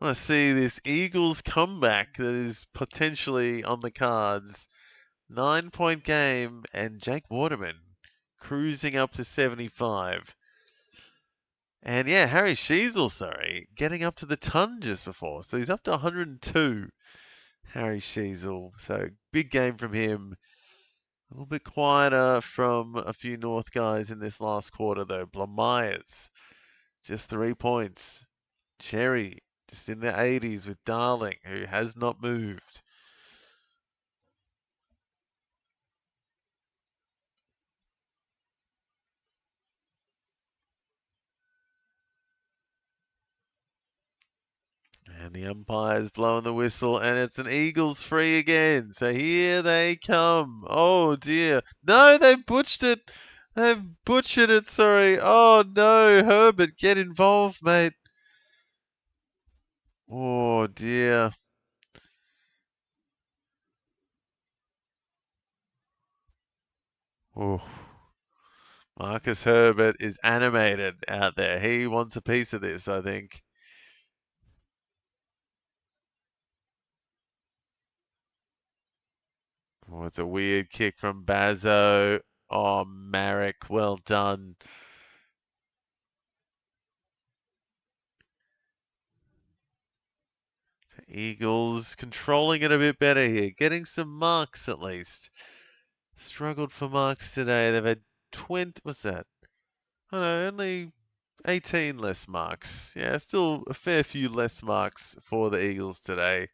want to see this Eagles comeback that is potentially on the cards. 9-point game and Jake Waterman cruising up to 75. And yeah, Harry Sheasel, sorry, getting up to the ton just before. So he's up to 102, Harry Sheasel. So big game from him. A little bit quieter from a few North guys in this last quarter, though. Blamires, just 3 points. Cherry, just in the 80s with Darling, who has not moved. And the umpire's blowing the whistle, and it's an Eagles free again. So here they come. Oh dear. No, they've butchered it. They've butchered it, sorry. Oh no, Herbert, get involved, mate. Oh dear. Oh. Marcus Herbert is animated out there. He wants a piece of this, I think. Oh, it's a weird kick from Bazzo. Oh, Marek, well done. Eagles controlling it a bit better here, getting some marks at least. Struggled for marks today. They've had 20, what's that? Oh no, only 18 less marks. Yeah, still a fair few less marks for the Eagles today.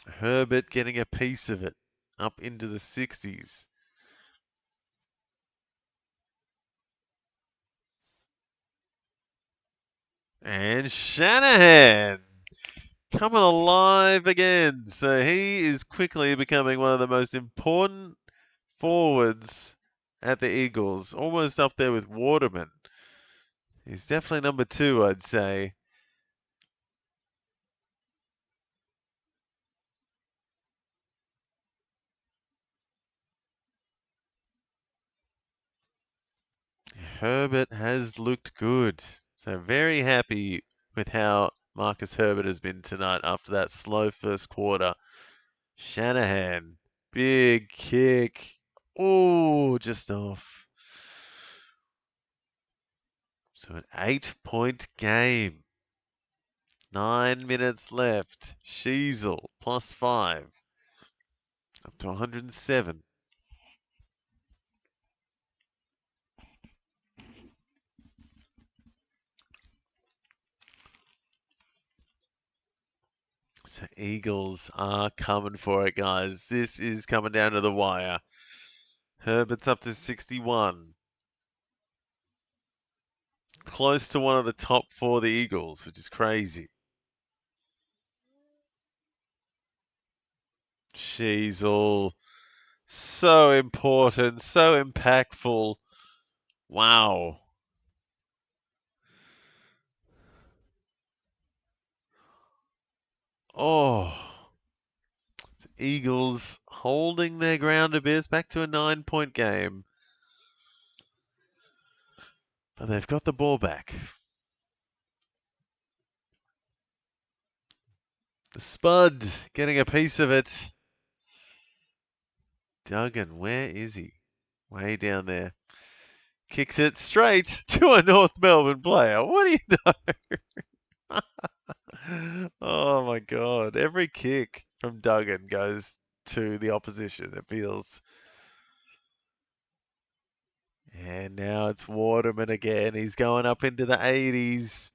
Herbert getting a piece of it up into the 60s. And Shanahan coming alive again. So he is quickly becoming one of the most important forwards at the Eagles. Almost up there with Waterman. He's definitely number 2, I'd say. Herbert has looked good. So very happy with how Marcus Herbert has been tonight after that slow first quarter. Shanahan, big kick. Oh, just off. So an 8-point game. 9 minutes left. Sheasel +5. Up to 107. So Eagles are coming for it, guys. This is coming down to the wire. Herbert's up to 61. Close to one of the top 4 the Eagles, which is crazy. Sheasel, so important, so impactful. Wow. Oh. Eagles holding their ground a bit. It's back to a 9-point game. But they've got the ball back. The Spud getting a piece of it. Duggan, where is he? Way down there. Kicks it straight to a North Melbourne player. What do you know? Oh my God. Every kick from Duggan goes to the opposition, it feels. And now it's Waterman again. He's going up into the 80s.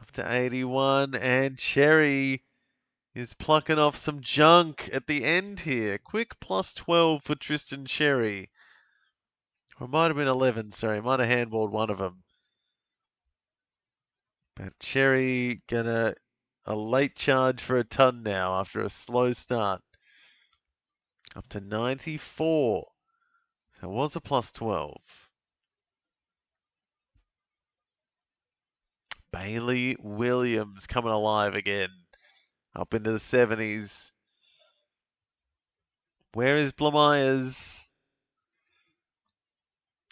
Up to 81. And Cherry is plucking off some junk at the end here. Quick +12 for Tristan Cherry. Or it might have been 11, sorry. Might have handballed one of them. But Cherry gonna a late charge for a ton now after a slow start. Up to 94. So it was a +12. Bailey Williams coming alive again. Up into the 70s. Where is Blamires?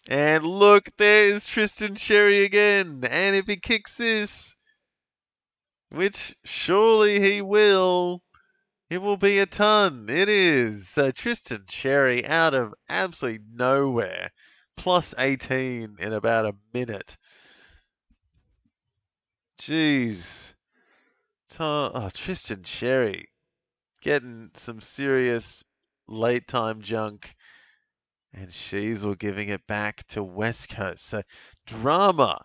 And look, there's Tristan Sherry again. And if he kicks this, which surely he will, it will be a ton. It is. So Tristan Sherry out of absolutely nowhere. Plus 18 in about a minute. Jeez. Oh, Tristan Sherry getting some serious late time junk. And Sheasel giving it back to West Coast. So drama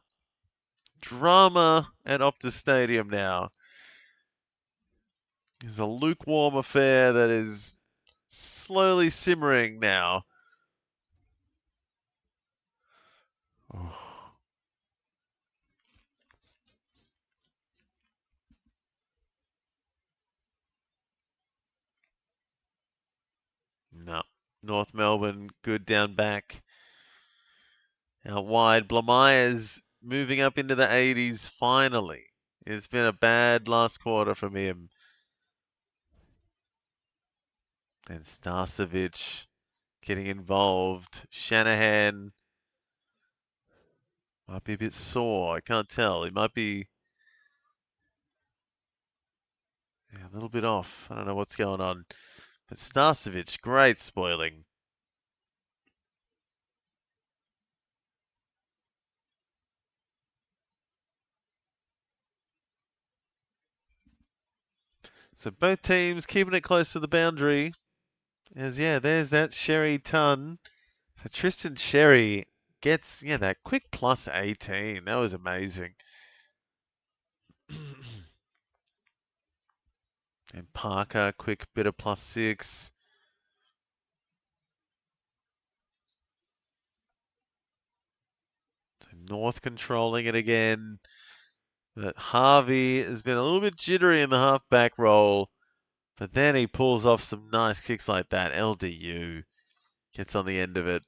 at Optus Stadium now. It's a lukewarm affair that is slowly simmering now. Oh. No. North Melbourne, good down back. Out wide, Blamires moving up into the 80s finally. It's been a bad last quarter from him. And Starcevic getting involved. Shanahan might be a bit sore. I can't tell. He might be a little bit off. I don't know what's going on. But Starcevic, great spoiling. So both teams keeping it close to the boundary. There's that Sherry ton. So Tristan Sherry gets, that quick plus 18. That was amazing. And Parker, quick bit of plus 6. So North controlling it again. But Harvey has been a little bit jittery in the halfback roll. But then he pulls off some nice kicks like that. LDU gets on the end of it.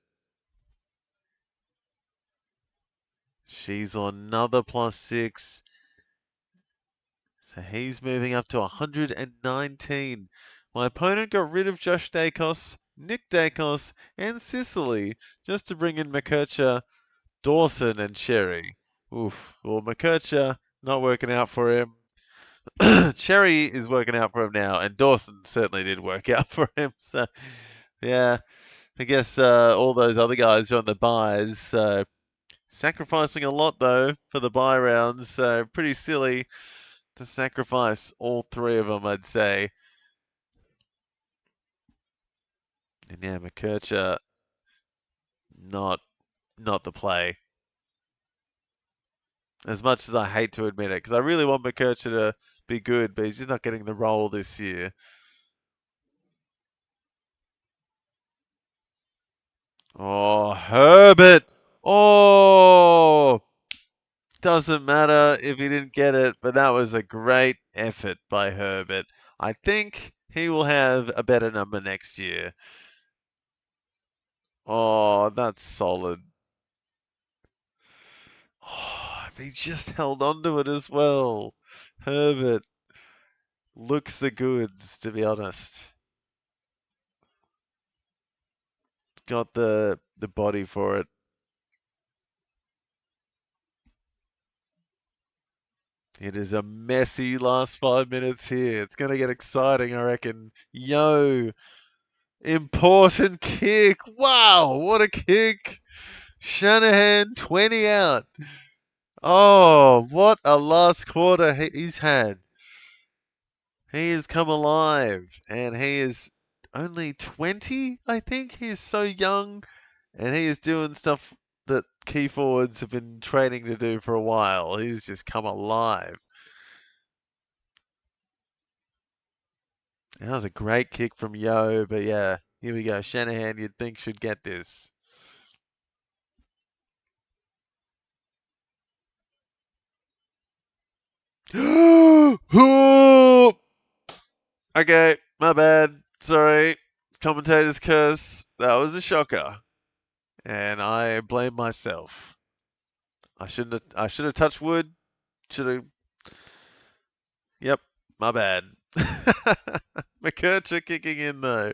She's on another plus 6. So he's moving up to 119. My opponent got rid of Josh Dacos, Nick Dacos, and Sicily just to bring in McKercher, Dawson, and Cherry. Oof. Well, McKercher not working out for him. Cherry is working out for him now, and Dawson certainly did work out for him. So, yeah, I guess all those other guys are on the buys. Sacrificing a lot, though, for the buy rounds. So, pretty silly to sacrifice all 3 of them, I'd say. And yeah, McKercher, not the play. As much as I hate to admit it, because I really want McKercher to be good, but he's just not getting the role this year. Oh, Herbert! Oh! Doesn't matter if he didn't get it, but that was a great effort by Herbert. I think he will have a better number next year. Oh, that's solid. Oh, if he just held on to it as well. Herbert looks the goods, to be honest. Got the body for it. It is a messy last 5 minutes here. It's going to get exciting, I reckon. Yo, important kick. Wow, what a kick. Shanahan, 20 out. Oh, what a last quarter he's had. He has come alive, and he is only 20, I think. He is so young, and he is doing stuff that key forwards have been training to do for a while. He's just come alive. That was a great kick from Yo, but yeah, here we go. Shanahan, you'd think should get this. Okay, my bad. Sorry. Commentator's curse. That was a shocker. And I blame myself. I should have touched wood. Should have. Yep, my bad. McKercher kicking in though.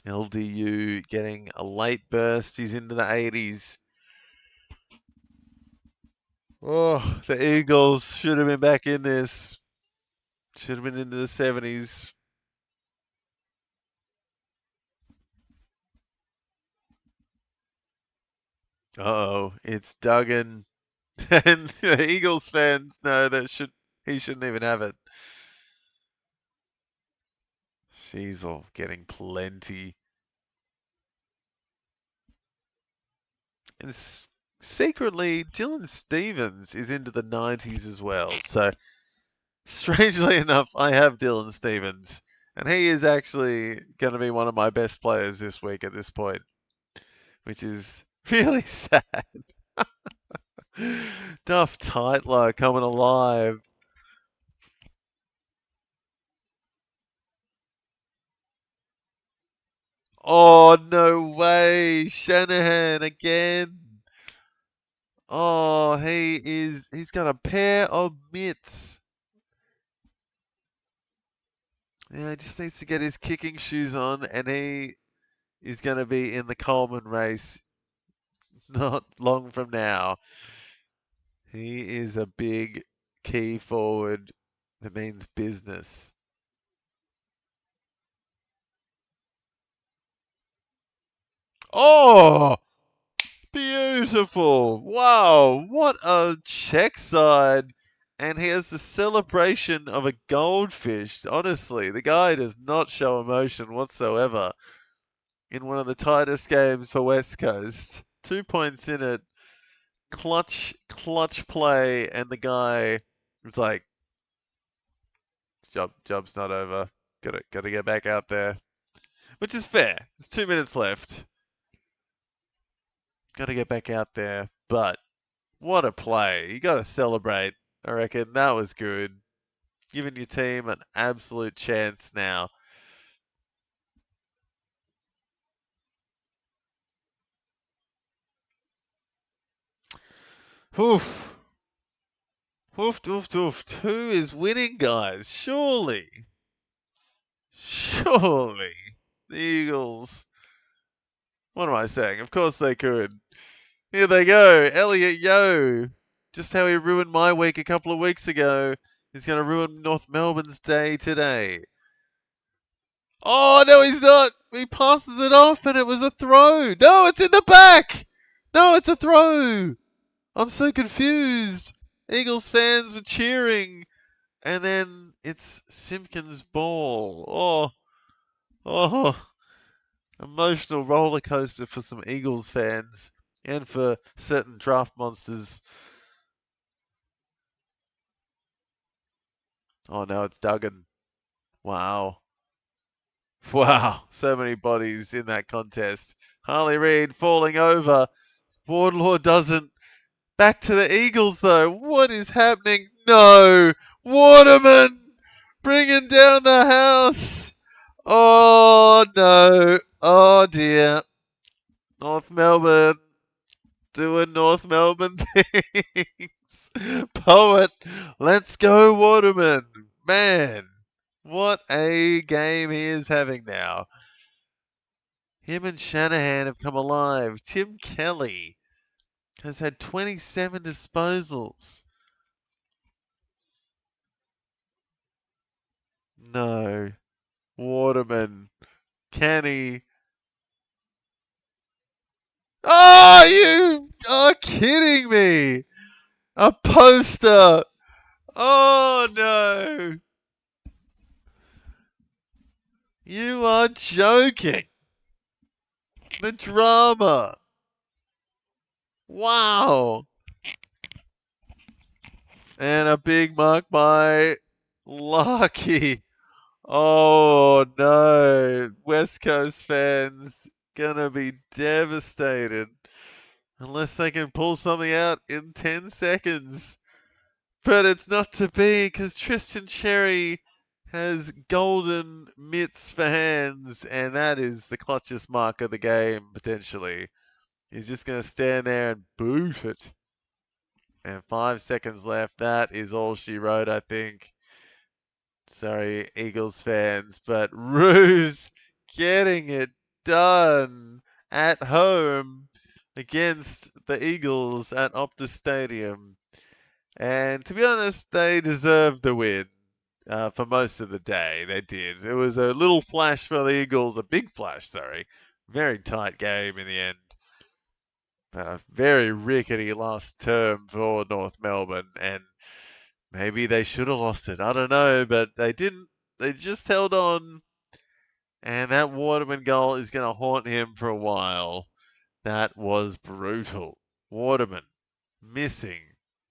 LDU getting a late burst. He's into the 80s. Oh, the Eagles should have been back in this. Should have been into the 70s. Uh-oh, it's Duggan. And the Eagles fans know that he shouldn't even have it. Sheasel getting plenty. And secretly, Dylan Stevens is into the 90s as well. So, strangely enough, I have Dylan Stevens. And he is actually going to be one of my best players this week at this point, which is really sad. Duff Tightler coming alive. Oh, no way. Shanahan again. Oh, he's got a pair of mitts. Yeah, he just needs to get his kicking shoes on, and he is going to be in the Coleman race not long from now. He is a big key forward that means business. Oh, beautiful. Wow, what a check side. And here's the celebration of a goldfish. Honestly, the guy does not show emotion whatsoever in one of the tightest games for West Coast. 2 points in it. Clutch play, and the guy is like, job's not over. Gotta get back out there. Which is fair. There's 2 minutes left. Gotta get back out there. But what a play. You gotta celebrate. I reckon that was good. Giving your team an absolute chance now. Oof. Oof, oof, oof. Who is winning, guys? Surely. Surely. The Eagles. What am I saying? Of course they could. Here they go. Elliot Yeo. Just how he ruined my week a couple of weeks ago. He's going to ruin North Melbourne's day today. Oh, no, he's not. He passes it off and it was a throw. No, it's in the back. No, it's a throw. I'm so confused. Eagles fans were cheering. And then it's Simpkins' ball. Oh. Emotional roller coaster for some Eagles fans and for certain draft monsters. Oh, no, it's Duggan. Wow. Wow. So many bodies in that contest. Harley Reid falling over. Wardlaw doesn't. Back to the Eagles, though. What is happening? No. Waterman bringing down the house. Oh, no. Oh, dear. North Melbourne doing North Melbourne things. Poet, let's go Waterman. Man, what a game he is having now. Him and Shanahan have come alive. Tim Kelly has had 27 disposals. No. Waterman. Can he? Oh, you are kidding me. A poster. Oh, no. You are joking. The drama. Wow. And a big mark by Lucky. Oh, no. West Coast fans gonna be devastated unless they can pull something out in 10 seconds. But it's not to be because Tristan Cherry has golden mitts for hands, and that is the clutchest mark of the game, potentially. He's just going to stand there and boot it. And 5 seconds left. That is all she wrote, I think. Sorry, Eagles fans, but Roos getting it done at home against the Eagles at Optus Stadium. And to be honest, they deserved the win for most of the day. They did. It was a little flash for the Eagles, a big flash, sorry. Very tight game in the end. But a very rickety last term for North Melbourne, and maybe they should have lost it. I don't know, but they didn't. They just held on, and that Waterman goal is going to haunt him for a while. That was brutal. Waterman missing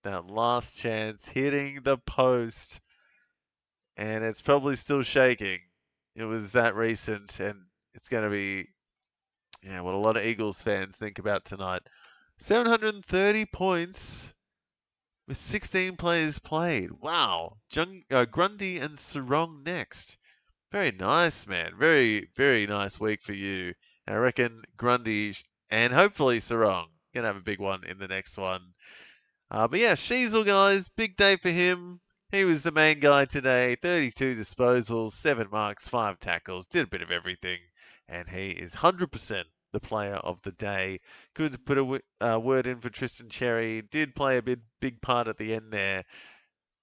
that last chance, hitting the post, and it's probably still shaking. It was that recent, and it's going to be, yeah, what a lot of Eagles fans think about tonight. 730 points with 16 players played. Wow. Grundy and Sarong next. Very nice, man. Very, very nice week for you. And I reckon Grundy and hopefully Sarong going to have a big one in the next one. But yeah, Sheasel, guys, big day for him. He was the main guy today. 32 disposals, 7 marks, 5 tackles, did a bit of everything. And he is 100% the player of the day. Could put a word in for Tristan Cherry. Did play a big part at the end there.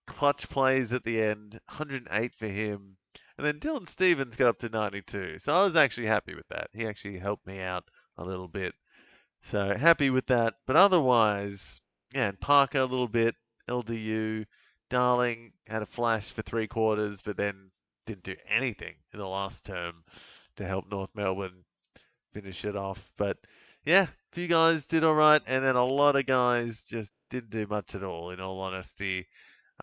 Clutch plays at the end. 108 for him. And then Dylan Stevens got up to 92. So I was actually happy with that. He actually helped me out a little bit. So happy with that. But otherwise, yeah, and Parker a little bit, LDU, Darling had a flash for 3 quarters, but then didn't do anything in the last term to help North Melbourne finish it off. But yeah, a few guys did all right, and then a lot of guys just didn't do much at all, in all honesty.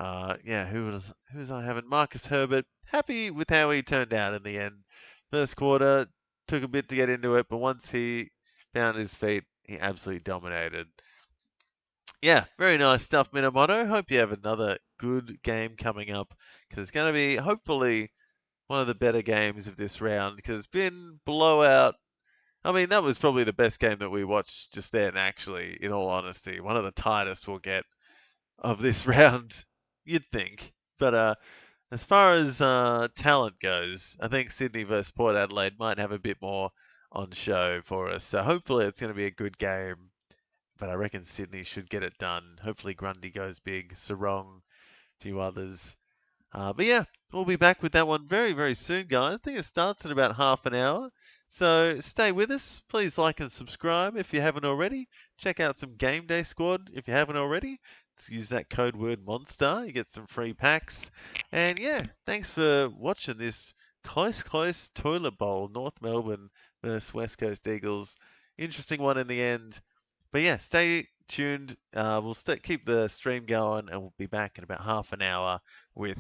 Yeah, who was I having? Marcus Herbert, happy with how he turned out in the end. First quarter, took a bit to get into it, but once he found his feet, he absolutely dominated. Yeah, very nice stuff, Minamoto. Hope you have another good game coming up because it's going to be hopefully one of the better games of this round because it's been blowout. I mean, that was probably the best game that we watched just then, actually, in all honesty. One of the tightest we'll get of this round, you'd think. But as far as talent goes, I think Sydney versus Port Adelaide might have a bit more on show for us. So hopefully it's going to be a good game. But I reckon Sydney should get it done. Hopefully Grundy goes big, Sarong, a few others. But yeah, we'll be back with that one very, very soon, guys. I think it starts in about half an hour. So stay with us. Please like and subscribe if you haven't already. Check out some Game Day Squad if you haven't already. Use that code word MONSTAR. You get some free packs. And yeah, thanks for watching this close toilet bowl. North Melbourne versus West Coast Eagles. Interesting one in the end. But yeah, stay tuned. We'll keep the stream going and we'll be back in about half an hour with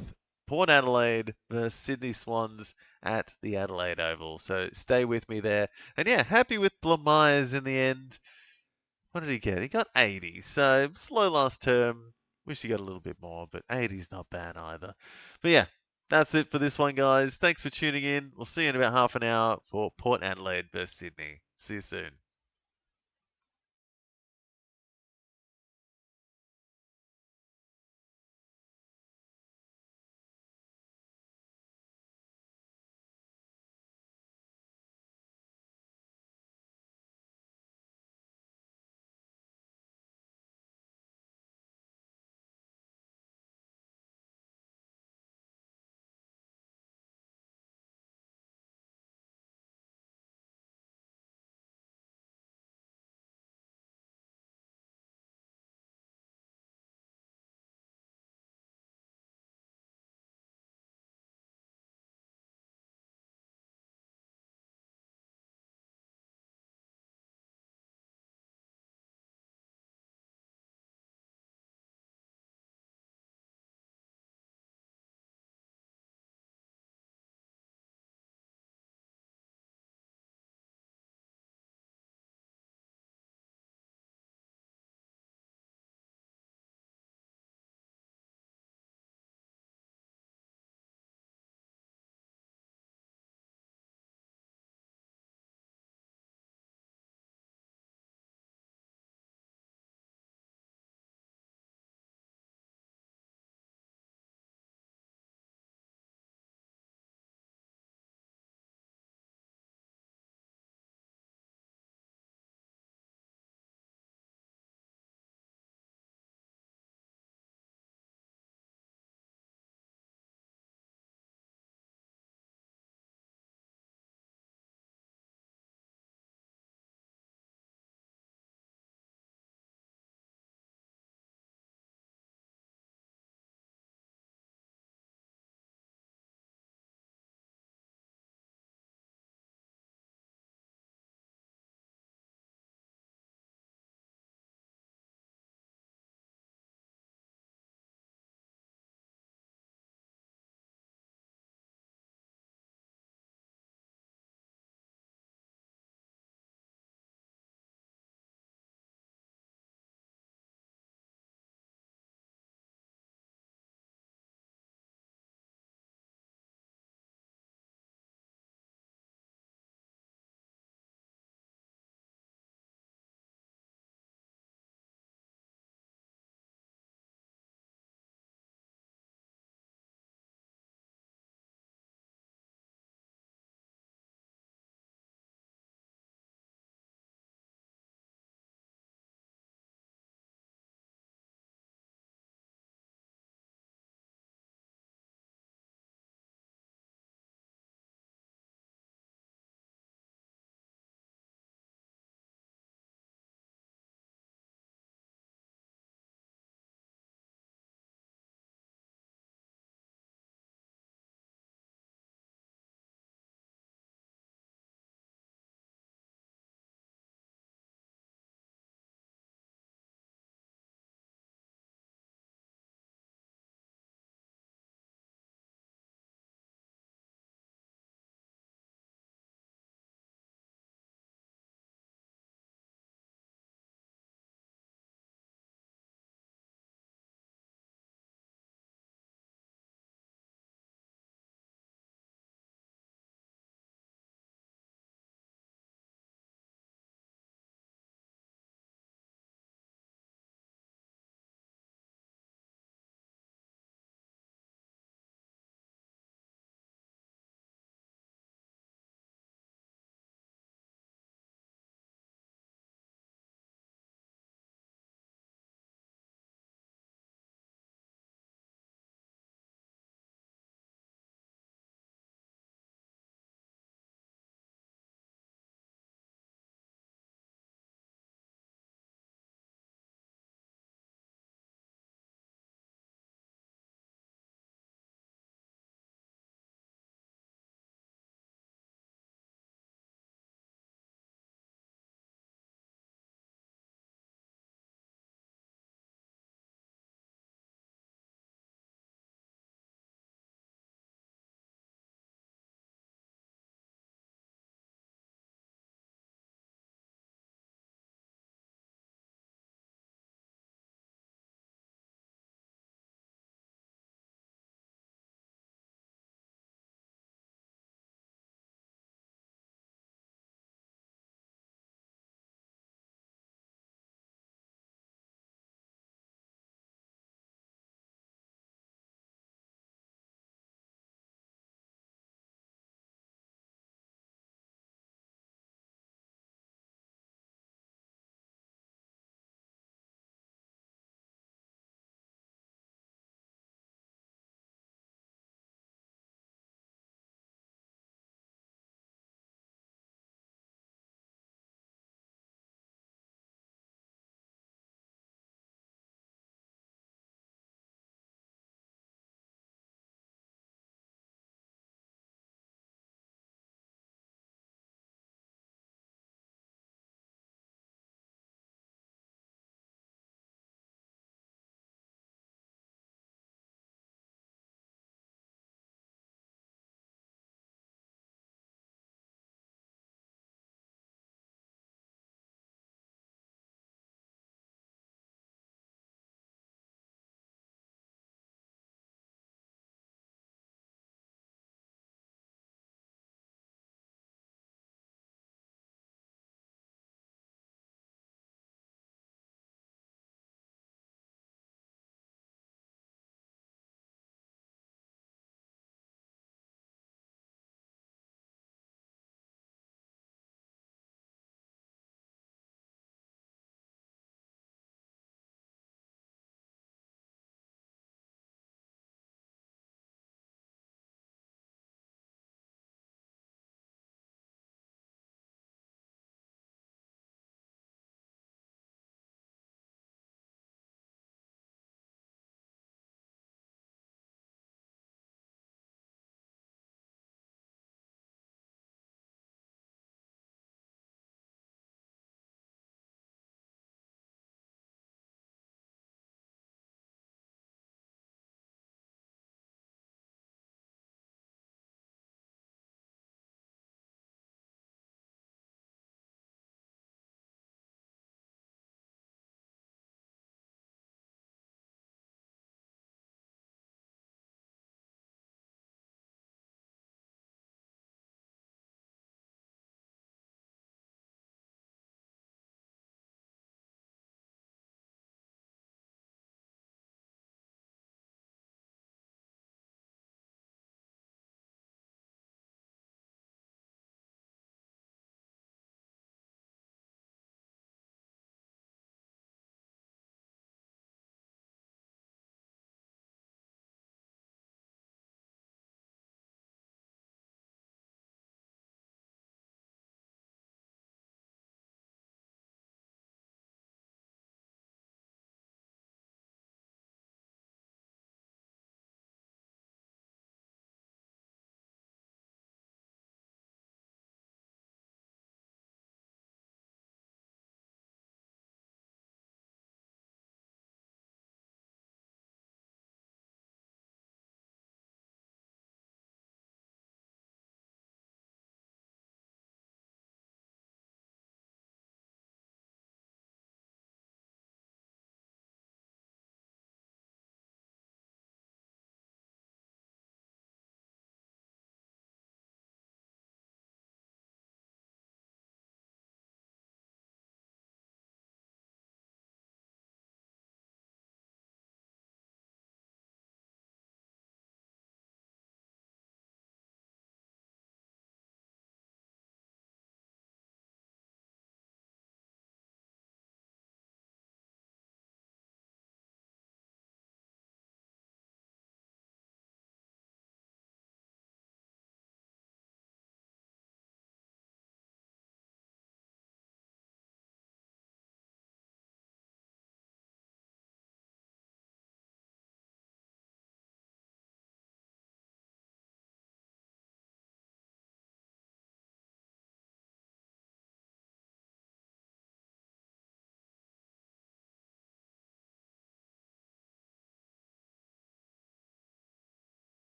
Port Adelaide versus Sydney Swans at the Adelaide Oval. So stay with me there. And yeah, happy with Blamires in the end. What did he get? He got 80. So slow last term. Wish he got a little bit more, but 80's not bad either. But yeah, that's it for this one, guys. Thanks for tuning in. We'll see you in about half an hour for Port Adelaide versus Sydney. See you soon.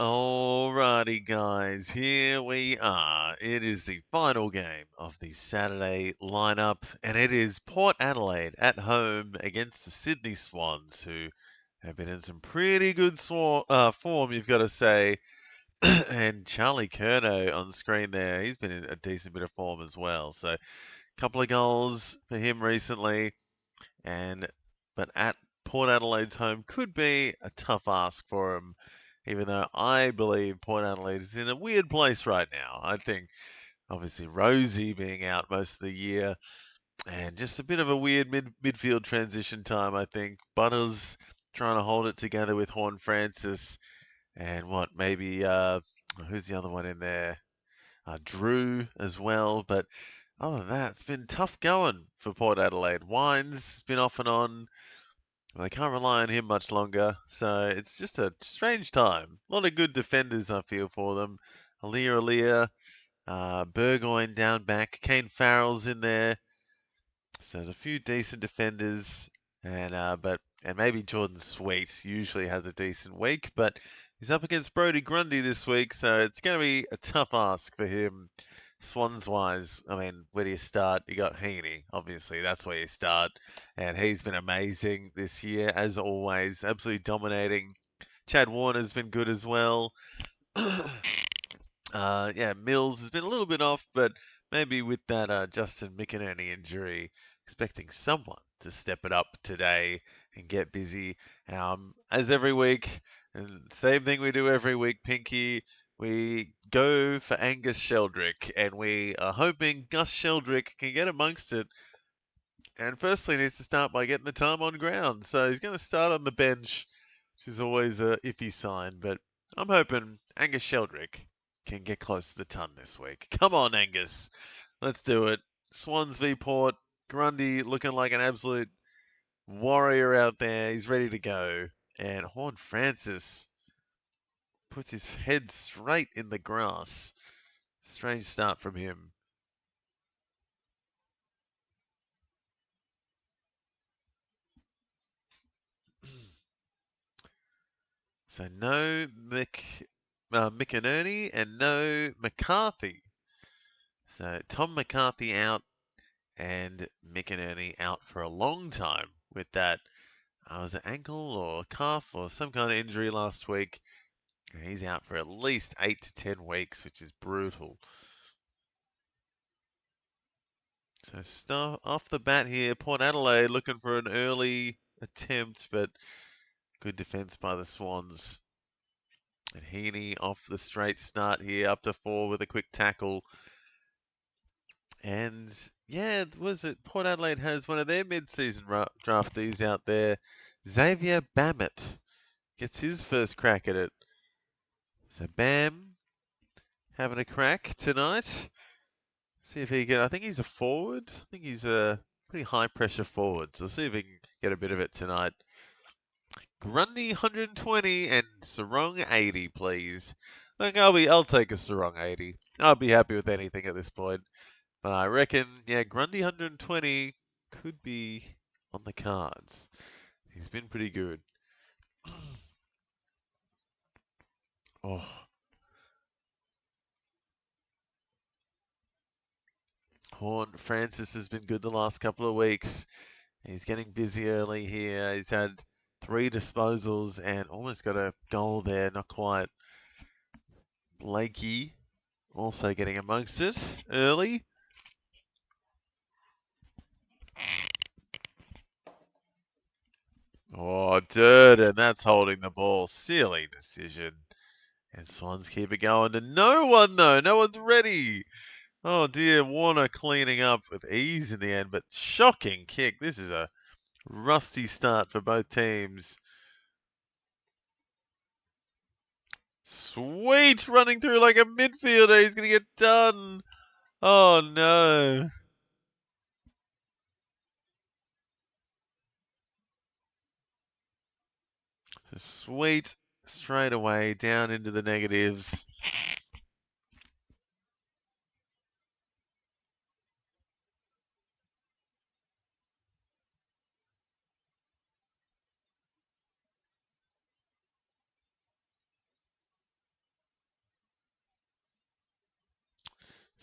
Alrighty, guys, here we are. It is the final game of the Saturday lineup, and it is Port Adelaide at home against the Sydney Swans, who have been in some pretty good form, you've got to say. And Charlie Curnow on screen there, he's been in a decent bit of form as well. So, a couple of goals for him recently, but at Port Adelaide's home could be a tough ask for him, even though I believe Port Adelaide is in a weird place right now. I think obviously Rosie being out most of the year and just a bit of a weird midfield transition time, I think. Butters trying to hold it together with Horn Francis and maybe who's the other one in there? Drew as well, but other than that, it's been tough going for Port Adelaide. Wines has been off and on. They can't rely on him much longer, so it's just a strange time. A lot of good defenders, I feel, for them. Alia, Burgoyne down back, Kane Farrell's in there. So there's a few decent defenders, and maybe Jordan Sweet usually has a decent week, but he's up against Brodie Grundy this week, so it's going to be a tough ask for him. Swans wise, I mean, where do you start? You got Heaney, obviously, that's where you start. And he's been amazing this year, as always, absolutely dominating. Chad Warner's been good as well. Mills has been a little bit off, but maybe with that Justin McInerney injury, expecting someone to step it up today and get busy. As every week, and same thing we do every week, Pinky. We go for Angus Sheldrick, and we are hoping Gus Sheldrick can get amongst it. And firstly, needs to start by getting the time on ground. So he's going to start on the bench, which is always a iffy sign. But I'm hoping Angus Sheldrick can get close to the ton this week. Come on, Angus. Let's do it. Swans v Port. Grundy looking like an absolute warrior out there. He's ready to go. And Horn Francis puts his head straight in the grass. Strange start from him. So no McInerney and no McCarthy. So Tom McCarthy out and McInerney out for a long time with that. Was it ankle or calf or some kind of injury last week? He's out for at least 8 to 10 weeks, which is brutal. So start off the bat here, Port Adelaide looking for an early attempt, but good defence by the Swans. And Heaney off the straight start here, up to 4 with a quick tackle. And yeah, was it Port Adelaide has one of their mid-season draftees out there, Xavier Bammett, gets his first crack at it. So Bam having a crack tonight. See if he can. I think he's a forward. I think he's a pretty high pressure forward. So see if he can get a bit of it tonight. Grundy 120 and Sarong 80, please. Look, I'll take a Sarong 80. I'll be happy with anything at this point. But I reckon, yeah, Grundy 120 could be on the cards. He's been pretty good. Oh. Horn Francis has been good the last couple of weeks. He's getting busy early here. He's had 3 disposals and almost got a goal there, not quite. Blakey also getting amongst it early. Oh, Durden, that's holding the ball. Silly decision. And Swans keep it going to no one, though. No one's ready. Oh, dear. Warner cleaning up with ease in the end, but shocking kick. This is a rusty start for both teams. Sweet, running through like a midfielder. He's going to get done. Oh, no. Sweet, straight away, down into the negatives.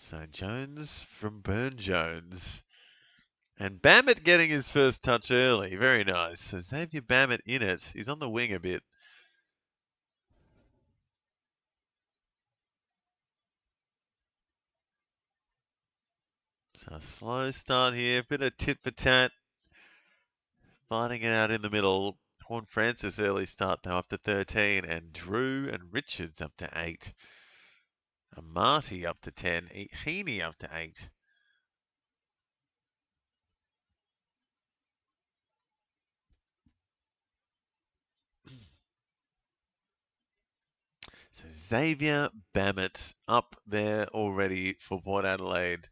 So Jones from Burn Jones. And Bammett getting his first touch early. Very nice. So Xavier Bammett in it. He's on the wing a bit. So a slow start here. Bit of tit for tat. Finding it out in the middle. Horn Francis early start though up to 13. And Drew and Richards up to 8. Marty up to 10. Heaney up to 8. So Xavier Bammett up there already for Port Adelaide.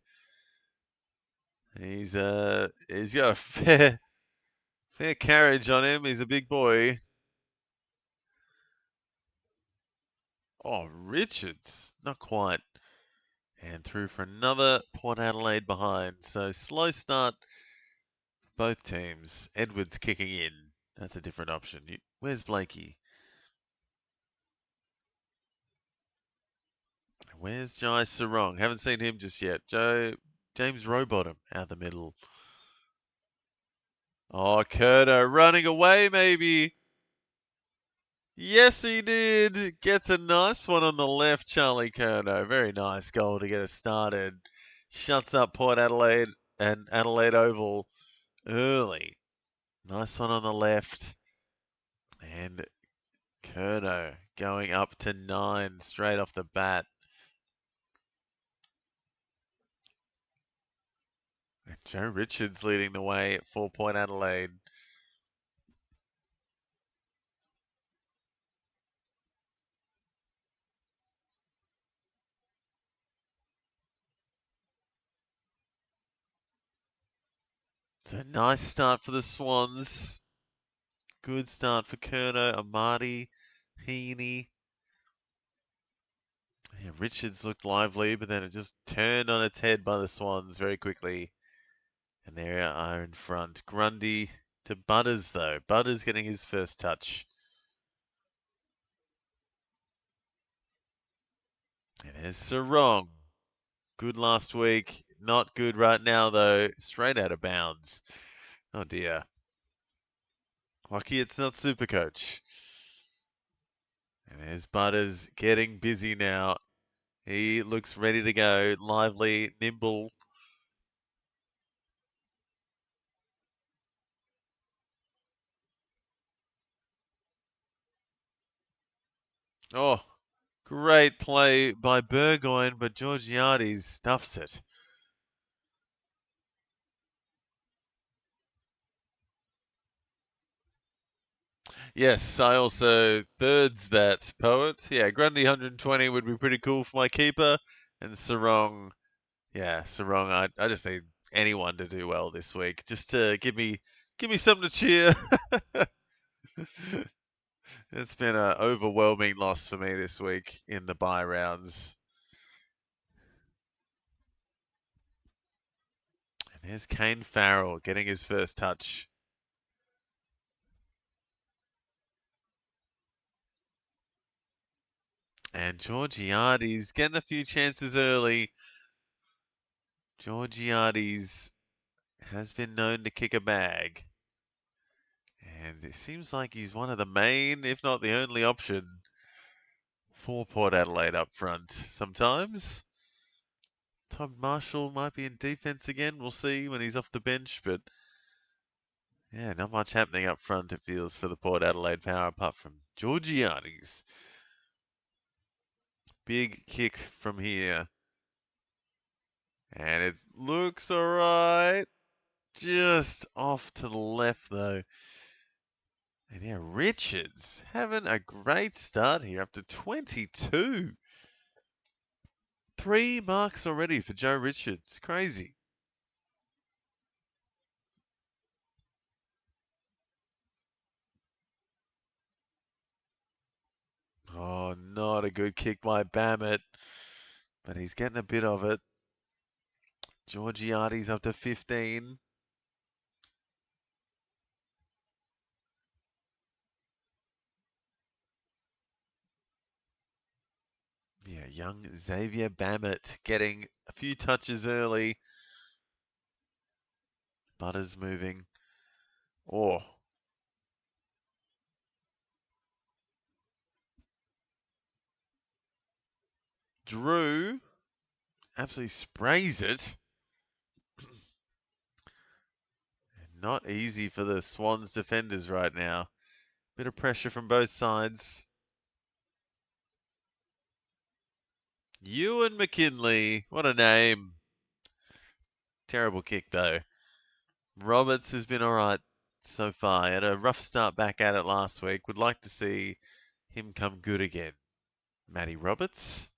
He's got a fair carriage on him. He's a big boy. Oh, Richards, not quite. And through for another Port Adelaide behind. So slow start both teams. Edwards kicking in. That's a different option. Where's Blakey? Where's Jai Sarong? Haven't seen him just yet. James Rowbottom out the middle. Oh, Curto running away maybe. Yes, he did. Gets a nice one on the left, Charlie Curto. Very nice goal to get us started. Shuts up Port Adelaide and Adelaide Oval early. Nice one on the left. And Curto going up to 9 straight off the bat. And Joe Richards leading the way for Port Adelaide. So nice start for the Swans. Good start for Curto, Amati, Heaney. Yeah, Richards looked lively, but then it just turned on its head by the Swans very quickly. And they are in front. Grundy to Butters, though. Butters getting his first touch. And there's Sarong. Good last week. Not good right now, though. Straight out of bounds. Oh, dear. Lucky it's not Supercoach. And there's Butters getting busy now. He looks ready to go. Lively, nimble. Oh, great play by Burgoyne, but Georgiades stuffs it. Yes, I also thirds that poet. Yeah, Grundy 120 would be pretty cool for my keeper. And Sarong, yeah, Sarong, I just need anyone to do well this week. Just to give me something to cheer. It's been an overwhelming loss for me this week in the bye rounds. And there's Kane Farrell getting his first touch. And Georgiades getting a few chances early. Georgiades has been known to kick a bag. And it seems like he's one of the main, if not the only option for Port Adelaide up front sometimes. Todd Marshall might be in defence again. We'll see when he's off the bench. But yeah, not much happening up front, it feels, for the Port Adelaide power apart from Georgiades. Big kick from here. And it looks alright. Just off to the left, though. And yeah, Richards having a great start here, up to 22. 3 marks already for Joe Richards. Crazy. Oh, not a good kick by Bammett. But he's getting a bit of it. Georgiades up to 15. Yeah, young Xavier Bammett getting few touches early. Butters moving. Oh. Drew absolutely sprays it. Not easy for the Swans defenders right now. Bit of pressure from both sides. Ewan McKinley. What a name. Terrible kick, though. Roberts has been all right so far. He had a rough start back at it last week. Would like to see him come good again. Matty Roberts.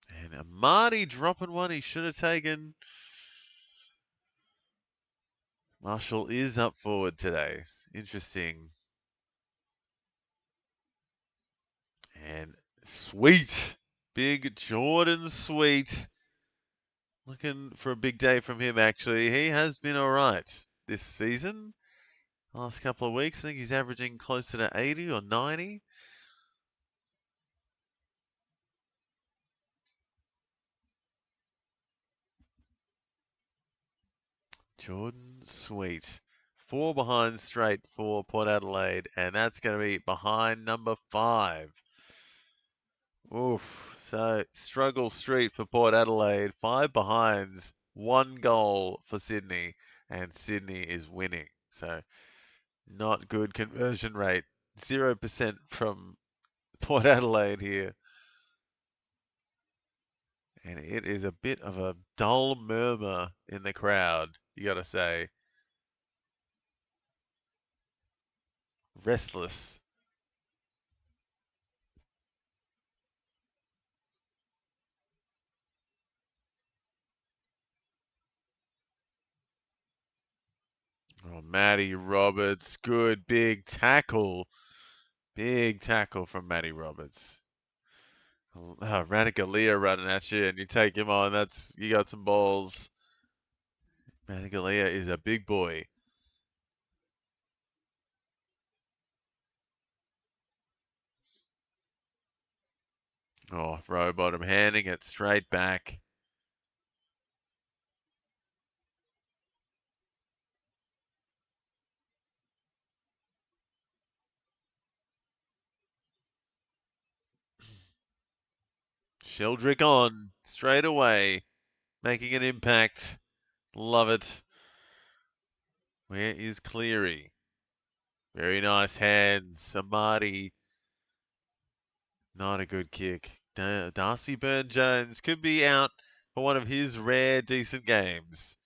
And Marty dropping one he should have taken. Marshall is up forward today. Interesting. And Sweet. Big Jordan Sweet. Looking for a big day from him, actually. He has been all right this season. Last couple of weeks, I think he's averaging closer to 80 or 90. Jordan Sweet. 4 behind straight for Port Adelaide, and that's going to be behind number 5. Oof. So, struggle street for Port Adelaide. 5 behinds, 1 goal for Sydney, and Sydney is winning. So, not good conversion rate. 0% from Port Adelaide here. And it is a bit of a dull murmur in the crowd, you got to say. Restless. Oh, Matty Roberts. Good big tackle. Big tackle from Matty Roberts. Oh, Radicalia running at you and you take him on. You got some balls. Radicalia is a big boy. Oh, Rowbottom handing it straight back. Sheldrick on straight away, making an impact. Love it. Where is Cleary? Very nice hands. Samadi. Not a good kick. Darcy Burn-Jones could be out for one of his rare decent games.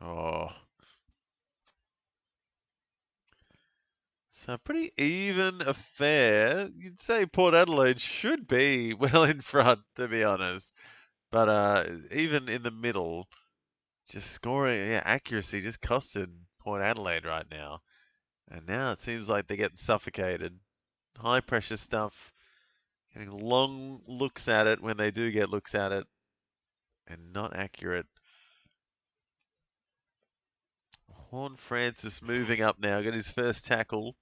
Oh. So pretty even affair. You'd say Port Adelaide should be well in front, to be honest. But even in the middle, just scoring, accuracy just costed Port Adelaide right now. And now it seems like they're getting suffocated. High pressure stuff, getting long looks at it when they do get looks at it, and not accurate. Horn Francis moving up now, got his first tackle.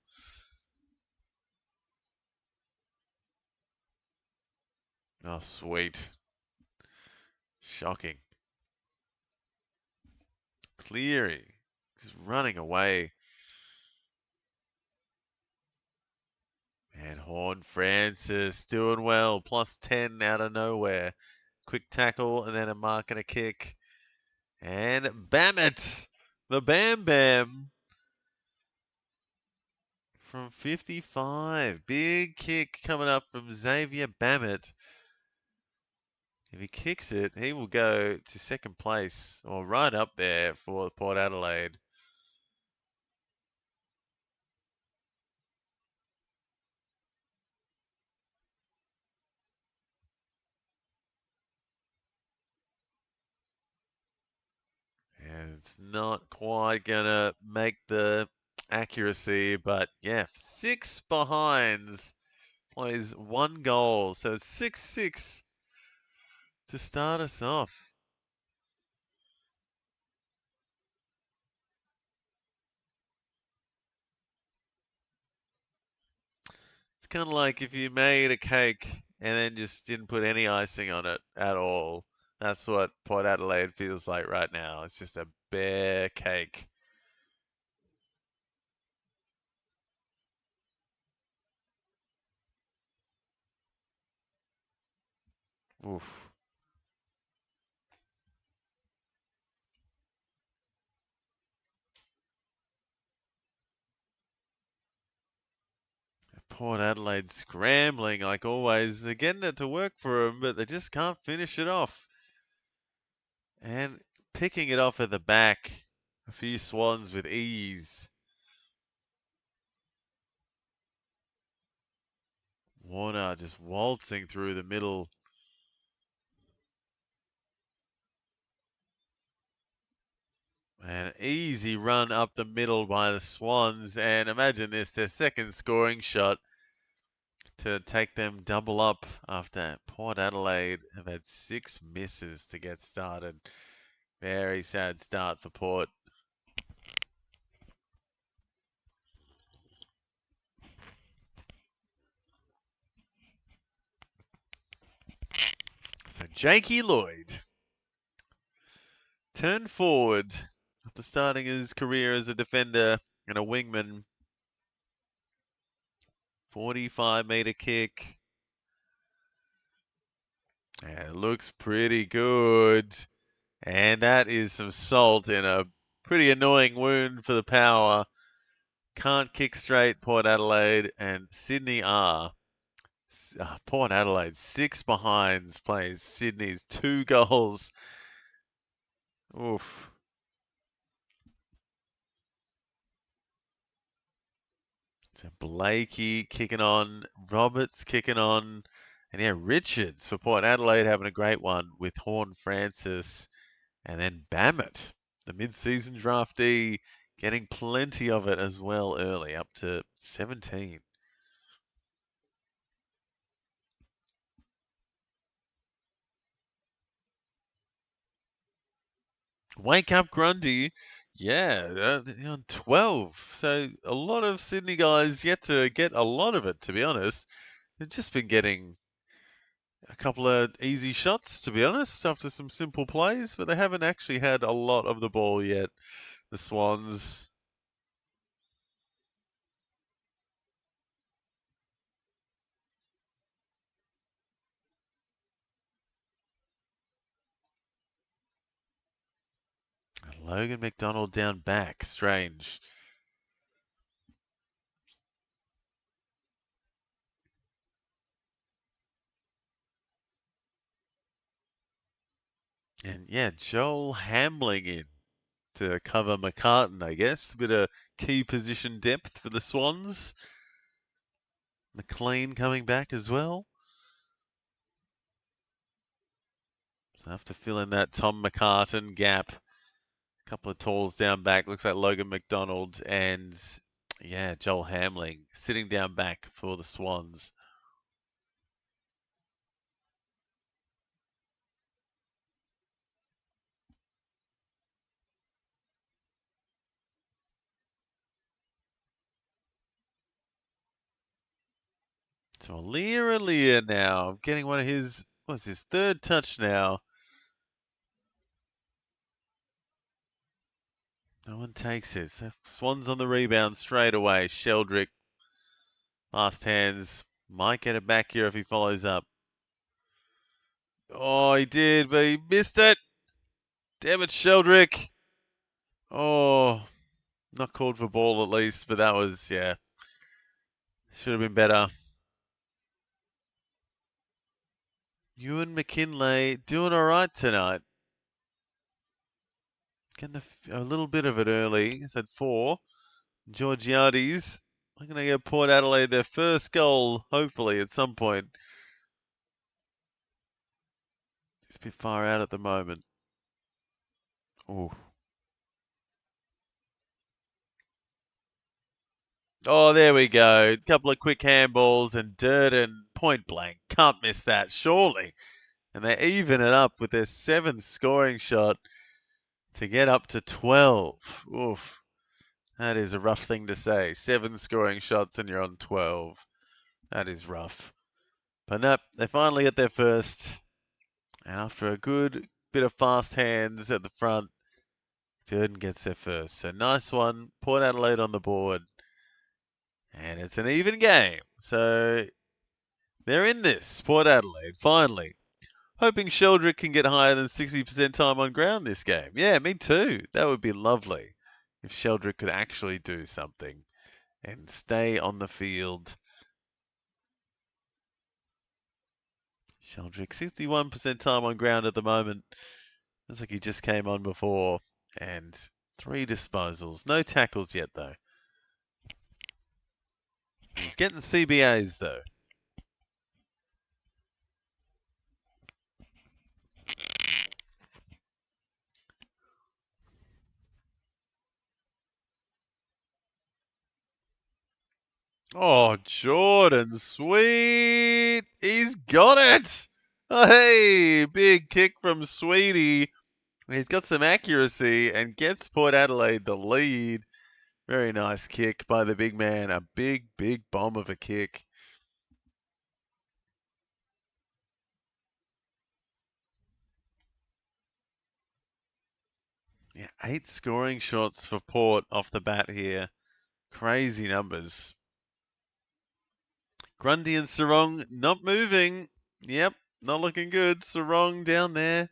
Oh, sweet. Shocking. Cleary, just running away. And Horn Francis doing well, plus 10 out of nowhere. Quick tackle and then a mark and a kick. And Bammett, the Bam Bam from 55. Big kick coming up from Xavier Bammett. If he kicks it, he will go to second place or right up there for Port Adelaide. And it's not quite going to make the accuracy, but yeah, 6 behinds, plays 1 goal. So it's 6-6 to start us off. It's kind of like if you made a cake and then just didn't put any icing on it at all. That's what Port Adelaide feels like right now. It's just a bare cake. Oof. Port Adelaide scrambling like always. They're getting it to work for them, but they just can't finish it off. And picking it off at the back. A few Swans with ease. Warner just waltzing through the middle. An easy run up the middle by the Swans. And imagine this, their second scoring shot to take them double up after Port Adelaide have had 6 misses to get started. Very sad start for Port. So Jakey Lloyd turned forward after starting his career as a defender and a wingman. 45-meter kick. And it looks pretty good. And that is some salt in a pretty annoying wound for the power. Can't kick straight, Port Adelaide, and Sydney are. Port Adelaide, 6 behinds, plays Sydney's 2 goals. Oof. So Blakey kicking on, Roberts kicking on, and yeah, Richards for Port Adelaide having a great one with Horn Francis, and then Bammett, the mid-season draftee, getting plenty of it as well early, up to 17. Wake up, Grundy. Yeah, on 12. So a lot of Sydney guys yet to get a lot of it, to be honest. They've just been getting a couple of easy shots, to be honest, after some simple plays, but they haven't actually had a lot of the ball yet, the Swans. Logan McDonald down back. Strange. And yeah, Joel Hamling in to cover McCartan, I guess. A bit of key position depth for the Swans. McLean coming back as well. So have to fill in that Tom McCartan gap. A couple of talls down back. Looks like Logan McDonald and yeah, Joel Hamling sitting down back for the Swans. So Alia now getting one of his, what's his third touch now? No one takes it. So Swans on the rebound straight away. Sheldrick, last hands, might get it back here if he follows up. Oh, he did, but he missed it. Damn it, Sheldrick. Oh, not called for ball at least, but that was, yeah, should have been better. Ewan McKinlay doing all right tonight. Getting a little bit of it early. He's had 4. Georgiades. I'm going to get Port Adelaide their first goal, hopefully, at some point. It's a bit far out at the moment. Oh. Oh, there we go. A couple of quick handballs and Durden point blank. Can't miss that, surely. And they even it up with their 7th scoring shot to get up to 12. Oof. That is a rough thing to say. 7 scoring shots and you're on 12. That is rough. But nope, they finally get their first. And after a good bit of fast hands at the front, Durden gets their first. So nice one. Port Adelaide on the board. And it's an even game. So they're in this. Port Adelaide, finally. Hoping Sheldrick can get higher than 60% time on ground this game. Yeah, me too. That would be lovely if Sheldrick could actually do something and stay on the field. Sheldrick, 61% time on ground at the moment. Looks like he just came on before. And 3 disposals. No tackles yet, though. He's getting CBAs, though. Oh, Jordan, sweet. He's got it. Oh, hey, big kick from Sweetie. He's got some accuracy and gets Port Adelaide the lead. Very nice kick by the big man. A big, big bomb of a kick. Yeah, 8 scoring shots for Port off the bat here. Crazy numbers. Grundy and Sarong not moving. Yep, not looking good. Sarong down there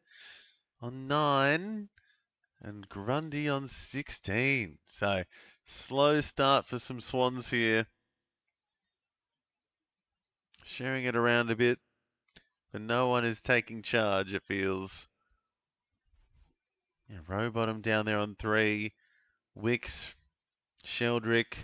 on 9 and Grundy on 16. So slow start for some Swans here. Sharing it around a bit, but no one is taking charge, it feels. Yeah, Rowbottom down there on 3. Wicks, Sheldrick.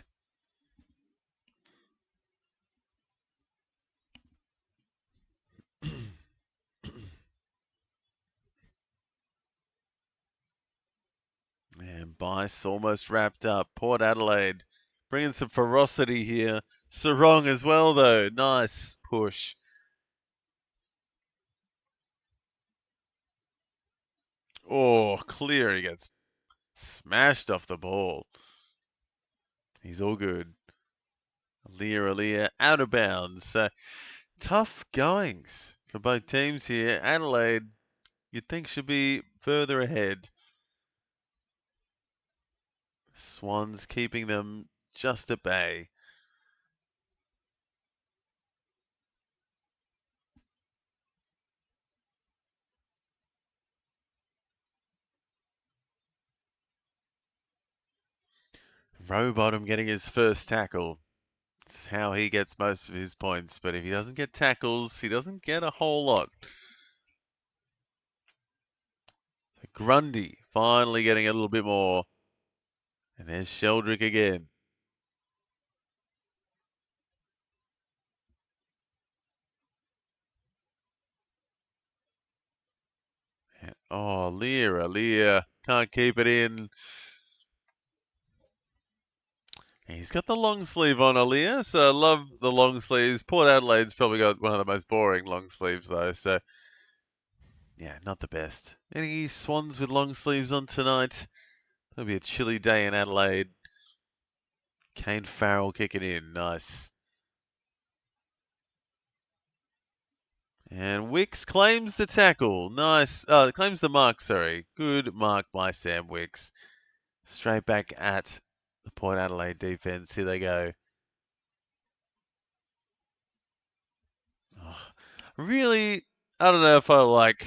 And Bice almost wrapped up. Port Adelaide bringing some ferocity here. Sarong as well, though. Nice push. Oh, clear. He gets smashed off the ball. He's all good. Alia, out of bounds. Tough goings for both teams here. Adelaide, you'd think should be further ahead. Swans keeping them just at bay. Rowbottom getting his first tackle. It's how he gets most of his points. But if he doesn't get tackles, he doesn't get a whole lot. So Grundy finally getting a little bit more. And there's Sheldrick again. Oh, Lear. Can't keep it in. He's got the long sleeve on Alia, so I love the long sleeves. Port Adelaide's probably got one of the most boring long sleeves, though, so yeah, not the best. Any Swans with long sleeves on tonight? It'll be a chilly day in Adelaide. Kane Farrell kicking in, nice. And Wicks claims the tackle, nice. Claims the mark, sorry. Good mark by Sam Wicks. Straight back at the Port Adelaide defense. Here they go. Oh, really, I don't know if I like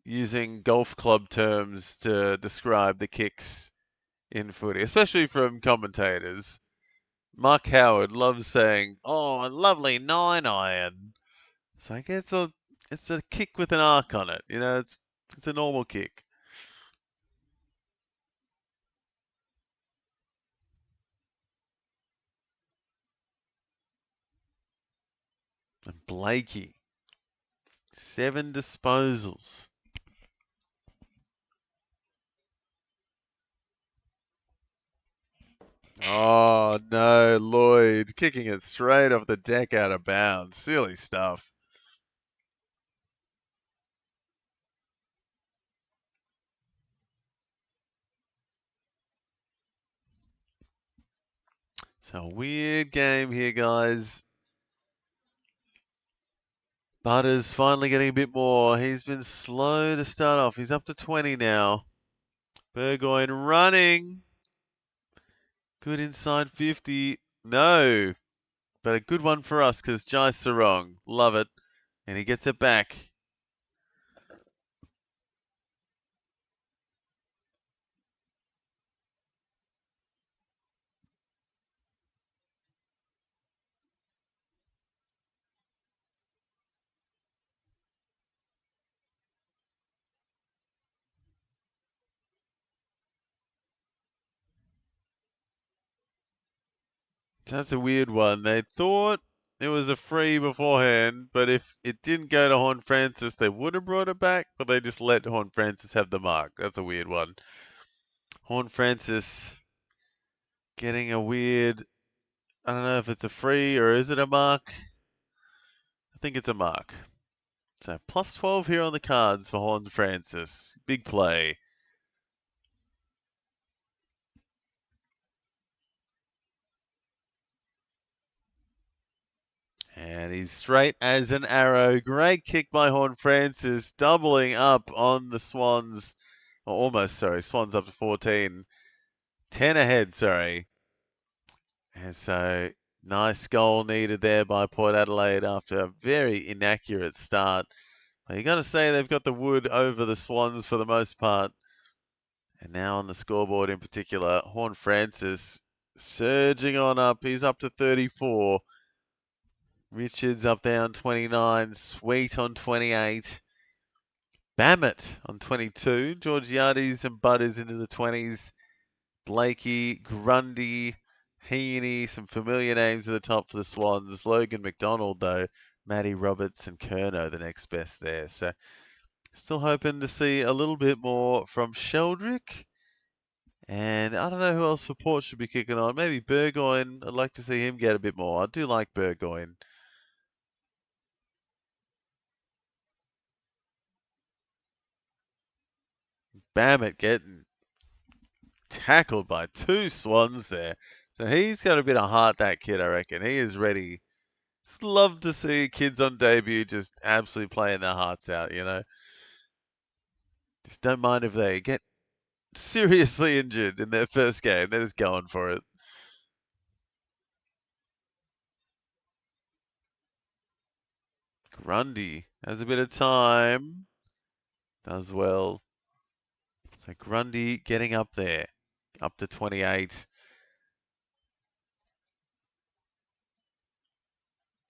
using golf club terms to describe the kicks in footy, especially from commentators. Mark Howard loves saying, "Oh, a lovely 9-iron." It's like it's a kick with an arc on it. You know, it's a normal kick. And Blakey, 7 disposals. Oh no, Lloyd kicking it straight off the deck out of bounds. Silly stuff. So weird game here, guys. Butters finally getting a bit more. He's been slow to start off. He's up to 20 now. Burgoyne running. Good inside 50. No. But a good one for us because Jai Sarong. Love it. And he gets it back. That's a weird one. They thought it was a free beforehand, but if it didn't go to Horn Francis, they would have brought it back, but they just let Horn Francis have the mark. That's a weird one. Horn Francis getting a weird, I don't know if it's a free or is it a mark? I think it's a mark. So plus 12 here on the cards for Horn Francis. Big play. And he's straight as an arrow. Great kick by Horn Francis, doubling up on the Swans. Or almost, sorry. Swans up to 14. 10 ahead, sorry. And so, nice goal needed there by Port Adelaide after a very inaccurate start. But you got to say they've got the wood over the Swans for the most part. And now on the scoreboard in particular, Horn Francis surging on up. He's up to 34. Richards up there on 29. Sweet on 28. Bammett on 22. Georgiades and Butters into the 20s. Blakey, Grundy, Heaney, some familiar names at the top for the Swans. Logan McDonald, though. Matty Roberts and Kerno, the next best there. So still hoping to see a little bit more from Sheldrick. And I don't know who else for Port should be kicking on. Maybe Burgoyne. I'd like to see him get a bit more. I do like Burgoyne. Bammett getting tackled by two Swans there. So he's got a bit of heart, that kid, I reckon. He is ready. Just love to see kids on debut just absolutely playing their hearts out, you know. Just don't mind if they get seriously injured in their first game. They're just going for it. Grundy has a bit of time. Does well. So Grundy getting up there. Up to 28.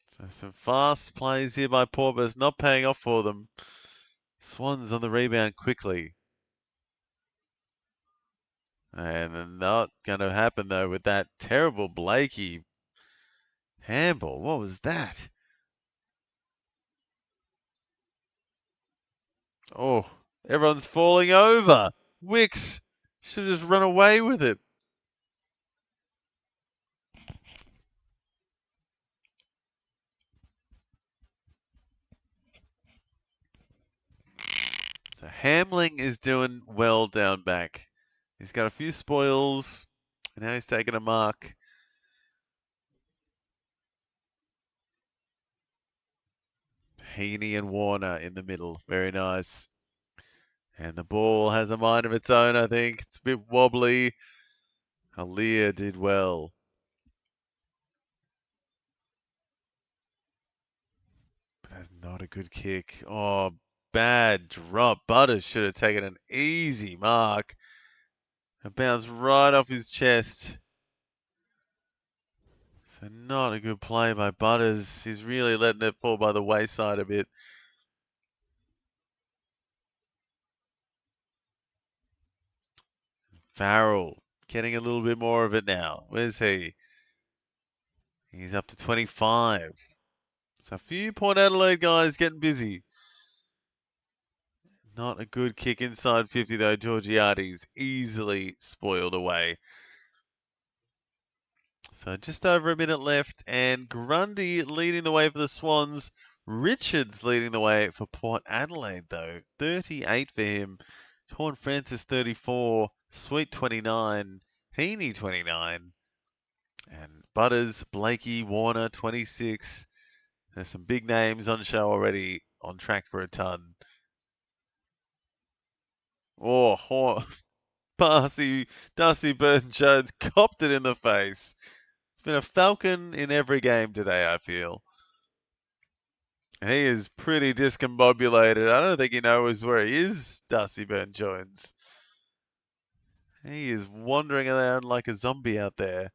So some fast plays here by Port, but it's not paying off for them. Swans on the rebound quickly. And not going to happen, though, with that terrible Blakey handball. What was that? Oh, everyone's falling over. Wicks should have just run away with it. So Hamling is doing well down back. He's got a few spoils, and now he's taking a mark. Heaney and Warner in the middle. Very nice. And the ball has a mind of its own, I think. It's a bit wobbly. Halia did well. But that's not a good kick. Oh, bad drop. Butters should have taken an easy mark. It bounced right off his chest. So not a good play by Butters. He's really letting it fall by the wayside a bit. Farrell getting a little bit more of it now. Where's he? He's up to 25. So a few Port Adelaide guys getting busy. Not a good kick inside 50 though. Georgiades easily spoiled away. So just over a minute left, and Grundy leading the way for the Swans. Richards leading the way for Port Adelaide, though. 38 for him. Horn Francis 34. Sweet 29. Heaney 29. And Butters, Blakey, Warner 26. There's some big names on show already, on track for a ton. Oh, Darcy Burton-Jones copped it in the face. It's been a falcon in every game today, I feel. And he is pretty discombobulated. I don't think he knows where he is, Darcy Burton-Jones. He is wandering around like a zombie out there.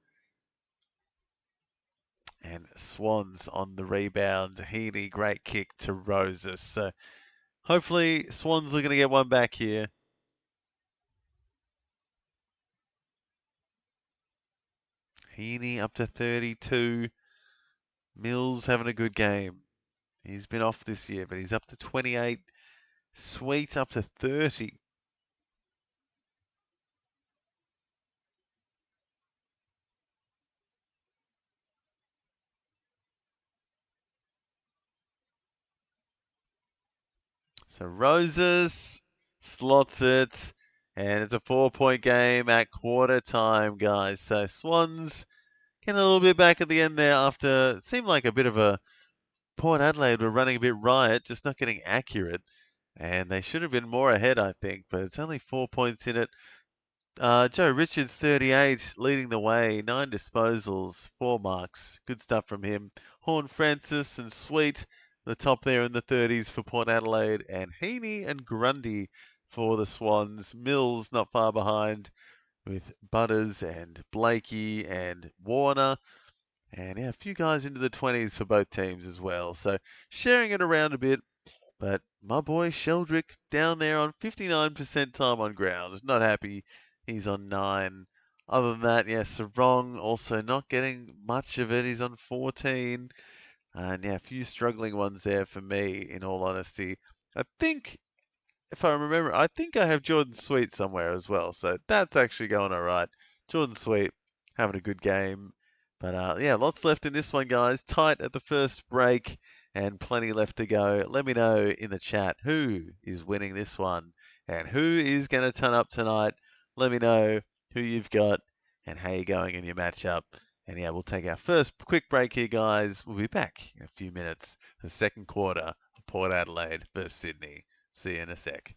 And Swans on the rebound. Heaney, great kick to Roses. So hopefully Swans are going to get one back here. Heaney up to 32. Mills having a good game. He's been off this year, but he's up to 28. Sweet up to 30. So Roses slots it, and it's a 4-point game at quarter time, guys. So Swans getting a little bit back at the end there after it seemed like a bit of a Port Adelaide were running a bit riot, just not getting accurate. And they should have been more ahead, I think, but it's only 4 points in it. Joe Richards, 38, leading the way, 9 disposals, 4 marks. Good stuff from him. Horn Francis and Sweet, the top there in the 30s for Port Adelaide, and Heaney and Grundy for the Swans. Mills not far behind with Butters and Blakey and Warner. And yeah, a few guys into the 20s for both teams as well. So sharing it around a bit. But my boy Sheldrick down there on 59% time on ground is not happy. He's on 9. Other than that, yeah, Sarong also not getting much of it. He's on 14. And yeah, a few struggling ones there for me, in all honesty. I think, if I remember, I think I have Jordan Sweet somewhere as well. So that's actually going all right. Jordan Sweet having a good game. But yeah, lots left in this one, guys. Tight at the first break and plenty left to go. Let me know in the chat who is winning this one and who is going to turn up tonight. Let me know who you've got and how you're going in your matchup. And yeah, we'll take our first quick break here, guys. We'll be back in a few minutes for the second quarter of Port Adelaide versus Sydney. See you in a sec.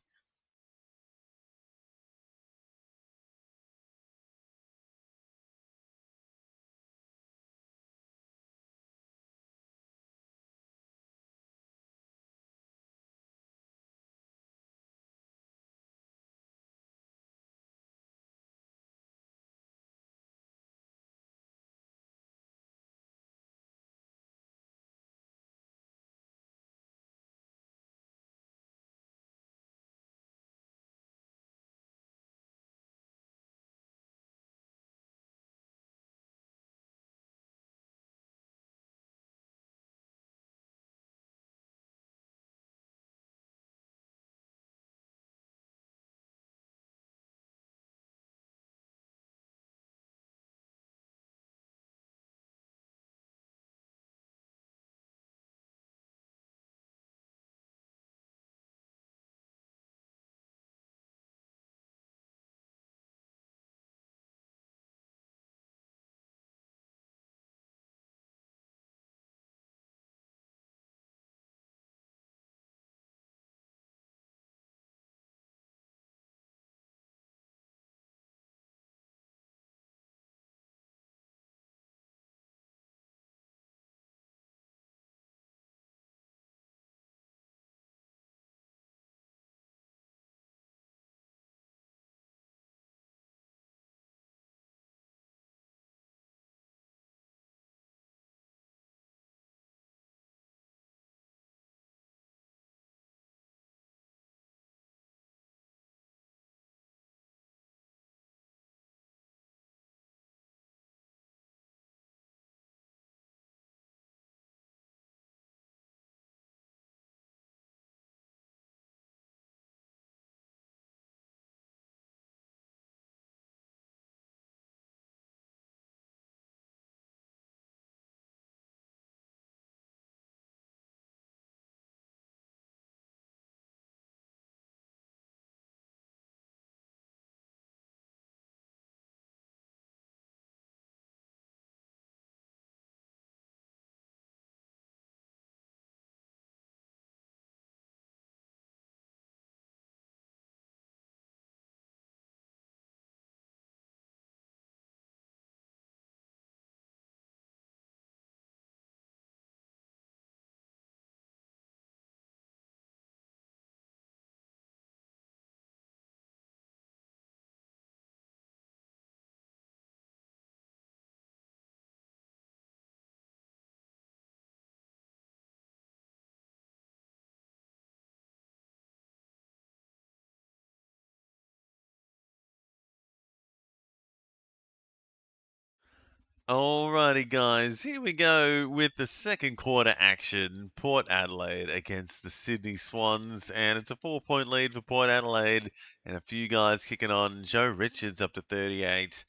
Alrighty, guys, here we go with the second quarter action. Port Adelaide against the Sydney Swans, and it's a 4-point lead for Port Adelaide, and a few guys kicking on. Joe Richards up to 38,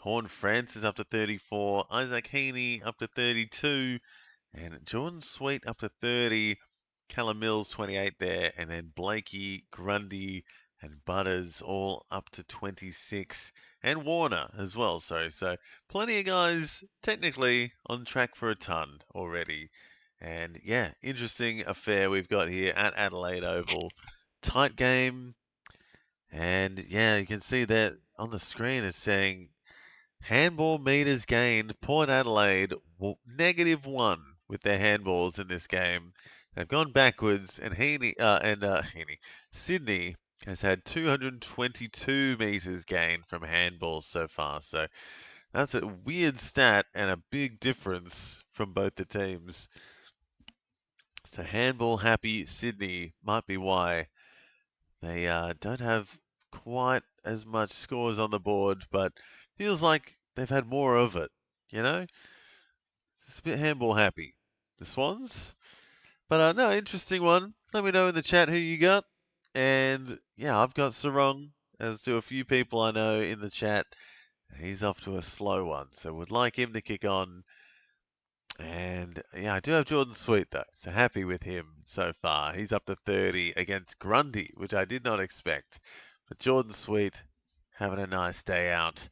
Horn Francis up to 34, Isaac Heaney up to 32, and Jordan Sweet up to 30, Callum Mills 28 there, and then Blakey, Grundy, and Butters all up to 26, and Warner as well. So plenty of guys technically on track for a ton already. And yeah, interesting affair we've got here at Adelaide Oval. Tight game, and yeah, you can see that on the screen it's saying handball meters gained. Port Adelaide -1 with their handballs in this game. They've gone backwards, and Sydney has had 222 meters gained from handballs so far. So that's a weird stat and a big difference from both the teams. So handball happy Sydney might be why they don't have quite as much scores on the board, but feels like they've had more of it, you know? Just a bit handball happy. The Swans? But no, interesting one. Let me know in the chat who you got. And yeah, I've got Sarong, as do a few people I know in the chat. He's off to a slow one, so would like him to kick on. And yeah, I do have Jordan Sweet though, so happy with him so far. He's up to 30 against Grundy, which I did not expect. But Jordan Sweet having a nice day out.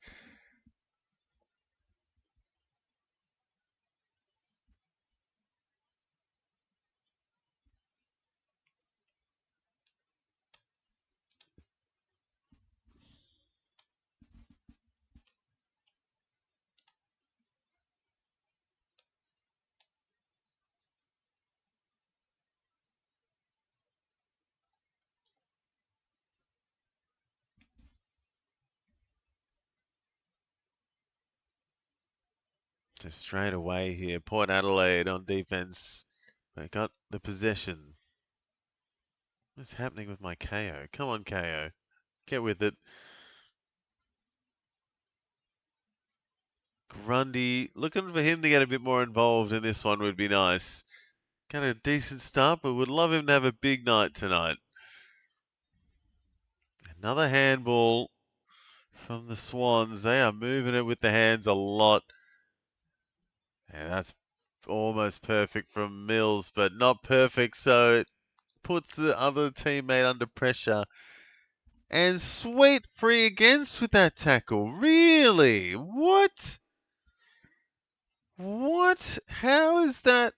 So straight away here, Port Adelaide on defense. They got the possession. What's happening with my KO? Come on, KO. Get with it. Grundy, looking for him to get a bit more involved in this one would be nice. Got a decent start, but would love him to have a big night tonight. Another handball from the Swans. They are moving it with the hands a lot. And that's almost perfect from Mills, but not perfect, so it puts the other teammate under pressure. And Sweet free against with that tackle. Really? What? What? How is that?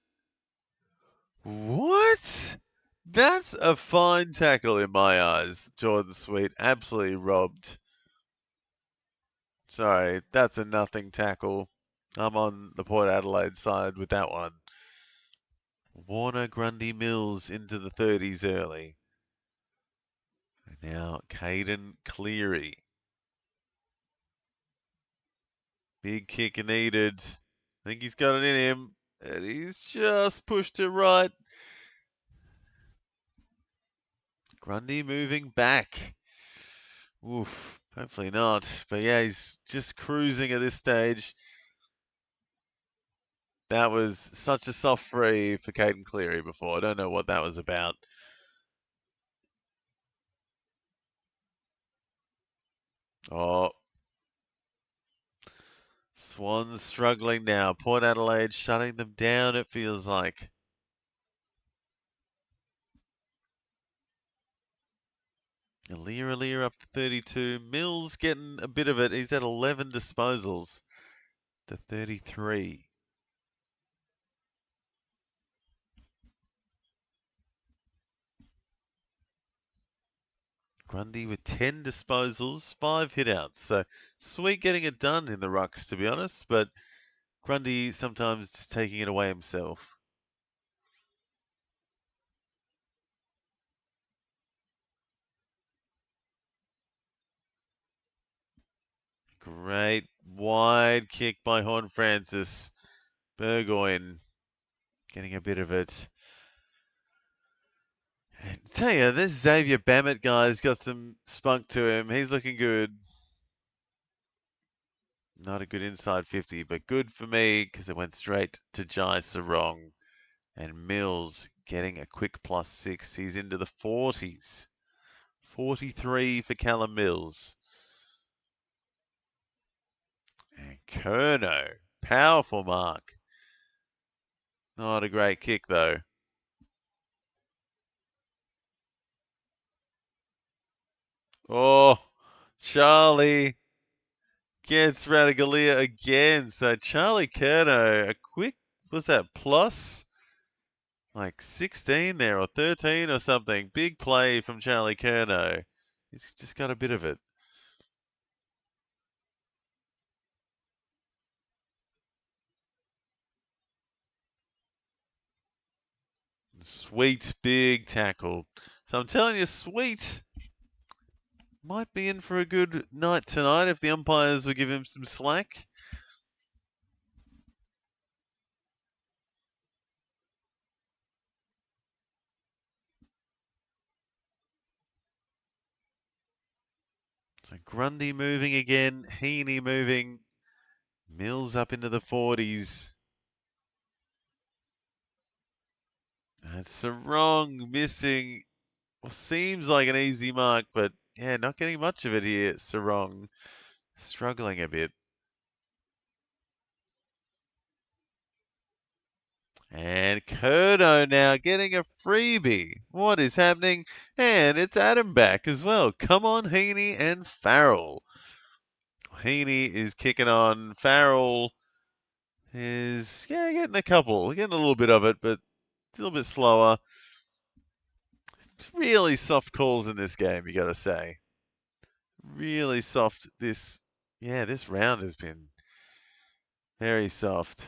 What? That's a fine tackle in my eyes. Jordan Sweet absolutely robbed. Sorry, that's a nothing tackle. I'm on the Port Adelaide side with that one. Warner, Grundy, Mills into the 30s early. And now Caden Cleary. Big kick needed. I think he's got it in him. And he's just pushed it right. Grundy moving back. Oof, hopefully not. But yeah, he's just cruising at this stage. That was such a soft free for Caden Cleary before. I don't know what that was about. Oh. Swans struggling now. Port Adelaide shutting them down, it feels like. Alir up to 32. Mills getting a bit of it. He's at 11 disposals to 33. Grundy with 10 disposals, 5 hitouts. So Sweet getting it done in the rucks, to be honest, but Grundy sometimes just taking it away himself. Great wide kick by Horn Francis. Burgoyne getting a bit of it. And tell you, this Xavier Bammett guy's got some spunk to him. He's looking good. Not a good inside 50, but good for me because it went straight to Jai Sarong. And Mills getting a quick +6. He's into the 40s. 43 for Callum Mills. And Curnow, powerful mark. Not a great kick though. Oh, Charlie gets Radaglia again. So Charlie Curnow, a quick, what's that, plus? Like 16 there or 13 or something. Big play from Charlie Curnow. He's just got a bit of it. Sweet big tackle. So I'm telling you, Sweet might be in for a good night tonight if the umpires will give him some slack. So Grundy moving again, Heaney moving, Mills up into the 40s. And Sarong missing what seems like an easy mark, but yeah, not getting much of it here. Sarong struggling a bit. And Curnow now getting a freebie. What is happening? And it's Adam back as well. Come on, Heaney and Farrell. Heaney is kicking on. Farrell is, yeah, getting a couple. Getting a little bit of it, but it's a little bit slower. Really soft calls in this game, you got to say. Really soft. This round has been very soft.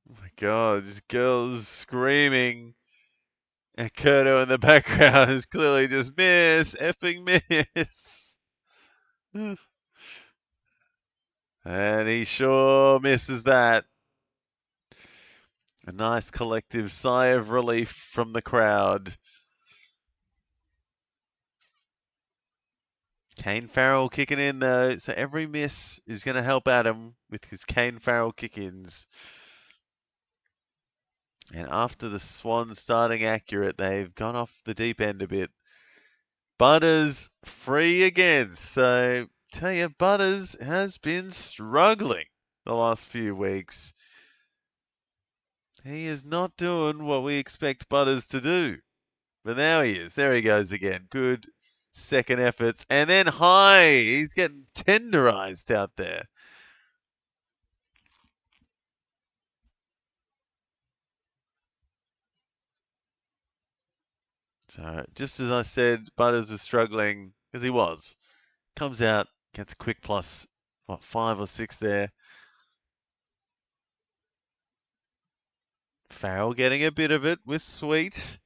Oh my God, this girl's screaming. And Kurto in the background is clearly just effing miss. And he sure misses that. A nice collective sigh of relief from the crowd. Kane Farrell kicking in though, so every miss is going to help Adam with his Kane Farrell kick-ins. And after the Swans starting accurate, they've gone off the deep end a bit. Butters free again. So, tell you, Butters has been struggling the last few weeks. He is not doing what we expect Butters to do. But now he is. There he goes again. Good second efforts. And then high. He's getting tenderized out there. So, just as I said, Butters was struggling, because he was. Comes out, gets a quick plus, 5 or 6 there. Farrell getting a bit of it with Sweet.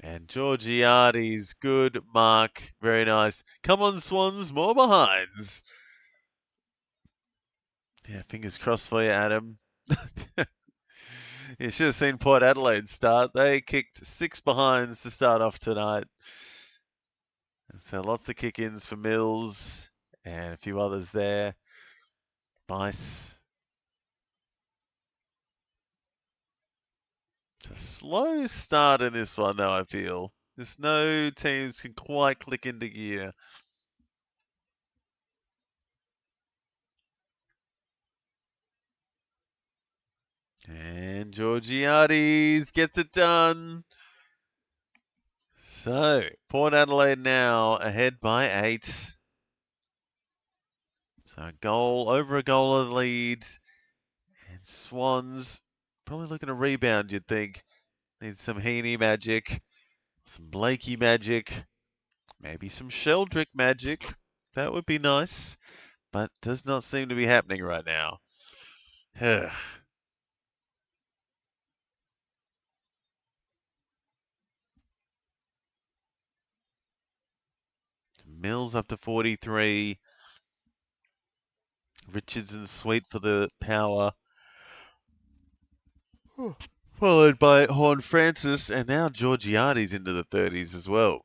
And Georgiades, good mark. Very nice. Come on, Swans, more behinds. Yeah, fingers crossed for you, Adam. You should have seen Port Adelaide start. They kicked 6 behinds to start off tonight. And so lots of kick-ins for Mills and a few others there. Nice. It's a slow start in this one, though, I feel. Just no teams can quite click into gear. And Georgiades gets it done. So, Port Adelaide now ahead by 8. So, over a goal of lead. And Swans probably looking to rebound, you'd think. Need some Heaney magic, some Blakey magic, maybe some Sheldrick magic. That would be nice, but does not seem to be happening right now. Mills up to 43. Richardson Sweet for the power. Followed by Horn Francis, and now Georgiades into the 30s as well.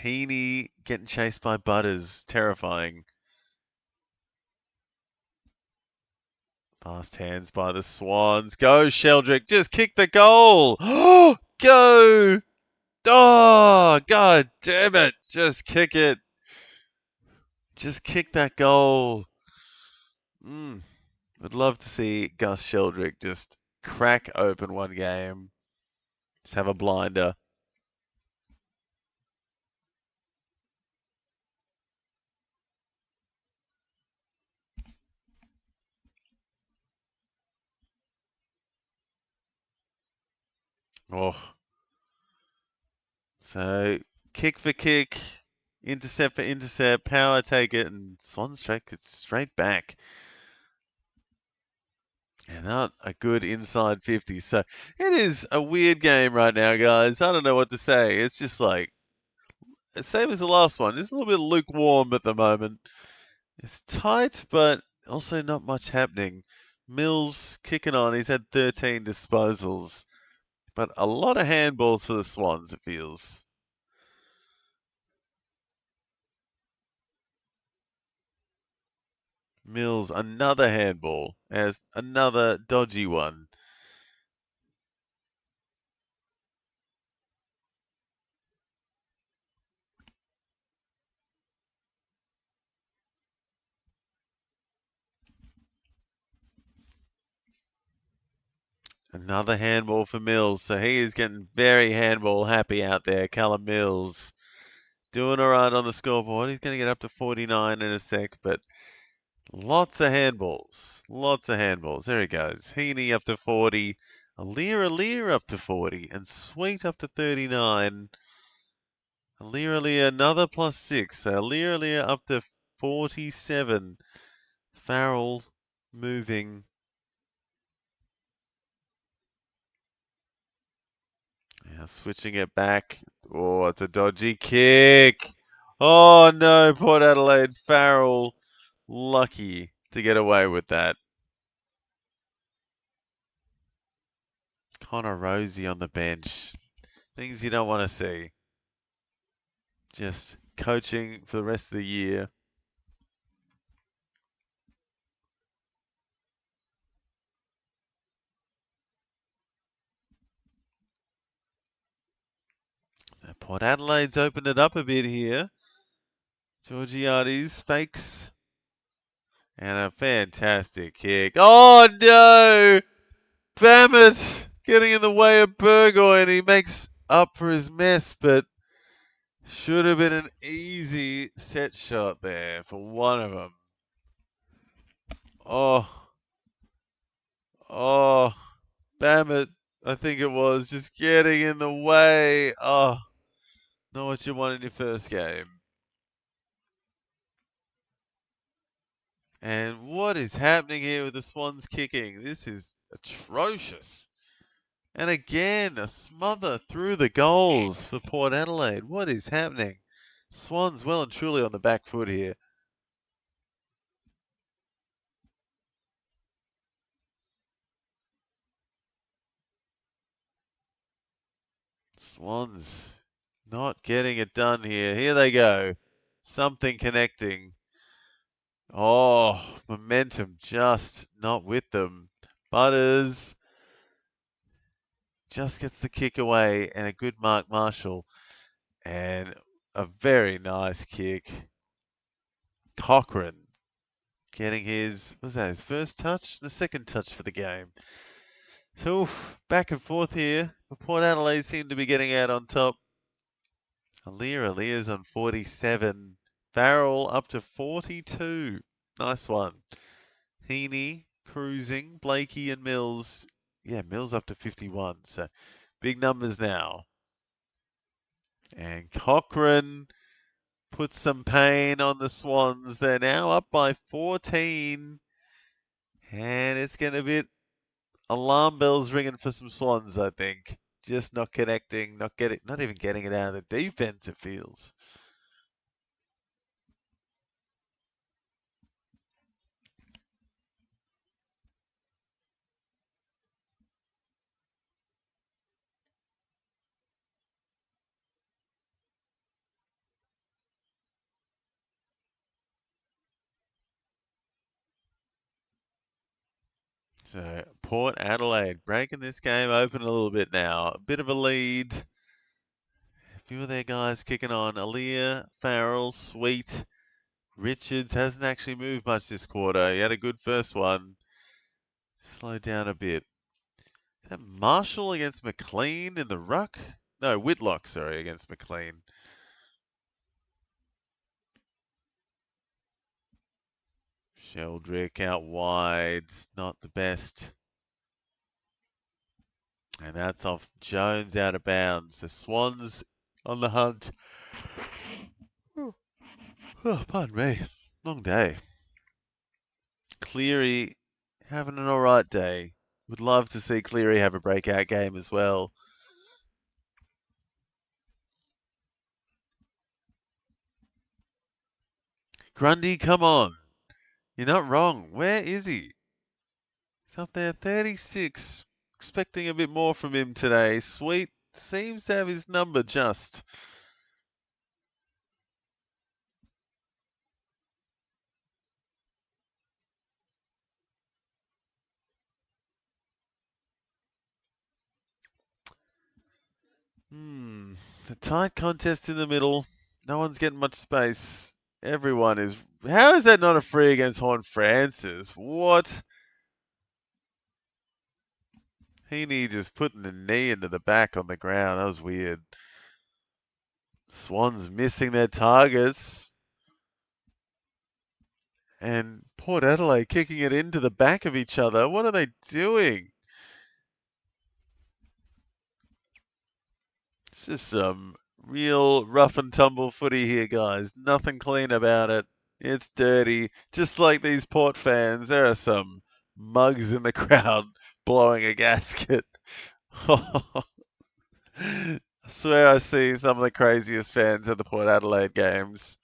Heaney getting chased by Butters. Terrifying. Fast hands by the Swans. Go, Sheldrick. Just kick the goal. Go. Oh, God damn it. Just kick it. Just kick that goal. Would love to see Gus Sheldrick just crack open one game. Just have a blinder. Oh. So, kick for kick, intercept for intercept, power take it, and Swans take it straight back. And not a good inside 50. So, it is a weird game right now, guys. I don't know what to say. It's just like, same as the last one. It's a little bit lukewarm at the moment. It's tight, but also not much happening. Mills kicking on. He's had 13 disposals, but a lot of handballs for the Swans, it feels. Mills, another handball, as another dodgy one. Another handball for Mills, so he is getting very handball happy out there. Callum Mills doing all right on the scoreboard. He's going to get up to 49 in a sec, but lots of handballs. Lots of handballs. There he goes. Heaney up to 40. Alir up to 40. And Sweet up to 39. Alir another +6. So Alir up to 47. Farrell moving. Now switching it back. Oh, it's a dodgy kick. Oh no, Port Adelaide. Farrell lucky to get away with that. Connor Rosie on the bench. Things you don't want to see. Just coaching for the rest of the year. So Port Adelaide's opened it up a bit here. Georgiades fakes. And a fantastic kick. Oh no! Bammett getting in the way of Burgoyne. He makes up for his mess, but should have been an easy set shot there for one of them. Oh, oh, Bammett, I think it was, just getting in the way. Oh, not what you want in your first game. And what is happening here with the Swans kicking? This is atrocious. And again, a smother through the goals for Port Adelaide. What is happening? Swans well and truly on the back foot here. Swans not getting it done here. Here they go. Something connecting. Oh, momentum just not with them. Butters just gets the kick away and a good Mark Marshall. And a very nice kick. Cochrane getting was that his first touch? The second touch for the game. So back and forth here. Port Adelaide seem to be getting out on top. Alir's on 47. Farrell up to 42. Nice one. Heaney cruising. Blakey and Mills. Yeah, Mills up to 51. So big numbers now. And Cochrane puts some pain on the Swans. They're now up by 14. And it's going to be alarm bells ringing for some Swans, I think. Just not connecting, not even getting it out of the defense, it feels. So Port Adelaide breaking this game open a little bit now. A bit of a lead. A few of their guys kicking on. Aaliyah, Farrell, Sweet. Richards hasn't actually moved much this quarter. He had a good first one. Slowed down a bit. Is that Marshall against McLean in the ruck? No, Whitlock, sorry, against McLean. Sheldrick out wide. Not the best. And that's off Jones out of bounds. The Swans on the hunt. Oh, pardon me. Long day. Cleary having an alright day. Would love to see Cleary have a breakout game as well. Grundy, come on. You're not wrong. Where is he? He's up there, 36. Expecting a bit more from him today. Sweet seems to have his number just. The tight contest in the middle. No one's getting much space. Everyone is. How is that not a free against Horn Francis? What? Heaney just putting the knee into the back on the ground. That was weird. Swans missing their targets. And Port Adelaide kicking it into the back of each other. What are they doing? This is some real rough and tumble footy here, guys. Nothing clean about it. It's dirty. Just like these Port fans, there are some mugs in the crowd blowing a gasket. I swear I see some of the craziest fans at the Port Adelaide games.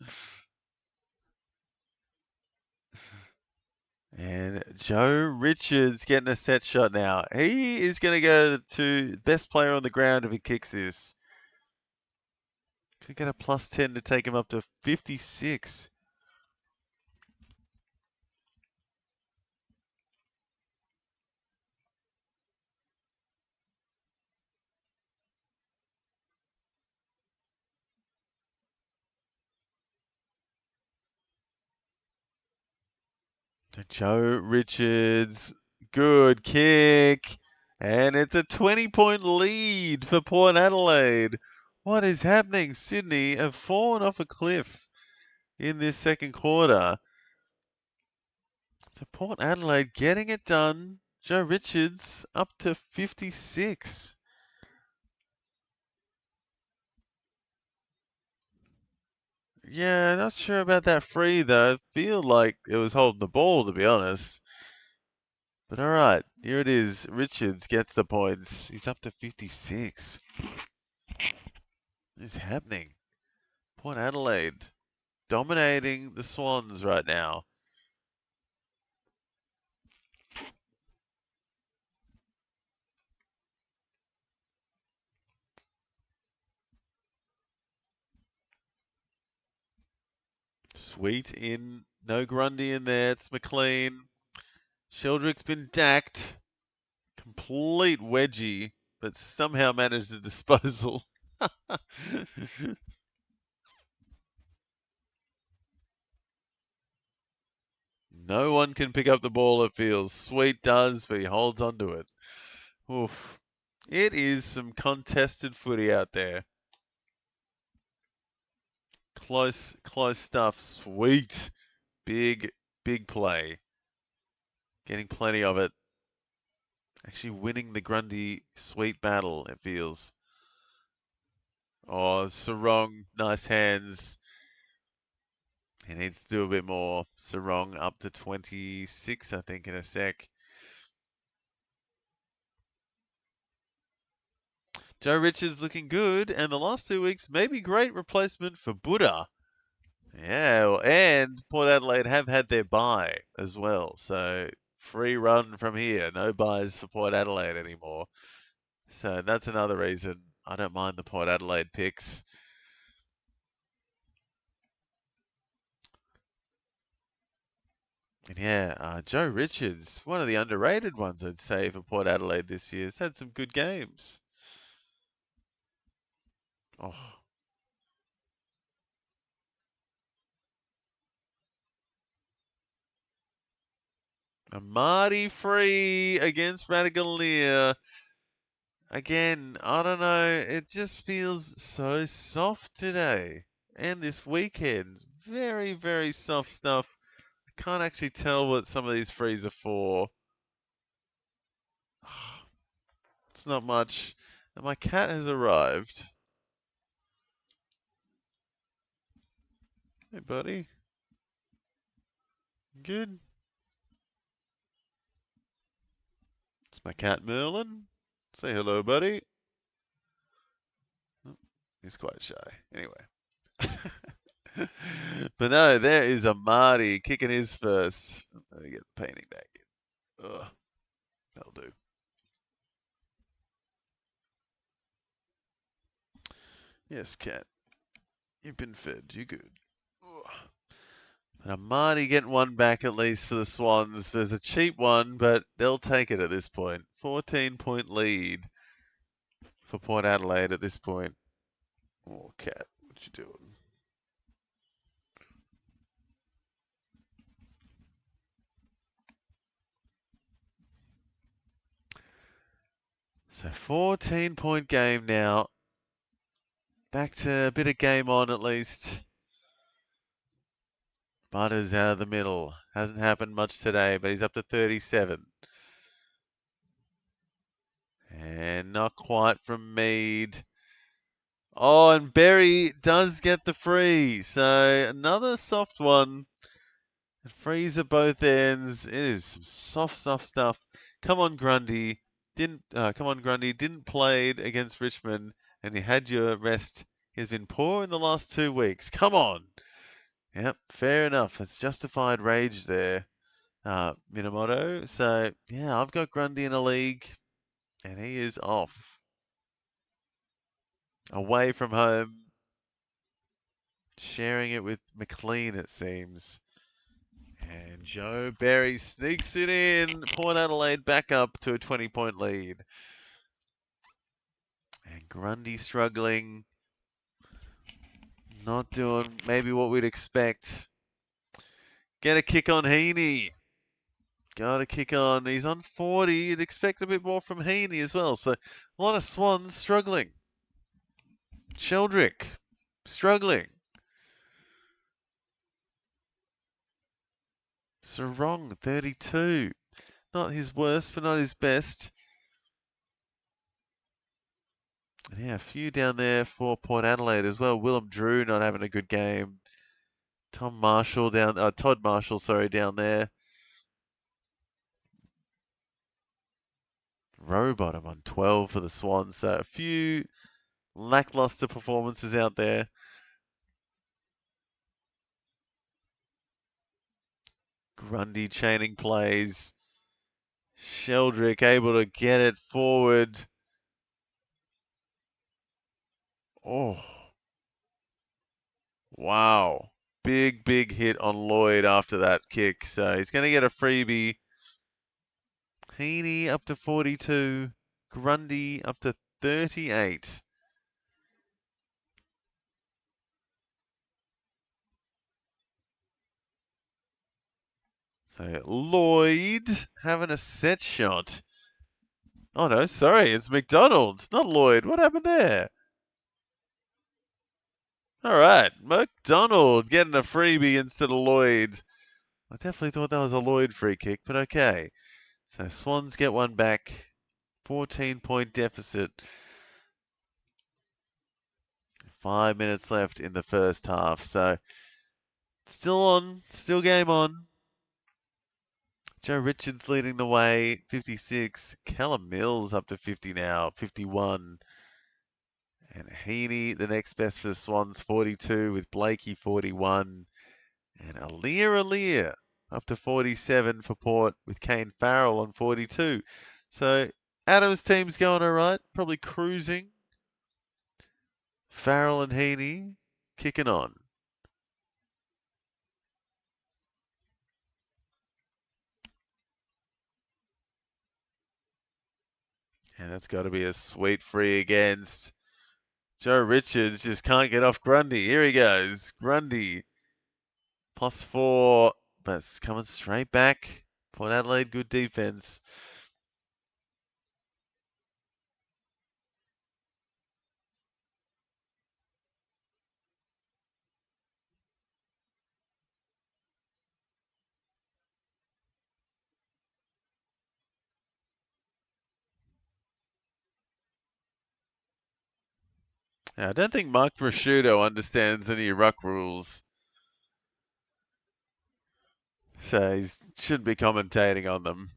And Joe Richards getting a set shot now. He is going to go to best player on the ground if he kicks this. Could get a +10 to take him up to 56. Joe Richards, good kick. And it's a 20-point lead for Port Adelaide. What is happening? Sydney have fallen off a cliff in this second quarter. So Port Adelaide getting it done. Joe Richards up to 56. Yeah, not sure about that free though. Feel like it was holding the ball to be honest. But alright, here it is. Richards gets the points. He's up to 56. What is happening? Port Adelaide dominating the Swans right now. Sweet in. No Grundy in there. It's McLean. Sheldrick's been dacked. Complete wedgie, but somehow managed the disposal. No one can pick up the ball, it feels. Sweet does, but he holds onto it. Oof. It is some contested footy out there. Close stuff. Sweet. Big play. Getting plenty of it. Actually winning the Grundy Sweet battle, it feels. Oh, Sarong, nice hands. He needs to do a bit more. Sarong up to 26, I think, in a sec. Joe Richards looking good, and the last 2 weeks maybe great replacement for Buddha. Yeah, and Port Adelaide have had their bye as well, so free run from here. No buys for Port Adelaide anymore. So that's another reason I don't mind the Port Adelaide picks. And yeah, Joe Richards, one of the underrated ones, I'd say, for Port Adelaide this year. Has had some good games. Oh, a Marty free against Radagalier. Again, I don't know. It just feels so soft today. And this weekend. Very, very soft stuff. I can't actually tell what some of these frees are for. It's not much. And my cat has arrived. Hey, buddy. Good. It's my cat Merlin. Say hello, buddy. Oh, he's quite shy. Anyway. But no, there is a Marty kicking his first. Let me get the painting back in. Ugh, that'll do. Yes, cat. You've been fed. You good. Ugh. But a Marty getting one back at least for the Swans. There's a cheap one, but they'll take it at this point. 14-point lead for Port Adelaide at this point. Oh, cat, what you doing? So 14-point game now. Back to a bit of game on at least. Butters out of the middle. Hasn't happened much today, but he's up to 37. And not quite from Mead. Oh, and Berry does get the free. So another soft one. Frees at both ends. It is some soft, soft stuff. Come on, Grundy. Didn't play against Richmond, and you had your rest. He's been poor in the last 2 weeks. Come on. Yep, fair enough. It's justified rage there, Minamoto. So yeah, I've got Grundy in a league, and he is off. Away from home, sharing it with McLean, it seems. And Joe Berry sneaks it in. Port Adelaide back up to a 20-point lead. And Grundy struggling. Not doing maybe what we'd expect. Get a kick on Heaney. Got a kick on. He's on 40. You'd expect a bit more from Heaney as well. So a lot of Swans struggling. Sheldrick struggling. Sarong 32. Not his worst, but not his best. And yeah, a few down there for Port Adelaide as well. Willem Drew not having a good game. Todd Marshall, sorry, down there. Rowbottom on 12 for the Swans. So a few lackluster performances out there. Grundy chaining plays. Sheldrick able to get it forward. Oh. Wow. Big, big hit on Lloyd after that kick. So he's going to get a freebie. Heaney up to 42. Grundy up to 38. So Lloyd having a set shot. Oh no, sorry, it's McDonald's, not Lloyd. What happened there? All right, McDonald getting a freebie instead of Lloyd. I definitely thought that was a Lloyd free kick, but okay. So Swans get one back. 14-point deficit. 5 minutes left in the first half. So still on, still game on. Joe Richards leading the way, 56. Callum Mills up to 50 now, 51. And Heaney, the next best for the Swans, 42, with Blakey 41. And Alir up to 47 for Port, with Kane Farrell on 42. So Adam's team's going all right, probably cruising. Farrell and Heaney kicking on. And that's got to be a sweet free against Joe Richards. Just can't get off Grundy. Here he goes. Grundy +4, but it's coming straight back. Port Adelaide, good defense. Now, I don't think Mark Prosciutto understands any ruck rules, so he shouldn't be commentating on them.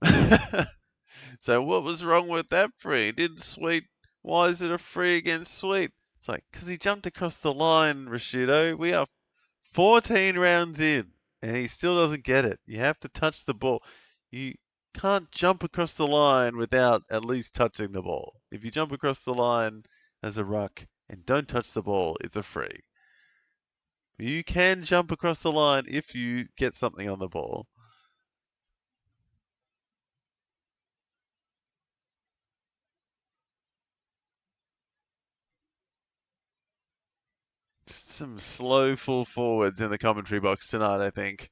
So what was wrong with that free? Didn't Sweet? Why is it a free against Sweet? It's like, because he jumped across the line, Prosciutto. We are 14 rounds in, and he still doesn't get it. You have to touch the ball. You can't jump across the line without at least touching the ball. If you jump across the line as a ruck and don't touch the ball, it's a free. You can jump across the line if you get something on the ball. Some slow full forwards in the commentary box tonight, I think.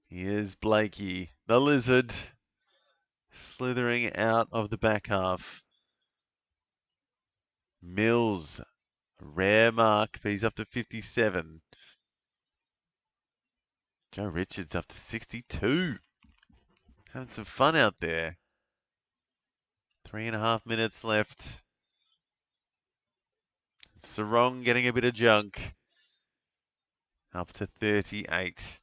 Here's Blakey, the lizard, slithering out of the back half. Mills, a rare mark, but he's up to 57. Joe Richards up to 62. Having some fun out there. 3.5 minutes left. Sarong getting a bit of junk. Up to 38.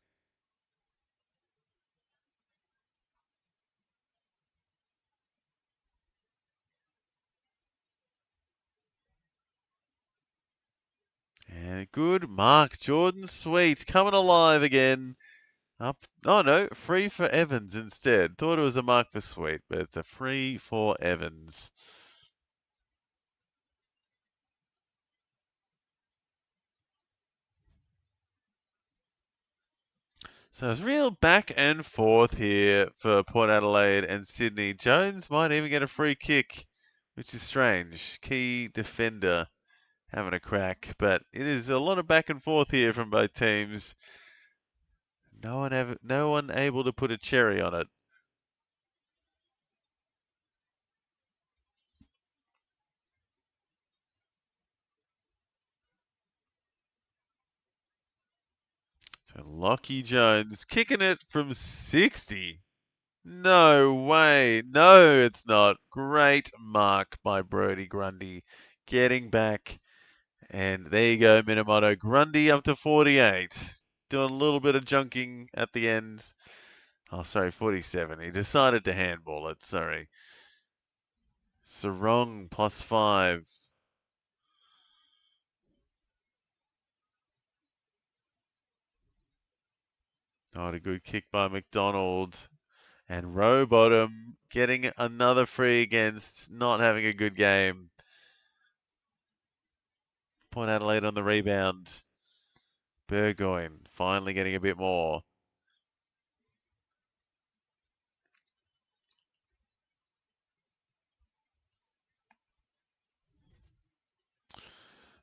And good mark. Jordan Sweet coming alive again. Up. Oh no, free for Evans instead. Thought it was a mark for Sweet, but it's a free for Evans. So it's real back and forth here for Port Adelaide and Sydney. Jones might even get a free kick, which is strange. Key defender having a crack, but it is a lot of back and forth here from both teams. No one able to put a cherry on it. So Lockie Jones kicking it from 60. No way. No, it's not. Great mark by Brodie Grundy. Getting back. And there you go, Minamoto. Grundy up to 48. Doing a little bit of junking at the end. Oh, sorry, 47. He decided to handball it. Sorry. Sarong +5. Oh, a good kick by McDonald. And Rowbottom getting another free against not having a good game. Port Adelaide on the rebound. Burgoyne finally getting a bit more.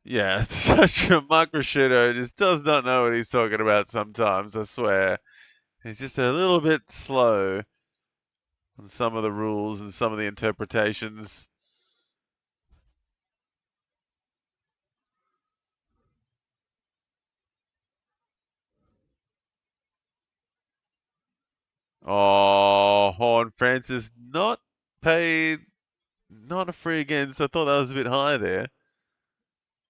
Yeah, it's such a Mark Prosciutto just does not know what he's talking about sometimes, I swear. He's just a little bit slow on some of the rules and some of the interpretations. Oh, Horn Francis not paid, not a free against. I thought that was a bit high there.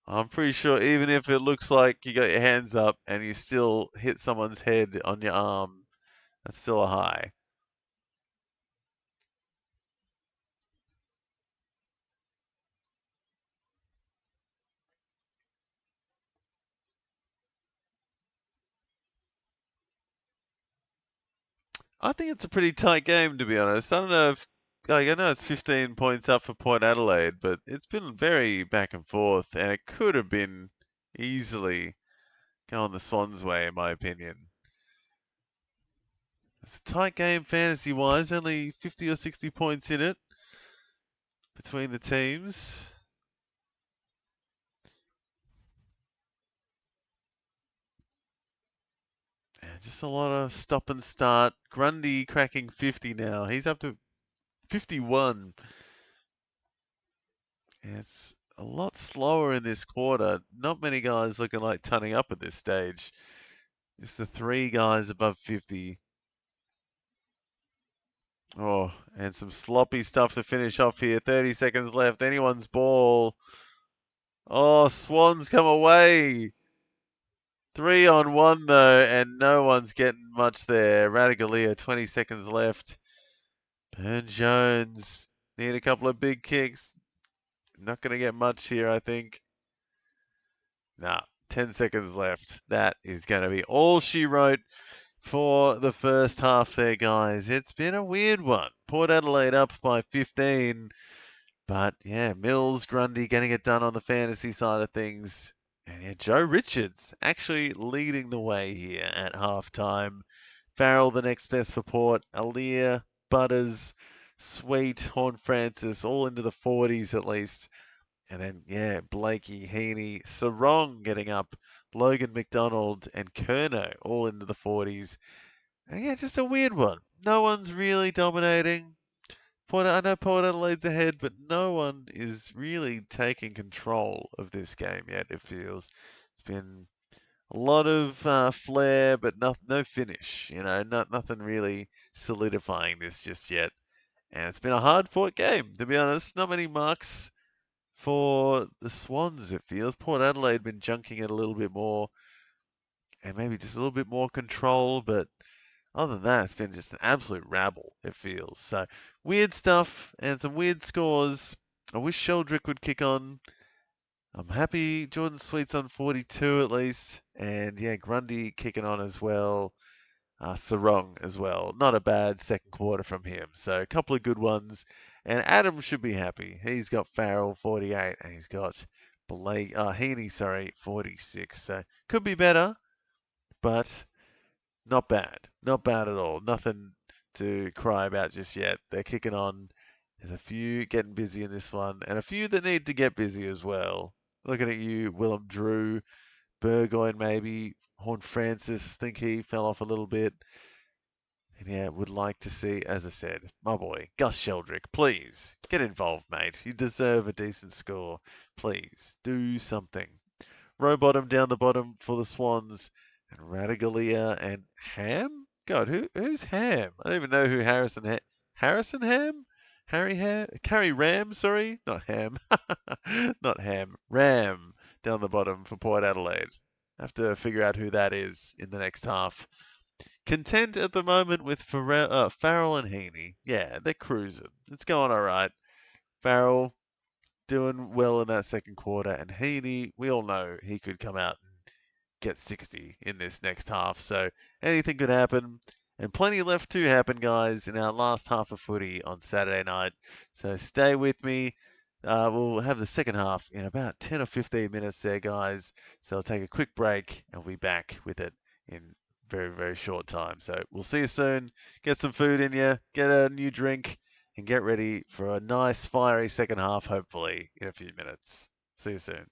I'm pretty sure even if it looks like you got your hands up and you still hit someone's head on your arm, that's still a high. I think it's a pretty tight game, to be honest. I don't know if, like, I know it's 15 points up for Port Adelaide, but it's been very back and forth, and it could have been easily going the Swans' way, in my opinion. It's a tight game fantasy-wise, only 50 or 60 points in it between the teams. Yeah, just a lot of stop and start. Grundy cracking 50 now. He's up to 51. Yeah, it's a lot slower in this quarter. Not many guys looking like turning up at this stage. Just the 3 guys above 50. Oh, and some sloppy stuff to finish off here. 30 seconds left. Anyone's ball. Oh, Swans come away. 3 on 1 though, and no one's getting much there. Radagalia, 20 seconds left. Burn Jones need a couple of big kicks. Not going to get much here, I think. Nah, 10 seconds left. That is going to be all she wrote for the first half there, guys. It's been a weird one. Port Adelaide up by 15. But yeah, Mills, Grundy getting it done on the fantasy side of things. And yeah, Joe Richards actually leading the way here at halftime. Farrell, the next best for Port. Alia, Butters, Sweet, Horn Francis, all into the 40s at least. And then, yeah, Blakey, Heaney, Sarong getting up. Logan McDonald and Kerno all into the 40s. And yeah, just a weird one. No one's really dominating. I know Port Adelaide's ahead, but no one is really taking control of this game yet, it feels. It's been a lot of flair, but no finish. Nothing really solidifying this just yet. And it's been a hard-fought game, to be honest. Not many marks for the Swans, it feels. Port Adelaide been junking it a little bit more, and maybe just a little bit more control, but other than that, it's been just an absolute rabble, it feels. So, weird stuff and some weird scores. I wish Sheldrick would kick on. I'm happy Jordan Sweet's on 42 at least. And yeah, Grundy kicking on as well. Sarong as well. Not a bad second quarter from him. So, a couple of good ones. And Adam should be happy. He's got Farrell 48 and he's got Heaney, 46. So, could be better, but not bad. Not bad at all. Nothing to cry about just yet. They're kicking on. There's a few getting busy in this one, and a few that need to get busy as well. Looking at you, Willem Drew, Burgoyne maybe, Horn Francis, think he fell off a little bit. And yeah, would like to see, as I said, my boy, Gus Sheldrick, please, get involved, mate. You deserve a decent score. Please, do something. Rowbottom down the bottom for the Swans. And Radagalia and Ham? God, who's Ham? I don't even know who Harrison Ham? Harry Ham? Carrie Ram, sorry? Not Ham. Not Ham. Ram down the bottom for Port Adelaide. Have to figure out who that is in the next half. Content at the moment with Farrell and Heaney. Yeah, they're cruising. It's going all right. Farrell doing well in that second quarter, and Heaney, we all know he could come out get 60 in this next half. So anything could happen. And plenty left to happen, guys, in our last half of footy on Saturday night. So stay with me. We'll have the second half in about 10 or 15 minutes there, guys. So I'll take a quick break and we'll be back with it in very, very short time. So we'll see you soon. Get some food in you, get a new drink, and get ready for a nice, fiery second half, hopefully, in a few minutes. See you soon.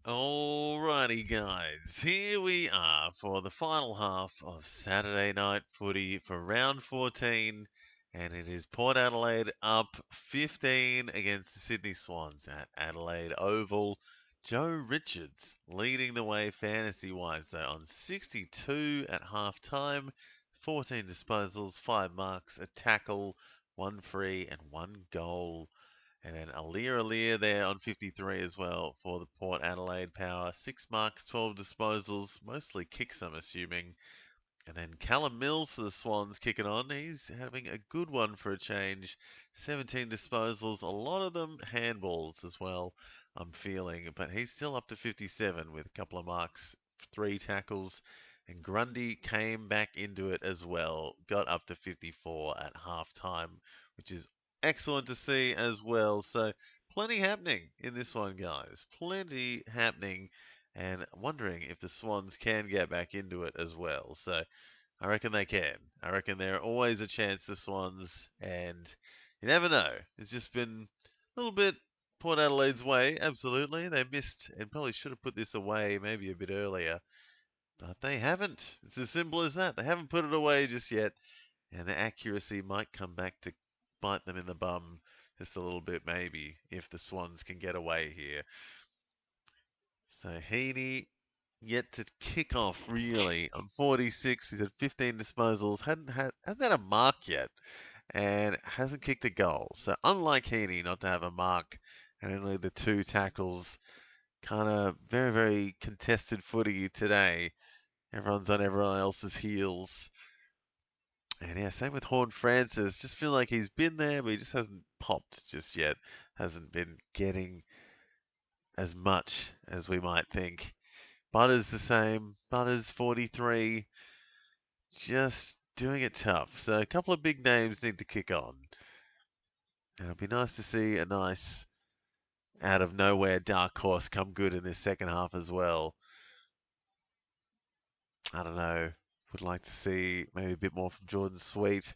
Alrighty, guys, here we are for the final half of Saturday night footy for round 14, and it is Port Adelaide up 15 against the Sydney Swans at Adelaide Oval. Joe Richards leading the way fantasy-wise, though, on 62 at half time, 14 disposals, 5 marks, a tackle, 1 free, and 1 goal. And then Alir there on 53 as well for the Port Adelaide Power. 6 marks, 12 disposals, mostly kicks, I'm assuming. And then Callum Mills for the Swans kicking on. He's having a good one for a change. 17 disposals, a lot of them handballs as well, I'm feeling. But he's still up to 57 with a couple of marks, 3 tackles. And Grundy came back into it as well. Got up to 54 at half time, which is excellent to see as well. So plenty happening in this one, guys. Plenty happening. And wondering if the Swans can get back into it as well. So I reckon they can. I reckon they're always a chance, the Swans, and you never know. It's just been a little bit Port Adelaide's way, absolutely. They missed and probably should have put this away maybe a bit earlier, but they haven't. It's as simple as that. They haven't put it away just yet, and the accuracy might come back to bite them in the bum just a little bit, maybe, if the Swans can get away here. So Heaney yet to kick off really on 46. He's had 15 disposals, hasn't had a mark yet, and hasn't kicked a goal. So unlike Heaney not to have a mark and only the 2 tackles, kind of very, very contested footy today. Everyone's on everyone else's heels. And yeah, same with Horn Francis. Just feel like he's been there, but he just hasn't popped just yet. Hasn't been getting as much as we might think. Butters the same. Butters 43. Just doing it tough. So a couple of big names need to kick on. And it'll be nice to see a nice out of nowhere dark horse come good in this second half as well. I don't know. Would like to see maybe a bit more from Jordan Sweet.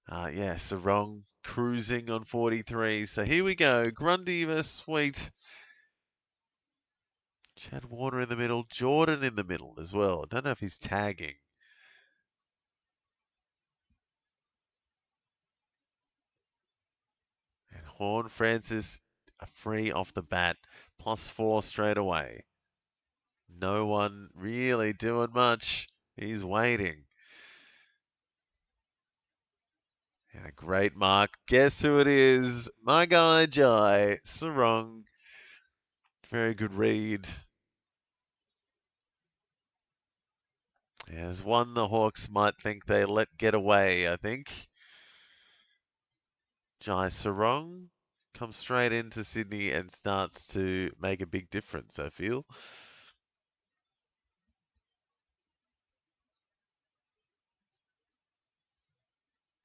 Yeah, Sarong cruising on 43. So here we go. Grundy versus Sweet. Chad Warner in the middle. Jordan in the middle as well. I don't know if he's tagging. And Horn Francis a free off the bat. +4 straight away. No one really doing much. He's waiting. And a great mark. Guess who it is? My guy, Jai Sarong. Very good read. There's one the Hawks might think they let get away, I think. Jai Sarong comes straight into Sydney and starts to make a big difference, I feel.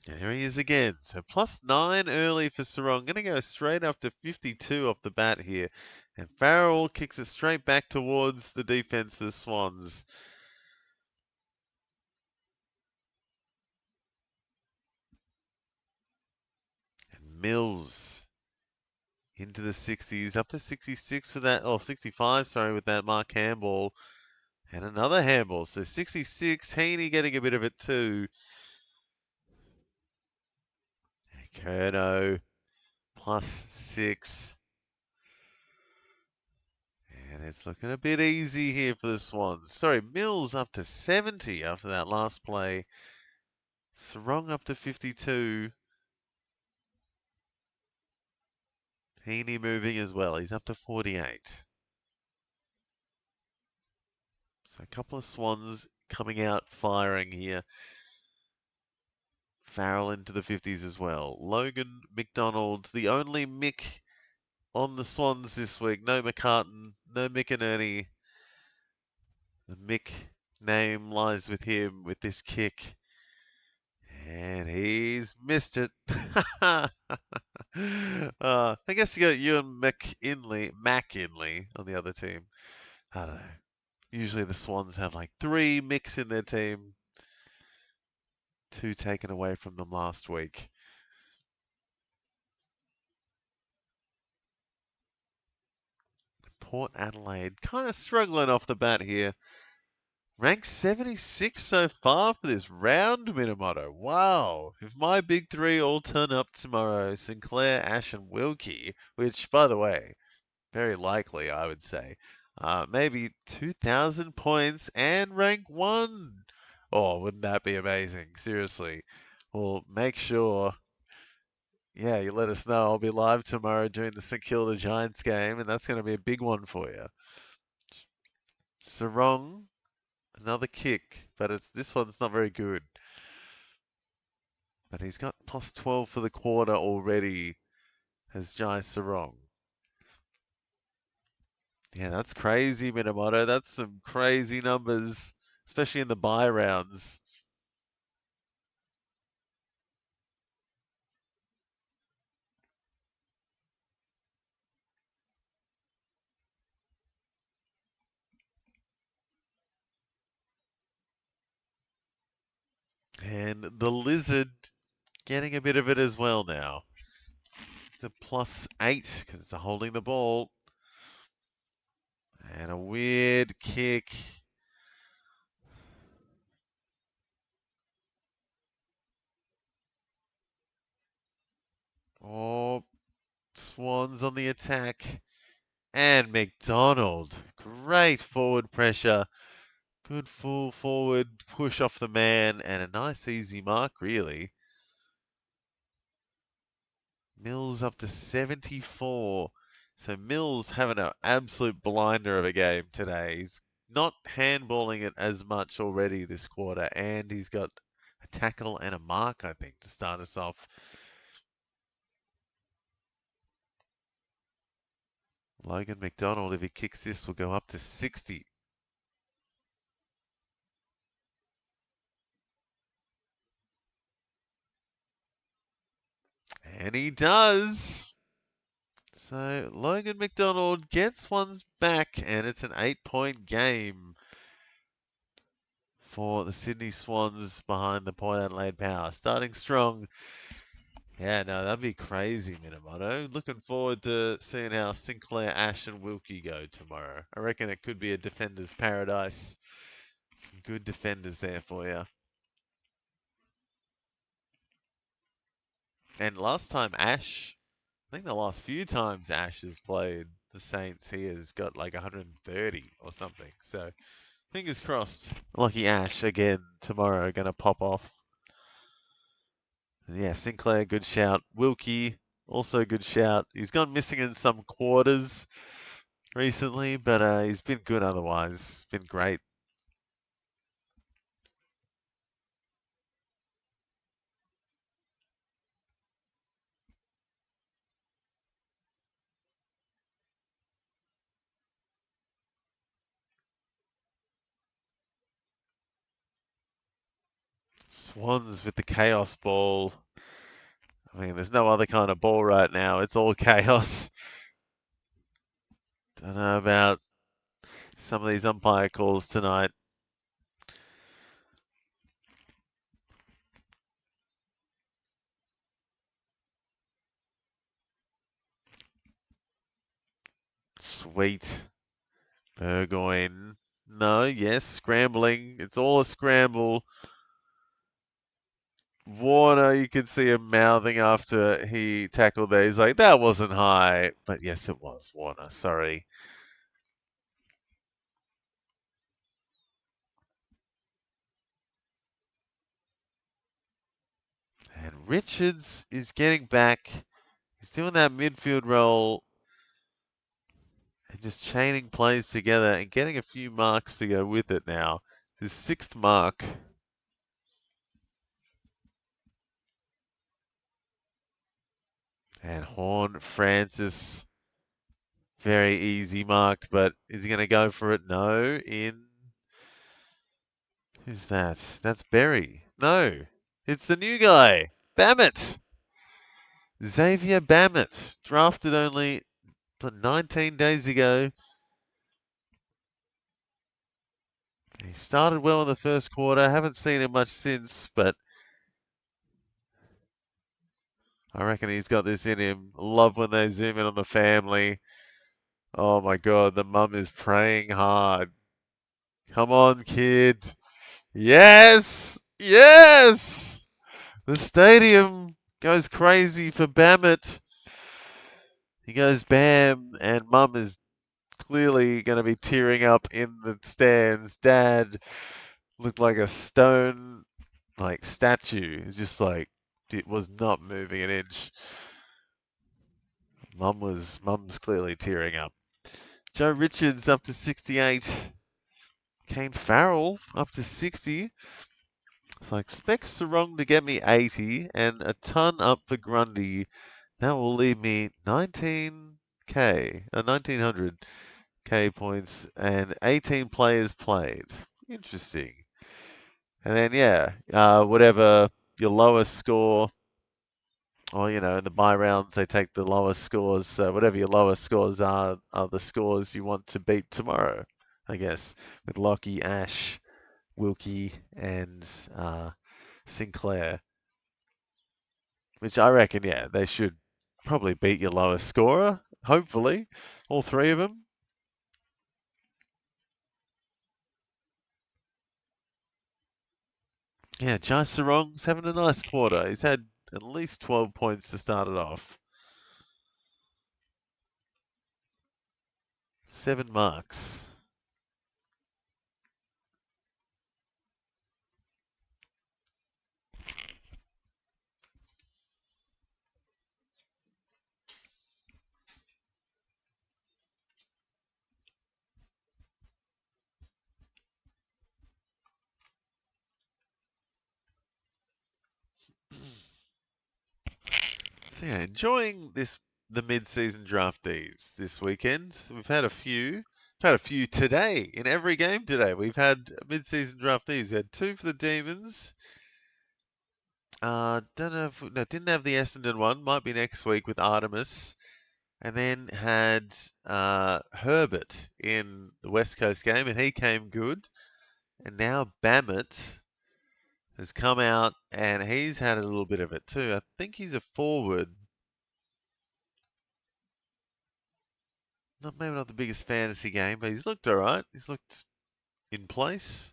There he is again. So +9 early for Sarong. Going to go straight up to 52 off the bat here. And Farrell kicks it straight back towards the defense for the Swans. And Mills into the 60s, up to 66 for that, 65, sorry, with that Mark handball. And another handball. So 66, Heaney getting a bit of it too. Curnow +6. And it's looking a bit easy here for the Swans. Sorry, Mills up to 70 after that last play. Sarong up to 52. Heaney moving as well. He's up to 48. So a couple of Swans coming out firing here. Farrell into the 50s as well. Logan McDonald, the only Mick on the Swans this week. No McCartan, no Mick and Ernie. The Mick name lies with him with this kick. And he's missed it. I guess you got Ewan McInley on the other team. I don't know. Usually the Swans have like 3 Micks in their team. 2 taken away from them last week. Port Adelaide. Kind of struggling off the bat here. Ranked 76 so far for this round, Minamoto. Wow. If my big three all turn up tomorrow, Sinclair, Ash, and Wilkie, which, by the way, very likely, I would say, maybe 2,000 points and rank 1. Oh, wouldn't that be amazing? Seriously. Well, make sure, yeah, you let us know. I'll be live tomorrow during the St Kilda Giants game, and that's going to be a big one for you. Sarong, another kick, but this one's not very good. But he's got plus 12 for the quarter already, has Jai Sarong. Yeah, that's crazy, Minamoto. That's some crazy numbers, especially in the bye rounds. And the Lizard getting a bit of it as well now. It's a plus 8 because it's holding the ball. And a weird kick. Oh, Swans on the attack. And McDonald. Great forward pressure. Good full forward push off the man. And a nice easy mark, really. Mills up to 74. So Mills having an absolute blinder of a game today. He's not handballing it as much already this quarter. And he's got a tackle and a mark, I think, to start us off. Logan McDonald, if he kicks this, will go up to 60. And he does. So Logan McDonald gets one's back, and it's an 8-point game for the Sydney Swans behind the Port Adelaide Power. Starting strong. Yeah, no, that'd be crazy, Minamoto. Looking forward to seeing how Sinclair, Ash, and Wilkie go tomorrow. I reckon it could be a defender's paradise. Some good defenders there for you. And last time Ash, I think the last few times Ash has played the Saints, he has got like 130 or something. So fingers crossed. Lucky Ash again tomorrow, going to pop off. Yeah, Sinclair, good shout. Wilkie, also good shout. He's gone missing in some quarters recently, but he's been good otherwise. Been great. Swans with the chaos ball. I mean, there's no other kind of ball right now. It's all chaos. Don't know about some of these umpire calls tonight. Sweet. Burgoyne. No, yes, scrambling. It's all a scramble. Warner, you could see him mouthing after he tackled there. He's like, that wasn't high. But yes, it was, Warner. Sorry. And Richards is getting back. He's doing that midfield role and just chaining plays together and getting a few marks to go with it now. His 6th mark. And Horn Francis, very easy mark, but is he going to go for it? No. Who's that? That's Berry. No, it's the new guy, Bammett. Xavier Bammett, drafted only 19 days ago. He started well in the first quarter. Haven't seen him much since, but I reckon he's got this in him. Love when they zoom in on the family. Oh my God, the mum is praying hard. Come on, kid. Yes! Yes! The stadium goes crazy for Bammett. He goes bam, and mum is clearly going to be tearing up in the stands. Dad looked like a stone, like statue. Just like it was not moving an inch. Mum's clearly tearing up. Joe Richards up to 68. Kane Farrell up to 60. So I expect Sarong to get me 80 and a ton up for Grundy. That will leave me 19k, 1900k points and 18 players played. Interesting. And then yeah, whatever your lowest score, or in the buy rounds they take the lowest scores. So whatever your lowest scores are the scores you want to beat tomorrow. I guess with Lockie, Ash, Wilkie, and Sinclair, which I reckon, yeah, they should probably beat your lowest scorer. Hopefully, all three of them. Yeah, Jai Sarong's having a nice quarter. He's had at least 12 points to start it off. 7 marks. So yeah, enjoying the mid-season draftees this weekend. We've had a few. We've had a few today in every game today. We've had mid-season draftees. We had two for the Demons. Don't know if no, didn't have the Essendon one. Might be next week with Artemis. And then had Herbert in the West Coast game, and he came good. And now Bammett has come out, and he's had a little bit of it too. I think he's a forward. Maybe not the biggest fantasy game, but he's looked all right. He's looked in place.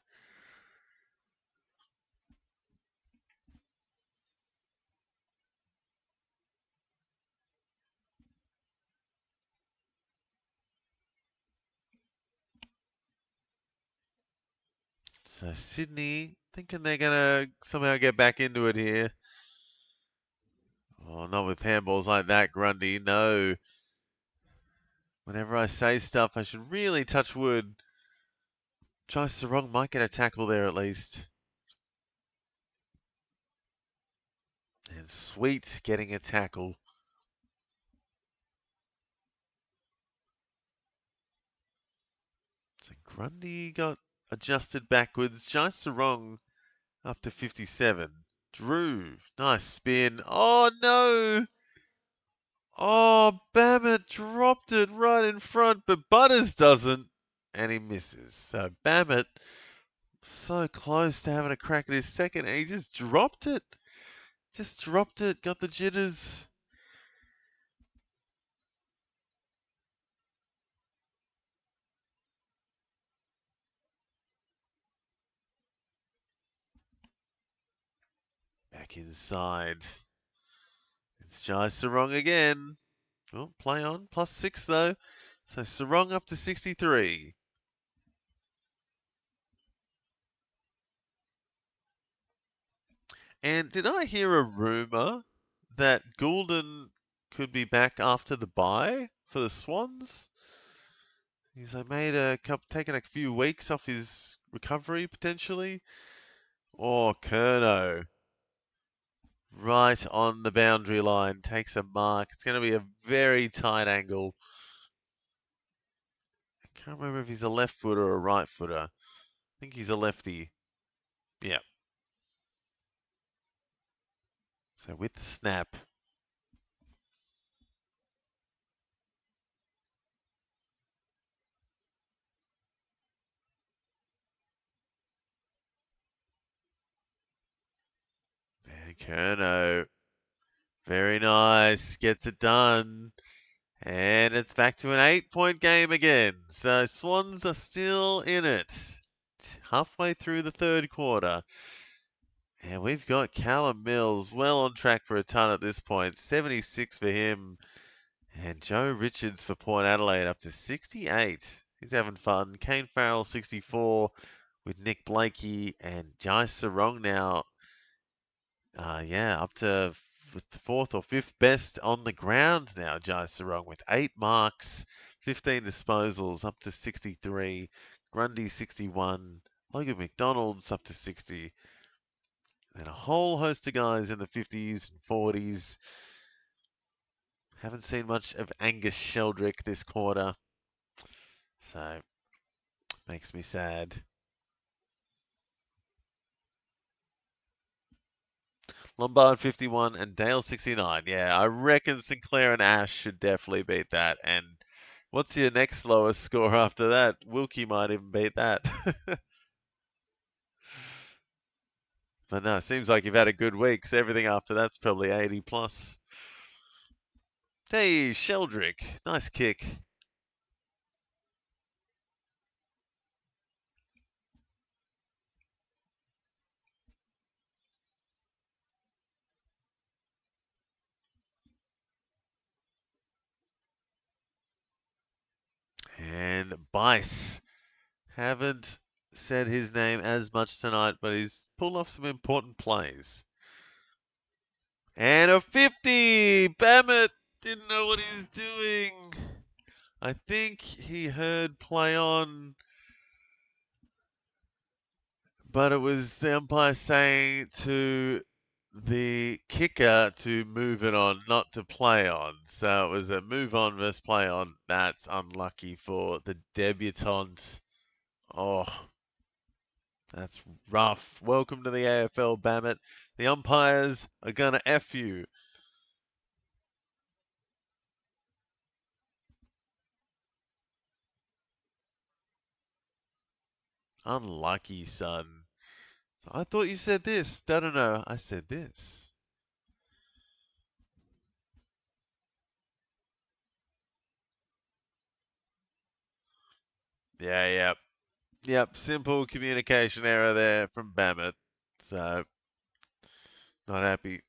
So Sydney thinking they're gonna somehow get back into it here. Oh, not with handballs like that, Grundy. No. Whenever I say stuff, I should really touch wood. Jai Sarong might get a tackle there at least. And Sweet getting a tackle. So Grundy got adjusted backwards. Jai Sarong up to 57. Drew, nice spin. Oh no! Oh, Bammett dropped it right in front, but Butters doesn't, and he misses. So Bammett, so close to having a crack at his second, and he just dropped it. Just dropped it, got the jitters. Back inside. It's Jai Sarong again. Oh, play on. +6 though. So Sarong up to 63. And did I hear a rumour that Goulden could be back after the bye for the Swans? He's made taken a few weeks off his recovery potentially. Or Curnow, right on the boundary line, takes a mark. It's going to be a very tight angle. I can't remember if he's a left footer or a right footer. I think he's a lefty. Yeah. So with the snap. And Curnow, very nice, gets it done. And it's back to an 8-point game again. So Swans are still in it. Halfway through the third quarter. And we've got Callum Mills well on track for a ton at this point. 76 for him. And Joe Richards for Port Adelaide up to 68. He's having fun. Kane Farrell 64 with Nick Blakey and Jai Sarong now. Up to the fourth or fifth best on the ground now, Jai Sarong with 8 marks, 15 disposals up to 63. Grundy 61. Logan McDonald's up to 60. And a whole host of guys in the 50s and 40s. Haven't seen much of Angus Sheldrick this quarter. So, makes me sad. Lombard 51 and Dale 69. Yeah, I reckon Sinclair and Ash should definitely beat that. And what's your next lowest score after that? Wilkie might even beat that. But no, seems like you've had a good week, so everything after that's probably 80 plus. Hey, Sheldrick, nice kick. And Bice. Haven't said his name as much tonight, but he's pulled off some important plays. And a 50! Bammett didn't know what he's doing. I think he heard play on, but it was the umpire saying to the kicker to move it on, not to play on. So it was a move on versus play on. That's unlucky for the debutante. Oh, that's rough. Welcome to the AFL, Bammett. The umpires are going to F you. Unlucky, son. I thought you said this. No. I said this. Yeah. Yep, simple communication error there from Bammett. So, not happy.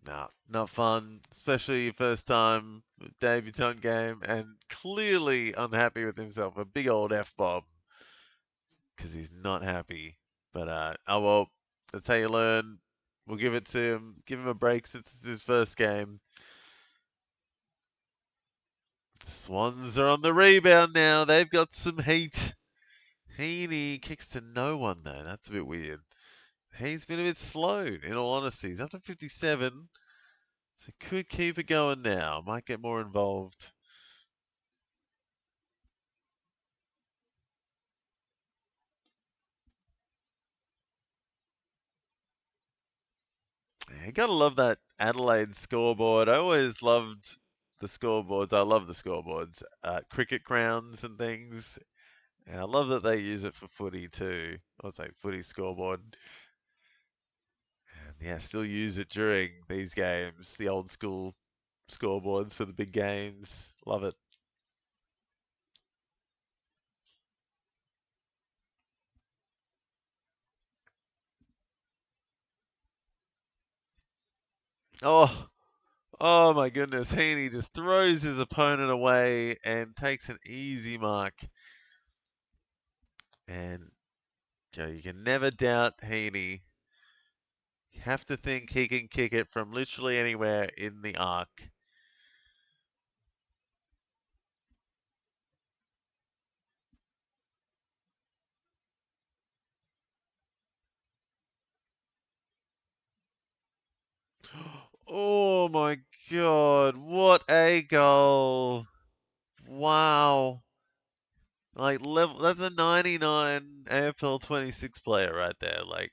No, not fun, especially your first time debutant game, and clearly unhappy with himself. A big old F-bomb because he's not happy. But oh well, that's how you learn. We'll give it to him. Give him a break since it's his first game. The Swans are on the rebound now. They've got some heat. Heaney kicks to no one though. That's a bit weird. He's been a bit slow, in all honesty. He's up to 57, so could keep it going now. Might get more involved. You gotta love that Adelaide scoreboard. I always loved the scoreboards. I love the scoreboards, cricket grounds and things. And I love that they use it for footy too. I'll say footy scoreboard. And yeah, still use it during these games. The old school scoreboards for the big games. Love it. Oh, oh my goodness. Heaney just throws his opponent away and takes an easy mark. And Joe, you can never doubt Heaney. You have to think he can kick it from literally anywhere in the arc. Oh my God, what a goal. Wow. Like level that's a 99 AFL 26 player right there. Like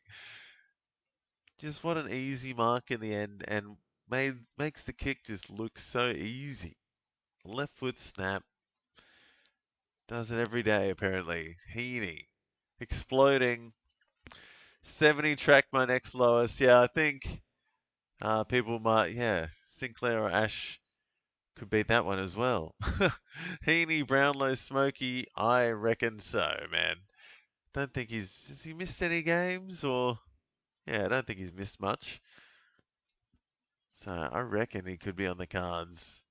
just what an easy mark in the end and makes the kick just look so easy. Left foot snap. Does it every day, apparently. Heaney. Exploding. 70 track my next lowest. Yeah, I think people might, yeah, Sinclair or Ash could beat that one as well. Heaney, Brownlow, Smokey, I reckon so, man. Don't think has he missed any games or, yeah, I don't think he's missed much. So I reckon he could be on the cards.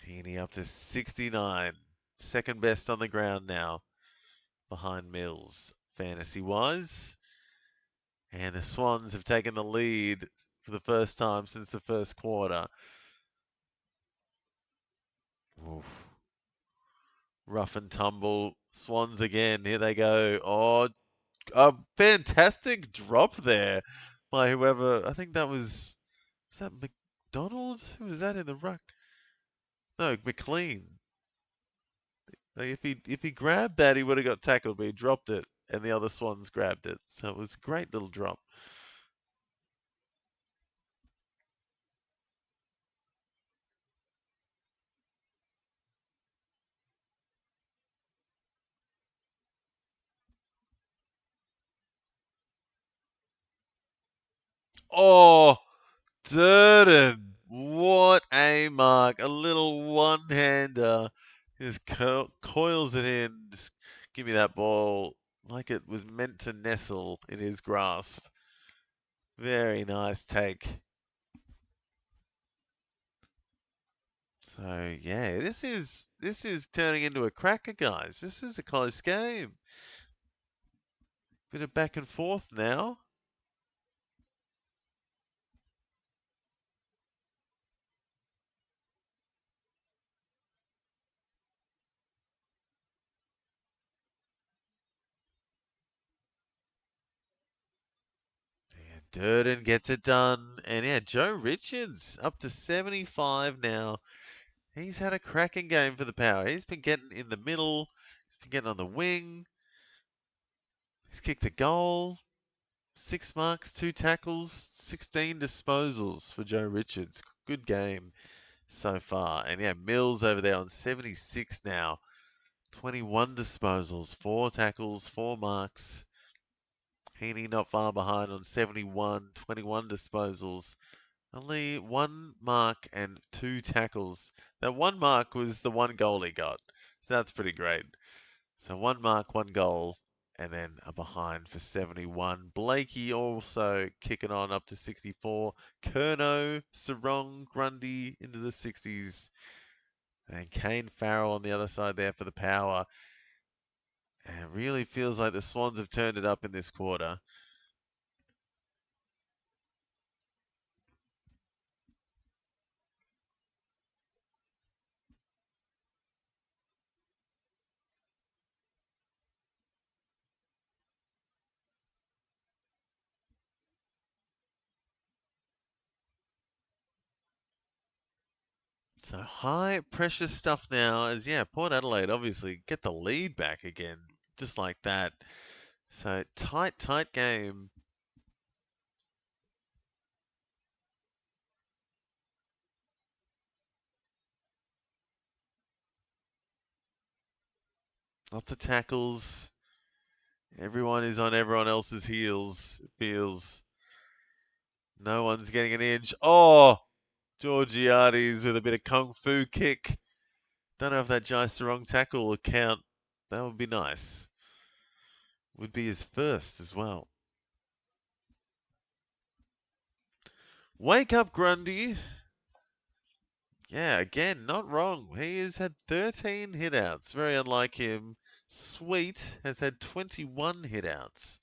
Heaney up to 69. Second best on the ground now, behind Mills, fantasy-wise. And the Swans have taken the lead for the first time since the first quarter. Oof. Rough and tumble. Swans again. Here they go. Oh, a fantastic drop there by whoever. I think that was that McDonald? Who was that in the ruck? No, McLean. Like if he grabbed that, he would have got tackled, but he dropped it, and the other Swans grabbed it. So it was a great little drop. Oh, Durden. What a mark. A little one-hander. Just coils it in. Just give me that ball like it was meant to nestle in his grasp. Very nice take. So yeah, this is turning into a cracker, guys. This is a close game. Bit of back and forth now. Durden gets it done. And yeah, Joe Richards up to 75 now. He's had a cracking game for the Power. He's been getting in the middle. He's been getting on the wing. He's kicked a goal. 6 marks, 2 tackles, 16 disposals for Joe Richards. Good game so far. And yeah, Mills over there on 76 now. 21 disposals, 4 tackles, 4 marks. Heaney not far behind on 71, 21 disposals. Only 1 mark and 2 tackles. That 1 mark was the 1 goal he got. So that's pretty great. So 1 mark, 1 goal, and then a behind for 71. Blakey also kicking on up to 64. Curnow, Sarong, Grundy into the 60s. And Kane Farrell on the other side there for the Power. And it really feels like the Swans have turned it up in this quarter. So high pressure stuff now as, yeah, Port Adelaide obviously get the lead back again, just like that. So tight game. Lots of tackles. Everyone is on everyone else's heels. It feels no one's getting an inch. Oh, Georgiades with a bit of kung fu kick. Don't know if that Jai Sarong tackle will count. That would be nice. Would be his first as well. Wake up, Grundy. Yeah, again, not wrong. He has had 13 hitouts. Very unlike him. Sweet has had 21 hitouts.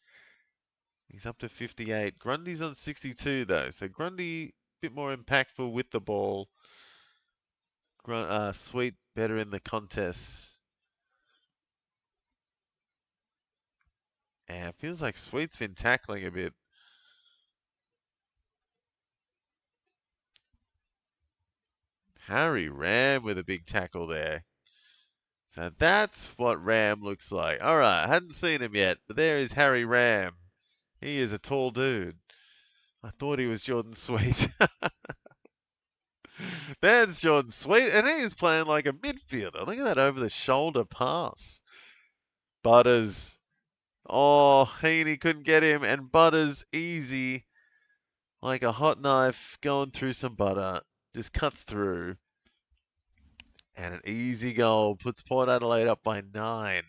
He's up to 58. Grundy's on 62 though. So Grundy a bit more impactful with the ball. Sweet better in the contest. And it feels like Sweet's been tackling a bit. Harry Ram with a big tackle there. So that's what Ram looks like. All right, I hadn't seen him yet, but there is Harry Ram. He is a tall dude. I thought he was Jordan Sweet. There's Jordan Sweet, and he's playing like a midfielder. Look at that over-the-shoulder pass. Butters. Oh, Heaney couldn't get him, and Butters easy, like a hot knife going through some butter. Just cuts through. And an easy goal puts Port Adelaide up by 9.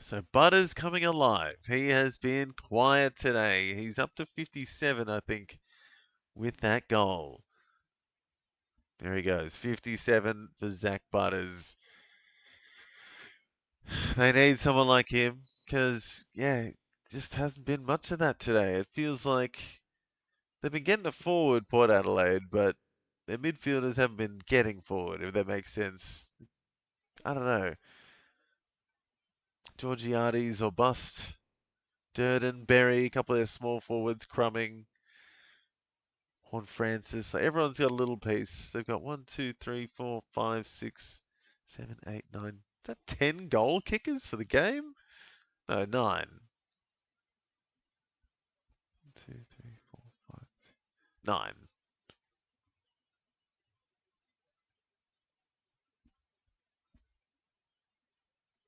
So Butters coming alive. He has been quiet today. He's up to 57, I think, with that goal. There he goes, 57 for Zach Butters. They need someone like him because, yeah, just hasn't been much of that today. It feels like they've been getting it forward, Port Adelaide, but their midfielders haven't been getting forward, if that makes sense. I don't know. Georgiades or bust. Durden, Berry, a couple of their small forwards, Crumming, Horn Francis. So everyone's got a little piece. They've got 1, 2, 3, 4, 5, 6, 7, 8, 9. Is that 10 goal kickers for the game? No, 9. 1, 2, 3, 4, 5, 6, 9.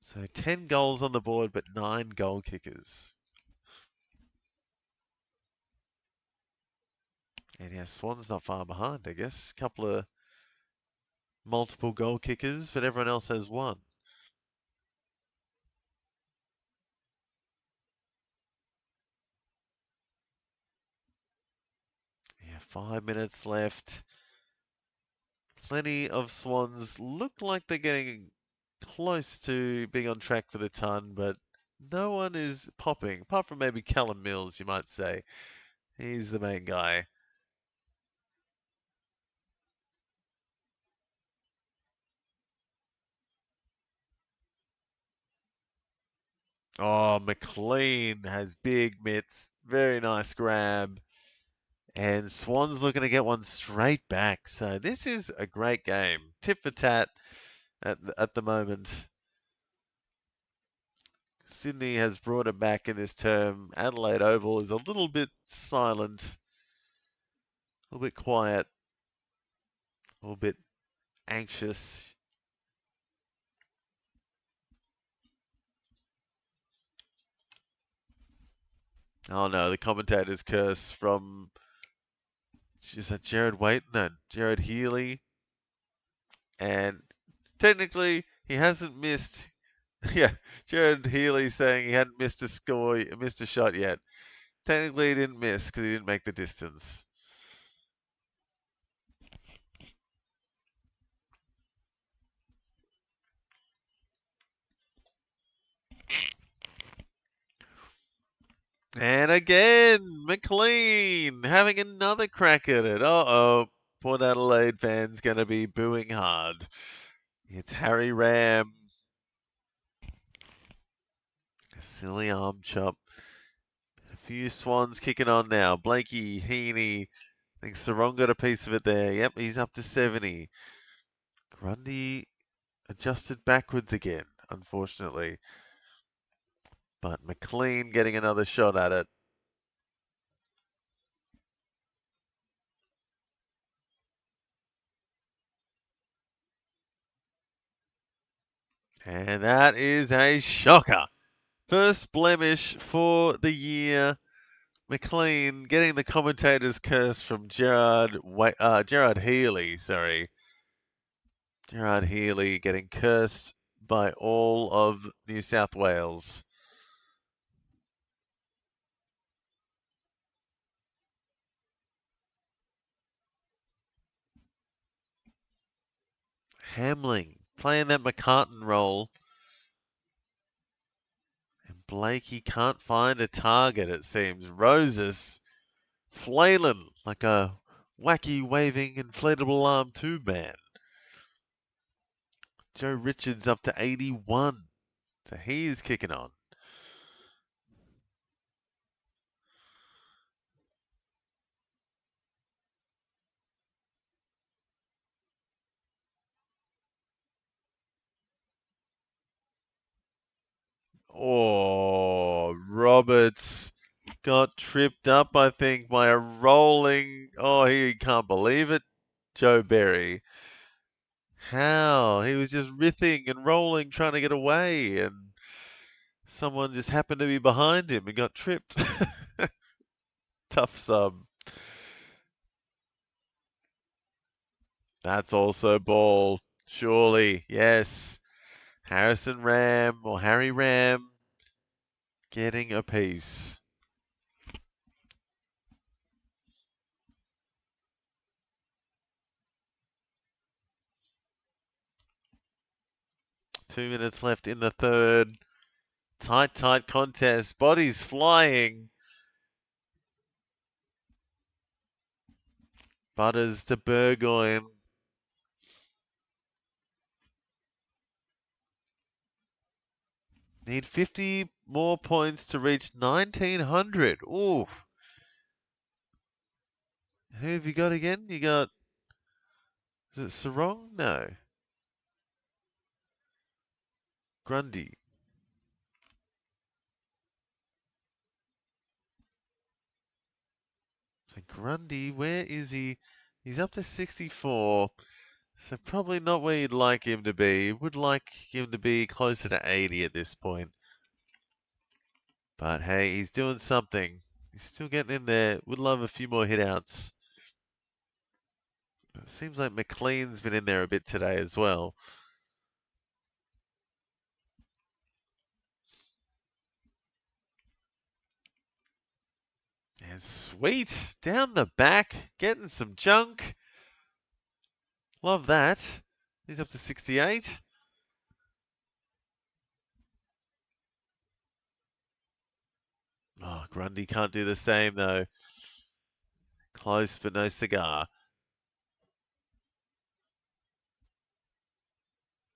So 10 goals on the board, but 9 goal kickers. And yeah, Swans not far behind, I guess. A couple of multiple goal kickers, but everyone else has 1. Yeah, 5 minutes left. Plenty of Swans look like they're getting close to being on track for the ton, but no one is popping, apart from maybe Callum Mills, you might say. He's the main guy. Oh, McLean has big mitts. Very nice grab. And Swans looking to get one straight back. So this is a great game. Tit for tat at the moment. Sydney has brought it back in this term. Adelaide Oval is a little bit silent, a little bit quiet, a little bit anxious. Oh no, the commentator's curse from, is that Jared Waite? No, Jared Healy. And technically, he hasn't missed. Yeah, Jared Healy saying he hadn't missed a score, missed a shot yet. Technically, he didn't miss because he didn't make the distance. And again, McLean having another crack at it. Uh-oh, Port Adelaide fans going to be booing hard. It's Harry Ram. A silly arm chop. A few Swans kicking on now. Blakey, Heaney. I think Sarong got a piece of it there. Yep, he's up to 70. Grundy adjusted backwards again, unfortunately. But McLean getting another shot at it. And that is a shocker. First blemish for the year. McLean getting the commentator's curse from Gerard Healy, sorry. Gerard Healy getting cursed by all of New South Wales. Hamling playing that McCartan role. And Blakey can't find a target, it seems. Roses flailing like a wacky waving inflatable arm tube man. Joe Richards up to 81. So he is kicking on. Oh, Roberts got tripped up, I think, by a rolling. Oh, he can't believe it. Joe Berry. How? He was just writhing and rolling, trying to get away, and someone just happened to be behind him and got tripped. Tough sub. That's also ball. Surely, yes. Harrison Ram or Harry Ram getting a piece. Two minutes left in the third. Tight contest. Bodies flying. Butters to Burgoyne. Need 50 more points to reach 1900. Ooh. Who have you got again? You got. Is it Sarong? No. Grundy. So Grundy, where is he? He's up to 64. So probably not where you'd like him to be. Would like him to be closer to 80 at this point. But hey, he's doing something. He's still getting in there. Would love a few more hitouts. It seems like McLean's been in there a bit today as well. And sweet, down the back, getting some junk. Love that. He's up to 68. Oh, Grundy can't do the same though. Close but no cigar.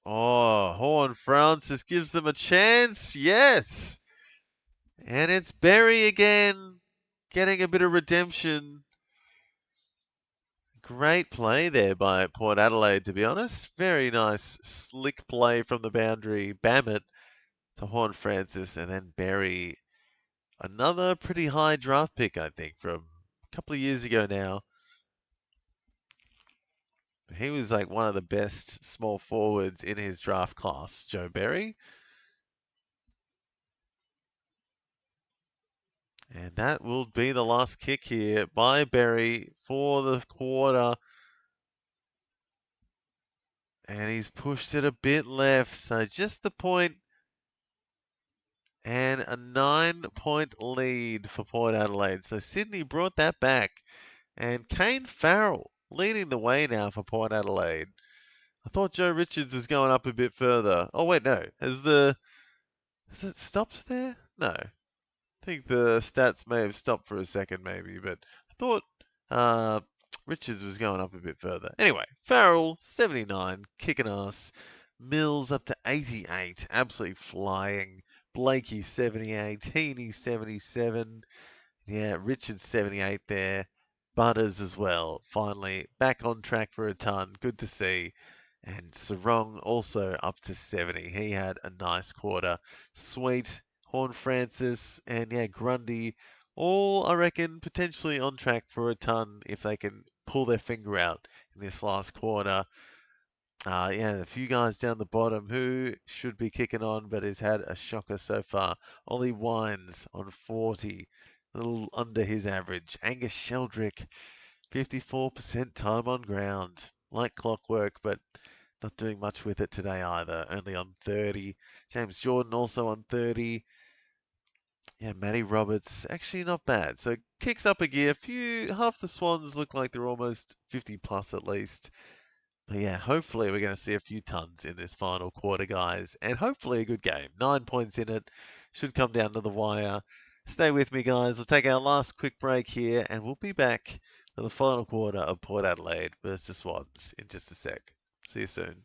Oh, Horn Francis gives them a chance. Yes. And it's Berry again, getting a bit of redemption. Great play there by Port Adelaide, to be honest. Very nice, slick play from the boundary. Bam it to Horn Francis, and then Berry. Another pretty high draft pick, I think, from a couple of years ago now. He was like one of the best small forwards in his draft class, Joe Berry. And that will be the last kick here by Berry for the quarter. And he's pushed it a bit left, so just the point. And a 9-point lead for Port Adelaide. So Sydney brought that back. And Kane Farrell leading the way now for Port Adelaide. I thought Joe Richards was going up a bit further. Oh wait, no. Has it stopped there? No. I think the stats may have stopped for a second maybe, but I thought Richards was going up a bit further. Anyway, Farrell 79, kicking ass. Mills up to 88, absolutely flying. Blakey 78, Heaney 77. Yeah, Richards 78 there. Butters as well. Finally, back on track for a ton. Good to see. And Sarong also up to 70. He had a nice quarter. Sweet. Horn Francis and yeah, Grundy. All, I reckon, potentially on track for a ton if they can pull their finger out in this last quarter. Yeah, a few guys down the bottom who should be kicking on, but has had a shocker so far. Ollie Wines on 40, a little under his average. Angus Sheldrick, 54% time on ground. Like clockwork, but not doing much with it today either. Only on 30. James Jordan also on 30. Yeah, Matty Roberts, actually not bad. So kicks up a gear. Half the Swans look like they're almost 50 plus at least. But yeah, hopefully we're going to see a few tons in this final quarter, guys, and hopefully a good game. 9 points in it. Should come down to the wire. Stay with me, guys. We'll take our last quick break here, and we'll be back for the final quarter of Port Adelaide versus Swans in just a sec. See you soon.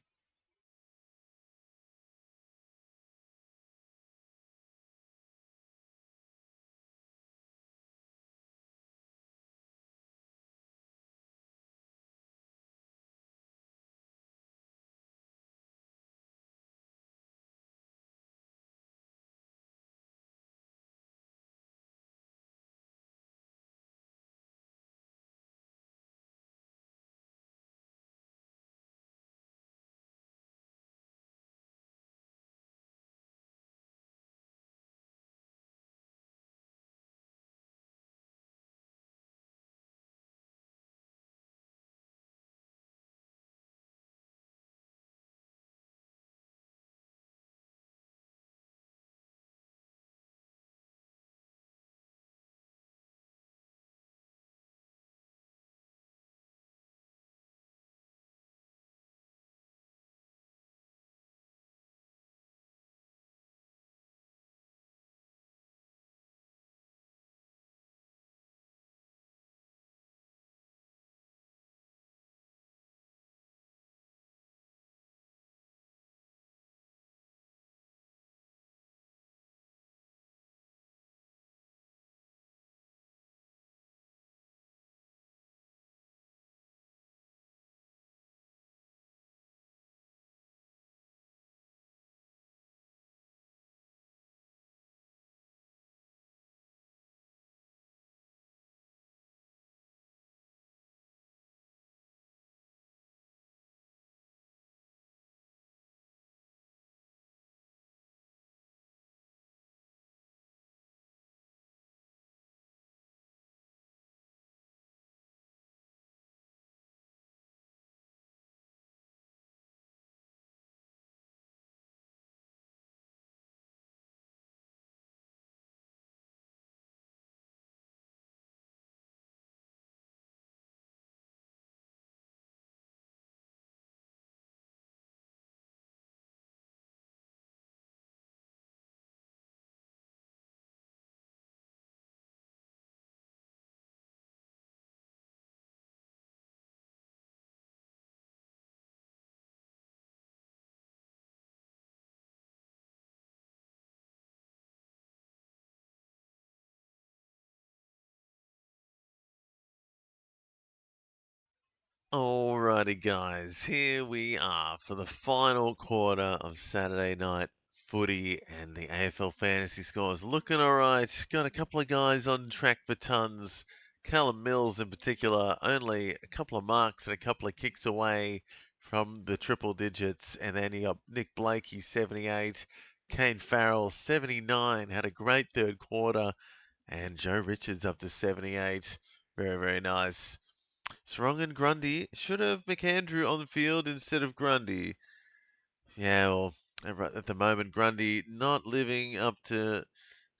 Alrighty, guys, here we are for the final quarter of Saturday night footy, and the AFL fantasy scores looking alright. Got a couple of guys on track for tons. Callum Mills, in particular, only a couple of marks and a couple of kicks away from the triple digits. And then you got Nick Blakey, 78. Kane Farrell, 79. Had a great third quarter. And Joe Richards up to 78. Very, very nice. Sarong and Grundy should have McAndrew on the field instead of Grundy. Yeah, well, at the moment, Grundy not living up to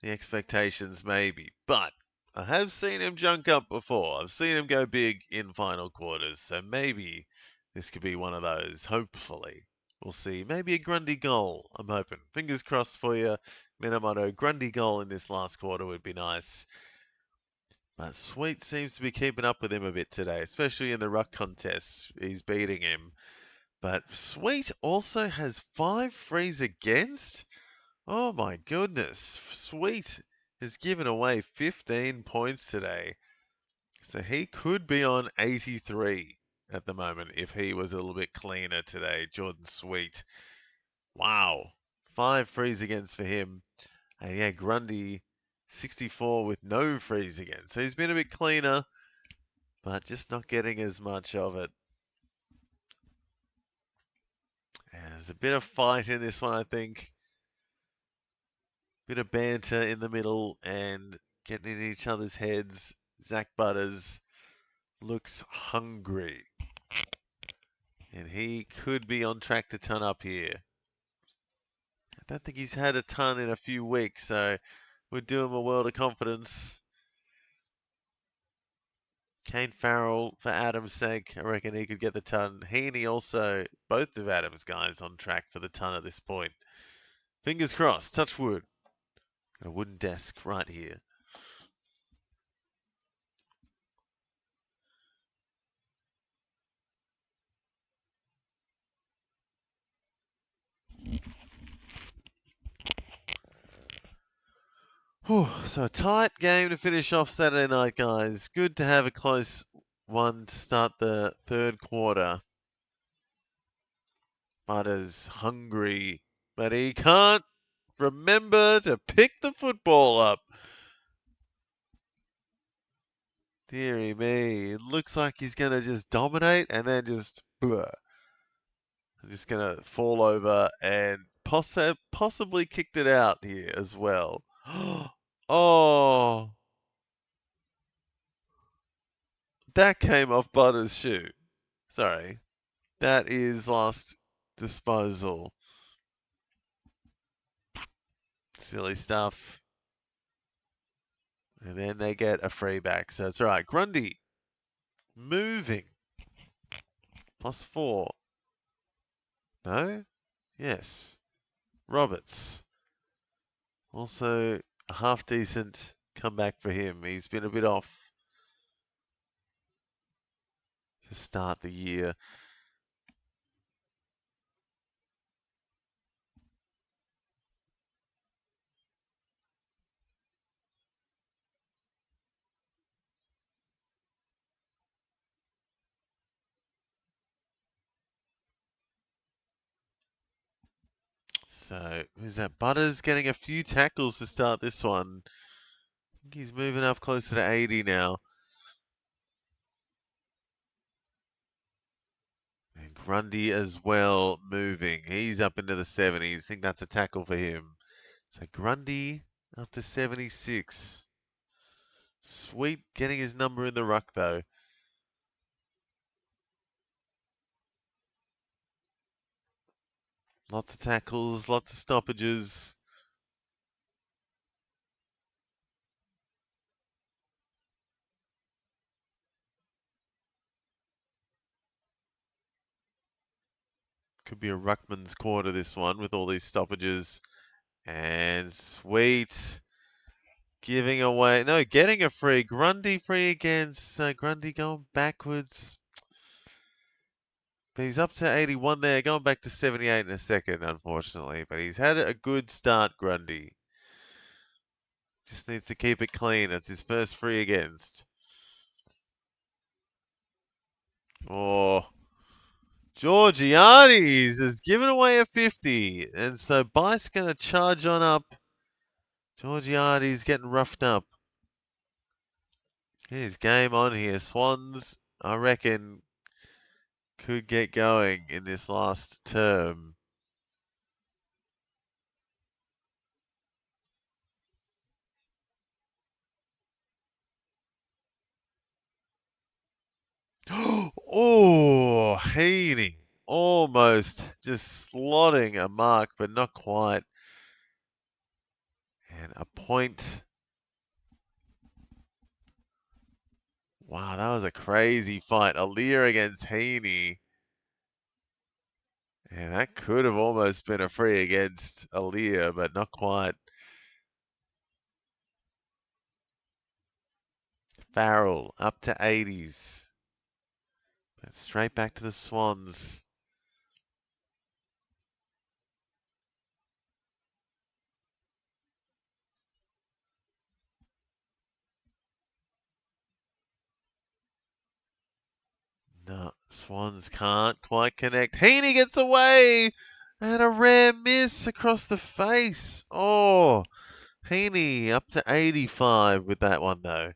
the expectations, maybe. But I have seen him junk up before. I've seen him go big in final quarters. So maybe this could be one of those, hopefully. We'll see. Maybe a Grundy goal, I'm hoping. Fingers crossed for you, Minamoto. Grundy goal in this last quarter would be nice. But Sweet seems to be keeping up with him a bit today, especially in the ruck contests. He's beating him. But Sweet also has 5 frees against? Oh my goodness. Sweet has given away 15 points today. So he could be on 83 at the moment if he was a little bit cleaner today, Jordan Sweet. Wow. 5 frees against for him. And yeah, Grundy 64 with no frees again. So he's been a bit cleaner, but just not getting as much of it. And there's a bit of fight in this one, I think. Bit of banter in the middle and getting in each other's heads. Zach Butters looks hungry. And he could be on track to ton up here. I don't think he's had a ton in a few weeks, so would do him a world of confidence. Kane Farrell, for Adam's sake, I reckon he could get the ton. Heaney also, both of Adam's guys on track for the ton at this point. Fingers crossed, touch wood. Got a wooden desk right here. Whew, so a tight game to finish off Saturday night, guys. Good to have a close one to start the third quarter. Butters hungry, but he can't remember to pick the football up. Deary me, it looks like he's going to just dominate and then just just going to fall over and possibly kicked it out here as well. Oh, that came off Butters' shoe. Sorry. That is last disposal. Silly stuff. And then they get a free back. So it's all right. Grundy moving. +4. No? Yes. Roberts. Also a half decent comeback for him. He's been a bit off to start the year. So, who's that? Butters getting a few tackles to start this one. I think he's moving up closer to 80 now. And Grundy as well moving. He's up into the 70s. I think that's a tackle for him. So Grundy up to 76. Sweet getting his number in the ruck though. Lots of tackles, lots of stoppages. Could be a ruckman's quarter this one with all these stoppages. And Sweet giving away, no, getting a free. Grundy free against Grundy going backwards. But he's up to 81 there, going back to 78 in a second, unfortunately. But he's had a good start, Grundy. Just needs to keep it clean. That's his first free against. Oh, Georgiades has given away a 50. And so Bice going to charge on up. Georgiades getting roughed up. Here's game on here. Swans, I reckon, could get going in this last term. Oh, Heaney. Almost just slotting a mark, but not quite. And a point. Wow, that was a crazy fight. Aaliyah against Heaney. And that could have almost been a free against Aaliyah, but not quite. Farrell up to 80s. But straight back to the Swans. No, Swans can't quite connect. Heaney gets away! And a rare miss across the face. Oh, Heaney up to 85 with that one, though.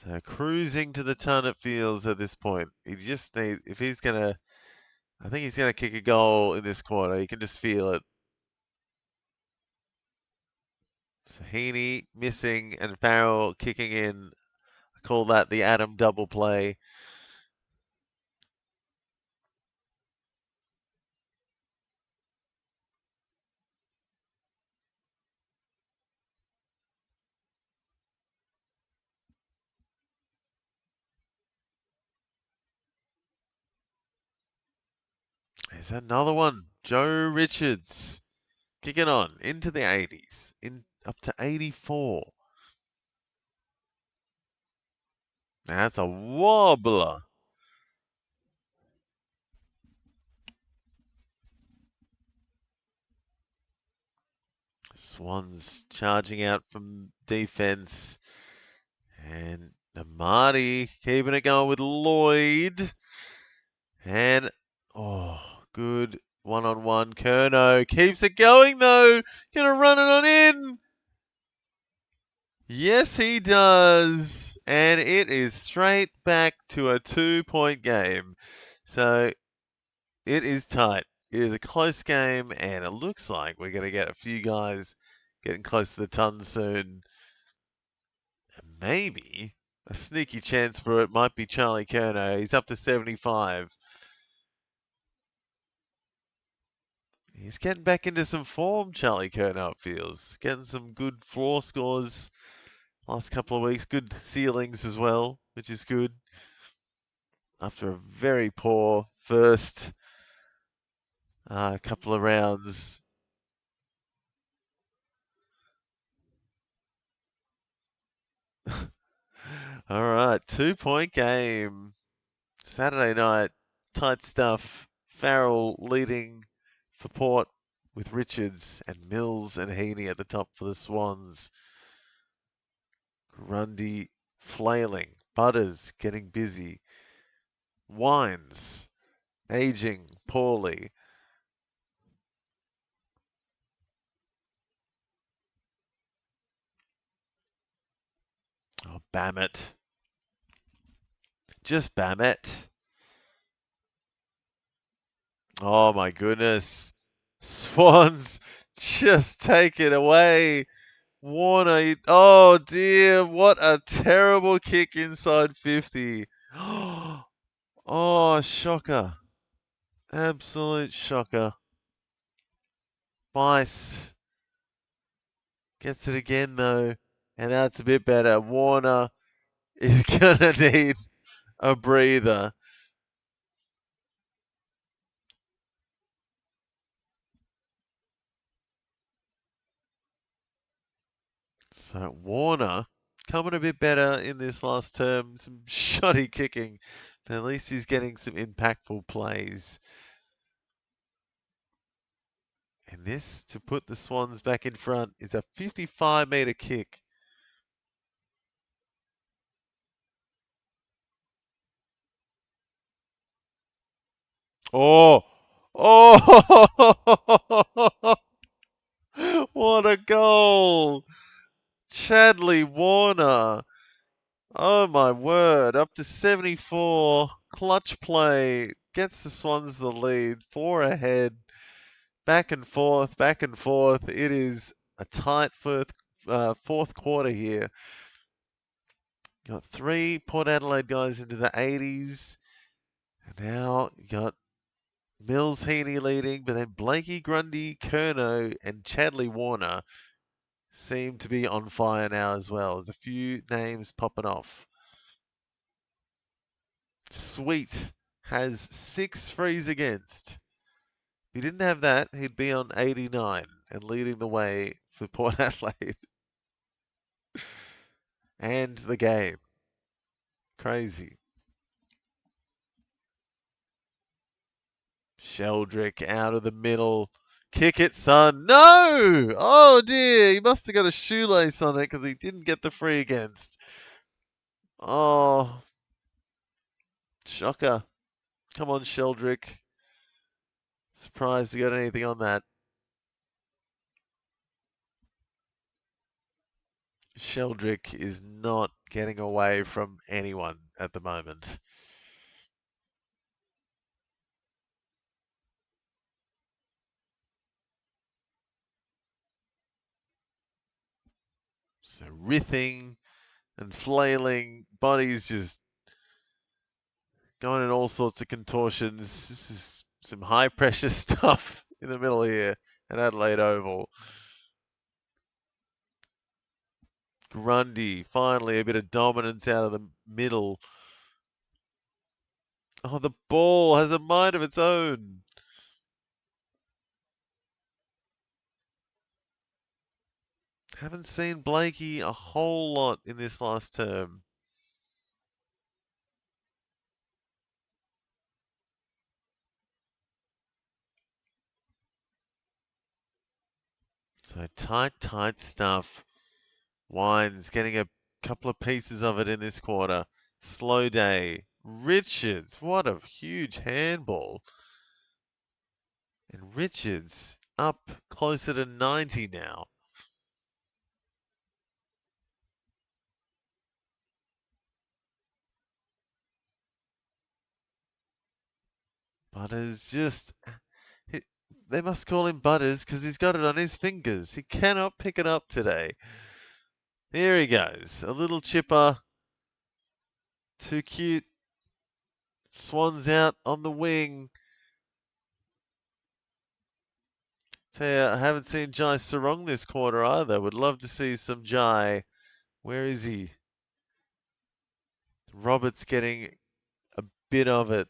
So cruising to the ton, it feels, at this point. He just needs, if he's going to, I think he's going to kick a goal in this quarter. You can just feel it. So Heaney missing and Farrell kicking in. I call that the Adam double play. There's another one. Joe Richards kicking on into the 80s, in up to 84. That's a wobbler. Swans charging out from defense. And Amati keeping it going with Lloyd. And, oh, good one-on-one. Curnow keeps it going, though. Gonna run it on in. Yes, he does. And it is straight back to a 2-point game. So it is tight. It is a close game, and it looks like we're going to get a few guys getting close to the ton soon. And maybe a sneaky chance for it might be Charlie Curnow. He's up to 75. He's getting back into some form, Charlie Curnow, it feels. Getting some good floor scores last couple of weeks. Good ceilings as well, which is good. After a very poor first couple of rounds. All right, 2-point game. Saturday night, tight stuff. Farrell leading for Port with Richards and Mills and Heaney at the top for the Swans. Grundy flailing. Butters getting busy. Wines aging poorly. Oh, Bammett. Just Bammett. Oh my goodness. Swans just take it away. Warner, oh dear, what a terrible kick inside 50. Oh, shocker. Absolute shocker. Bice gets it again though, and that's a bit better. Warner is gonna need a breather. So Warner coming a bit better in this last term. Some shoddy kicking, but at least he's getting some impactful plays. And this, to put the Swans back in front, is a 55-metre kick. Oh, oh, what a goal! Chadley Warner. Oh my word, up to 74. Clutch play. Gets the Swans the lead. 4 ahead. Back and forth, back and forth. It is a tight fourth quarter here. Got 3 Port Adelaide guys into the 80s. And now you got Mills Heaney leading, but then Blakey, Grundy, Curnow, and Chadley Warner seem to be on fire now as well. There's a few names popping off. Sweet has 6 frees against. If he didn't have that, he'd be on 89 and leading the way for Port Adelaide. And the game. Crazy. Sheldrick out of the middle. Kick it, son. No! Oh dear, he must have got a shoelace on it because he didn't get the free against. Oh, shocker. Come on, Sheldrick. Surprised he got anything on that. Sheldrick is not getting away from anyone at the moment. So writhing and flailing, bodies just going in all sorts of contortions. This is some high pressure stuff in the middle here at Adelaide Oval. Grundy, finally a bit of dominance out of the middle. Oh, the ball has a mind of its own. Haven't seen Blakey a whole lot in this last term. So tight stuff. Wines getting a couple of pieces of it in this quarter. Slow day. Richards, what a huge handball. And Richards up closer to 90 now. Butters just... They must call him Butters because he's got it on his fingers. He cannot pick it up today. Here he goes. A little chipper. Too cute. Swans out on the wing. Tell you, I haven't seen Jai Sarong this quarter either. Would love to see some Jai. Where is he? Roberts getting a bit of it.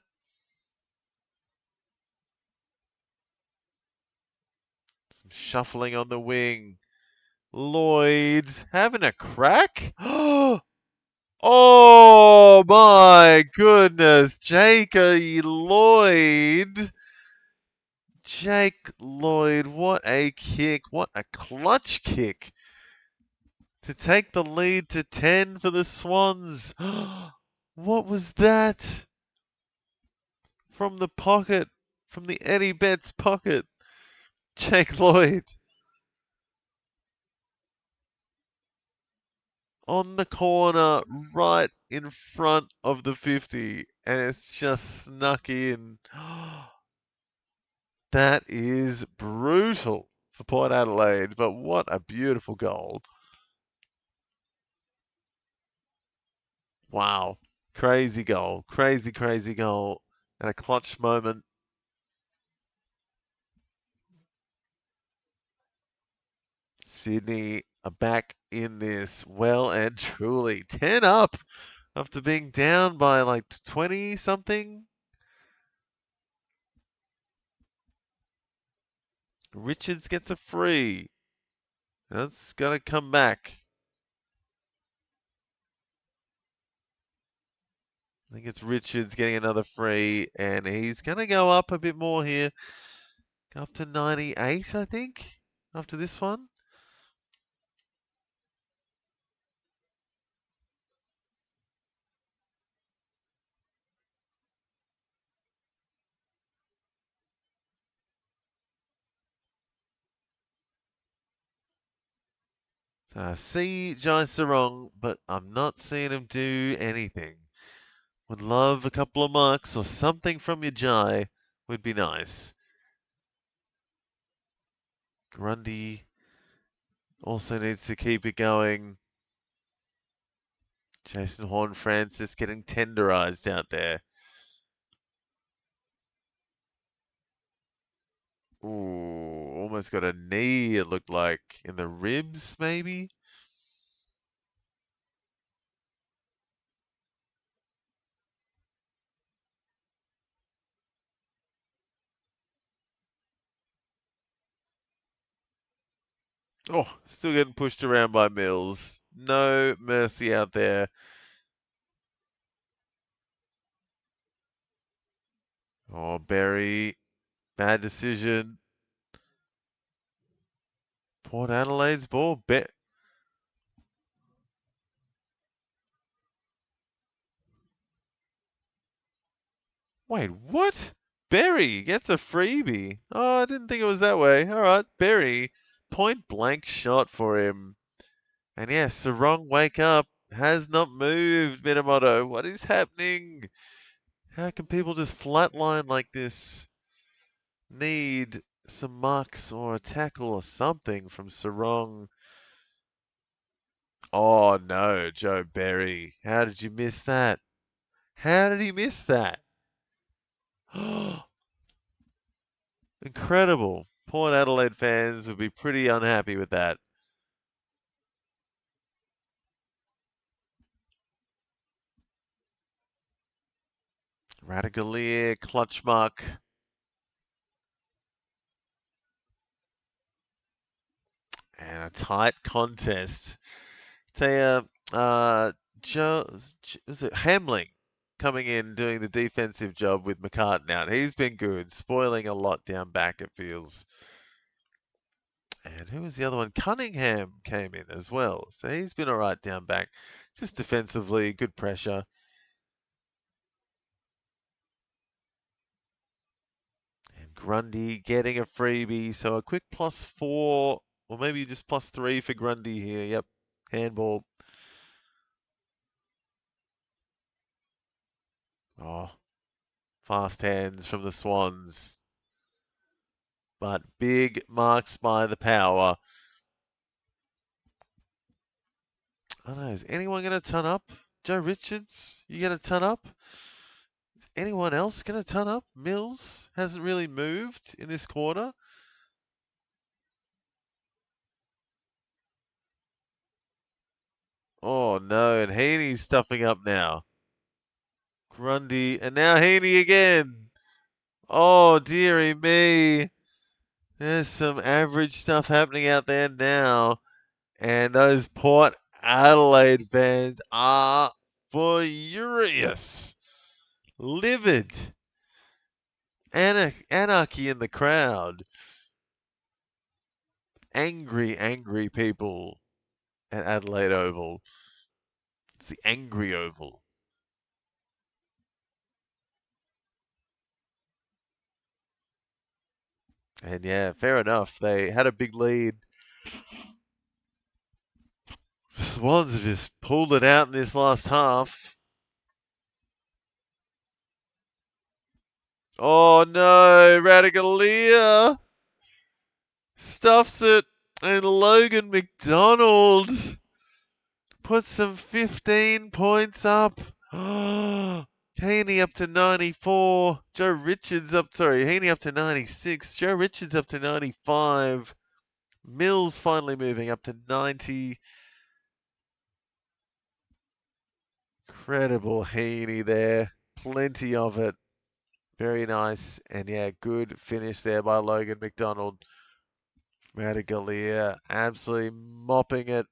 Some shuffling on the wing. Lloyd's having a crack. Oh my goodness. Jake Lloyd. Jake Lloyd, what a kick. What a clutch kick. To take the lead to 10 for the Swans. What was that? From the pocket, from the Eddie Betts pocket. Jake Lloyd. On the corner, right in front of the 50. And it's just snuck in. That is brutal for Port Adelaide, but what a beautiful goal. Wow. Crazy goal. Crazy goal. And a clutch moment. Sydney are back in this well and truly. 10 up after being down by like 20 something. Richards gets a free. That's got to come back. I think it's Richards getting another free, and he's going to go up a bit more here. Go up to 98, I think, after this one. See Jai Sarong, but I'm not seeing him do anything. Would love a couple of marks or something from your Jai. Would be nice. Grundy also needs to keep it going. Jason Horn-Francis getting tenderized out there. Ooh, almost got a knee, it looked like. In the ribs, maybe? Oh, still getting pushed around by Mills. No mercy out there. Oh, Berry. Bad decision. Port Adelaide's ball. Wait, what? Berry gets a freebie. Oh, I didn't think it was that way. All right, Berry. Point blank shot for him. And yes, Sarong, wake up. Has not moved, Minamoto. What is happening? How can people just flatline like this? Need some marks or a tackle or something from Sarong. Oh no, Joe Berry. How did you miss that? How did he miss that? Incredible. Port Adelaide fans would be pretty unhappy with that. Radagalier, clutch mark. And a tight contest. Tell you, Joe, was it Hamling coming in doing the defensive job with McCartan out? He's been good, spoiling a lot down back, it feels. And who was the other one? Cunningham came in as well. So he's been all right down back. Just defensively, good pressure. And Grundy getting a freebie. So a quick +4, or maybe just +3 for Grundy here. Yep, handball. Oh, fast hands from the Swans. But big marks by the power. I don't know, is anyone going to turn up? Joe Richards, you going to turn up? Is anyone else going to turn up? Mills hasn't really moved in this quarter. Oh no, and Heaney's stuffing up now. Grundy, and now Heaney again. Oh dearie me. There's some average stuff happening out there now. And those Port Adelaide fans are furious. Livid. Anarchy in the crowd. Angry, angry people at Adelaide Oval. It's the angry oval. And yeah, fair enough. They had a big lead. Swans have just pulled it out in this last half. Oh no, Radagalier stuffs it, and Logan McDonald puts some 15 points up. Heaney up to 94. Heaney up to 96. Joe Richards up to 95. Mills finally moving up to 90. Incredible Heaney there. Plenty of it. Very nice. And yeah, good finish there by Logan McDonald. Radagalier absolutely mopping it.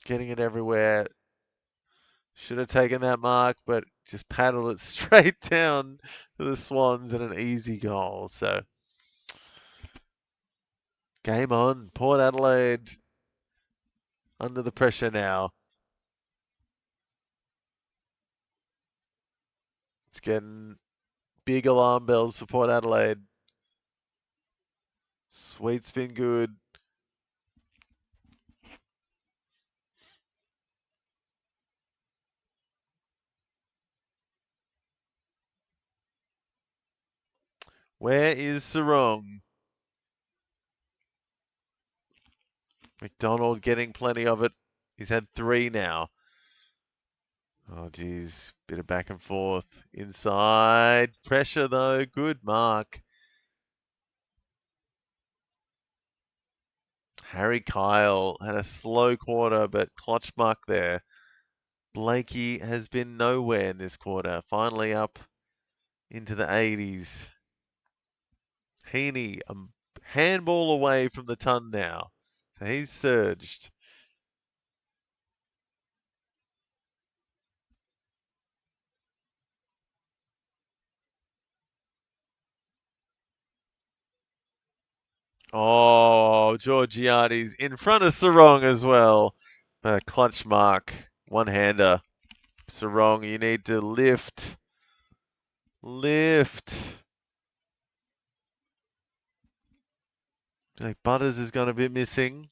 Getting it everywhere. Should have taken that mark, but just paddled it straight down to the Swans and an easy goal. So, game on. Port Adelaide under the pressure now. It's getting big alarm bells for Port Adelaide. Sweet's been good. Where is Sarong? McDonald getting plenty of it. He's had 3 now. Oh, geez. Bit of back and forth. Inside. Pressure, though. Good mark. Harry Kyle had a slow quarter, but clutch mark there. Blakey has been nowhere in this quarter. Finally up into the 80s. Heaney, a handball away from the ton now. So he's surged. Oh, Georgiades in front of Sarong as well. A clutch mark. One-hander. Sarong, you need to lift. Lift. I think Butters is going to be missing.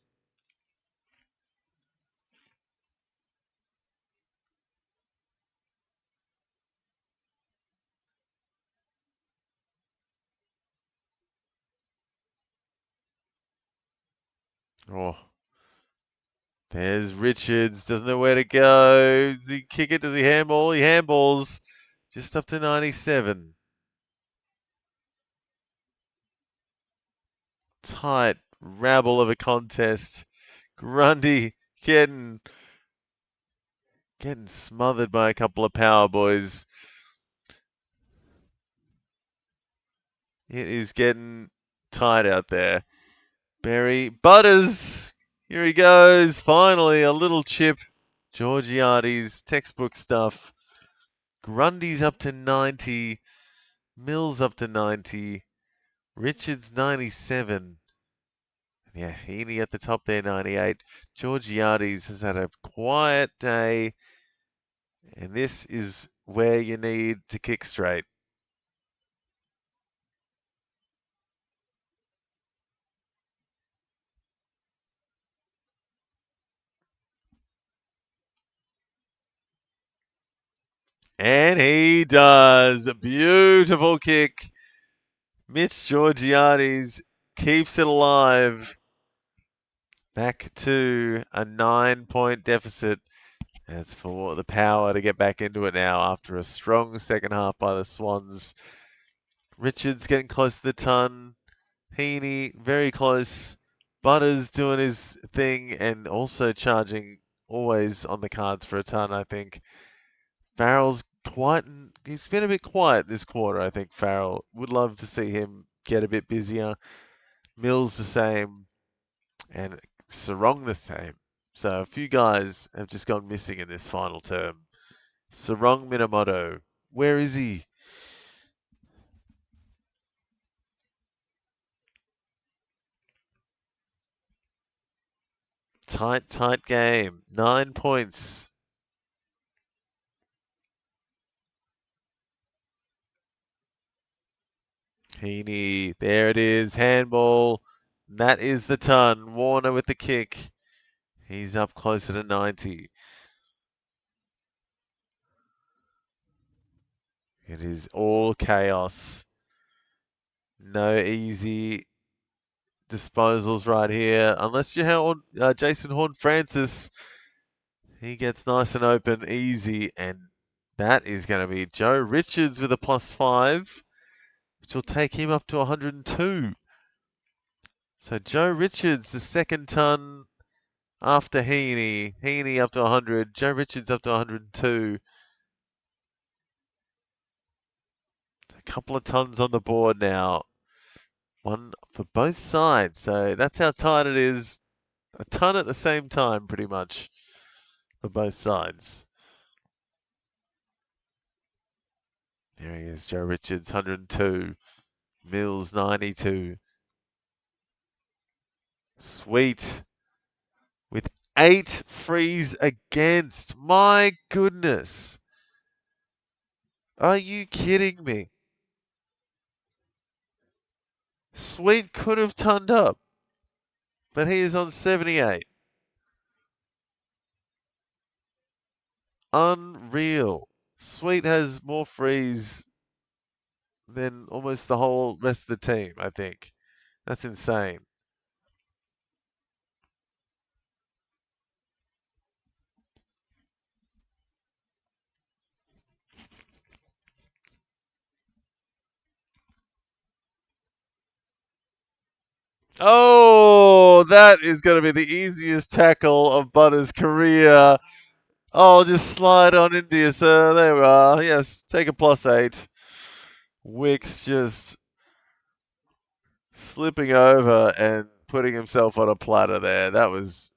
Oh, there's Richards. Doesn't know where to go. Does he kick it? Does he handball? He handballs. Just up to 97. Tight rabble of a contest. Grundy getting smothered by a couple of power boys. It is getting tight out there. Berry Butters. Here he goes. Finally, a little chip. Georgiades, textbook stuff. Grundy's up to 90. Mills up to 90. Richards 97. Yeah, Heaney at the top there, 98. Georgiades has had a quiet day. And this is where you need to kick straight. And he does. A beautiful kick. Mitch Georgiades keeps it alive. Back to a 9-point deficit. As for the power to get back into it now after a strong second half by the Swans. Richards getting close to the ton. Heaney very close. Butters doing his thing and also charging, always on the cards for a ton, I think. Farrell's quiet. He's been a bit quiet this quarter, I think, Farrell. Would love to see him get a bit busier. Mills the same. And Sarong the same. So a few guys have just gone missing in this final term. Sarong Minamoto. Where is he? Tight game. 9 points. Heaney. There it is. Handball. That is the ton. Warner with the kick. He's up closer to 90. It is all chaos. No easy disposals right here. Unless you have Jason Horn-Francis. He gets nice and open, easy, and that is going to be Joe Richards with a +5, which will take him up to 102. So Joe Richards, the second ton after Heaney. Heaney up to 100. Joe Richards up to 102. A couple of tons on the board now. One for both sides. So that's how tight it is. A ton at the same time, pretty much, for both sides. There he is, Joe Richards, 102. Mills, 92. Sweet. With 8 frees against. My goodness. Are you kidding me? Sweet could have turned up, but he is on 78. Unreal. Sweet has more frees than almost the whole rest of the team, I think. That's insane. Oh, that is going to be the easiest tackle of Butter's career. Oh, just slide on into you, sir. There we are. Yes, take a +8. Wicks just slipping over and putting himself on a platter there. That was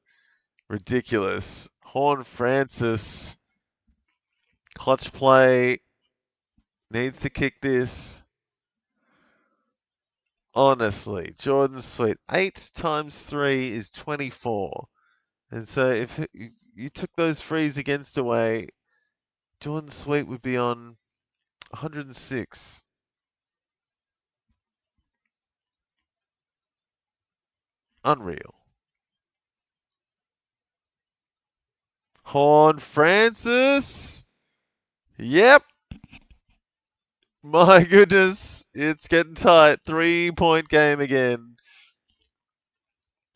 ridiculous. Horn Francis, clutch play, needs to kick this. Honestly, Jordan Sweet, 8 times 3 is 24. And so if you took those frees against away, Jordan Sweet would be on 106. Unreal. Horn Francis. Yep. My goodness. It's getting tight. 3-point game again.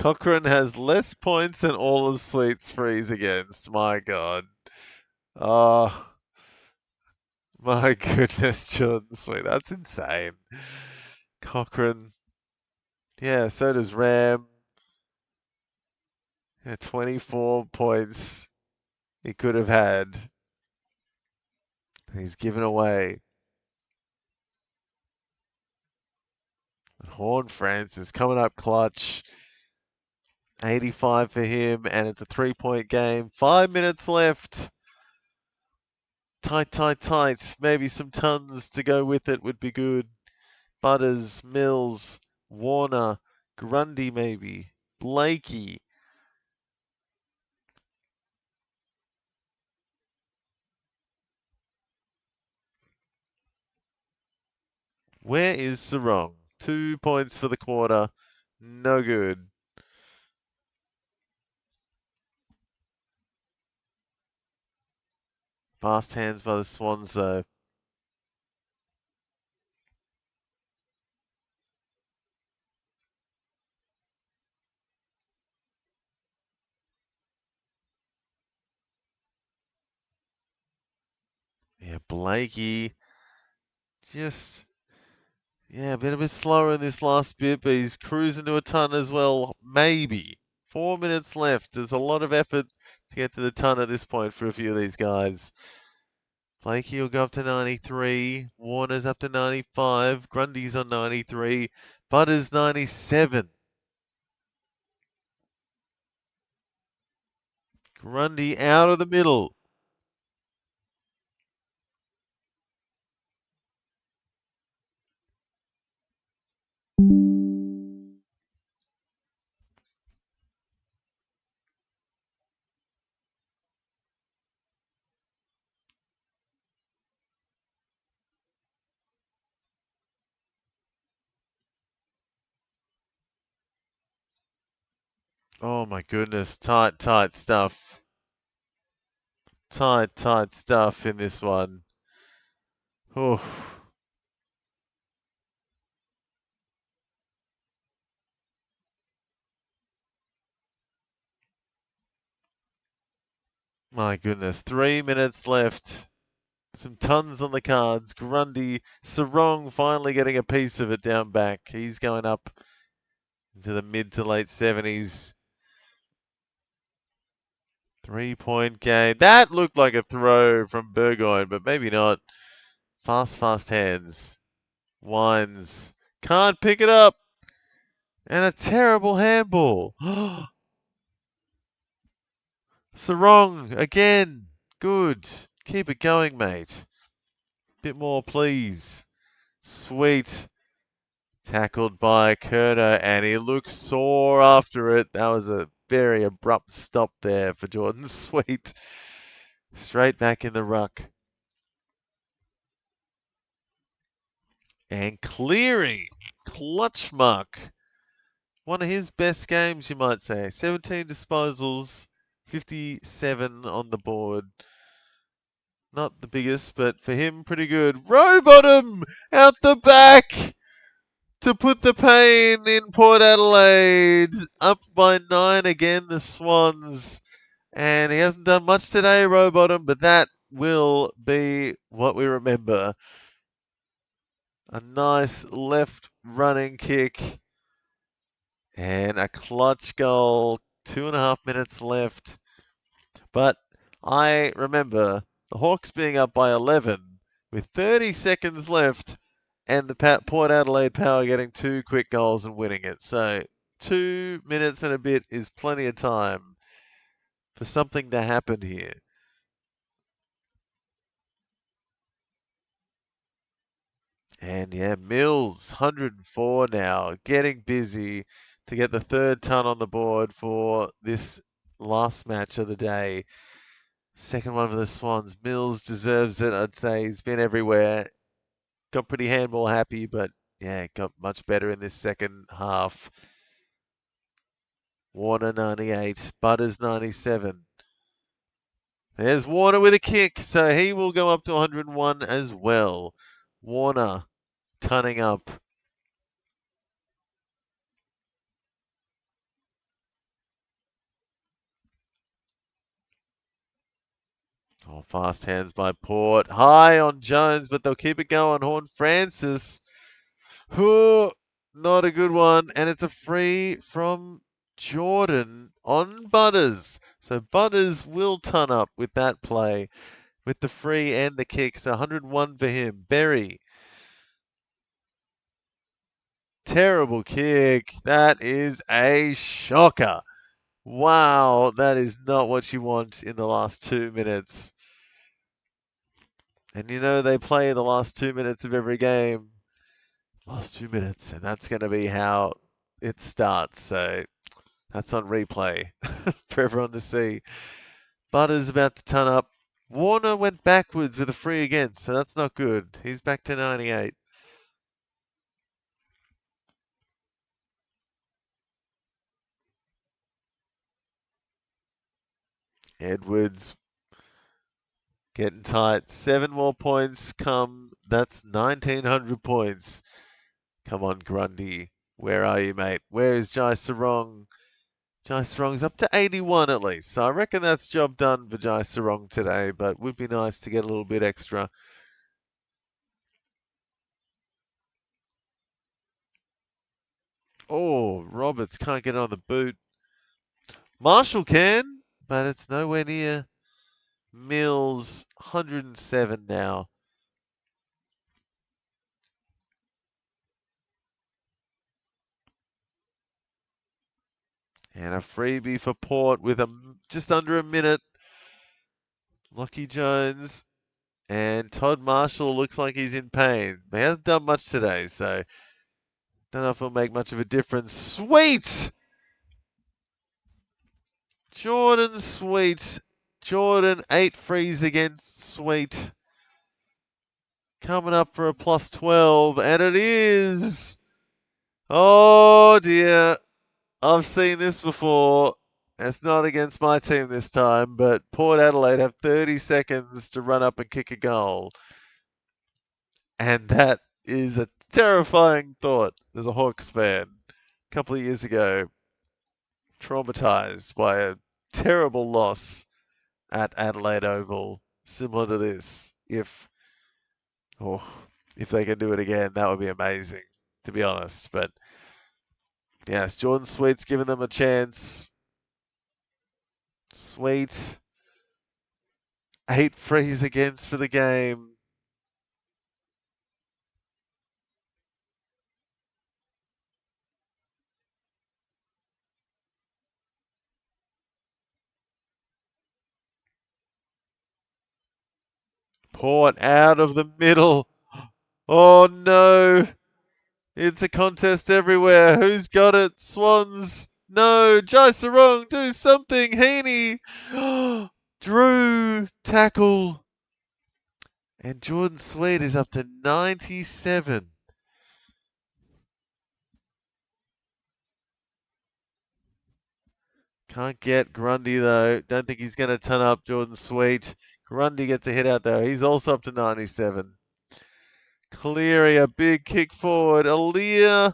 Cochrane has less points than all of Sweet's frees against. My God. Oh, my goodness, Jordan Sweet. That's insane. Cochrane. Yeah, so does Ram. Yeah, 24 points he could have had. He's given away. Horn Francis coming up clutch. 85 for him, and it's a 3-point game. 5 minutes left. Tight, tight, tight. Maybe some tons to go with it would be good. Butters, Mills, Warner, Grundy maybe, Blakey. Where is Sarong? 2 points for the quarter. No good. Fast hands by the Swans though. Yeah, Blakey just, yeah, a bit slower in this last bit, but he's cruising to a ton as well. Maybe. 4 minutes left. There's a lot of effort to get to the ton at this point for a few of these guys. Blakey will go up to 93. Warner's up to 95. Grundy's on 93. Butters 97. Grundy out of the middle. Oh my goodness. Tight, tight stuff. Tight, tight stuff in this one. Oh. My goodness. 3 minutes left. Some tons on the cards. Grundy, Sarong finally getting a piece of it down back. He's going up into the mid to late 70s. 3-point game. That looked like a throw from Burgoyne, but maybe not. Fast, fast hands. Wines. Can't pick it up. And a terrible handball. Sarong again. Good. Keep it going, mate. Bit more, please. Sweet. Tackled by Kerner, and he looks sore after it. That was a very abrupt stop there for Jordan Sweet. Straight back in the ruck. And clearing. Clutch mark. One of his best games, you might say. 17 disposals, 57 on the board. Not the biggest, but for him, pretty good. Rowbottom out the back to put the pain in Port Adelaide. Up by 9 again, the Swans. And he hasn't done much today, Rowbottom, but that will be what we remember. A nice left running kick and a clutch goal. 2.5 minutes left. But I remember the Hawks being up by 11 with 30 seconds left and the Port Adelaide Power getting 2 quick goals and winning it. So 2 minutes and a bit is plenty of time for something to happen here. And yeah, Mills, 104 now, getting busy to get the 3rd ton on the board for this last match of the day. Second one for the Swans. Mills deserves it, I'd say. He's been everywhere. Got pretty handball happy, but yeah, got much better in this second half. Warner 98, Butters 97. There's Warner with a kick, so he will go up to 101 as well. Warner tunning up. Oh, fast hands by Port. High on Jones, but they'll keep it going. Horn Francis. Oh, not a good one. And it's a free from Jordan on Butters. So Butters will ton up with that play, with the free and the kick. So 101 for him. Berry. Terrible kick. That is a shocker. Wow, that is not what you want in the last 2 minutes. And you know they play the last 2 minutes of every game. Last 2 minutes, and that's going to be how it starts. So that's on replay for everyone to see. Butters about to ton up. Warner went backwards with a free again, so that's not good. He's back to 98. Edwards getting tight. 7 more points come. That's 1,900 points. Come on, Grundy. Where are you, mate? Where is Jai Sarong? Jai Sarong's up to 81 at least. So I reckon that's job done for Jai Sarong today, but would be nice to get a little bit extra. Oh, Roberts can't get on the boot. Marshall can, but it's nowhere near Mills. 107 now. And a freebie for Port with just under a minute. Lockie Jones and Todd Marshall looks like he's in pain. He hasn't done much today, so don't know if it'll make much of a difference. Sweet! Jordan Sweet. Jordan, 8 frees against Sweet. Coming up for a plus 12, and it is. Oh dear. I've seen this before. It's not against my team this time, but Port Adelaide have 30 seconds to run up and kick a goal. And that is a terrifying thought as a Hawks fan. A couple of years ago, traumatized by a terrible loss at Adelaide Oval, similar to this. Oh, if they can do it again, that would be amazing, to be honest. But yes, Jordan Sweet's given them a chance. Sweet. 8 frees against for the game. Port out of the middle. Oh no. It's a contest everywhere. Who's got it? Swans. No. Jai Sarong, do something. Heaney. Drew. Tackle. And Jordan Sweet is up to 97. Can't get Grundy though. Don't think he's going to turn up Jordan Sweet. Grundy gets a hit out there. He's also up to 97. Cleary, a big kick forward. Aaliyah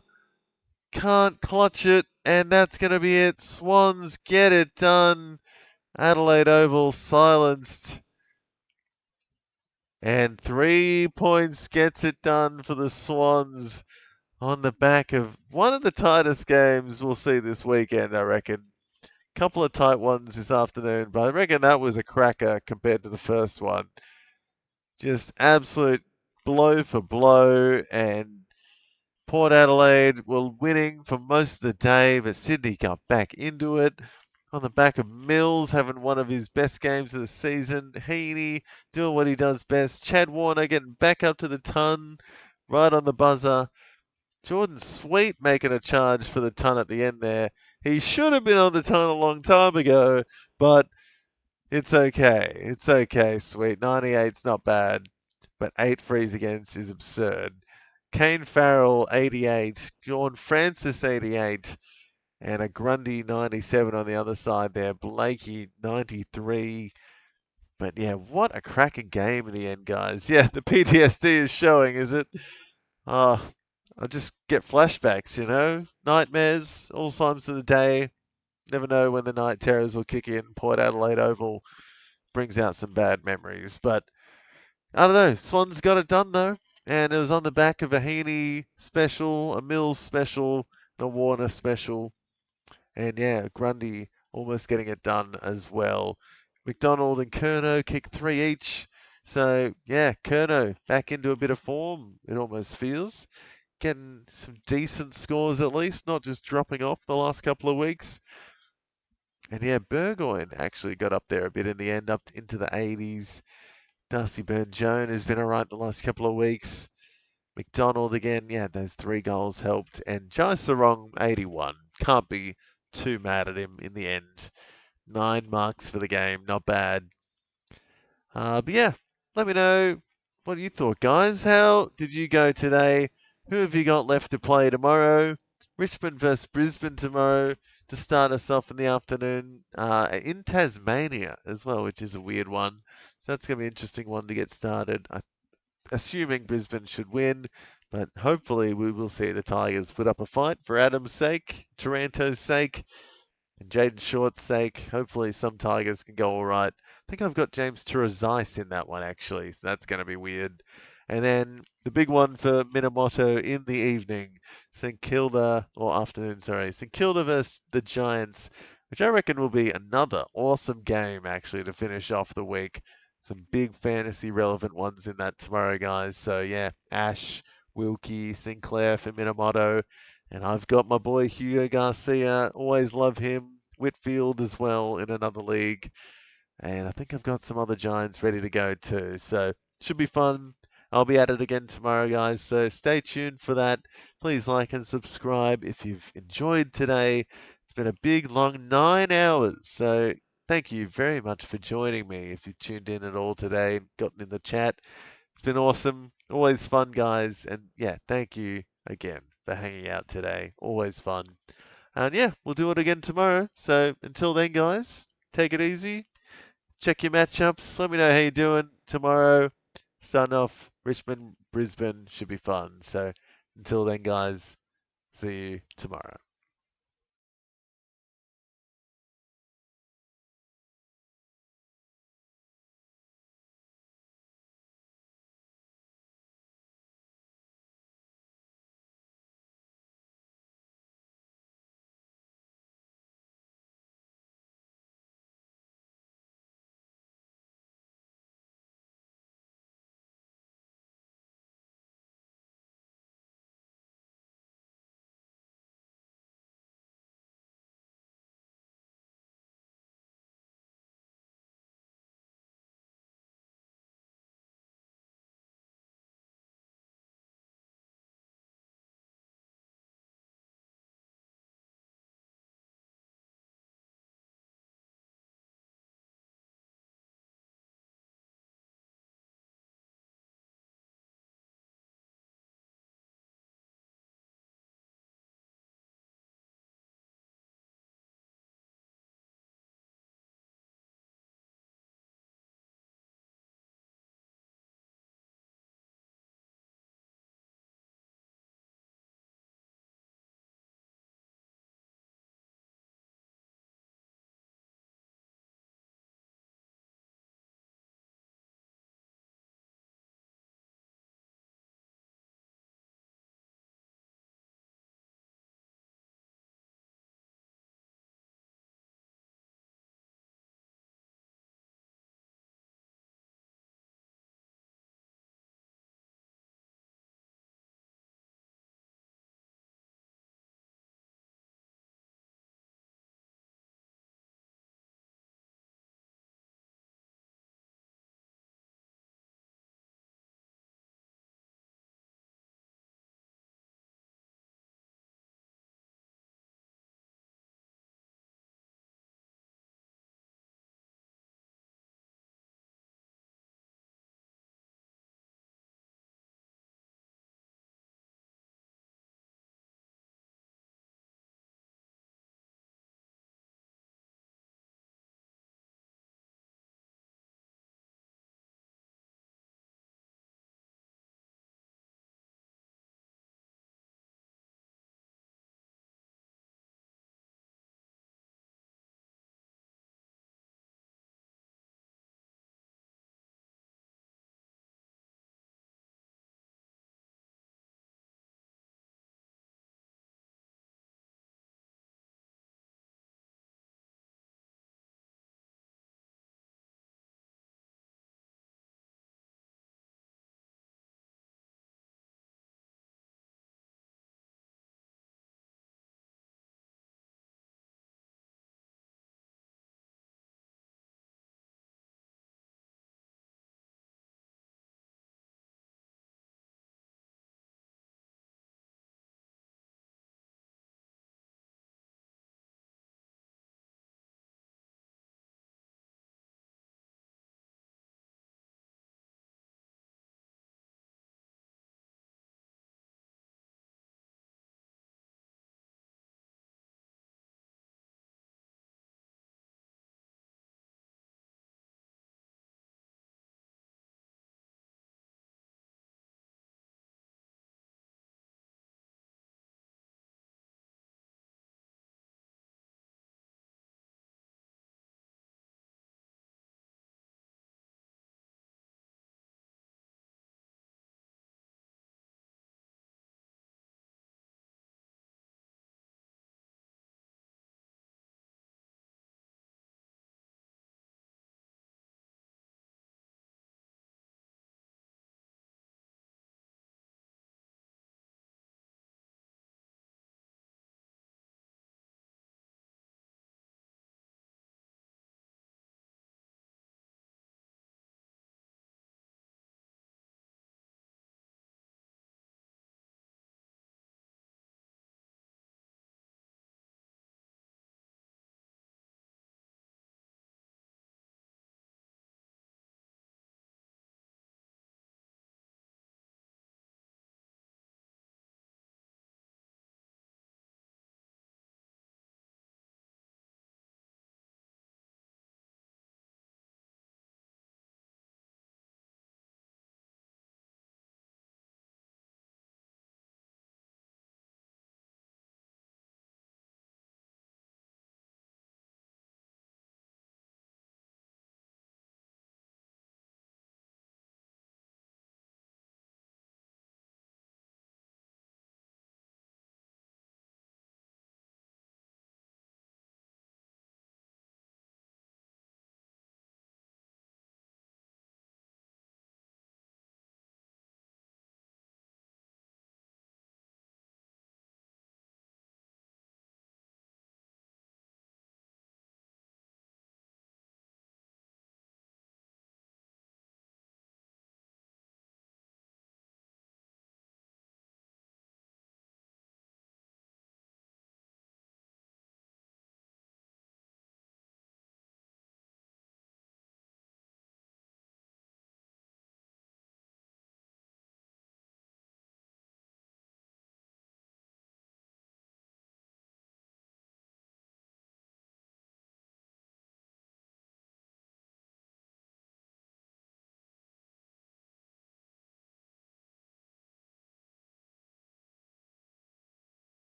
can't clutch it, and that's going to be it. Swans get it done. Adelaide Oval silenced. And 3 points gets it done for the Swans on the back of one of the tightest games we'll see this weekend, I reckon. Couple of tight ones this afternoon, but I reckon that was a cracker compared to the first one. Just absolute blow for blow, and Port Adelaide were winning for most of the day, but Sydney got back into it on the back of Mills having one of his best games of the season. Heaney doing what he does best. Chad Warner getting back up to the ton right on the buzzer. Jordan Sweet making a charge for the ton at the end there. He should have been on the ton a long time ago, but it's okay. It's okay, Sweet. 98's not bad, but 8 frees against is absurd. Kane Farrell, 88. John Francis, 88. And a Grundy 97 on the other side there. Blakey 93. But yeah, what a cracking game in the end, guys. Yeah, the PTSD is showing, is it? Oh, I just get flashbacks, you know? Nightmares, all times of the day. Never know when the night terrors will kick in. Port Adelaide Oval brings out some bad memories. But I don't know. Swans got it done, though. And it was on the back of a Heaney special, a Mills special, and a Warner special. And yeah, Grundy almost getting it done as well. McDonald and Curnow kick 3 each. So yeah, Curnow back into a bit of form, it almost feels. Getting some decent scores at least, not just dropping off the last couple of weeks. And yeah, Burgoyne actually got up there a bit in the end, up into the 80s. Darcy Byrne-Jones has been alright the last couple of weeks. McDonald again, yeah, those 3 goals helped. And Jai Sarong, 81. Can't be too mad at him in the end. 9 marks for the game, not bad. But yeah, let me know what you thought, guys. How did you go today? Who have you got left to play tomorrow? Richmond versus Brisbane tomorrow to start us off in the afternoon. In Tasmania as well, which is a weird one. So that's going to be an interesting one to get started. Assuming Brisbane should win, but hopefully we will see the Tigers put up a fight for Adam's sake, Taranto's sake, and Jaden Short's sake. Hopefully some Tigers can go all right. I think I've got James Turazais in that one, actually, so that's going to be weird. And then the big one for Minamoto in the evening, St Kilda, or afternoon, sorry, St Kilda versus the Giants, which I reckon will be another awesome game, actually, to finish off the week. Some big fantasy relevant ones in that tomorrow, guys. So yeah, Ash, Wilkie, Sinclair for Minamoto. And I've got my boy Hugo Garcia. Always love him. Whitfield as well in another league. And I think I've got some other Giants ready to go too. So should be fun. I'll be at it again tomorrow, guys. So stay tuned for that. Please like and subscribe if you've enjoyed today. It's been a big, long 9 hours. So thank you very much for joining me. If you've tuned in at all today and gotten in the chat, it's been awesome. Always fun, guys. And yeah, thank you again for hanging out today. Always fun. And yeah, we'll do it again tomorrow. So until then, guys, take it easy. Check your matchups. Let me know how you're doing tomorrow. Starting off Richmond, Brisbane should be fun. So until then, guys, see you tomorrow.